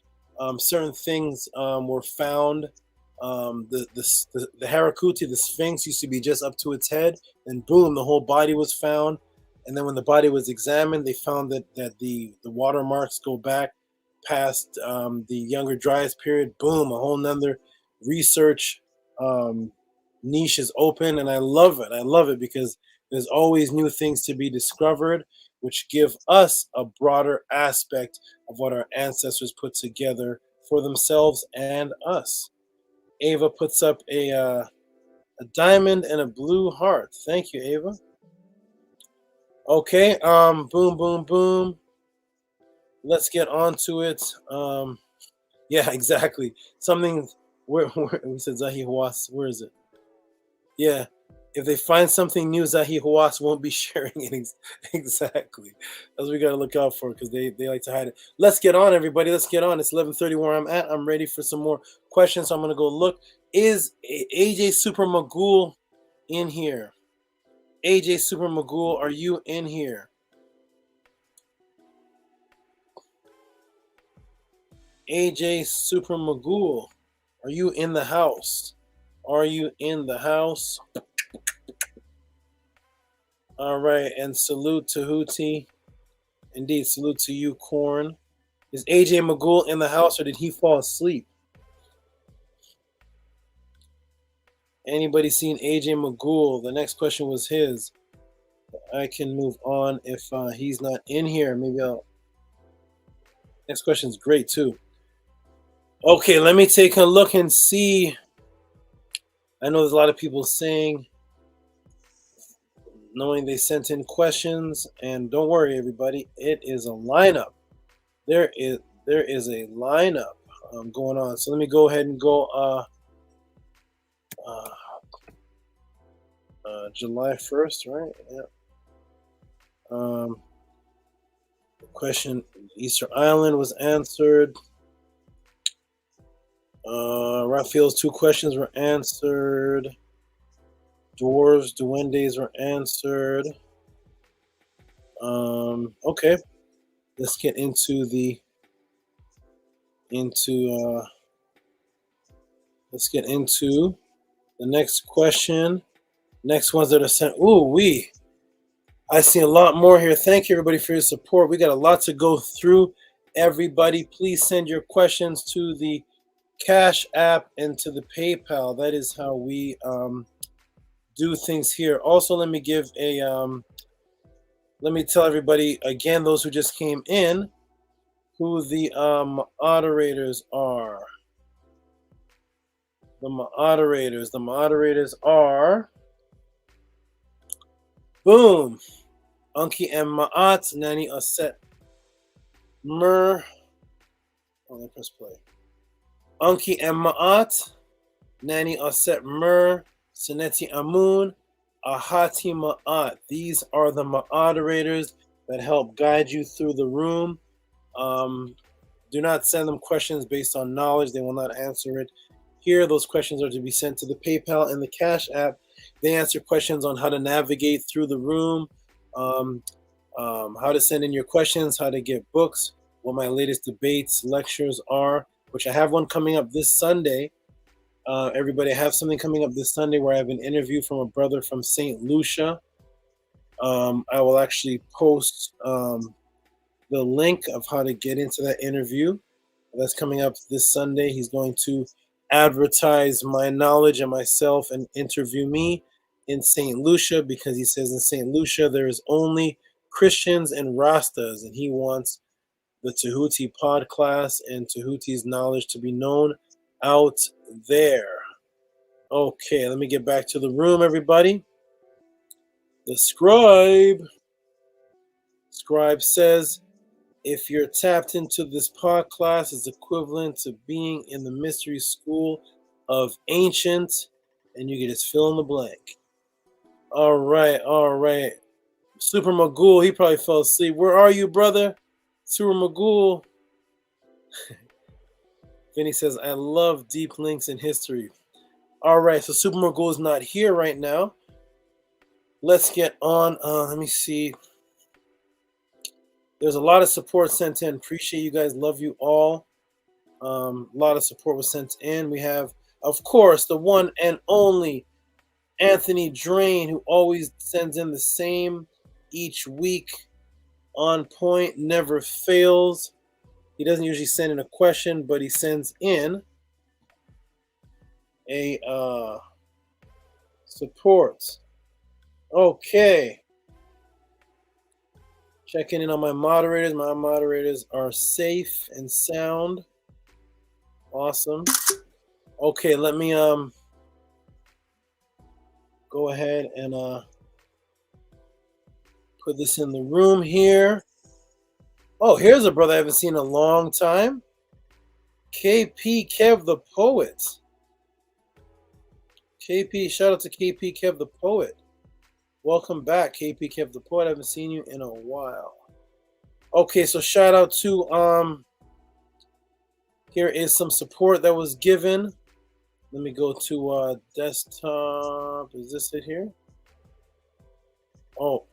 Certain things were found. The Harakuti, the Sphinx, used to be just up to its head, and boom, the whole body was found. And then when the body was examined, they found that the watermarks go back past the Younger Dryas period. Boom, a whole nother research niche is open, and I love it. I love it because there's always new things to be discovered, which give us a broader aspect of what our ancestors put together for themselves and us. Ava puts up a diamond and a blue heart. Thank you, Ava. Okay, boom, boom, boom. Let's get on to it. Yeah, exactly. Something, where we said Zahi Hawass, where is it? Yeah, if they find something new, Zahi Hawass won't be sharing it. Exactly. That's what we got to look out for, because they like to hide it. Let's get on, everybody. Let's get on. It's 11:30 where I'm at. I'm ready for some more questions, so I'm going to go look. Is AJ Super Magoo in here? AJ Super Magoo, are you in here? AJ Super Magoo, are you in the house? Are you in the house? All right, and salute to Tehuti. Indeed, salute to you, Corn. Is AJ Magoo in the house, or did he fall asleep? Anybody seen AJ Magoo? The next question was his. I can move on if he's not in here. Maybe I'll. Next question is great too. Okay, let me take a look and see. I know there's a lot of people saying, knowing they sent in questions, and don't worry, everybody, it is a lineup. There is a lineup going on. So let me go ahead and go. July 1st, right? Yeah. The question, Easter Island was answered. Raphael's 2 questions were answered. Dwarves, Duendes were answered. Okay. Let's get into the next question. Next ones that are sent. I see a lot more here. Thank you, everybody, for your support. We got a lot to go through. Everybody, please send your questions to the Cash App and to the PayPal. That is how we do things here. Also, let me give let me tell everybody again, those who just came in, who the moderators are. The moderators are boom, Unki and Ma'at, Nani Aset Mer. Oh, let me press play. Unki and Ma'at, Nani Aset Mer, Seneti Amun, Ahati Ma'at. These are the moderators that help guide you through the room. Do not send them questions based on knowledge. They will not answer it here. Those questions are to be sent to the PayPal and the Cash App. They answer questions on how to navigate through the room, how to send in your questions, how to get books, what my latest debates, lectures are, which I have one coming up this Sunday. Everybody, I have something coming up this Sunday where I have an interview from a brother from St. Lucia. I will actually post the link of how to get into that interview. That's coming up this Sunday. He's going to advertise my knowledge and myself and interview me in St. Lucia, because he says in St. Lucia there is only Christians and Rastas, and he wants the Tehuti Podclass and Tehuti's knowledge to be known out there. Okay, let me get back to the room, everybody. The scribe says, if you're tapped into this podcast, it's equivalent to being in the mystery school of ancient and you can just fill in the blank. All right. Super Magul, he probably fell asleep. Where are you, brother? Super Magul. Vinny says, I love deep links in history. All right, so Super Magul is not here right now. Let's get on. Let me see. There's a lot of support sent in. Appreciate you guys. Love you all. A lot of support was sent in. We have, of course, the one and only Anthony Drain, who always sends in the same each week. On point, never fails. He doesn't usually send in a question, but he sends in a support. Okay. Checking in on my moderators. My moderators are safe and sound. Awesome. Okay, let me go ahead and put this in the room here. Oh, here's a brother I haven't seen in a long time. KP Kev the Poet. KP, shout out to KP Kev the Poet. Welcome back, KP Kev the Poet. I haven't seen you in a while. Okay, so shout out to here is some support that was given. Let me go to desktop. Is this it here? Oh,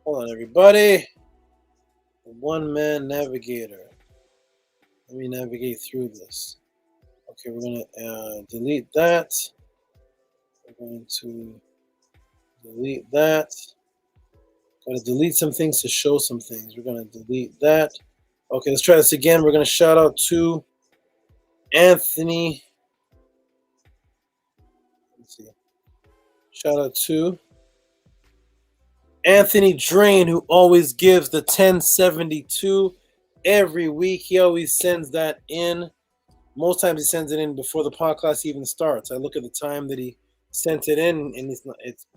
hold on, everybody. One-man navigator. Let me navigate through this. Okay, we're going to delete that. We're going to delete that. Got to delete some things to show some things. We're going to delete that. Okay, let's try this again. We're going to shout out to Anthony. Let's see. Shout out to Anthony Drain, who always gives the 1072 every week. He always sends that in. Most times he sends it in before the podcast even starts. I look at the time that he sent it in, and it's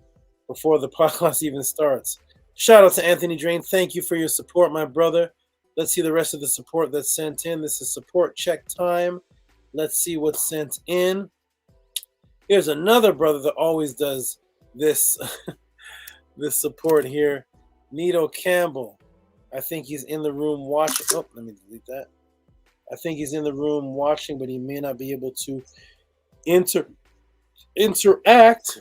before the podcast even starts. Shout out to Anthony Drain. Thank you for your support, my brother. Let's see the rest of the support that's sent in. This is support check time. Let's see what's sent in. Here's another brother that always does this. This support here, Nito Campbell. I think he's in the room watching. Oh, let me delete that. I think he's in the room watching, but he may not be able to interact.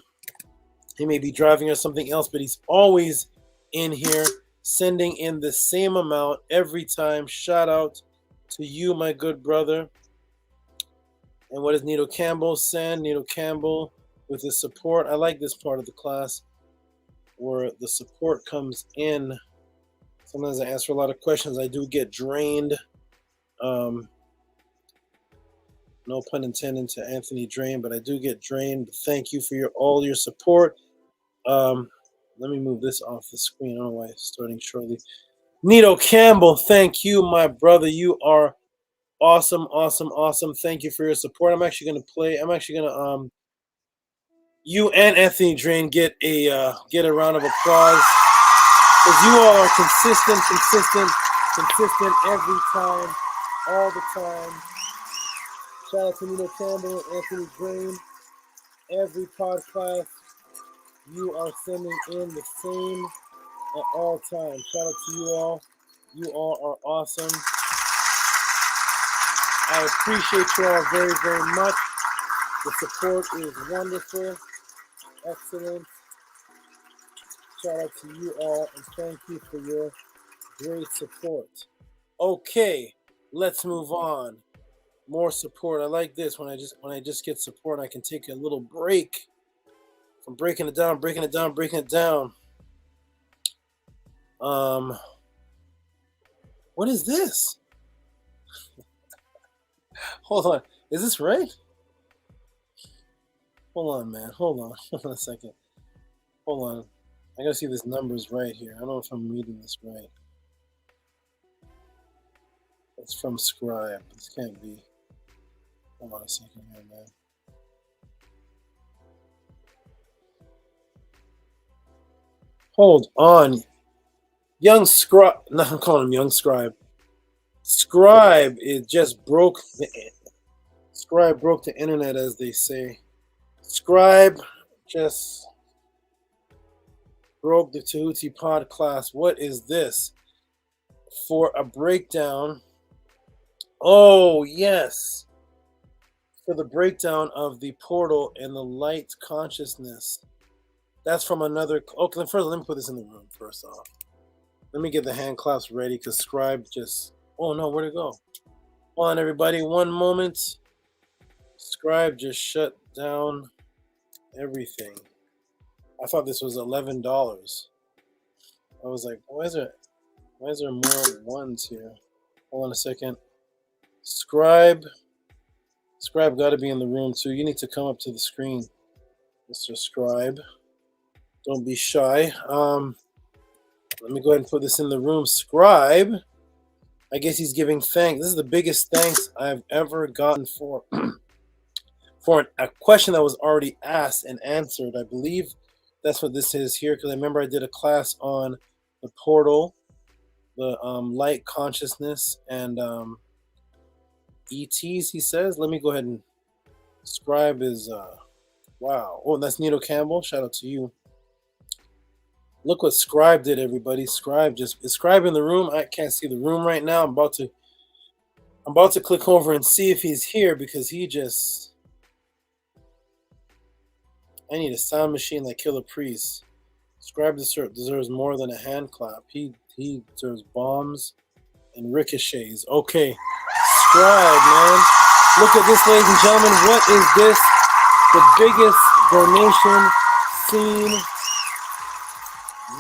He may be driving or something else, but he's always in here sending in the same amount every time. Shout out to you, my good brother. And what does Nito Campbell send? Nito Campbell with his support. I like this part of the class, where the support comes in. Sometimes I answer a lot of questions. I do get drained. No pun intended to Anthony Drain, but I do get drained. Thank you for all your support. Let me move this off the screen. I don't know why it's starting shortly. Nito Campbell, thank you, my brother. You are awesome. Thank you for your support. I'm actually going to you and Anthony Drain get a round of applause, because you all are consistent every time, all the time. Shout out to Nito Campbell, Anthony Drain. Every podcast, you are sending in the same at all times. Shout out to you all. You all are awesome. I appreciate you all very, very much. The support is wonderful. Excellent. Shout out to you all, and thank you for your great support. Okay, let's move on. More support. I like this when I just get support. I can take a little break from breaking it down. What is this? Hold on. Is this right? Hold on, man. Hold on a second. Hold on. I gotta see if this number's right here. I don't know if I'm reading this right. It's from Scribe. This can't be. Hold on a second here, man. Hold on. Young Scribe. No, I'm calling him Young Scribe. Scribe, it just broke the Scribe broke the internet, as they say. Scribe just broke the Tehuti Podclass. What is this? For a breakdown. Oh, yes. For the breakdown of the portal and the light consciousness. That's from another. Okay, first, let me put this in the room first off. Let me get the hand claps ready because Scribe just. Oh, no, where'd it go? Hold on, everybody. One moment. Scribe just shut down everything. I thought this was $11. I was like, why is there more ones here? Hold on a second. Scribe got to be in the room too. You need to come up to the screen, Mr. Scribe. Don't be shy. Let me go ahead and put this in the room. Scribe, I guess he's giving thanks. This is the biggest thanks I've ever gotten for a question that was already asked and answered. I believe that's what this is here, because I remember I did a class on the portal, the light consciousness, and ETs, he says. Let me go ahead and Scribe is, wow. Oh, that's Nito Campbell. Shout out to you. Look what Scribe did, everybody. Scribe is Scribe in the room. I can't see the room right now. I'm about to click over and see if he's here because he just. I need a sound machine like Killer Priest. Scribe deserves more than a hand clap. He deserves bombs and ricochets. Okay, Scribe, man. Look at this, ladies and gentlemen. What is this? The biggest donation seen.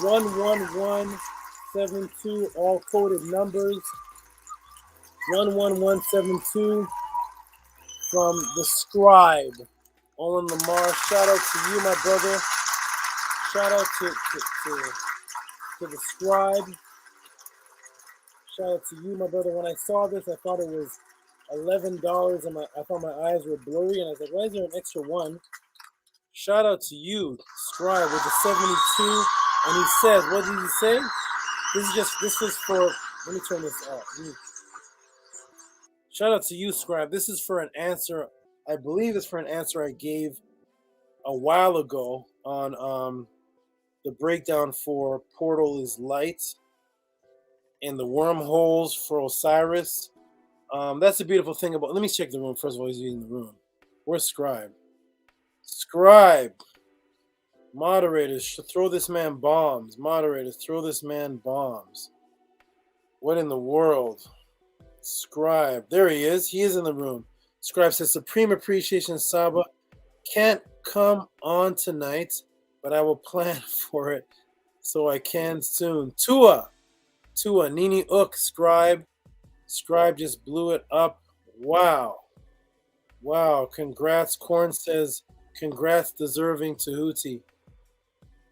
11172, all coded numbers. 11172 from the Scribe. Olin Lamar, shout out to you, my brother. Shout out to the Scribe. Shout out to you, my brother. When I saw this, I thought it was $11, and I thought my eyes were blurry, and I was like, why is there an extra one? Shout out to you, Scribe, with the 72. And he said, what did he say? This was for, let me turn this off. Shout out to you, Scribe. This is for an answer. I believe it's for an answer I gave a while ago on the breakdown for Portal is Light and the wormholes for Osiris. That's the beautiful thing about. Let me check the room first of all. He's in the room. Where's Scribe? Scribe. Moderators, throw this man bombs. Moderators, throw this man bombs. What in the world? Scribe. There he is. He is in the room. Scribe says, Supreme Appreciation Saba. Can't come on tonight, but I will plan for it so I can soon. Tua, Nini Ook, Scribe. Scribe just blew it up. Wow. Congrats. Korn says, congrats, deserving Tehuti.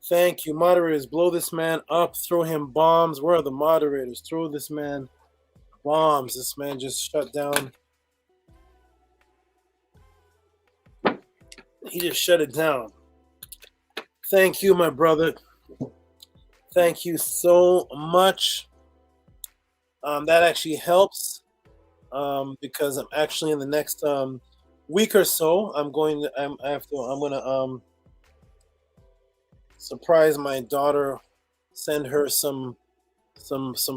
Thank you. Moderators, blow this man up. Throw him bombs. Where are the moderators? Throw this man bombs. This man just shut down. He just shut it down. Thank you, my brother. Thank you so much. That actually helps because I'm actually in the next week or so. I'm gonna surprise my daughter, send her some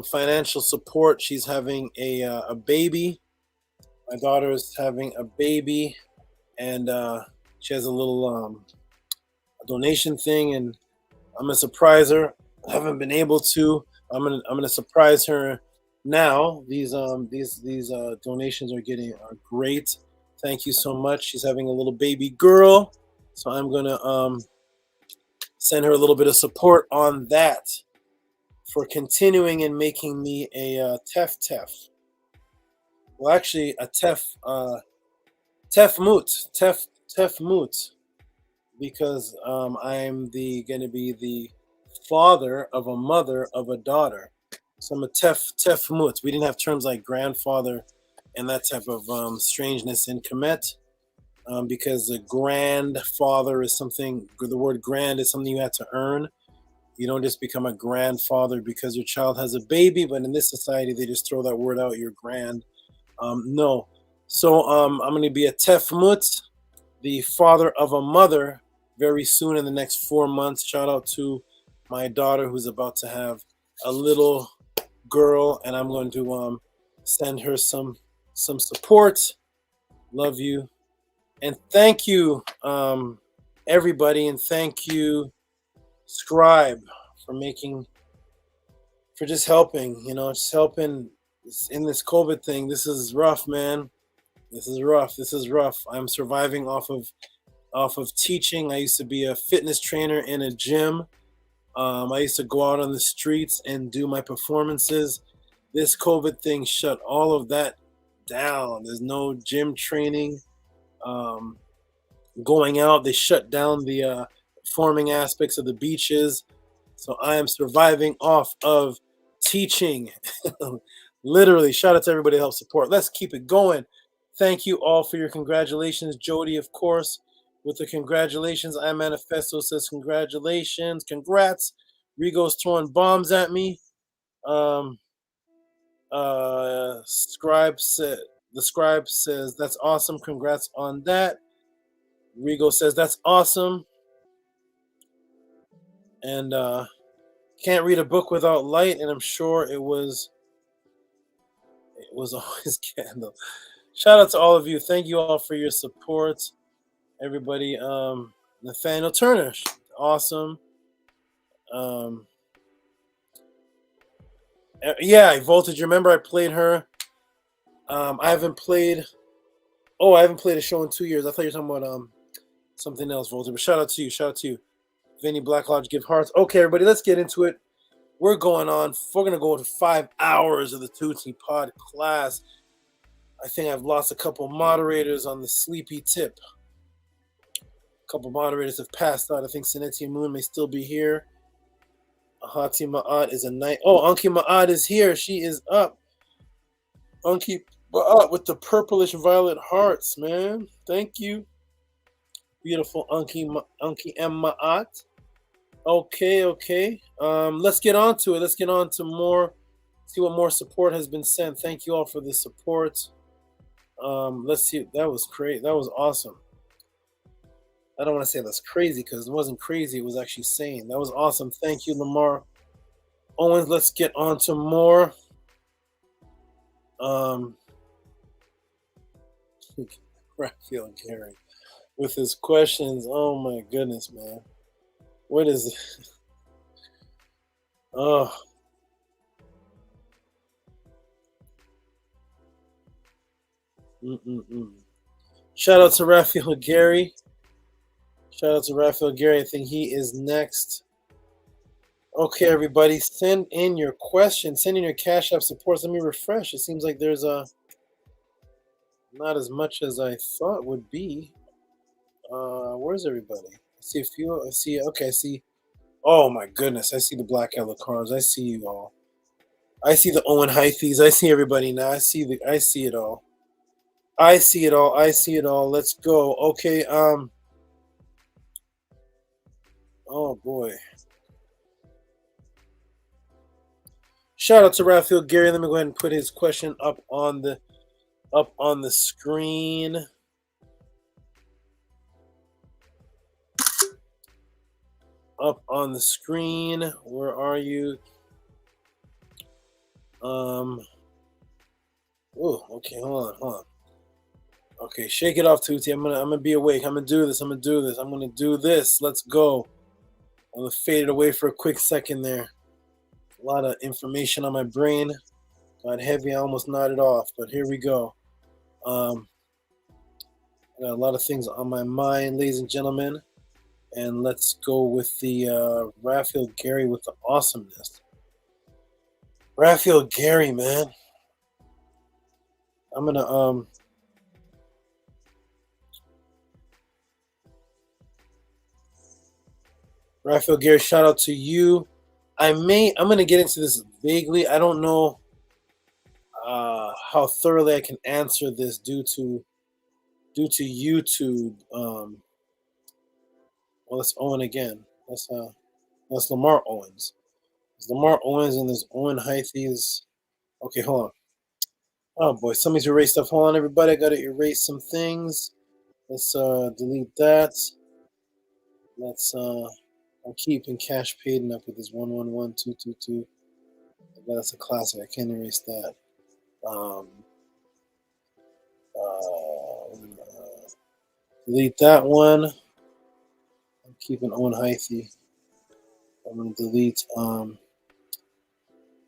financial support. She's having a baby. My daughter is having a baby, and she has a little donation thing, and I'm gonna surprise her. I haven't been able to. I'm gonna surprise her now. These donations are great. Thank you so much. She's having a little baby girl, so I'm gonna send her a little bit of support on that for continuing and making me a Tef. Well, actually, a Tef Moot, because I'm going to be the father of a mother of a daughter. So I'm a Tef Moot. We didn't have terms like grandfather and that type of strangeness in Kemet, because the grandfather is something. The word grand is something you have to earn. You don't just become a grandfather because your child has a baby, but in this society, they just throw that word out, you're grand. No. So I'm going to be a Tef Moot, the father of a mother very soon in the next 4 months. Shout out to my daughter who's about to have a little girl, and I'm going to send her some support. Love you. And thank you, everybody, and thank you, Scribe, for just helping, just helping in this COVID thing. This is rough, man. This is rough. I'm surviving off of teaching. I used to be a fitness trainer in a gym. I used to go out on the streets and do my performances. This COVID thing shut all of that down. There's no gym training. Going out, they shut down the performing aspects of the beaches. So I am surviving off of teaching. Literally, shout out to everybody that helps support. Let's keep it going. Thank you all for your congratulations. Jody, of course, with the congratulations. I Manifesto says congratulations. Congrats. Rigo's throwing bombs at me. The scribe says that's awesome. Congrats on that. Rigo says that's awesome. And can't read a book without light, and I'm sure it was always candle. Shout out to all of you. Thank you all for your support. Everybody, Nathaniel Turner, awesome. Yeah, Voltage. Remember I played her. I haven't played a show in 2 years. I thought you were talking about something else, Voltage. But shout out to you. Vinny Black Lodge, give hearts. Okay, everybody, let's get into it. We're going to go to 5 hours of the Tehuti Podclass. I think I've lost a couple moderators on the sleepy tip. A couple moderators have passed out. I think Sedenaria Muon may still be here. Ahati Ma'at is a night. Oh, Anki Ma'at is here. She is up. Anki Ma'at with the purplish violet hearts, man. Thank you. Beautiful Anki M. Ma'at. Okay. Let's get on to it. Let's get on to more. See what more support has been sent. Thank you all for the support. Let's see. That was great. That was awesome. I don't want to say that's crazy because it wasn't crazy. It was actually sane. That was awesome. Thank you, Lamar Owens. Let's get on to more. Raphael Gary with his questions. Oh my goodness, man. What is it? Oh. Shout out to Raphael Gary. I think he is next. Okay, everybody, send in your questions. Send in your Cash App supports. Let me refresh. It seems like there's not as much as I thought would be. Where's everybody? I see a few. I see. Oh my goodness, I see the Black Yellow Cars. I see you all. I see the Owen Hythes. I see everybody now. I see it all. I see it all. Let's go. Okay. Oh boy. Shout out to Raphael Gary. Let me go ahead and put his question up on the screen. Up on the screen. Where are you? Oh, okay. Hold on. Okay, shake it off, Tehuti. I'm gonna be awake. I'm gonna do this. Let's go. I'm gonna fade it away for a quick second there. A lot of information on my brain. Got heavy. I almost nodded off, but here we go. I got a lot of things on my mind, ladies and gentlemen. And let's go with the Raphael Gary with the awesomeness. Raphael Gary, man. I'm gonna Raphael Gary, shout out to you. I'm gonna get into this vaguely. I don't know how thoroughly I can answer this due to YouTube. Well, that's Owen again. That's Lamar Owens. There's Lamar Owens and there's Owen Hythes. Okay, hold on. Oh boy, somebody's erased stuff. Hold on, everybody. I gotta erase some things. Let's delete that. Let's I'm keeping cash paid up with this 111222. That's a classic. I can't erase that. Delete that one. I'm keeping Owen Hythe. I'm gonna delete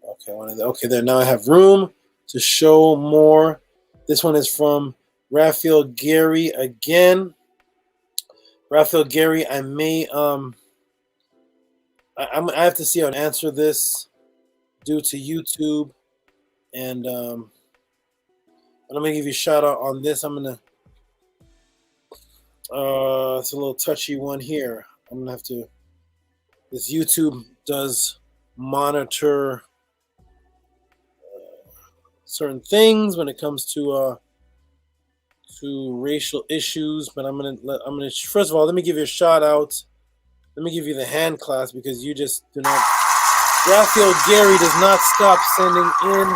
okay, there. Now I have room to show more. This one is from Raphael Gary again. Raphael Gary, I may I have to see how to answer this due to YouTube, and I'm gonna give you a shout out on this. I'm gonna it's a little touchy one here. I'm gonna have to. This YouTube does monitor certain things when it comes to racial issues, but I'm gonna first of all, let me give you a shout out. Let me give you the hand class because you just do not. Raphael Gary does not stop sending in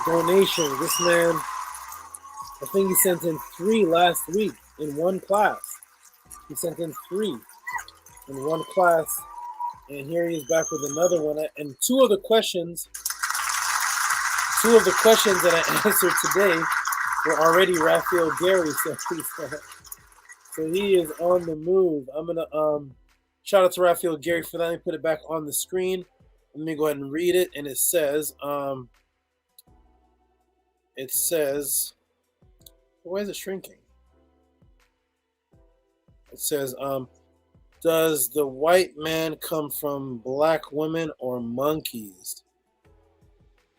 donations. This man, I think he sent in 3 last week in one class. He sent in 3 in one class, and here he is back with another one. And two of the questions that I answered today were already Raphael Gary. So he is on the move. I'm gonna shout out to Raphael Gary for that. Let me put it back on the screen. Let me go ahead and read it. And it says, why is it shrinking? It says, does the white man come from black women or monkeys?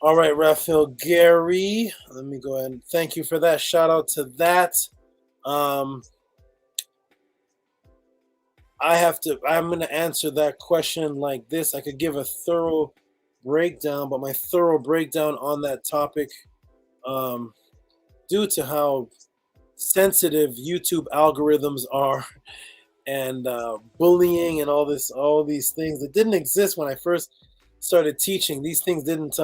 All right, Raphael Gary. Let me go ahead and thank you for that. Shout out to that. I'm going to answer that question like this. I could give a thorough breakdown, but my thorough breakdown on that topic, due to how sensitive YouTube algorithms are, and bullying and all these things that didn't exist when I first started teaching. These things didn't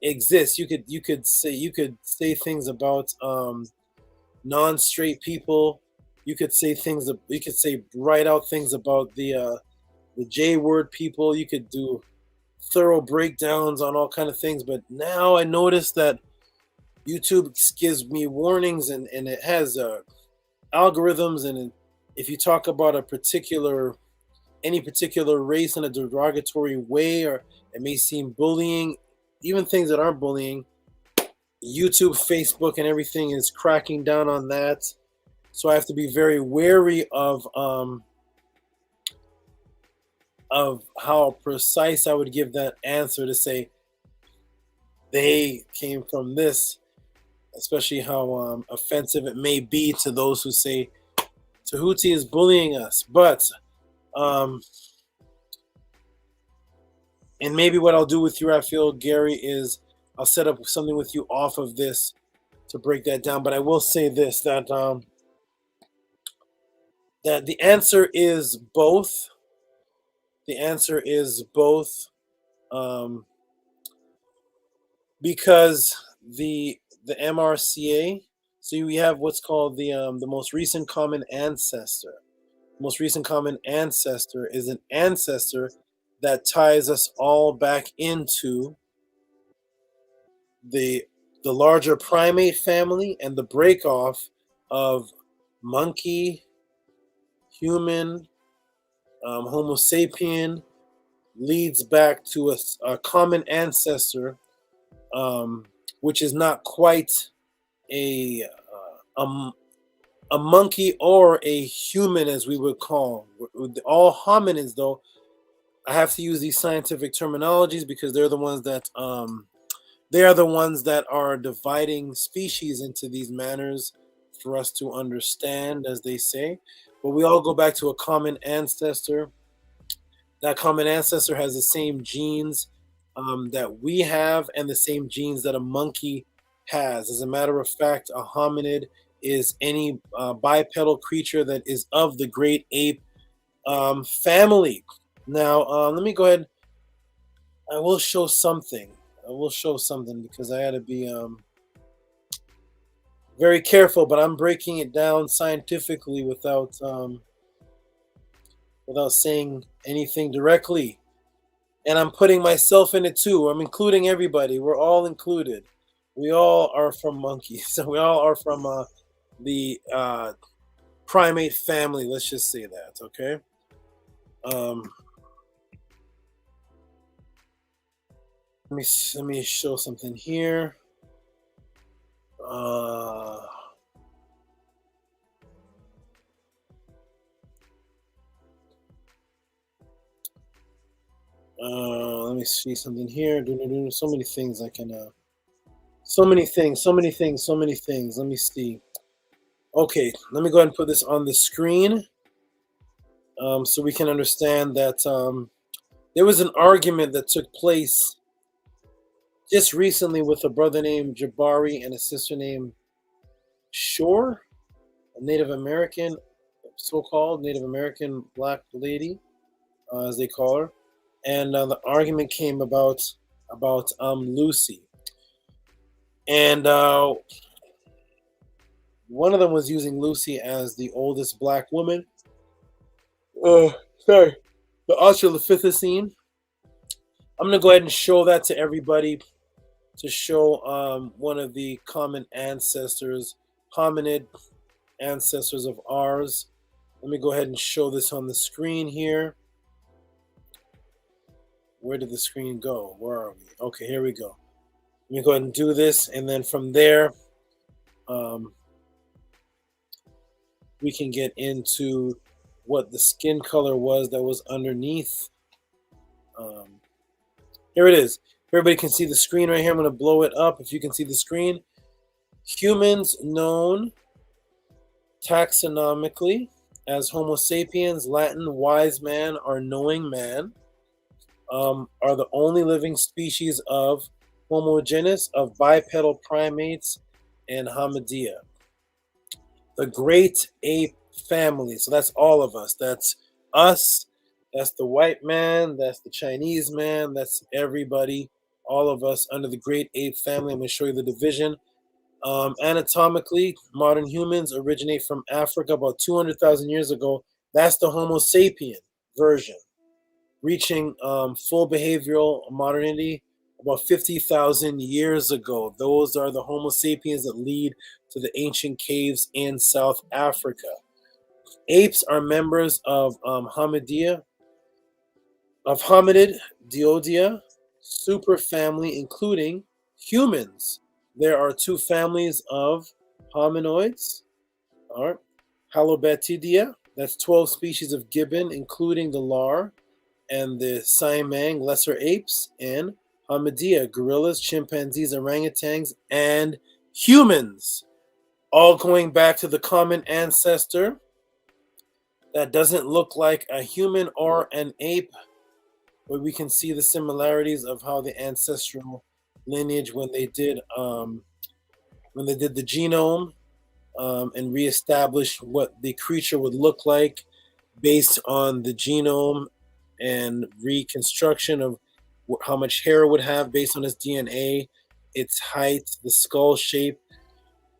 exist. You could say things about non-straight people. You could say write out things about the J word people. You could do thorough breakdowns on all kind of things. But now I notice that YouTube gives me warnings, and it has algorithms, and if you talk about any particular race in a derogatory way, or it may seem bullying, even things that aren't bullying, YouTube, Facebook, and everything is cracking down on that. So I have to be very wary of how precise I would give that answer to say they came from this, especially how offensive it may be to those who say Tehuti is bullying us. But and maybe what I'll do with you, Raphael Gary, is I'll set up something with you off of this to break that down. But I will say this, that that the answer is both. The answer is both, because the MRCA. So we have what's called the most recent common ancestor. Most recent common ancestor is an ancestor that ties us all back into the larger primate family, and the break off of monkey, human, Homo sapien leads back to a common ancestor, which is not quite a monkey or a human, as we would call. All hominids, though, I have to use these scientific terminologies because they're the ones that are dividing species into these manners for us to understand, as they say. But we all go back to a common ancestor. That common ancestor has the same genes that we have, and the same genes that a monkey has. As a matter of fact, a hominid is any bipedal creature that is of the great ape family. Now, let me go ahead. I will show something because I had to be Very careful, but I'm breaking it down scientifically without saying anything directly. And I'm putting myself in it too. I'm including everybody. We're all included. We all are from monkeys. So we all are from the primate family. Let's just say that, okay? Let me show something here. Let me see something here. So many things I can. So many things. Let me see. Okay, let me go ahead and put this on the screen, so we can understand that there was an argument that took place just recently with a brother named Jabari and a sister named Shore, a Native American, so-called Native American black lady, as they call her. And the argument came about Lucy, and one of them was using Lucy as the oldest black woman. Sorry, the Australopithecine. I'm gonna go ahead and show that to everybody to show one of the common ancestors, hominid ancestors of ours. Let me go ahead and show this on the screen here. Where did the screen go? Where are we? Okay, here we go. Let me go ahead and do this, and then from there, we can get into what the skin color was that was underneath. Here it is. Everybody can see the screen right here. I'm going to blow it up if you can see the screen. Humans known taxonomically as Homo sapiens, Latin wise man or knowing man, are the only living species of Homo genus of bipedal primates and Hominidia. The great ape family. So that's all of us. That's us. That's the white man. That's the Chinese man. That's everybody. All of us under the great ape family. I'm going to show you the division. Anatomically, modern humans originate from Africa about 200,000 years ago. That's the Homo sapien version, reaching full behavioral modernity about 50,000 years ago. Those are the Homo sapiens that lead to the ancient caves in South Africa. Apes are members of Hominid Diodia superfamily, including humans. There are two families of hominoids. All right. Halobatidia, that's 12 species of gibbon, including the lar and the Siamang lesser apes, and Hominidia, gorillas, chimpanzees, orangutans, and humans, all going back to the common ancestor that doesn't look like a human or an ape, where we can see the similarities of how the ancestral lineage, when they did the genome and reestablished what the creature would look like based on the genome and reconstruction of how much hair it would have based on its DNA, its height, the skull shape.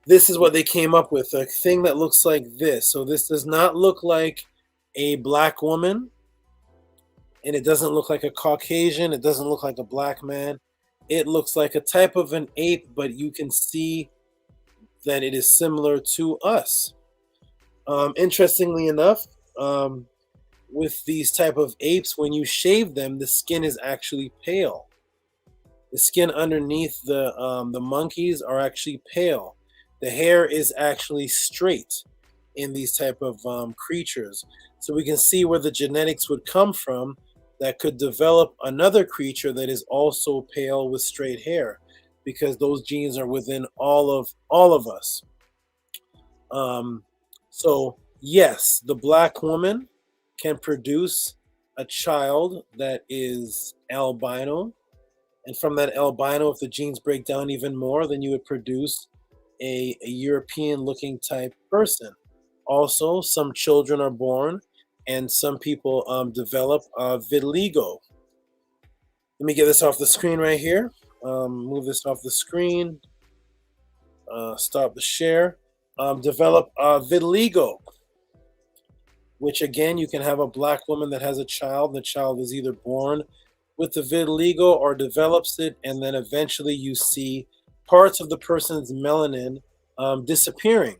This is what they came up with, a thing that looks like this. So this does not look like a black woman, and it doesn't look like a Caucasian. It doesn't look like a black man. It looks like a type of an ape, but you can see that it is similar to us. Interestingly enough, with these type of apes, when you shave them, the skin is actually pale. The skin underneath the monkeys are actually pale. The hair is actually straight in these type of creatures. So we can see where the genetics would come from that could develop another creature that is also pale with straight hair, because those genes are within all of us. So yes, the black woman can produce a child that is albino, and from that albino, if the genes break down even more, then you would produce a European looking type person. Also, some children are born and some people develop vitiligo. Let me get this off the screen right here. Move this off the screen. stop the share. Develop vitiligo, which again, you can have a black woman that has a child. The child is either born with the vitiligo or develops it, and then eventually you see parts of the person's melanin disappearing,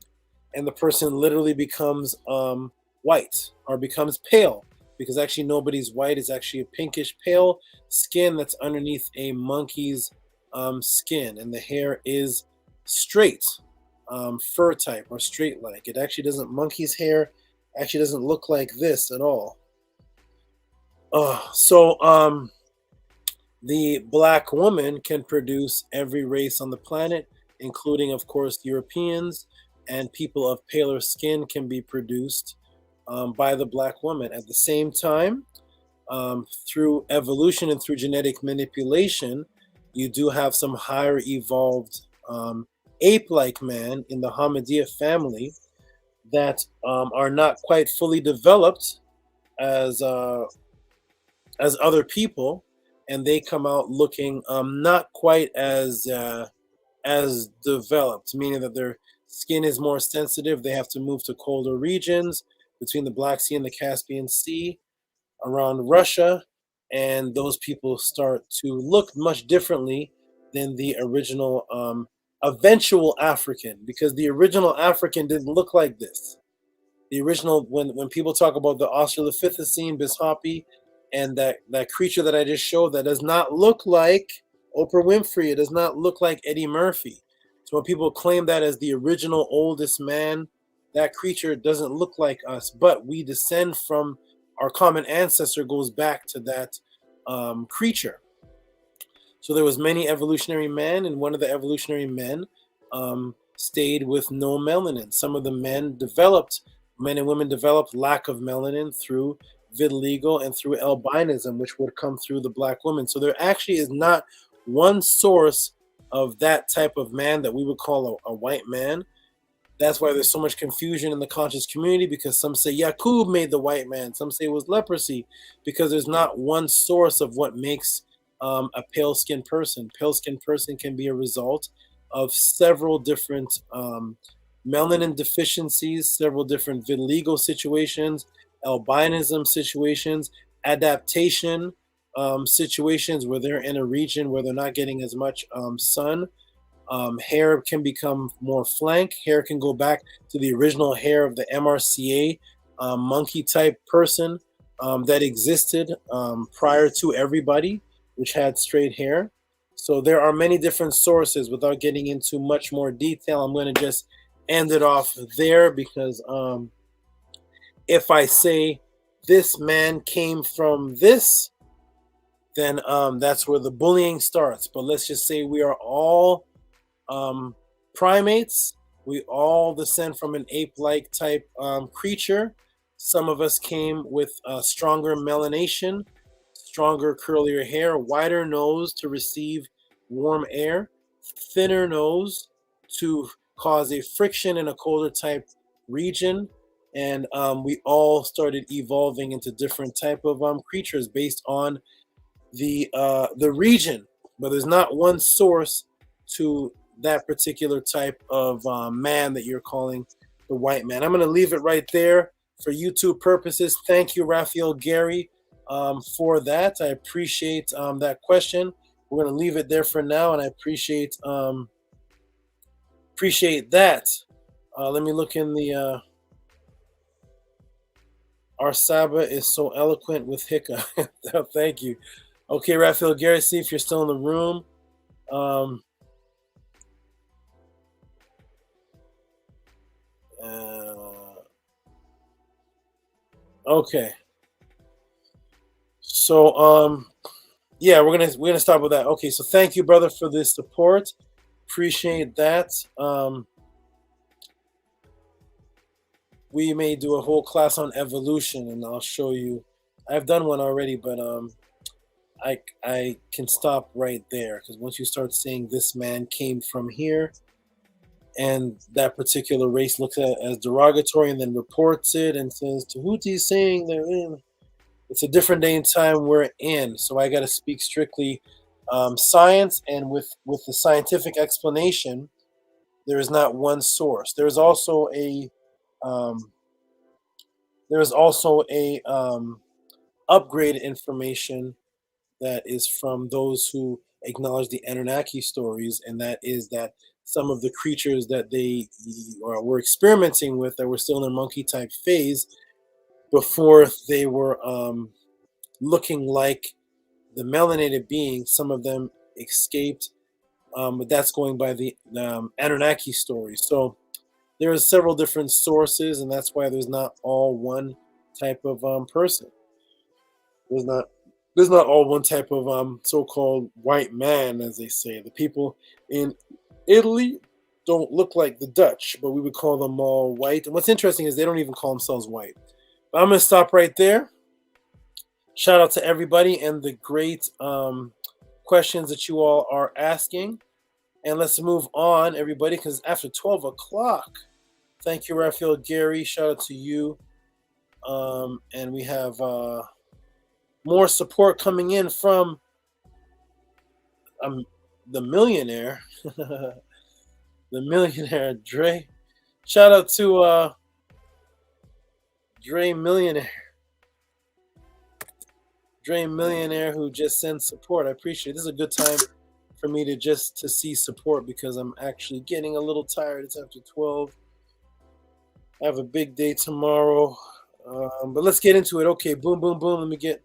and the person literally becomes white or becomes pale, because actually nobody's white. Is actually a pinkish pale skin that's underneath a monkey's skin, and the hair is straight, fur type or straight like. It actually doesn't, monkey's hair actually doesn't look like this at all. The black woman can produce every race on the planet, including, of course, Europeans, and people of paler skin can be produced by the black woman. At the same time, through evolution and through genetic manipulation, you do have some higher evolved ape-like man in the Hominid family that are not quite fully developed as other people, and they come out looking not quite as developed, meaning that their skin is more sensitive. They have to move to colder regions between the Black Sea and the Caspian Sea around Russia, and those people start to look much differently than the original eventual African, because the original African didn't look like this. The original, when people talk about the Australopithecine, Bishopi, and that creature that I just showed, that does not look like Oprah Winfrey, it does not look like Eddie Murphy. So when people claim that as the original oldest man, that creature doesn't look like us, but we descend from, our common ancestor goes back to that creature. So there was many evolutionary men, and one of the evolutionary men stayed with no melanin. Some of the men and women developed lack of melanin through vitiligo and through albinism, which would come through the black woman. So there actually is not one source of that type of man that we would call a white man. That's why there's so much confusion in the conscious community, because some say Yakub made the white man, some say it was leprosy, because there's not one source of what makes a pale-skinned person. Pale-skinned person can be a result of several different melanin deficiencies, several different vitiligo situations, albinism situations, adaptation situations where they're in a region where they're not getting as much sun. Hair can become more flank. Hair can go back to the original hair of the MRCA monkey type person that existed prior to everybody, which had straight hair. So there are many different sources. Without getting into much more detail, I'm going to just end it off there, because if I say this man came from this, then that's where the bullying starts. But let's just say we are all primates. We all descend from an ape-like type creature. Some of us came with stronger melanation, stronger curlier hair, wider nose to receive warm air, thinner nose to cause a friction in a colder type region, and we all started evolving into different type of creatures based on the region. But there's not one source to that particular type of man that you're calling the white man. I'm going to leave it right there for YouTube purposes. Thank you, Raphael Gary, for that. I appreciate that question. We're going to leave it there for now, and I appreciate that. Let me look in the our Saba is so eloquent with Hika. Thank you. Okay, Raphael Gary, see if you're still in the room. Okay. So yeah, we're gonna stop with that. Okay, so thank you, brother, for this support. Appreciate that. We may do a whole class on evolution, and I'll show you. I've done one already, but I can stop right there, because once you start saying this man came from here, and that particular race looks at it as derogatory and then reports it and says Tehuti is saying they're in, it's a different day and time we're in. So I got to speak strictly science, and with the scientific explanation, there is not one source. There is also a upgraded information that is from those who acknowledge the Anunnaki stories, and that is that some of the creatures that they were experimenting with that were still in their monkey type phase before they were looking like the melanated beings, some of them escaped, but that's going by the Anunnaki stories. So there are several different sources, and that's why there's not all one type of person. There's not all one type of so-called white man, as they say. The people in Italy don't look like the Dutch, but we would call them all white. And what's interesting is they don't even call themselves white. But I'm going to stop right there. Shout out to everybody and the great questions that you all are asking. And let's move on, everybody, because after 12 o'clock, thank you, Raphael Gary. Shout out to you. And we have more support coming in from the millionaire. The millionaire, Dre. Shout out to Dre Millionaire. Dre Millionaire who just sends support. I appreciate it. This is a good time for me to see support because I'm actually getting a little tired. It's after 12. I have a big day tomorrow. But let's get into it. Okay, boom, boom, boom. Let me get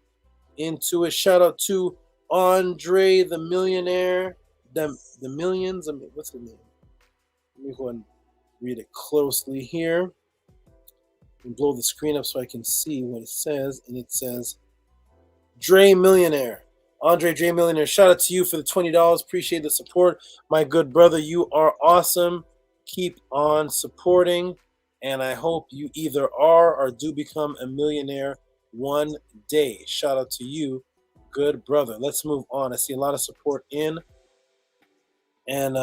into it. Shout out to Andre the Millionaire. The Millions. I mean, what's the name? Let me go and read it closely here. And blow the screen up so I can see what it says. And it says, Dre Millionaire. Andre Dre Millionaire. Shout out to you for the $20. Appreciate the support. My good brother, you are awesome. Keep on supporting. And I hope you either are or do become a millionaire one day. Shout out to you, good brother. Let's move on. I see a lot of support in. And,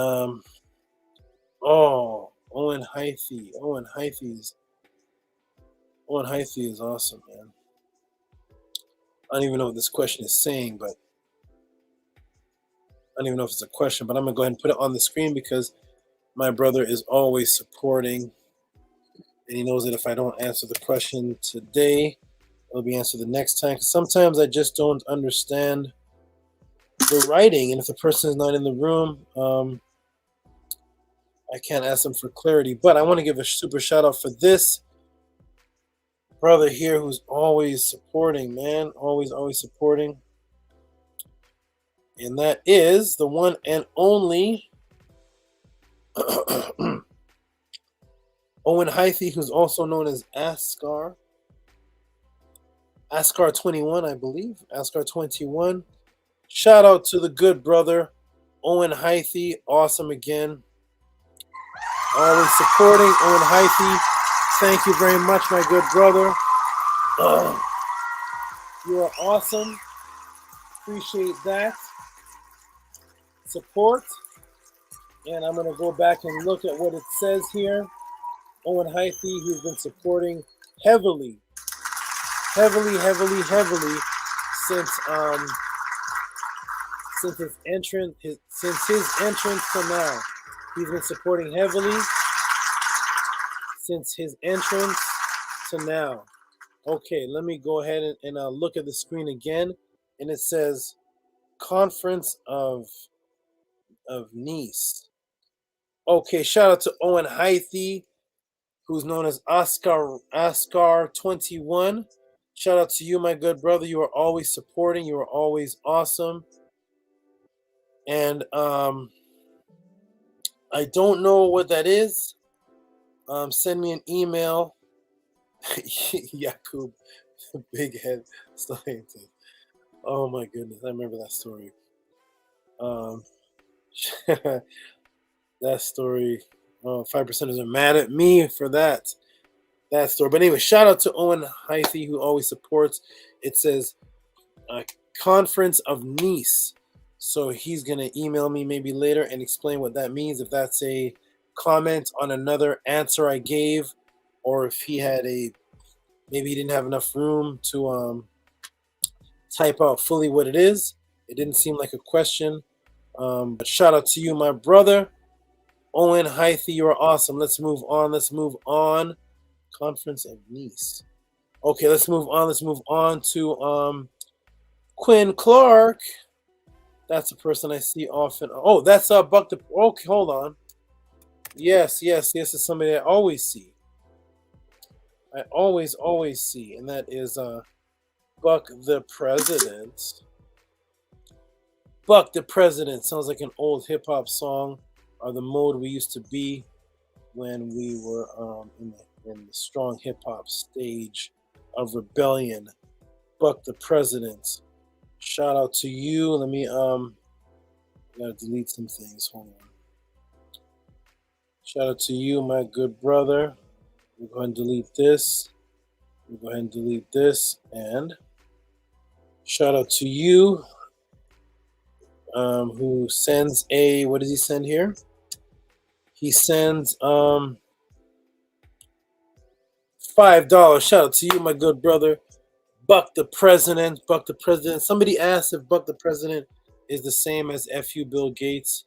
Owen Hythe. Owen Hythe is awesome, man. I don't even know what this question is saying, but I don't even know if it's a question, but I'm going to go ahead and put it on the screen because my brother is always supporting. And he knows that if I don't answer the question today, it'll be answered the next time. Because sometimes I just don't understand the writing. And if the person is not in the room, I can't ask them for clarity. But I want to give a super shout out for this brother here who's always supporting, man. Always supporting. And that is the one and only Owen Hythe, who's also known as Askar. Askar 21, I believe. Askar 21. Shout out to the good brother, Owen Hythe. Awesome again. Always supporting Owen Hythe. Thank you very much, my good brother. You are awesome. Appreciate that support. And I'm going to go back and look at what it says here. Owen Hythe, who's been supporting heavily since his entrance to now. He's been supporting heavily since his entrance to now. Okay, let me go ahead and look at the screen again, and it says Conference of Nice. Okay, shout out to Owen Hythe, who's known as Askar 21. Shout out to you, my good brother. You are always supporting. You are always awesome. And I don't know what that is. Send me an email. Yakub, big head scientist. Oh my goodness, I remember that story. That story. 5%ers are mad at me for that story. But anyway, shout out to Owen Hythe, who always supports. It says Conference of Nice. So he's going to email me maybe later and explain what that means, if that's a comment on another answer I gave, or if he had maybe he didn't have enough room to type out fully what it is. It didn't seem like a question. But shout out to you, my brother. Owen Hythe, you are awesome. Let's move on. Let's move on. Conference of Nice. Okay, let's move on. Let's move on to Quinn Clark. That's a person I see often. Oh, that's Buck the. Okay, hold on. Yes, it's somebody I always see. I always see, and that is Buck the President. Buck the President sounds like an old hip hop song, or the mode we used to be when we were in the strong hip hop stage of rebellion. Buck the President. Shout out to you. Let me gotta delete some things. Hold on. Shout out to you, my good brother. We'll go ahead and delete this. We'll go ahead and delete this. And shout out to you, who sends a, what does he send here? He sends $5. Shout out to you, my good brother. Buck the President. Buck the President. Somebody asked if Buck the President is the same as F.U. Bill Gates.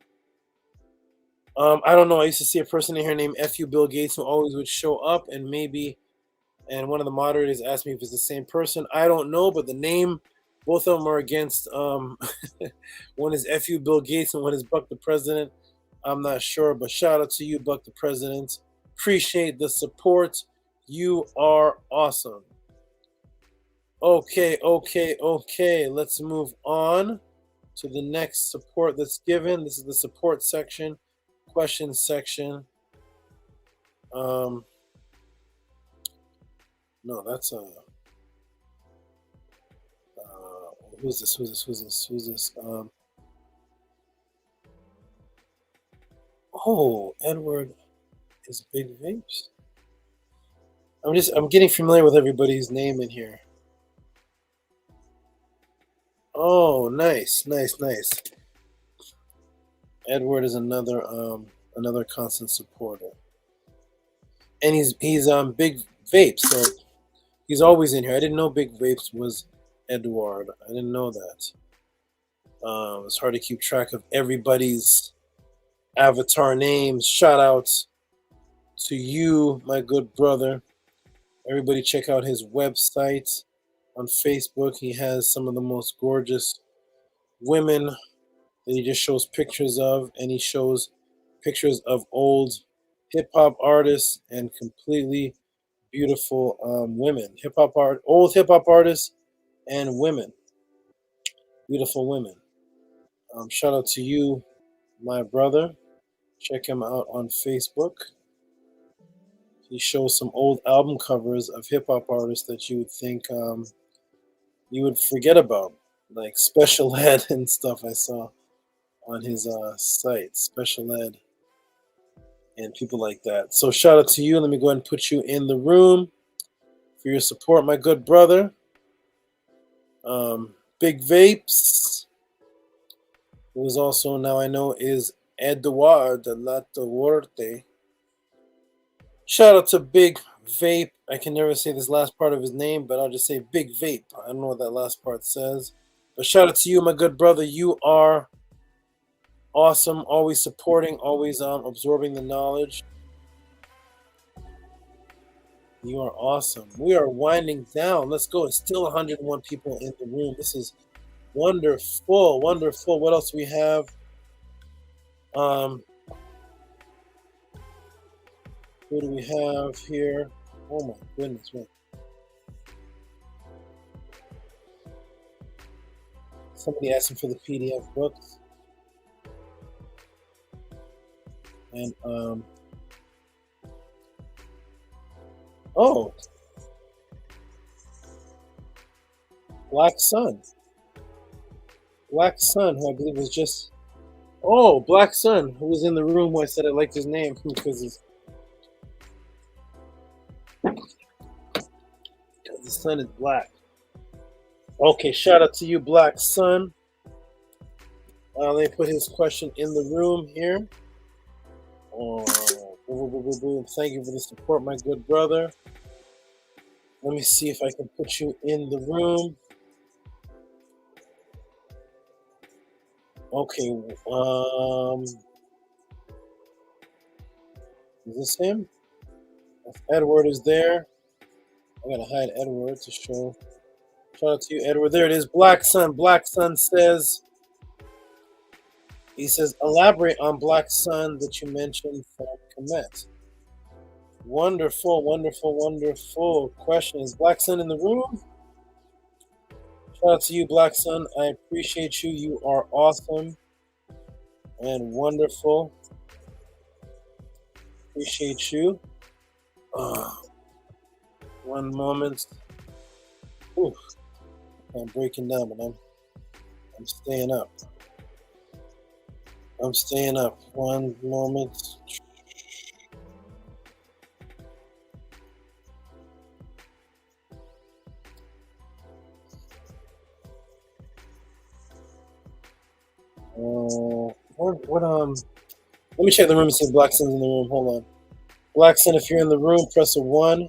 I don't know. I used to see a person in here named F.U. Bill Gates who always would show up, and one of the moderators asked me if it's the same person. I don't know, but the name, both of them are against, one is F.U. Bill Gates and one is Buck the President. I'm not sure, but shout out to you, Buck the President. Appreciate the support. You are awesome. Okay. Let's move on to the next support that's given. This is the support section. Question section. No, that's who's this? Oh, Edward is Big Vapes. I'm getting familiar with everybody's name in here. Oh, nice. Edward is another constant supporter, and he's Big Vapes, so he's always in here. I didn't know Big Vapes was Edward. I didn't know that. It's hard to keep track of everybody's avatar names. Shout outs to you, my good brother. Everybody check out his website on Facebook. He has some of the most gorgeous women that he just shows pictures of, and he shows pictures of old hip-hop artists and completely beautiful women. Old hip-hop artists and women. Beautiful women. Shout out to you, my brother. Check him out on Facebook. He shows some old album covers of hip-hop artists that you would think you would forget about, like Special Ed and stuff I saw on his site, Special Ed and people like that. So shout out to you. Let me go ahead and put you in the room for your support, my good brother. Big Vapes, who is also now I know is Eduard Latawarte. Shout out to Big Vape. I can never say this last part of his name, but I'll just say Big Vape. I don't know what that last part says. But shout out to you, my good brother. You are awesome. Always supporting, always absorbing the knowledge. You are awesome. We are winding down. Let's go. It's still 101 people in the room. This is wonderful. What else do we have? Who do we have here? Oh my goodness, man. Somebody asking for the PDF books. And oh, Black Sun, who I believe was just Black Sun, who was in the room where I said I liked his name because the sun is black. Okay, shout out to you, Black Sun. Let me put his question in the room here. Thank you for the support, my good brother. Let me see if I can put you in the room. Okay. Is this him? If Edward is there, I'm gonna hide Edward to show. Shout out to you, Edward. There it is. Black Sun. Black Sun says, he says, elaborate on Black Sun that you mentioned from Komet. Wonderful, wonderful, wonderful question. Is Black Sun in the room? Shout out to you, Black Sun. I appreciate you. You are awesome and wonderful. Appreciate you. One moment. Ooh, I'm breaking down, but I'm staying up. I'm staying up. One moment. Let me check the room and see if Black Sun's in the room. Hold on. Black Sun, if you're in the room, press a 1.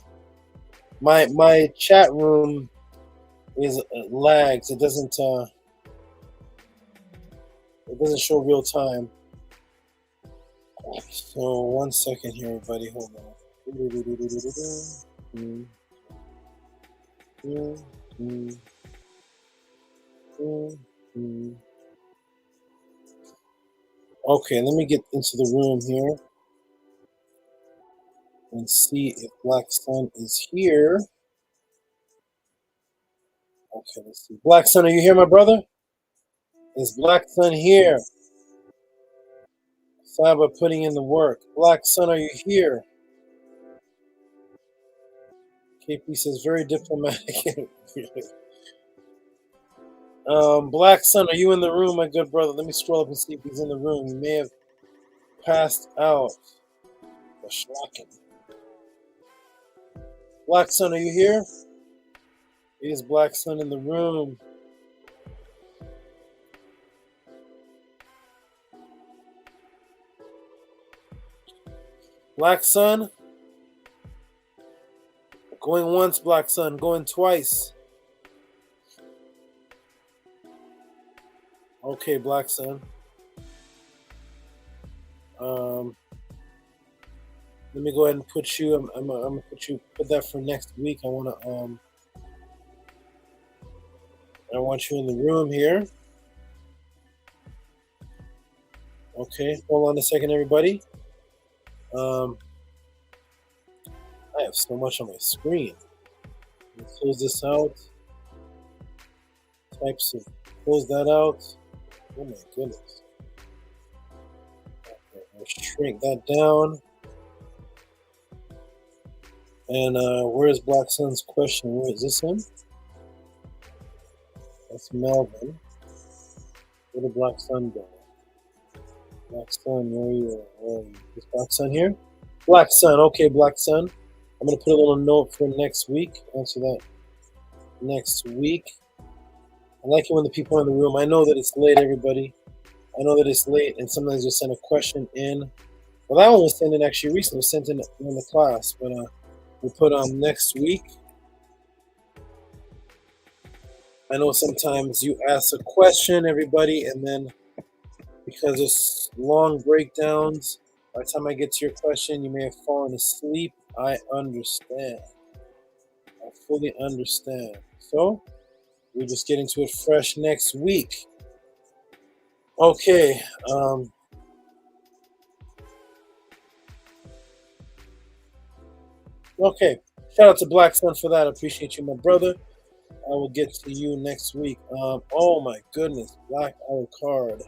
My chat room is lags. It doesn't show real time. So 1 second here, everybody. Hold on. Okay, let me get into the room here and see if Black Sun is here. Okay, let's see. Black Sun, are you here, my brother? Is Black Sun here? Saba putting in the work. Black Sun, are you here? KP says very diplomatic. Black Sun, are you in the room, my good brother? Let me scroll up and see if he's in the room. He may have passed out. Shocking. Black Sun, are you here? Is Black Sun in the room? Black Sun? Going once, Black Sun. Going twice. Okay, Black Sun. Let me go ahead and put you. I'm gonna put that for next week. I want you in the room here. Okay, hold on a second, everybody. I have so much on my screen. Let's close this out. Types of close that out. Oh my goodness. Okay, I'll shrink that down. And where's Black Sun's question? Where is this him? That's Melvin. Where did Black Sun go? Black Sun, where are you? Is Black Sun here? Black Sun, okay, Black Sun. I'm going to put a little note for next week. Answer that next week. I like it when the people are in the room. I know that it's late, everybody. I know that it's late, and sometimes you'll send a question in. Well, that one was sent in actually recently. It was sent in the class, but we'll put on next week. I know sometimes you ask a question, everybody, and then because there's long breakdowns, by the time I get to your question, you may have fallen asleep. I understand. I fully understand. So, we're just getting to it fresh next week. Okay. Okay. Shout out to Black Sun for that. I appreciate you, my brother. I will get to you next week. Oh my goodness. Black Alucard.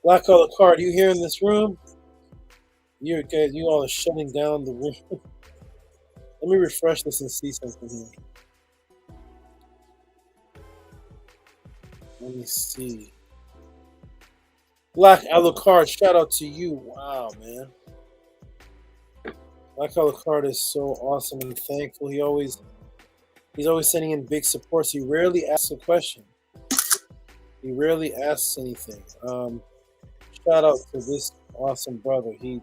Black Alucard, you here in this room? You guys, you all are shutting down the room. Let me refresh this and see something here. Let me see. Black Alucard, shout out to you. Wow, man. Black Alucard is so awesome and thankful. He's always sending in big supports. He rarely asks a question. He rarely asks anything. Shout out to this awesome brother. He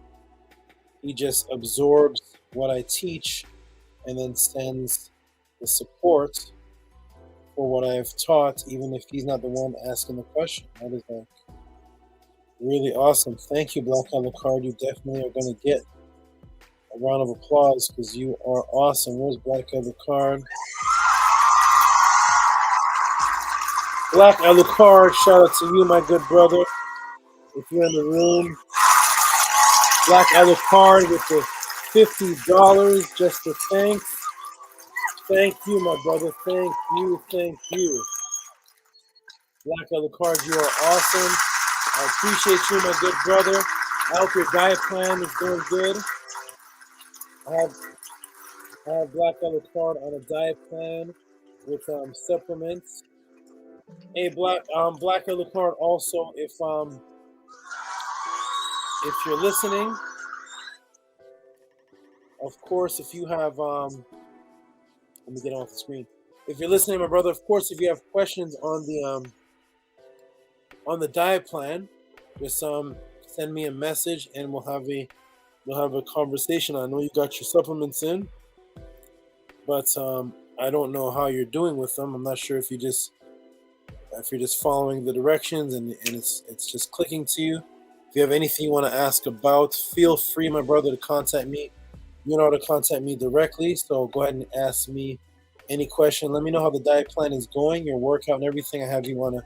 just absorbs what I teach and then sends the support for what I have taught, even if he's not the one asking the question. That is really awesome. Thank you, Black Alucard. You definitely are going to get a round of applause because you are awesome. Where's Black Alucard? Black Alucard, shout out to you, my good brother. If you're in the room, Black Alucard with the $50 just for thanks. Thank you, my brother. Thank you. Thank you. Black Alucard, you are awesome. I appreciate you, my good brother. I hope your diet plan is doing good. I have Black Alucard on a diet plan with supplements. Hey, Black Alucard, also, if you're listening, of course, if you have let me get off the screen. If you're listening, my brother, of course, if you have questions on the diet plan, just send me a message and we'll have a conversation. I know you got your supplements in, but I don't know how you're doing with them. I'm not sure if you're just following the directions and it's just clicking to you. If you have anything you want to ask about, feel free, my brother, to contact me. You know how to contact me directly, so go ahead and ask me any question. Let me know how the diet plan is going, your workout and everything. I have you on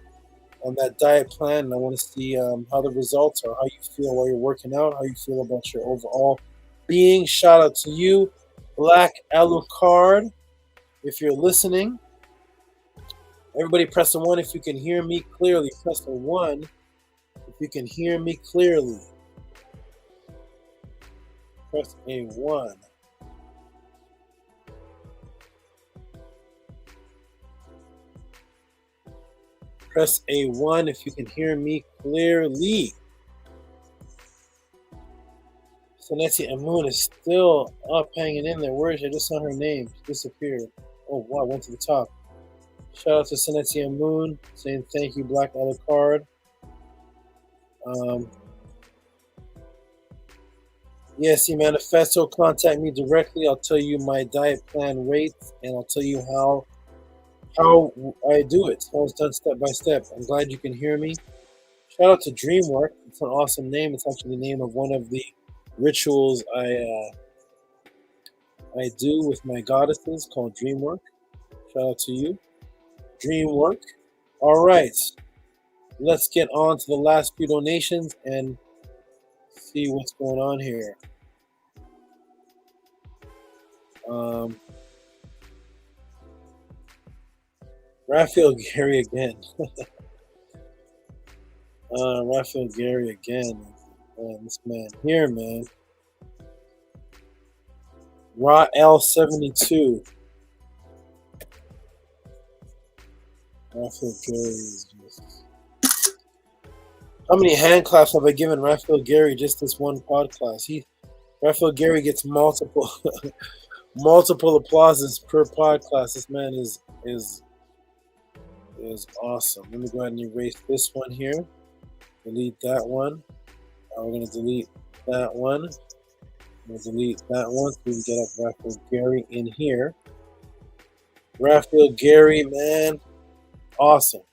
that diet plan, and I want to see how the results are, how you feel while you're working out, how you feel about your overall being. Shout out to you, Black Alucard, if you're listening. Everybody press a 1 if you can hear me clearly. Press a 1 if you can hear me clearly. Press a 1. Press a 1 if you can hear me clearly. Sedenaria Muon is still up, hanging in there. Where is she? I just saw her name. She disappeared. Oh, wow, went to the top. Shout out to Sedenaria Muon, saying thank you, Black Alucard. Yes, Manifesto, contact me directly. I'll tell you my diet plan rates, and I'll tell you how I do it. How it's done step by step. I'm glad you can hear me. Shout out to Dreamwork. It's an awesome name. It's actually the name of one of the rituals I do with my goddesses called Dreamwork. Shout out to you, Dreamwork. All right, let's get on to the last few donations and see what's going on here. Raphael Gary again. Raphael Gary again. Man, this man here, man. Raw L72. Raphael Gary is just... How many hand claps have I given Raphael Gary just this one podcast? Raphael Gary gets multiple applauses per podcast. This man is awesome. Let me go ahead and erase this one here. Delete that one. We're going to delete that one. I'm going to delete that one so we can get up Raphael Gary in here. Raphael Gary, man. Awesome.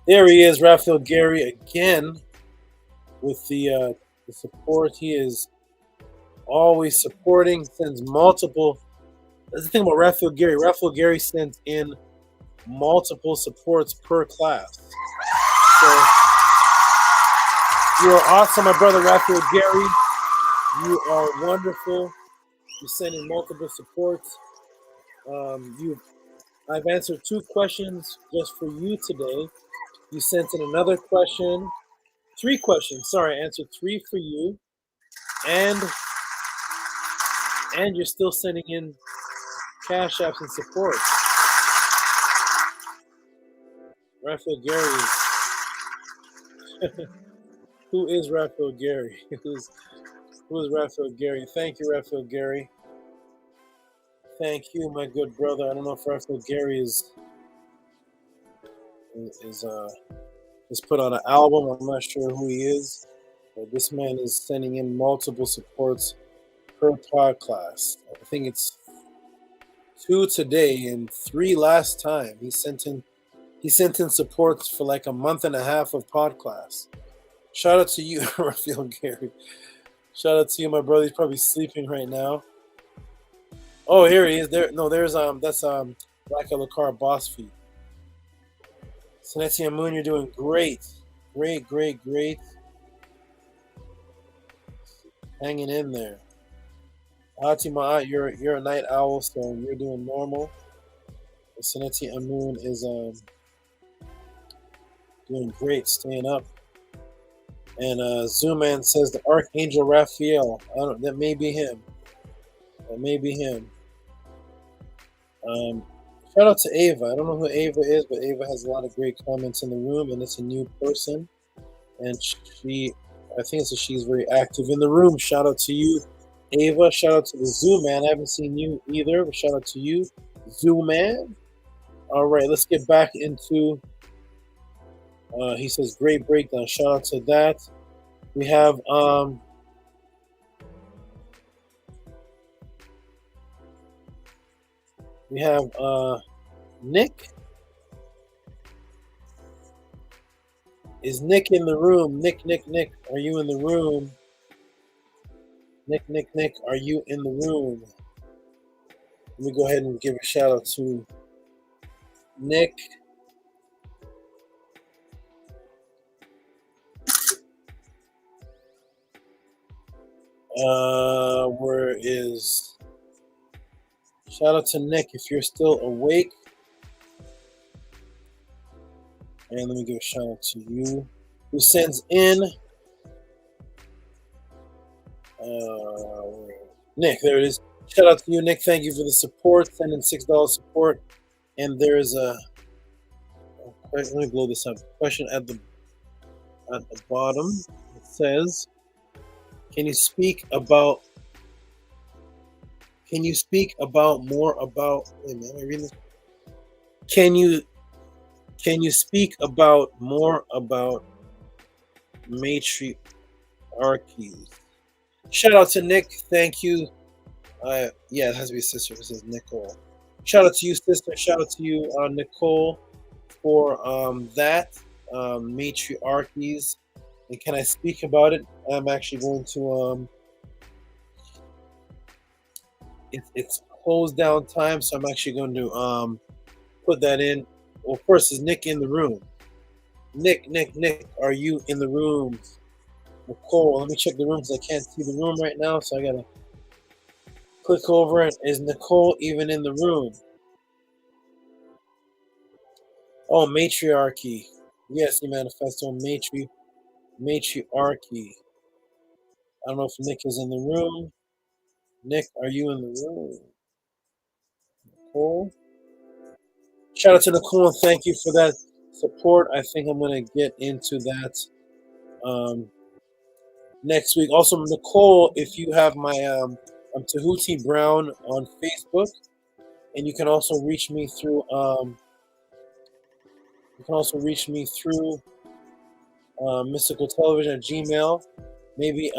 There he is, Raphael Gary, again with the support. He is always supporting, sends multiple. That's the thing about Raphael Gary. Raphael Gary sends in multiple supports per class. So you are awesome, my brother Raphael Gary. You are wonderful. You send in multiple supports. I've answered 2 questions just for you today. You sent in another question. 3 questions. Sorry, I answered 3 for you. And you're still sending in cash apps and support. Raphael Gary. Who is Raphael Gary? Who is Raphael Gary? Thank you, Raphael Gary. Thank you, my good brother. I don't know if Raphael Gary is put on an album. I'm not sure who he is, but this man is sending in multiple supports per podcast. I think it's 2 today and 3 last time. He sent in supports for like a month and a half of Podclass. Shout out to you, Raphael Gary. Shout out to you, my brother. He's probably sleeping right now. Oh, here he is. There's that's Black Lakar Boss Feet. Sedenaria Moon, you're doing great. Great. Hanging in there. Hatima, you're a night owl, so you're doing normal. Sedenaria Moon is doing great, staying up. And Zooman says the Archangel Raphael. That may be him. Shout out to Ava. I don't know who Ava is, but Ava has a lot of great comments in the room, and it's a new person. And I think she's very active in the room. Shout out to you, Ava. Shout out to the Zooman. I haven't seen you either, but shout out to you, Zooman. All right, let's get back into. He says great breakdown. Shout out to that. We have Nick. Is Nick in the room? Nick, are you in the room? Nick, are you in the room? Let me go ahead and give a shout out to Nick. Where is shout out to Nick if you're still awake. And let me give a shout out to you who sends in Nick, there it is. Shout out to you, Nick. Thank you for the support. Sending $6 support. And there's a let me blow this up. Question at the bottom. It says, Can you speak about more about? Wait a minute, am I reading this? Can you speak about more about matriarchies? Shout out to Nick. Thank you. Yeah, it has to be a sister. It says Nicole. Shout out to you, sister. Shout out to you, Nicole, for that matriarchies. And can I speak about it? I'm actually going to it's closed down time, so I'm actually going to put that in. Well, first, is Nick in the room? Nick, are you in the room? Nicole, let me check the room because I can't see the room right now, so I gotta click over it. Is Nicole even in the room? Oh, matriarchy. Yes, the manifesto matriarchy. I don't know if Nick is in the room. Nick, are you in the room? Nicole? Shout out to Nicole and thank you for that support. I think I'm going to get into that next week. Also, Nicole, if you have my I'm Tehuti Brown on Facebook, and you can also reach me through Mystical Television at Gmail. Maybe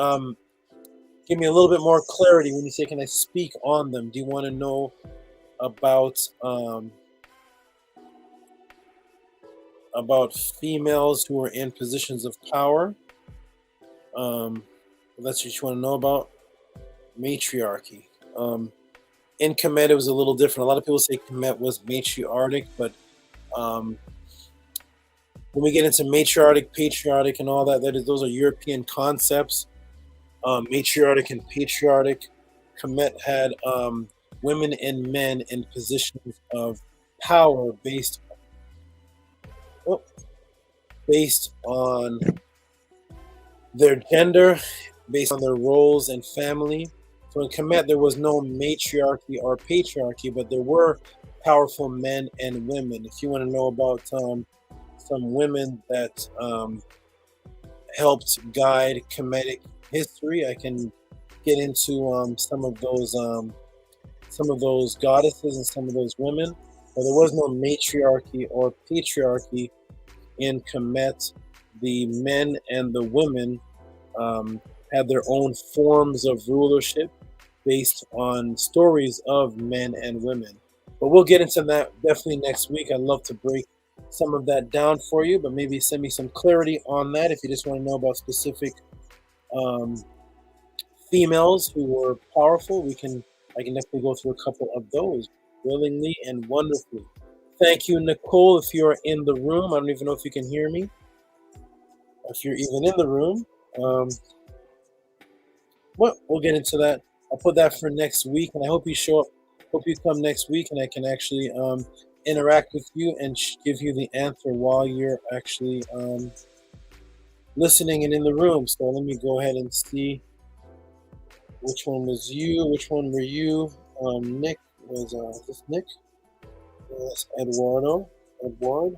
give me a little bit more clarity when you say, can I speak on them? Do you want to know about females who are in positions of power? That's what you want to know about. Matriarchy. In Kemet, it was a little different. A lot of people say Kemet was matriarchic, but when we get into matriarchic, patriarchic, and all that, those are European concepts. Matriarchic and patriarchic. Kemet had women and men in positions of power based on their gender, based on their roles and family. So in Kemet, there was no matriarchy or patriarchy, but there were powerful men and women. If you want to know about some women that helped guide Kemetic history, I can get into some of those goddesses and some of those women. But there was no matriarchy or patriarchy in Kemet. The men and the women had their own forms of rulership based on stories of men and women. But we'll get into that definitely next week. I'd love to break some of that down for you, but maybe send me some clarity on that if you just want to know about specific females who were powerful, I can definitely go through a couple of those willingly and wonderfully. Thank you, Nicole, if you're in the room. I don't even know if you can hear me, if you're even in the room. Well, we'll get into that. I'll put that for next week, and I hope you show up. Hope you come next week, and I can actually interact with you and give you the answer while you're actually listening and in the room. So let me go ahead and see which one was you, which one were you. Nick was this Nick? That's Eduardo. Edward.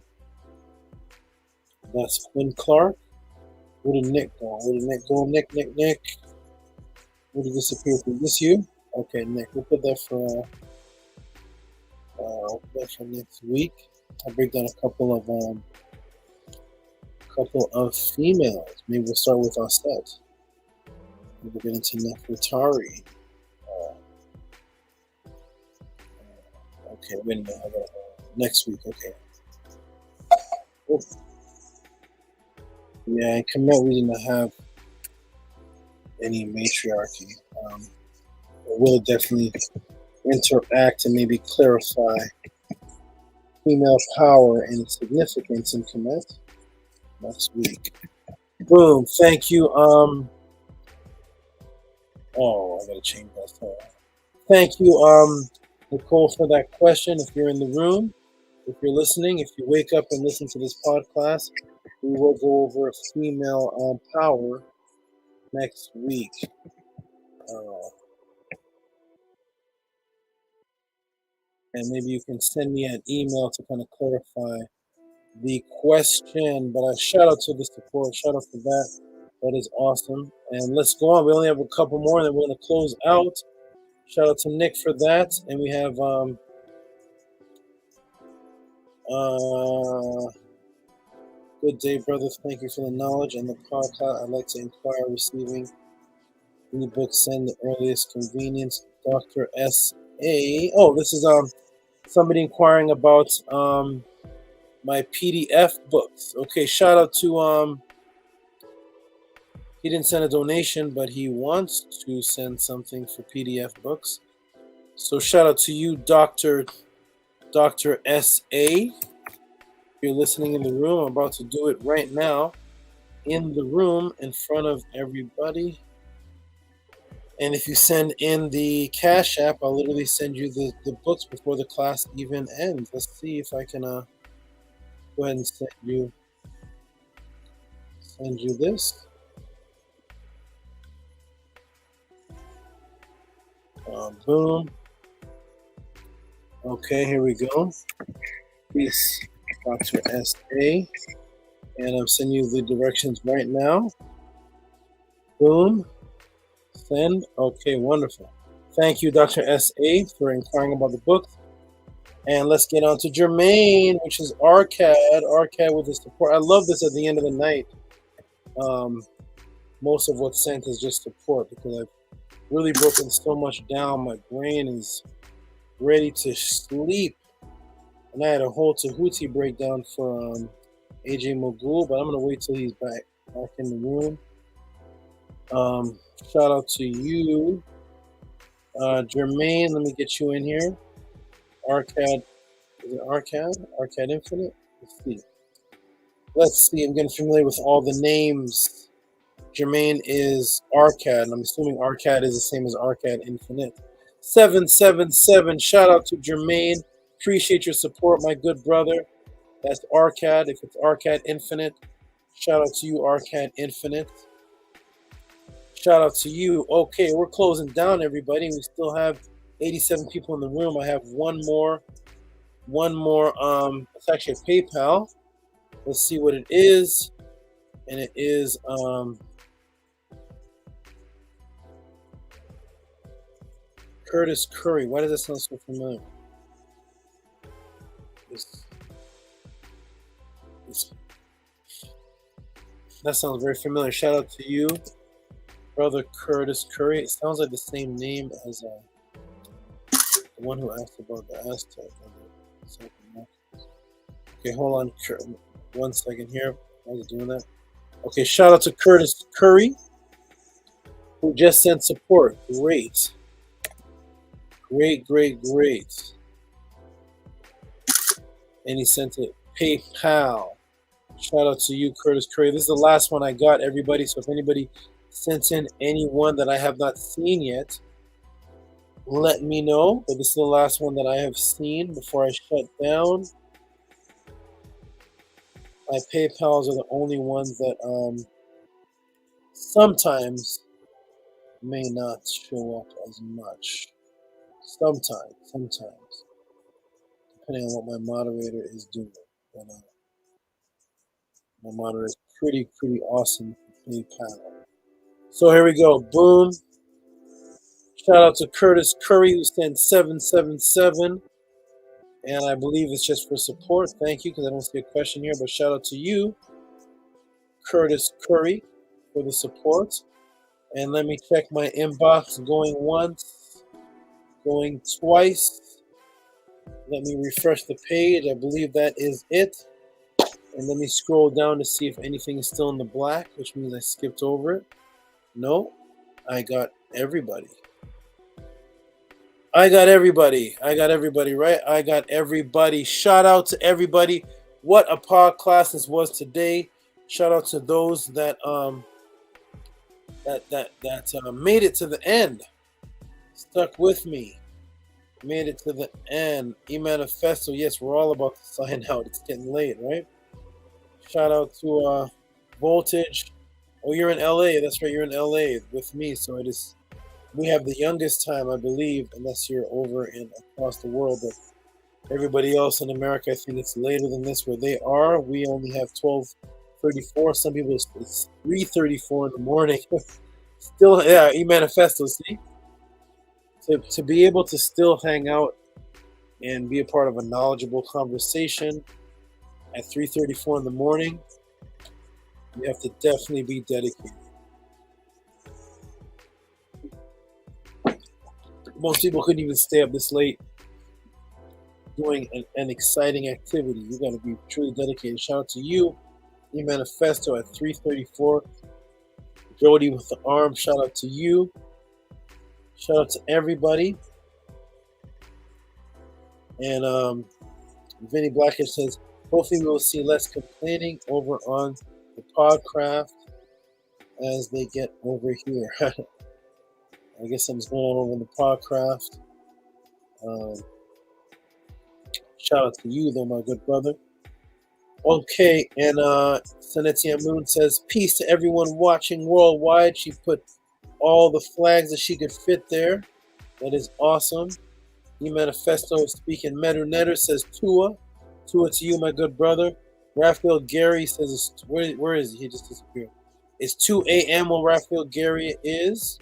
That's Quinn Clark. Where did Nick go? Nick. Where did this appear for? Is this you? Okay, Nick. We'll put that for next week. I'll break down a couple of females. Maybe we'll start with Osset. We'll get into Nefertari. Okay, wait a minute. Next week, okay. Oh. Yeah, in Kemet we didn't have any matriarchy. We'll definitely interact and maybe clarify female power and its significance in Kemet next week. Boom. Thank you. Oh, I gotta change that. Thank you, Nicole, for that question. If you're in the room, if you're listening, if you wake up and listen to this podcast, we will go over female power next week. And maybe you can send me an email to kind of clarify the question. But a shout out to the support. Shout out for that. That is awesome. And let's go on. We only have a couple more, and then we're going to close out. Shout out to Nick for that. And we have good day, brothers. Thank you for the knowledge and the podcast. I'd like to inquire receiving any book send the earliest convenience. Dr. S.A. Oh, this is somebody inquiring about my PDF books. Okay, shout out to he didn't send a donation, but he wants to send something for PDF books. So shout out to you, Dr. S.A. If you're listening in the room, I'm about to do it right now in the room in front of everybody. And if you send in the Cash App, I'll literally send you the books before the class even ends. Let's see if I can go ahead and send you this. Boom. Okay, here we go. Peace, Dr. S.A. And I'm sending you the directions right now. Boom. Send. Okay, wonderful. Thank you, Dr. S.A., for inquiring about the book. And let's get on to Jermaine, which is Arcad. Arcad with the support. I love this at the end of the night. Most of what's sent is just support because I've really broken so much down. My brain is ready to sleep. And I had a whole Tehuti breakdown for AJ Mogul, but I'm going to wait till he's back in the room. Shout out to you, Jermaine. Let me get you in here. Arcad, is it Arcad? Arcad Infinite? Let's see. I'm getting familiar with all the names. Jermaine is Arcad. I'm assuming Arcad is the same as Arcad Infinite. 777. Shout out to Jermaine. Appreciate your support, my good brother. That's Arcad. If it's Arcad Infinite, shout out to you, Arcad Infinite. Shout out to you. Okay, we're closing down, everybody. We still have 87 people in the room. I have one more. It's actually a PayPal. Let's see what it is. And it is Curtis Curry. Why does that sound so familiar? That sounds very familiar. Shout out to you, brother Curtis Curry. It sounds like the same name as the one who asked about the Aztec. Okay, hold on 1 second here. Why is it doing that? Okay, shout out to Curtis Curry. who just sent support. Great. Great, great, great. And he sent it PayPal. Shout out to you, Curtis Curry. This is the last one I got, everybody. So if anybody sent in anyone that I have not seen yet, let me know. But this is the last one that I have seen before I shut down. My PayPals are the only ones that sometimes may not show up as much. Sometimes. Depending on what my moderator is doing. But, my moderator is pretty awesome for PayPal. So here we go. Boom. Shout out to Curtis Curry who sent 777. And I believe it's just for support. Thank you, because I don't see a question here. But shout out to you, Curtis Curry, for the support. And let me check my inbox. Going once. Going twice. Let me refresh the page. I believe that is it. And let me scroll down to see if anything is still in the black, which means I skipped over it. No, I got everybody. I got everybody, right? I got everybody. Shout out to everybody. What a podcast this was today. Shout out to those that made it to the end. Stuck with me. Made it to the end. E-Manifesto. Yes, we're all about to sign out. It's getting late, right? Shout out to Voltage. Oh, you're in LA. That's right, you're in LA with me. So it is. We have the youngest time, I believe, unless you're over in across the world. But everybody else in America, I think it's later than this where they are. We only have 12:34. Some people it's 3:34 in the morning. Still, yeah, E-Manifesto. See, to be able to still hang out and be a part of a knowledgeable conversation at 3:34 in the morning, you have to definitely be dedicated. Most people couldn't even stay up this late doing an exciting activity. You got to be truly dedicated. Shout out to you, E-Manifesto at 3:34. Jody with the arm. Shout out to you. Shout out to everybody. And Vinny Blackish says, hopefully we will see less complaining over on the Podcraft as they get over here. I guess something's going on over in the Podcraft. Shout out to you, though, my good brother. Okay, and Sedenaria Moon says, peace to everyone watching worldwide. She put all the flags that she could fit there. That is awesome. E-Manifesto speaking Medu Netter says, Tua to you, my good brother. Raphael Gary says, where is he? He just disappeared. It's 2 a.m. where Raphael Gary is.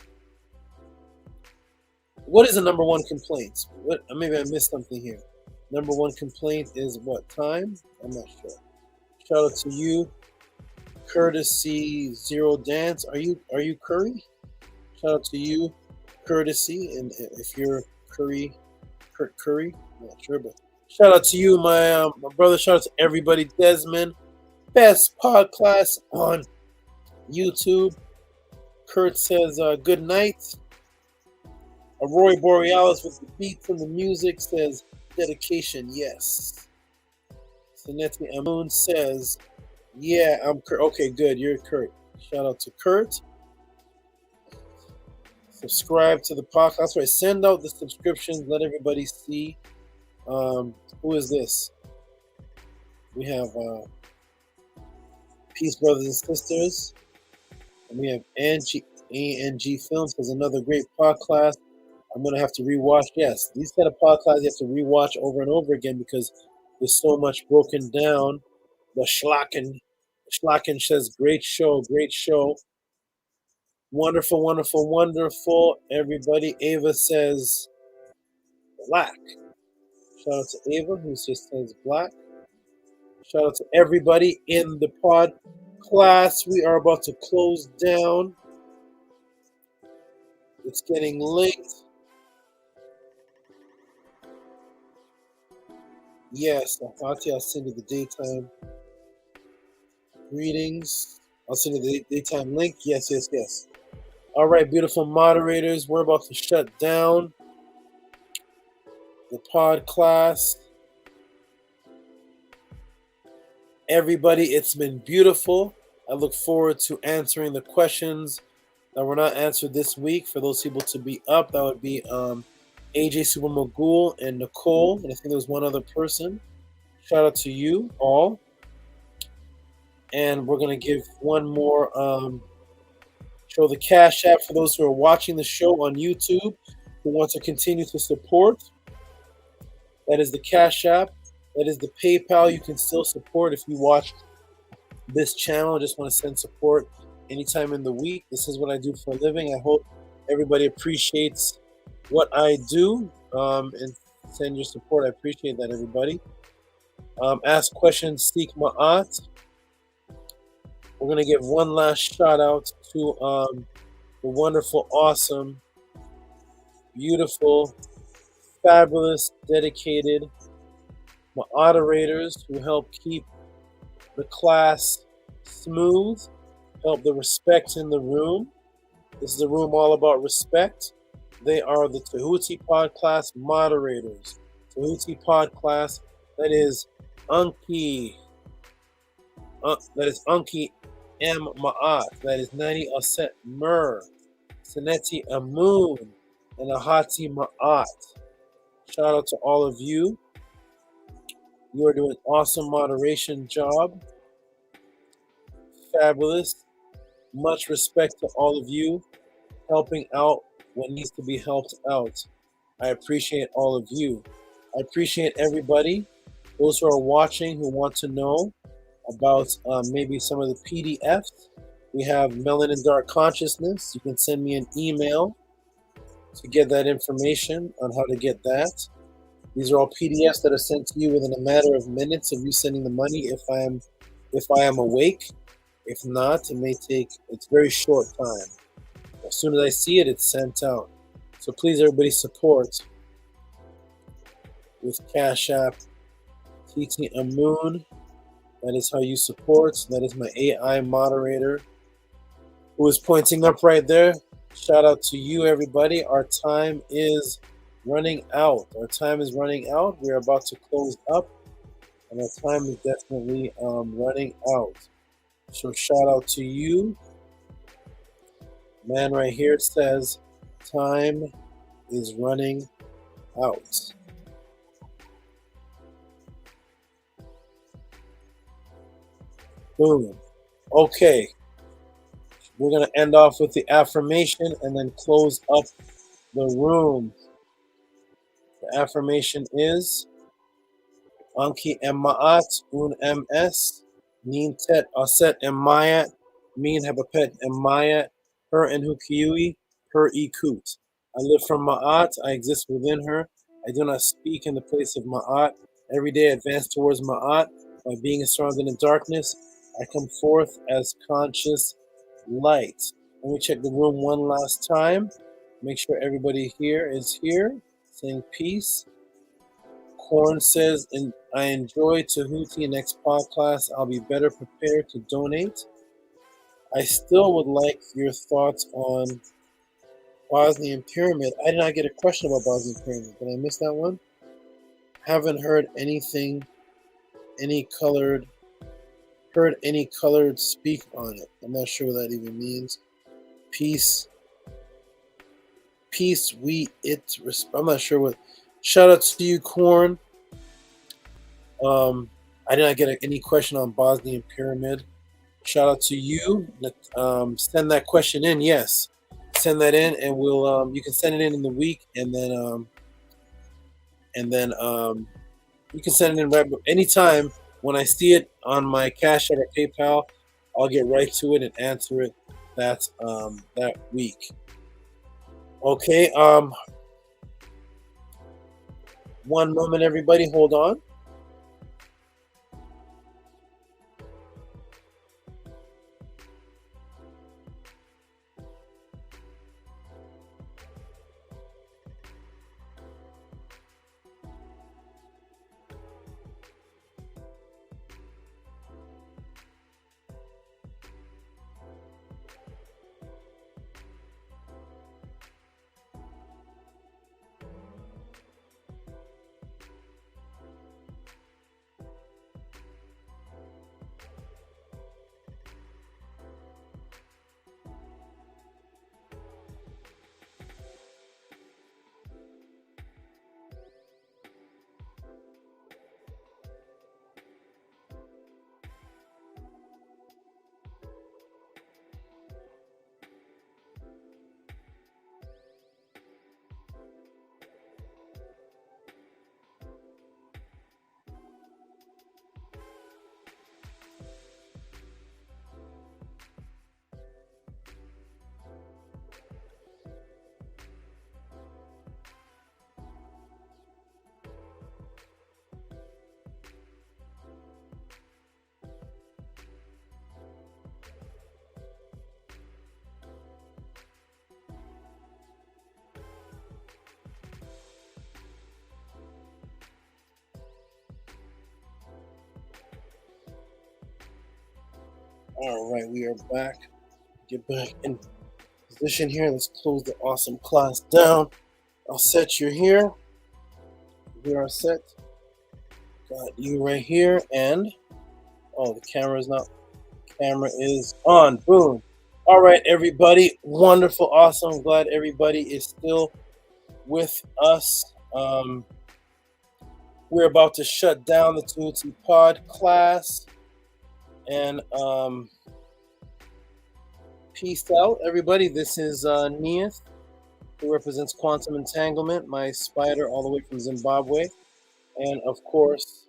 What is the number one complaint? Maybe I missed something here. Number one complaint is what time? I'm not sure. Shout out to you, Courtesy Zero Dance. Are you Curry? Shout out to you, Courtesy, and if you're Curry, I'm not sure, but shout out to you, my brother. Shout out to everybody. Desmond, best podcast on YouTube. Kurt says good night. Roy Borealis with the beats and the music says dedication, yes. Sedenaria Moon says, yeah, I'm Kurt. Okay, good, you're Kurt. Shout out to Kurt. Subscribe to the podcast. Right, send out the subscriptions. Let everybody see. Who is this? We have Peace Brothers and Sisters. And we have ANG Films. There's another great podcast. I'm going to have to rewatch. Yes, these kind of podcasts you have to rewatch over and over again because there's so much broken down. The Schlacken says, great show. Wonderful, everybody. Ava says, black. Shout out to Ava, who just says black. Shout out to everybody in the pod class. We are about to close down. It's getting late. Yes, I'll send you the daytime greetings. I'll send you the daytime link. Yes. All right, beautiful moderators, we're about to shut down the Podclass. Everybody, it's been beautiful. I look forward to answering the questions that were not answered this week. For those people to be up, that would be AJ Super Magul and Nicole, and I think there was one other person. Shout out to you all. And we're going to give one more show the Cash App for those who are watching the show on YouTube who want to continue to support. That is the Cash App. That is the PayPal. You can still support if you watched this channel. Just want to send support anytime in the week. This is what I do for a living. I hope everybody appreciates what I do and send your support. I appreciate that, everybody. Ask questions, seek ma'at. We're going to give one last shout out to the wonderful, awesome, beautiful, fabulous, dedicated moderators who help keep the class smooth, help the respect in the room. This is a room all about respect. They are the Tehuti Podclass moderators. Tehuti Podclass, that is Unki. That is Unki M. Ma'at. That is Nani Aset Mur. Seneti Amun. And Ahati Ma'at. Shout out to all of you. You are doing an awesome moderation job. Fabulous. Much respect to all of you helping out what needs to be helped out. I appreciate all of you. I appreciate everybody. Those who are watching who want to know about maybe some of the PDFs. We have Melanin Dark Consciousness. You can send me an email to get that information on how to get that. These are all PDFs that are sent to you within a matter of minutes of you sending the money if I am awake. If not, it may take, it's very short time. As soon as I see it, it's sent out. So please, everybody, support with Cash App, TT Amun. That is how you support. That is my AI moderator who is pointing up right there. Shout out to you, everybody. Our time is running out. Our time is running out. We're about to close up, and our time is definitely running out. So shout out to you. Man right here says time is running out. Boom. Okay. We're going to end off with the affirmation and then close up the room. The affirmation is Anki Emmaat Un MS Nin Tet Aset Emayat Min Habapet Emayat Her and Hukiui Her Ikut. I live from Ma'at, I exist within her. I do not speak in the place of Ma'at. Every day I advance towards Ma'at. By being surrounded in darkness, I come forth as conscious light. Let me check the room one last time. Make sure everybody here is here. Saying peace. Korn says, and I enjoy Tehuti. Next podcast, I'll be better prepared to donate. I still would like your thoughts on Bosnian Pyramid. I did not get a question about Bosnian Pyramid. Did I miss that one? Haven't heard anything, heard any colored speak on it. I'm not sure what that even means. Peace, I'm not sure what. Shout out to you, Korn. I did not get any question on Bosnian Pyramid. Shout out to you. Send that question in. Yes, send that in, and we'll. You can send it in the week, and then you can send it in right anytime. When I see it on my Cash App or PayPal, I'll get right to it and answer it that week. Okay. One moment, everybody. Hold on. All right, we are back. Get back in position here. Let's close the awesome class down. I'll set you here. We are set. Got you right here, and the camera is not. Camera is on. Boom. All right, everybody. Wonderful, awesome. Glad everybody is still with us. We're about to shut down the Tehuti Podclass, and peace out, everybody. This is Neith, who represents Quantum Entanglement, my spider all the way from Zimbabwe. And of course,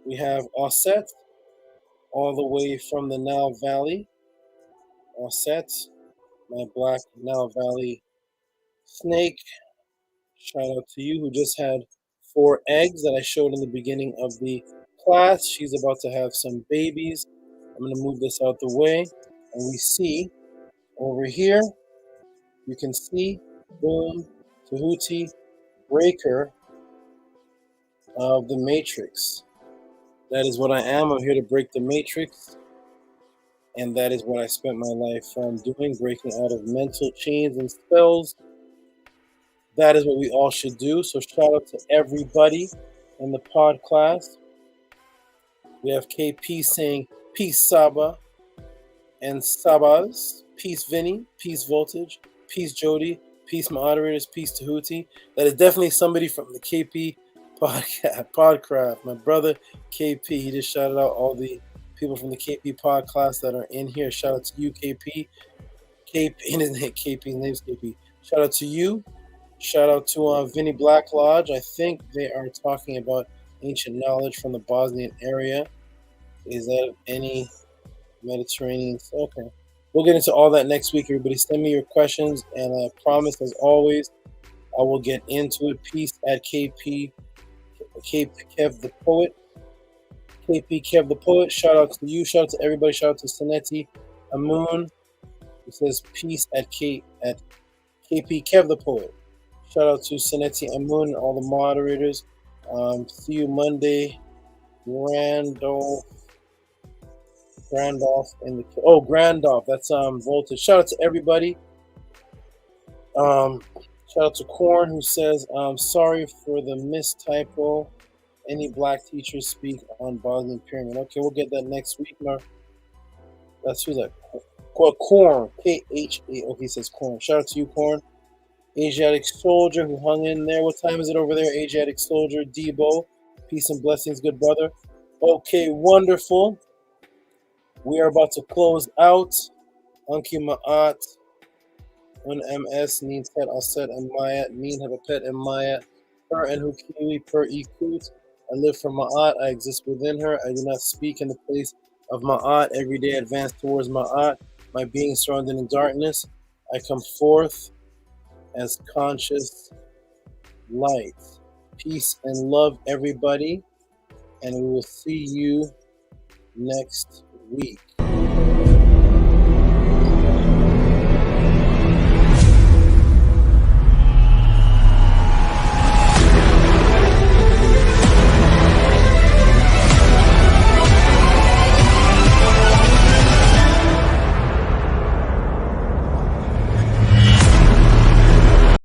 we have Osset, all the way from the Nile Valley. Osset, my black Nile Valley snake. Shout out to you, who just had 4 eggs that I showed in the beginning of the class. She's about to have some babies. I'm going to move this out the way. And we see over here, you can see, boom, Tehuti, breaker of the matrix. That is what I am. I'm here to break the matrix. And that is what I spent my life doing, breaking out of mental chains and spells. That is what we all should do. So shout out to everybody in the pod class. We have KP saying, peace Saba and Sabas, peace Vinny, peace Voltage, peace Jody, peace moderators, peace Tehuti. That is definitely somebody from the KP Podcraft. My brother KP, he just shouted out all the people from the KP Podclass that are in here. Shout out to you, KP. KP, his name's KP. Shout out to you. Shout out to Vinny Black Lodge. I think they are talking about ancient knowledge from the Bosnian area. Is that any Mediterranean? Okay. We'll get into all that next week. Everybody send me your questions, and I promise, as always, I will get into it. Peace at KP Kev the Poet. KP Kev the Poet. Shout out to you. Shout out to everybody. Shout out to Sanetti Amun. It says peace at KP Kev the Poet. Shout out to Sanetti Amun and all the moderators. See you Monday. Randolph in the Grandolph. That's Voltage. Shout out to everybody. Shout out to Korn, who says, sorry for the mistypo. Any black teachers speak on Bosnian Pyramid. Okay, we'll get that next week. That's who's that? Korn. K-H-A. Okay, he says Korn. Shout out to you, Korn. Asiatic Soldier, who hung in there. What time is it over there? Asiatic Soldier, Debo. Peace and blessings, good brother. Okay, wonderful. We are about to close out. Anki Ma'at. Un MS, Neen Tet Aset and Mayat. Neen have a pet and Mayat. Per and Hukiwi, per Ikut. I live for Ma'at. I exist within her. I do not speak in the place of Ma'at. Every day advance towards Ma'at. My being surrounded in darkness. I come forth as conscious light. Peace and love, everybody. And we will see you next week.